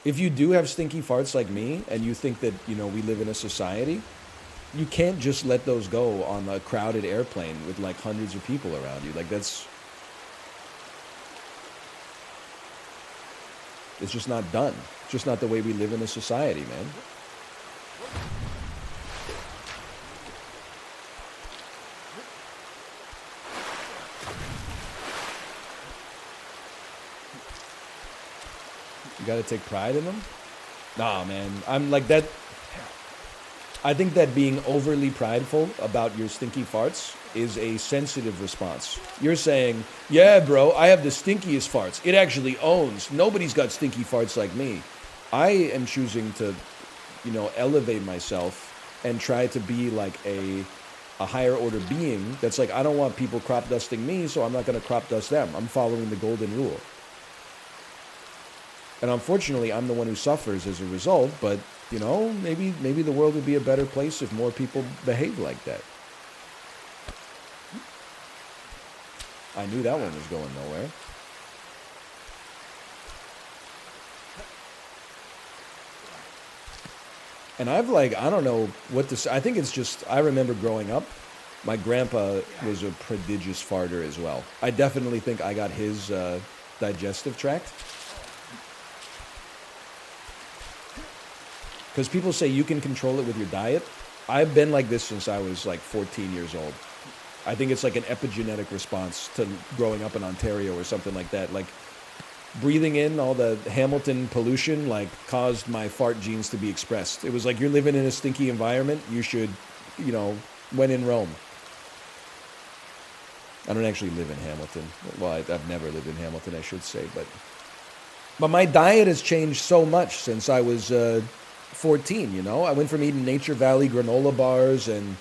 If you do have stinky farts like me, and you think that, you know, we live in a society, you can't just let those go on a crowded airplane with like hundreds of people around you. Like it's just not done. It's just not the way we live in a society, man. You gotta take pride in them? Nah, man. I'm like that. I think that being overly prideful about your stinky farts is a sensitive response. You're saying, yeah, bro, I have the stinkiest farts. It actually owns. Nobody's got stinky farts like me. I am choosing to, you know, elevate myself and try to be like a higher order being that's like, I don't want people crop dusting me, so I'm not gonna crop dust them. I'm following the golden rule. And unfortunately, I'm the one who suffers as a result, but, you know, maybe the world would be a better place if more people behave like that. I knew that one was going nowhere. And I've like, I don't know what to say. I think it's just, I remember growing up, my grandpa was a prodigious farter as well. I definitely think I got his digestive tract. Because people say you can control it with your diet. I've been like this since I was like 14 years old. I think it's like an epigenetic response to growing up in Ontario or something like that. Like breathing in all the Hamilton pollution like caused my fart genes to be expressed. It was like you're living in a stinky environment. You should, you know, when in Rome. I don't actually live in Hamilton. Well, I've never lived in Hamilton, I should say. But my diet has changed so much since I was 14, you know? I went from eating Nature Valley granola bars and,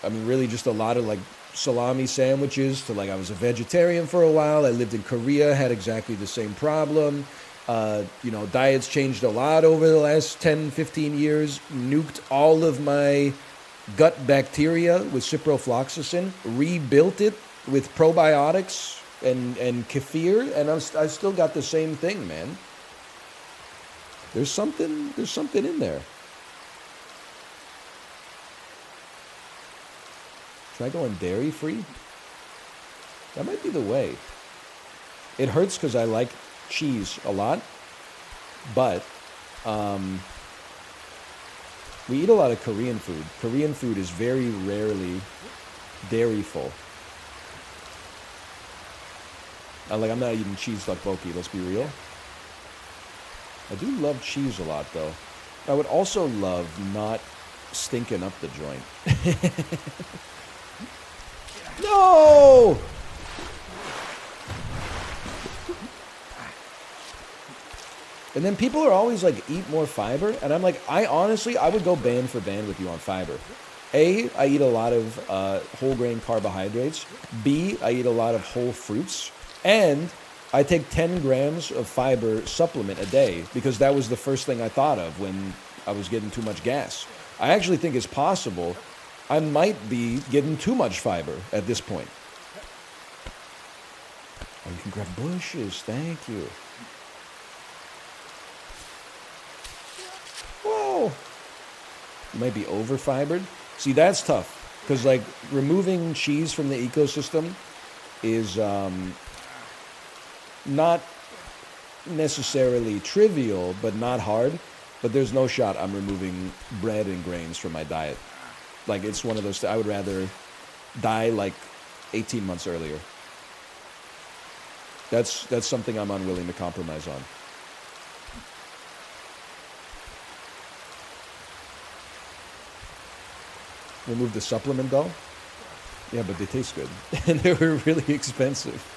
I mean, really just a lot of, like, salami sandwiches to, like, I was a vegetarian for a while. I lived in Korea, had exactly the same problem. You know, diets changed a lot over the last 10, 15 years. Nuked all of my gut bacteria with ciprofloxacin, rebuilt it with probiotics and kefir, and I still got the same thing, man. There's something in there. Try going dairy free. That might be the way. It hurts because I like cheese a lot, but we eat a lot of Korean food. Korean food is very rarely dairy-full. I'm not eating cheese tteokbokki, let's be real. I do love cheese a lot, though. I would also love not stinking up the joint. No! And then people are always like, eat more fiber. And I'm like, I would go band for band with you on fiber. A, I eat a lot of whole grain carbohydrates. B, I eat a lot of whole fruits. And I take 10 grams of fiber supplement a day because that was the first thing I thought of when I was getting too much gas. I actually think it's possible I might be getting too much fiber at this point. Oh, you can grab bushes. Thank you. Whoa. You might be over-fibered. See, that's tough because, like, removing cheese from the ecosystem is not necessarily trivial, but not hard. But there's no shot I'm removing bread and grains from my diet. Like, it's one of those, I would rather die like 18 months earlier. That's something I'm unwilling to compromise on. Remove the supplement though? Yeah, but they taste good. And they were really expensive.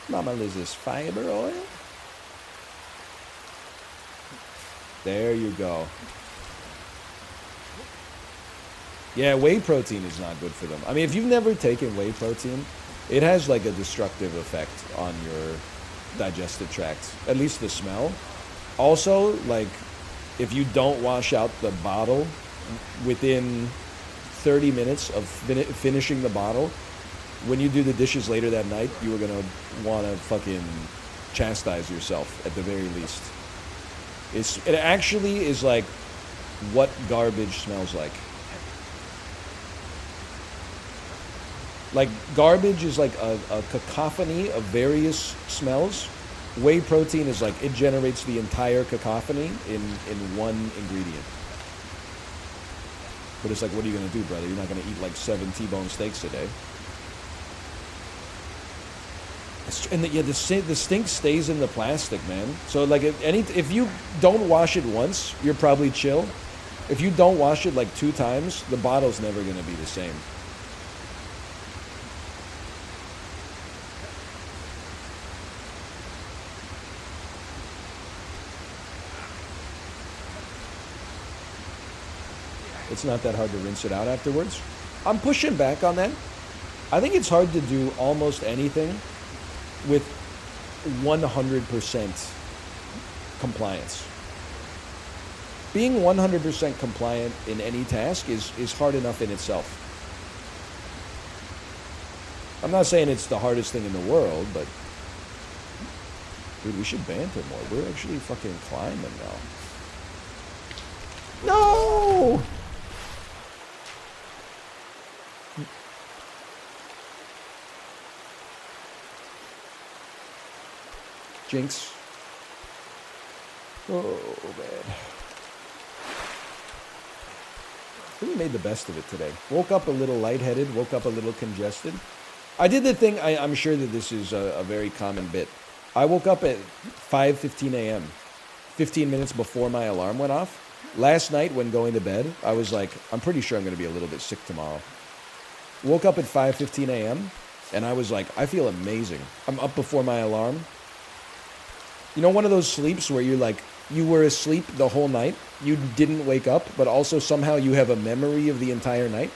Mama Liz's fiber oil. There you go. Yeah, whey protein is not good for them. I mean, if you've never taken whey protein, it has like a destructive effect on your digestive tract, at least the smell. Also, like, if you don't wash out the bottle within 30 minutes of finishing the bottle, when you do the dishes later that night, you are going to want to fucking chastise yourself at the very least. It actually is like what garbage smells like. Like, garbage is like a cacophony of various smells. Whey protein is like, it generates the entire cacophony in one ingredient. But it's like, what are you going to do, brother? You're not going to eat like 7 T-bone steaks a day. And the stink stays in the plastic, man. So like, if you don't wash it once, you're probably chill. If you don't wash it like 2 times, the bottle's never going to be the same. It's not that hard to rinse it out afterwards. I'm pushing back on that. I think it's hard to do almost anything with 100% compliance. Being 100% compliant in any task is hard enough in itself. I'm not saying it's the hardest thing in the world, but dude, we should banter more. We're actually fucking climbing now. No! Jinx. Oh, man. I think we made the best of it today. Woke up a little lightheaded, woke up a little congested. I did the thing, I'm sure that this is a very common bit. I woke up at 5:15 a.m., 15 minutes before my alarm went off. Last night when going to bed, I was like, I'm pretty sure I'm going to be a little bit sick tomorrow. Woke up at 5:15 a.m., and I was like, I feel amazing. I'm up before my alarm. You know, one of those sleeps where you're like, you were asleep the whole night, you didn't wake up, but also somehow you have a memory of the entire night?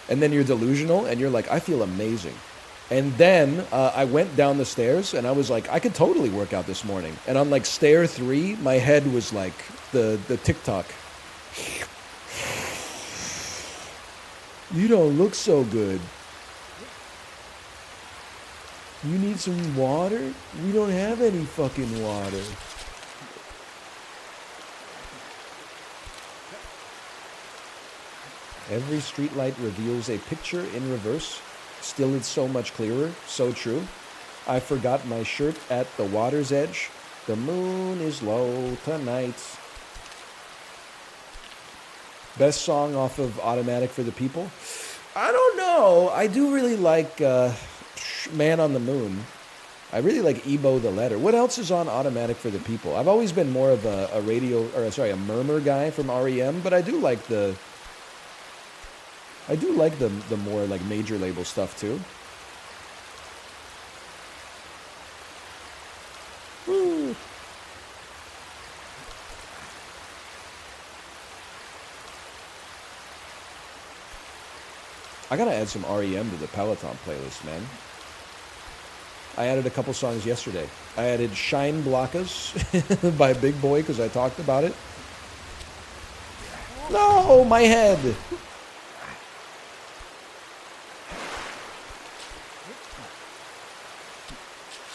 And then you're delusional, and you're like, I feel amazing. And then I went down the stairs, and I was like, I could totally work out this morning. And on like stair 3, my head was like the TikTok. You don't look so good. You need some water? We don't have any fucking water. Every streetlight reveals a picture in reverse. Still it's so much clearer. So true. I forgot my shirt at the water's edge. The moon is low tonight. Best song off of Automatic for the People? I don't know. I do really like Man on the Moon. I really like Ebo the Letter. What else is on Automatic for the People? I've always been more of a murmur guy from REM, but I do like the more like major label stuff too. Woo. I gotta add some REM to the Peloton playlist, man. I added a couple songs yesterday. I added Shine Blockas by Big Boy because I talked about it. No, my head.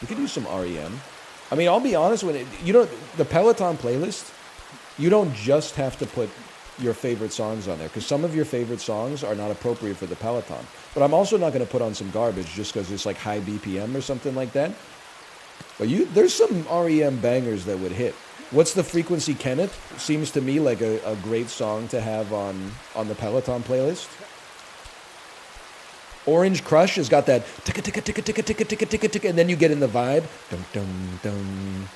We could do some REM. I mean, I'll be honest, the Peloton playlist, you don't just have to put your favorite songs on there, because some of your favorite songs are not appropriate for the Peloton. But I'm also not going to put on some garbage just because it's like high BPM or something like that. But there's some REM bangers that would hit. What's the Frequency, Kenneth? Seems to me like a great song to have on the Peloton playlist. Orange Crush has got that ticka ticka ticka ticka ticka ticka ticka ticka, and then you get in the vibe. Dun dun dun.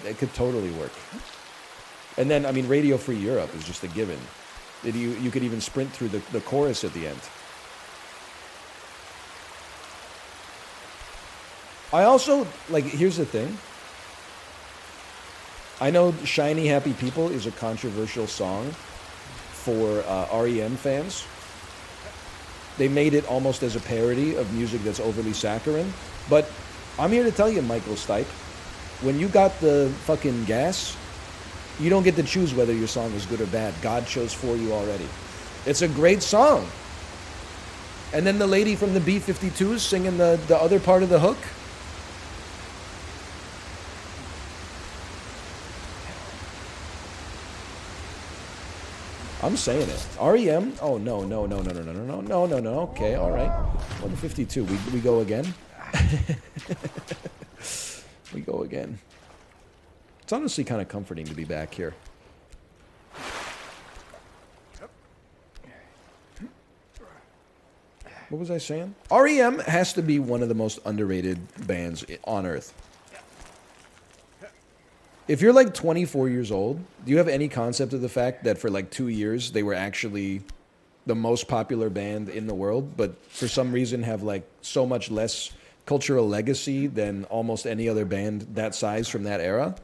It could totally work. And then, I mean, Radio Free Europe is just a given. You could even sprint through the chorus at the end. I also, like, here's the thing. I know Shiny Happy People is a controversial song for REM fans. They made it almost as a parody of music that's overly saccharine. But I'm here to tell you, Michael Stipe, when you got the fucking gas, you don't get to choose whether your song is good or bad. God chose for you already. It's a great song. And then the lady from the B-52s singing the other part of the hook. I'm saying it. REM? Oh, no. Okay, all right. Well, the 52. We go again? We go again. It's honestly kind of comforting to be back here. What was I saying? REM has to be one of the most underrated bands on earth. If you're like 24 years old, do you have any concept of the fact that for like 2 years they were actually the most popular band in the world, but for some reason have like so much less cultural legacy than almost any other band that size from that era?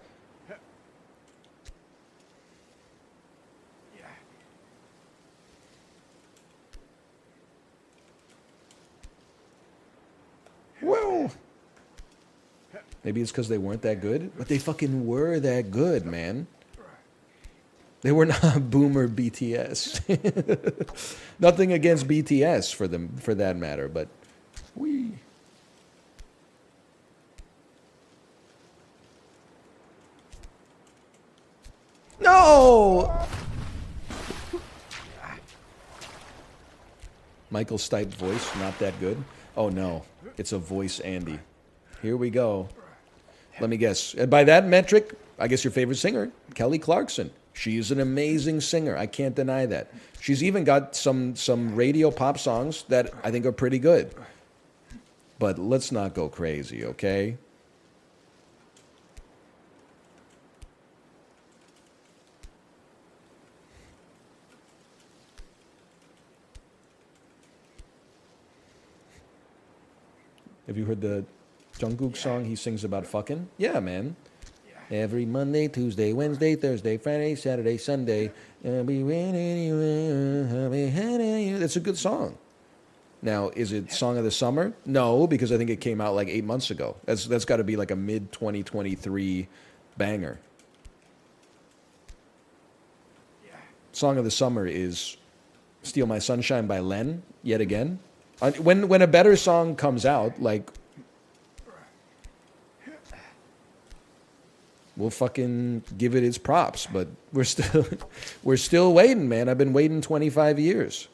Well, maybe it's because they weren't that good, but they fucking were that good, man. They were not boomer BTS. Nothing against BTS for that matter, but we. No! Michael Stipe voice, not that good. Oh no, it's a voice Andy. Here we go. Let me guess. And by that metric, I guess your favorite singer, Kelly Clarkson. She's an amazing singer. I can't deny that. She's even got some radio pop songs that I think are pretty good. But let's not go crazy, okay? Have you heard the Jungkook song he sings about fucking? Yeah, man. Every Monday, Tuesday, Wednesday, Thursday, Friday, Saturday, Sunday. I'll be waiting you, I'll be heading you. That's a good song. Now, is it Song of the Summer? No, because I think it came out like 8 months ago. That's got to be like a mid-2023 banger. Song of the Summer is Steal My Sunshine by Len, yet again. When a better song comes out, like, we'll fucking give it its props, but we're still waiting, man. I've been waiting 25 years.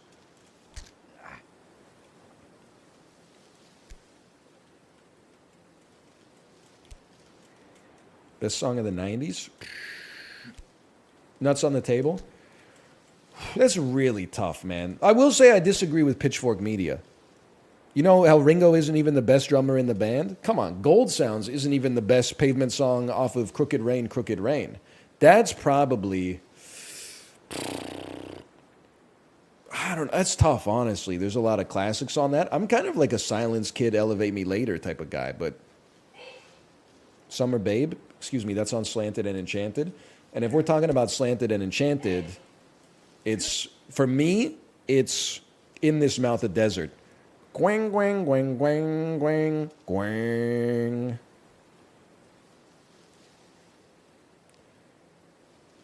Best song of the 90s? Nuts on the Table? That's really tough, man. I will say I disagree with Pitchfork Media. You know how Ringo isn't even the best drummer in the band? Come on, Gold Sounds isn't even the best Pavement song off of Crooked Rain, Crooked Rain. That's probably... I don't know. That's tough, honestly. There's a lot of classics on that. I'm kind of like a Silence Kid, Elevate Me Later type of guy, but... Summer Babe, excuse me, that's on Slanted and Enchanted. And if we're talking about Slanted and Enchanted, it's, for me, it's In This Mouth of Desert. Gwang, gwang, gwang, gwang, gwang, gwang.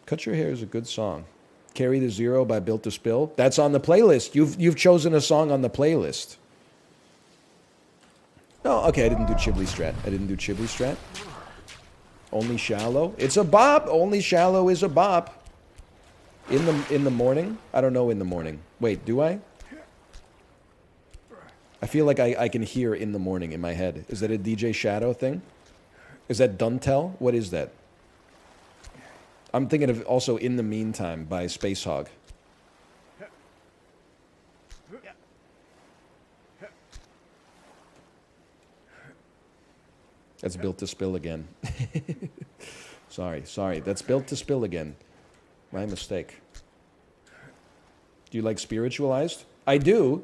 Cut Your Hair is a good song. Carry the Zero by Built to Spill. That's on the playlist. You've chosen a song on the playlist. No, okay, I didn't do Chibli Strat. Only Shallow. It's a bop. Only Shallow is a bop. In the morning? I don't know in the morning. Wait, do I? I feel like I can hear In the Morning in my head. Is that a DJ Shadow thing? Is that Duntel? What is that? I'm thinking of also In the Meantime by Space Hog. That's Built to Spill again. Sorry. That's Built to Spill again. My mistake. Do you like Spiritualized? I do.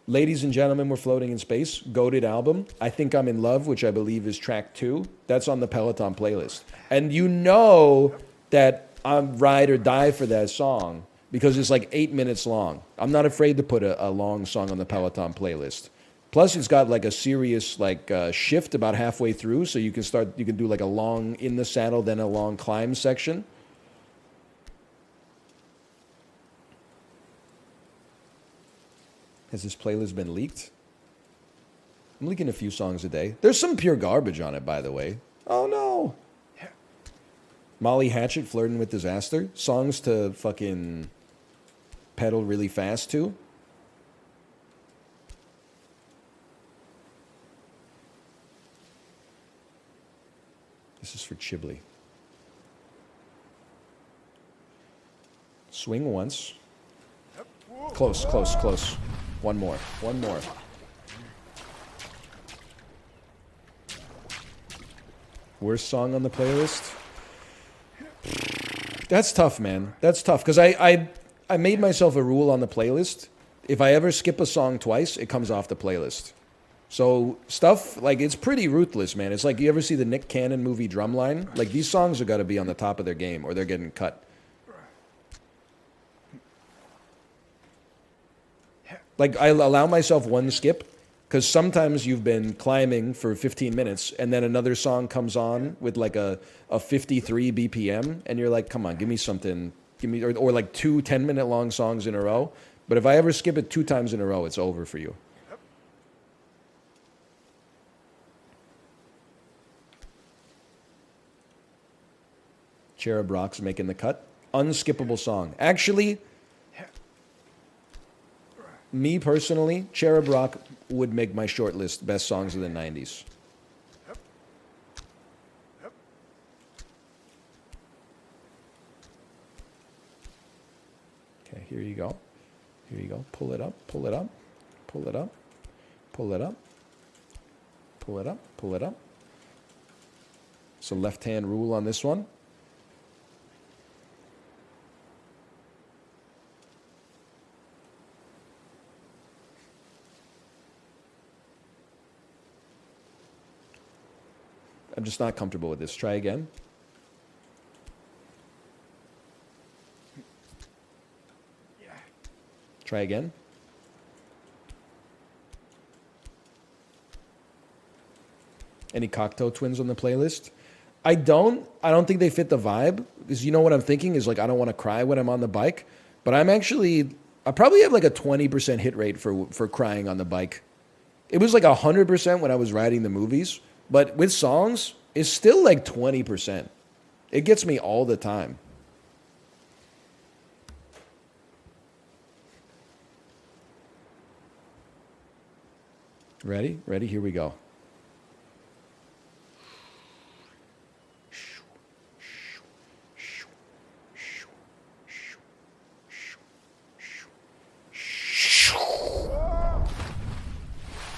Ladies and Gentlemen, We're Floating in Space, goated album. I Think I'm in Love, which I believe is track 2. That's on the Peloton playlist. And you know that I'm ride or die for that song because it's like 8 minutes long. I'm not afraid to put a long song on the Peloton playlist. Plus, it's got like a serious shift about halfway through, so you can do like a long in the saddle, then a long climb section. Has this playlist been leaked? I'm leaking a few songs a day. There's some pure garbage on it, by the way. Oh, no. Molly Hatchet, Flirting with Disaster. Songs to fucking pedal really fast to. This is for Chibli. Swing once. Close. One more. Worst song on the playlist? That's tough, man. That's tough. Because I made myself a rule on the playlist. If I ever skip a song twice, it comes off the playlist. So stuff, like, it's pretty ruthless, man. It's like, you ever see the Nick Cannon movie Drumline? Like, these songs are got to be on the top of their game or they're getting cut. Like, I allow myself one skip because sometimes you've been climbing for 15 minutes and then another song comes on with like a 53 BPM and you're like, come on, give me something. Or like 2 10-minute long songs in a row. But if I ever skip it 2 times in a row, it's over for you. Cherub Rock's making the cut. Unskippable song. Actually, me personally, Cherub Rock would make my short list best songs of the 90s. Okay, here you go. Here you go. Pull it up, pull it up, pull it up, pull it up, pull it up, pull it up. It's a left-hand rule on this one. I'm just not comfortable with this. Try again. Try again. Any Cocteau Twins on the playlist? I don't think they fit the vibe. Because you know what I'm thinking is like, I don't want to cry when I'm on the bike. But I probably have like a 20% hit rate for crying on the bike. It was like 100% when I was riding the movies. But with songs, it's still like 20%. It gets me all the time. Ready? Ready? Here we go.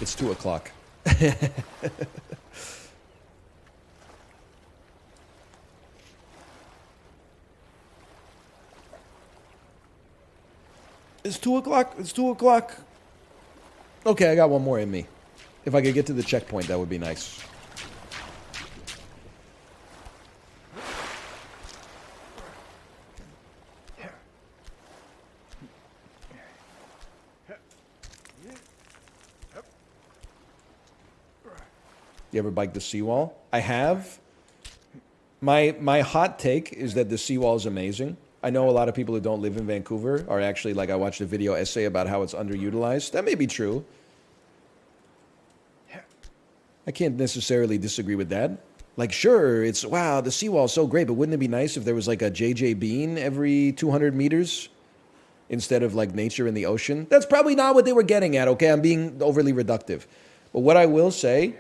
It's 2 o'clock. It's 2 o'clock. It's 2 o'clock. Okay, I got one more in me. If I could get to the checkpoint, that would be nice. You ever bike the seawall? I have. My hot take is that the seawall is amazing. I know a lot of people who don't live in Vancouver are actually, like, I watched a video essay about how it's underutilized. That may be true. I can't necessarily disagree with that. Like, sure, wow, the seawall is so great, but wouldn't it be nice if there was like a JJ Bean every 200 meters instead of like nature in the ocean? That's probably not what they were getting at, okay? I'm being overly reductive. But what I will say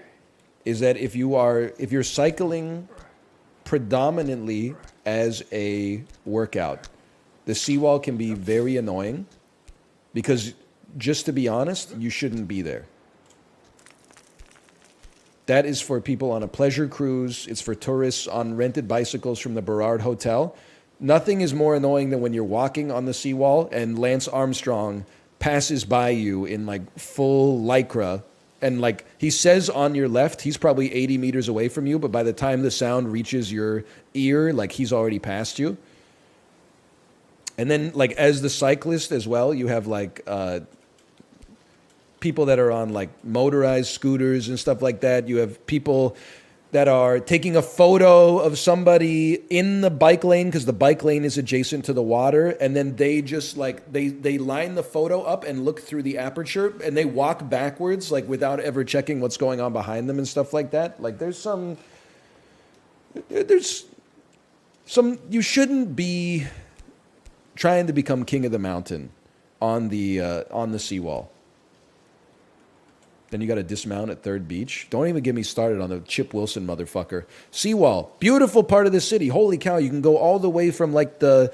is that if you're cycling predominantly as a workout, the seawall can be very annoying because, just to be honest, you shouldn't be there. That is for people on a pleasure cruise. It's for tourists on rented bicycles from the Burrard Hotel. Nothing is more annoying than when you're walking on the seawall and Lance Armstrong passes by you in like full lycra. And like he says on your left, he's probably 80 meters away from you, but by the time the sound reaches your ear, like he's already past you. And then like as the cyclist as well, you have like people that are on like motorized scooters and stuff like that. You have people that are taking a photo of somebody in the bike lane because the bike lane is adjacent to the water, and then they just like they line the photo up and look through the aperture and they walk backwards like without ever checking what's going on behind them and stuff like that. Like there's some you shouldn't be trying to become king of the mountain on the seawall. Then you got to dismount at Third Beach. Don't even get me started on the Chip Wilson motherfucker. Seawall, beautiful part of the city. Holy cow, you can go all the way from like the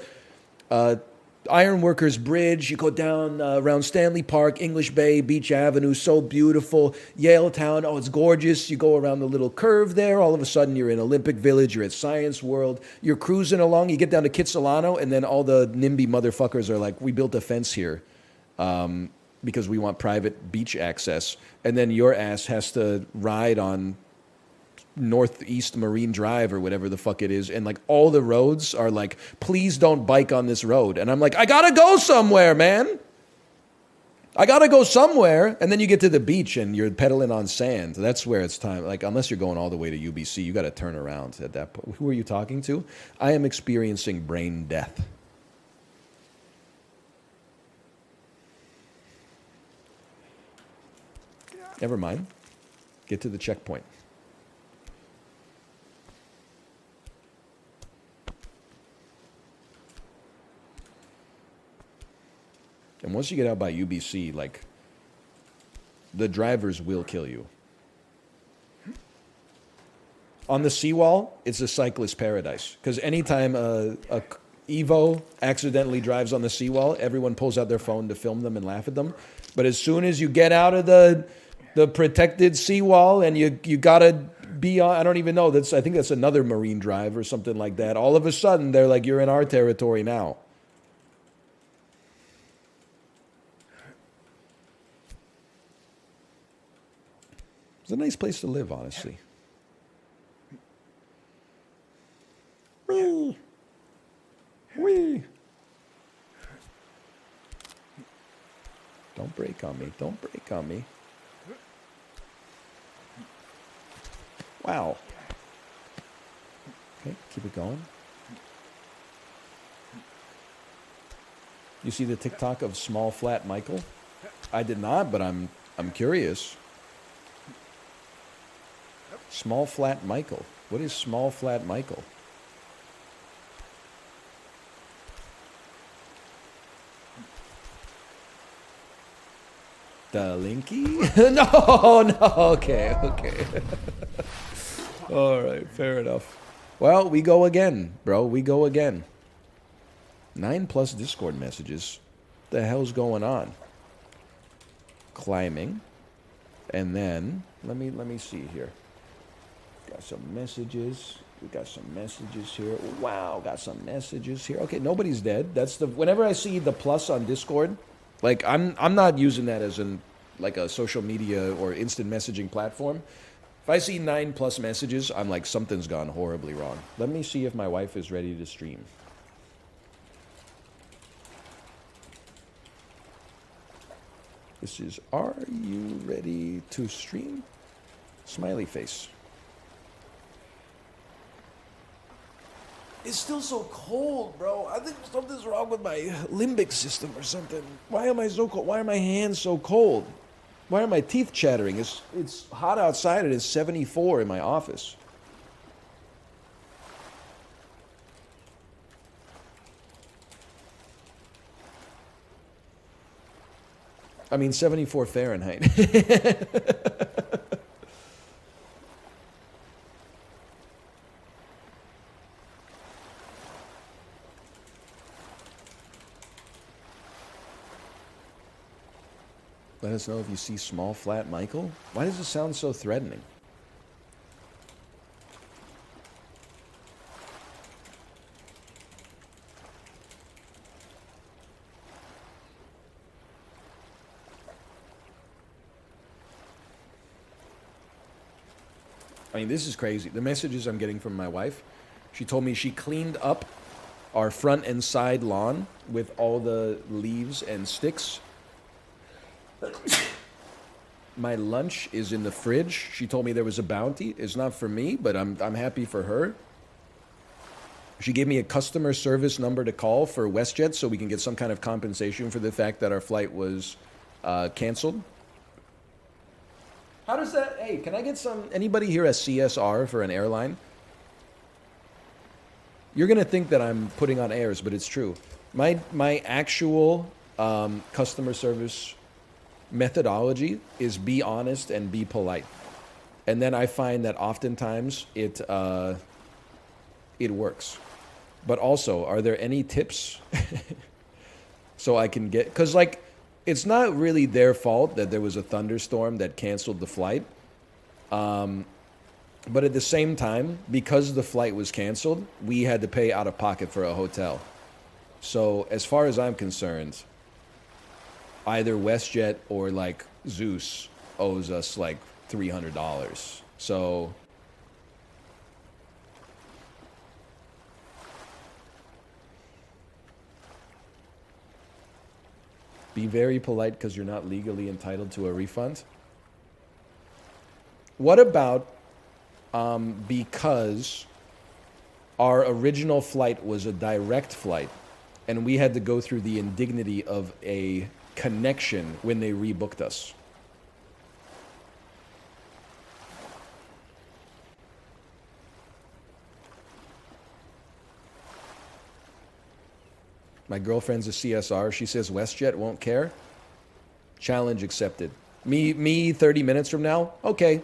Ironworkers Bridge. You go down around Stanley Park, English Bay, Beach Avenue, so beautiful. Yale Town, oh, it's gorgeous. You go around the little curve there. All of a sudden, you're in Olympic Village. You're at Science World. You're cruising along. You get down to Kitsilano, and then all the NIMBY motherfuckers are like, we built a fence here. Because we want private beach access. And then your ass has to ride on Northeast Marine Drive or whatever the fuck it is. And like all the roads are like, please don't bike on this road. And I'm like, I gotta go somewhere, man. I gotta go somewhere. And then you get to the beach and you're pedaling on sand. That's where it's time. Like, unless you're going all the way to UBC, you gotta turn around at that point. Who are you talking to? I am experiencing brain death. Never mind. Get to the checkpoint. And once you get out by UBC, like, the drivers will kill you. On the seawall, it's a cyclist paradise. Because anytime a Evo accidentally drives on the seawall, everyone pulls out their phone to film them and laugh at them. But as soon as you get out of the protected seawall and you gotta be on, I don't even know, I think that's another Marine Drive or something like that. All of a sudden, they're like, you're in our territory now. It's a nice place to live, honestly. Whee! Whee! Don't break on me. Don't break on me. Wow. Okay, keep it going. You see the TikTok of Small Flat Michael? I did not, but I'm curious. Small Flat Michael. What is Small Flat Michael? The Linky? No, okay. All right, fair enough. Well, we go again, bro. We go again. 9+ Discord messages. The hell's going on? Climbing. And then, let me see here. Got some messages. We got some messages here. Wow, got some messages here. Okay, nobody's dead. Whenever I see the plus on Discord, like I'm not using that as like a social media or instant messaging platform. If I see 9+ messages, I'm like, something's gone horribly wrong. Let me see if my wife is ready to stream. This is, are you ready to stream? Smiley face. It's still so cold, bro. I think something's wrong with my limbic system or something. Why am I so cold? Why are my hands so cold? Why are my teeth chattering? It's hot outside. It is 74 in my office. I mean, 74 Fahrenheit. Let us know if you see Small Flat Michael. Why does it sound so threatening? I mean, this is crazy. The messages I'm getting from my wife, she told me she cleaned up our front and side lawn with all the leaves and sticks. My lunch is in the fridge. She told me there was a bounty. It's not for me, but I'm happy for her. She gave me a customer service number to call for WestJet so we can get some kind of compensation for the fact that our flight was canceled. How does that... Hey, can I get anybody here a CSR for an airline? You're going to think that I'm putting on airs, but it's true. My actual customer service methodology is be honest and be polite. And then I find that oftentimes it works. But also, are there any tips so I can get... Because, like, it's not really their fault that there was a thunderstorm that canceled the flight. But at the same time, because the flight was canceled, we had to pay out of pocket for a hotel. So as far as I'm concerned, either WestJet or like Zeus owes us like $300. So be very polite because you're not legally entitled to a refund. What about because our original flight was a direct flight and we had to go through the indignity of a connection when they rebooked us? My girlfriend's a CSR. She says WestJet won't care. Challenge accepted. Me 30 minutes from now? Okay.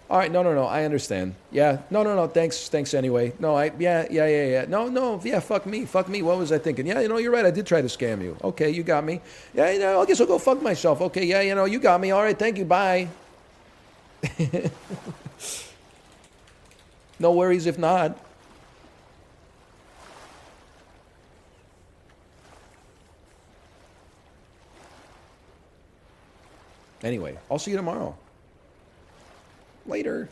All right, no, I understand. Yeah, no, thanks anyway. No, yeah. No, yeah, fuck me. What was I thinking? Yeah, you're right, I did try to scam you. Okay, you got me. Yeah, I guess I'll go fuck myself. Okay, yeah, you got me. All right, thank you, bye. No worries if not. Anyway, I'll see you tomorrow. Later.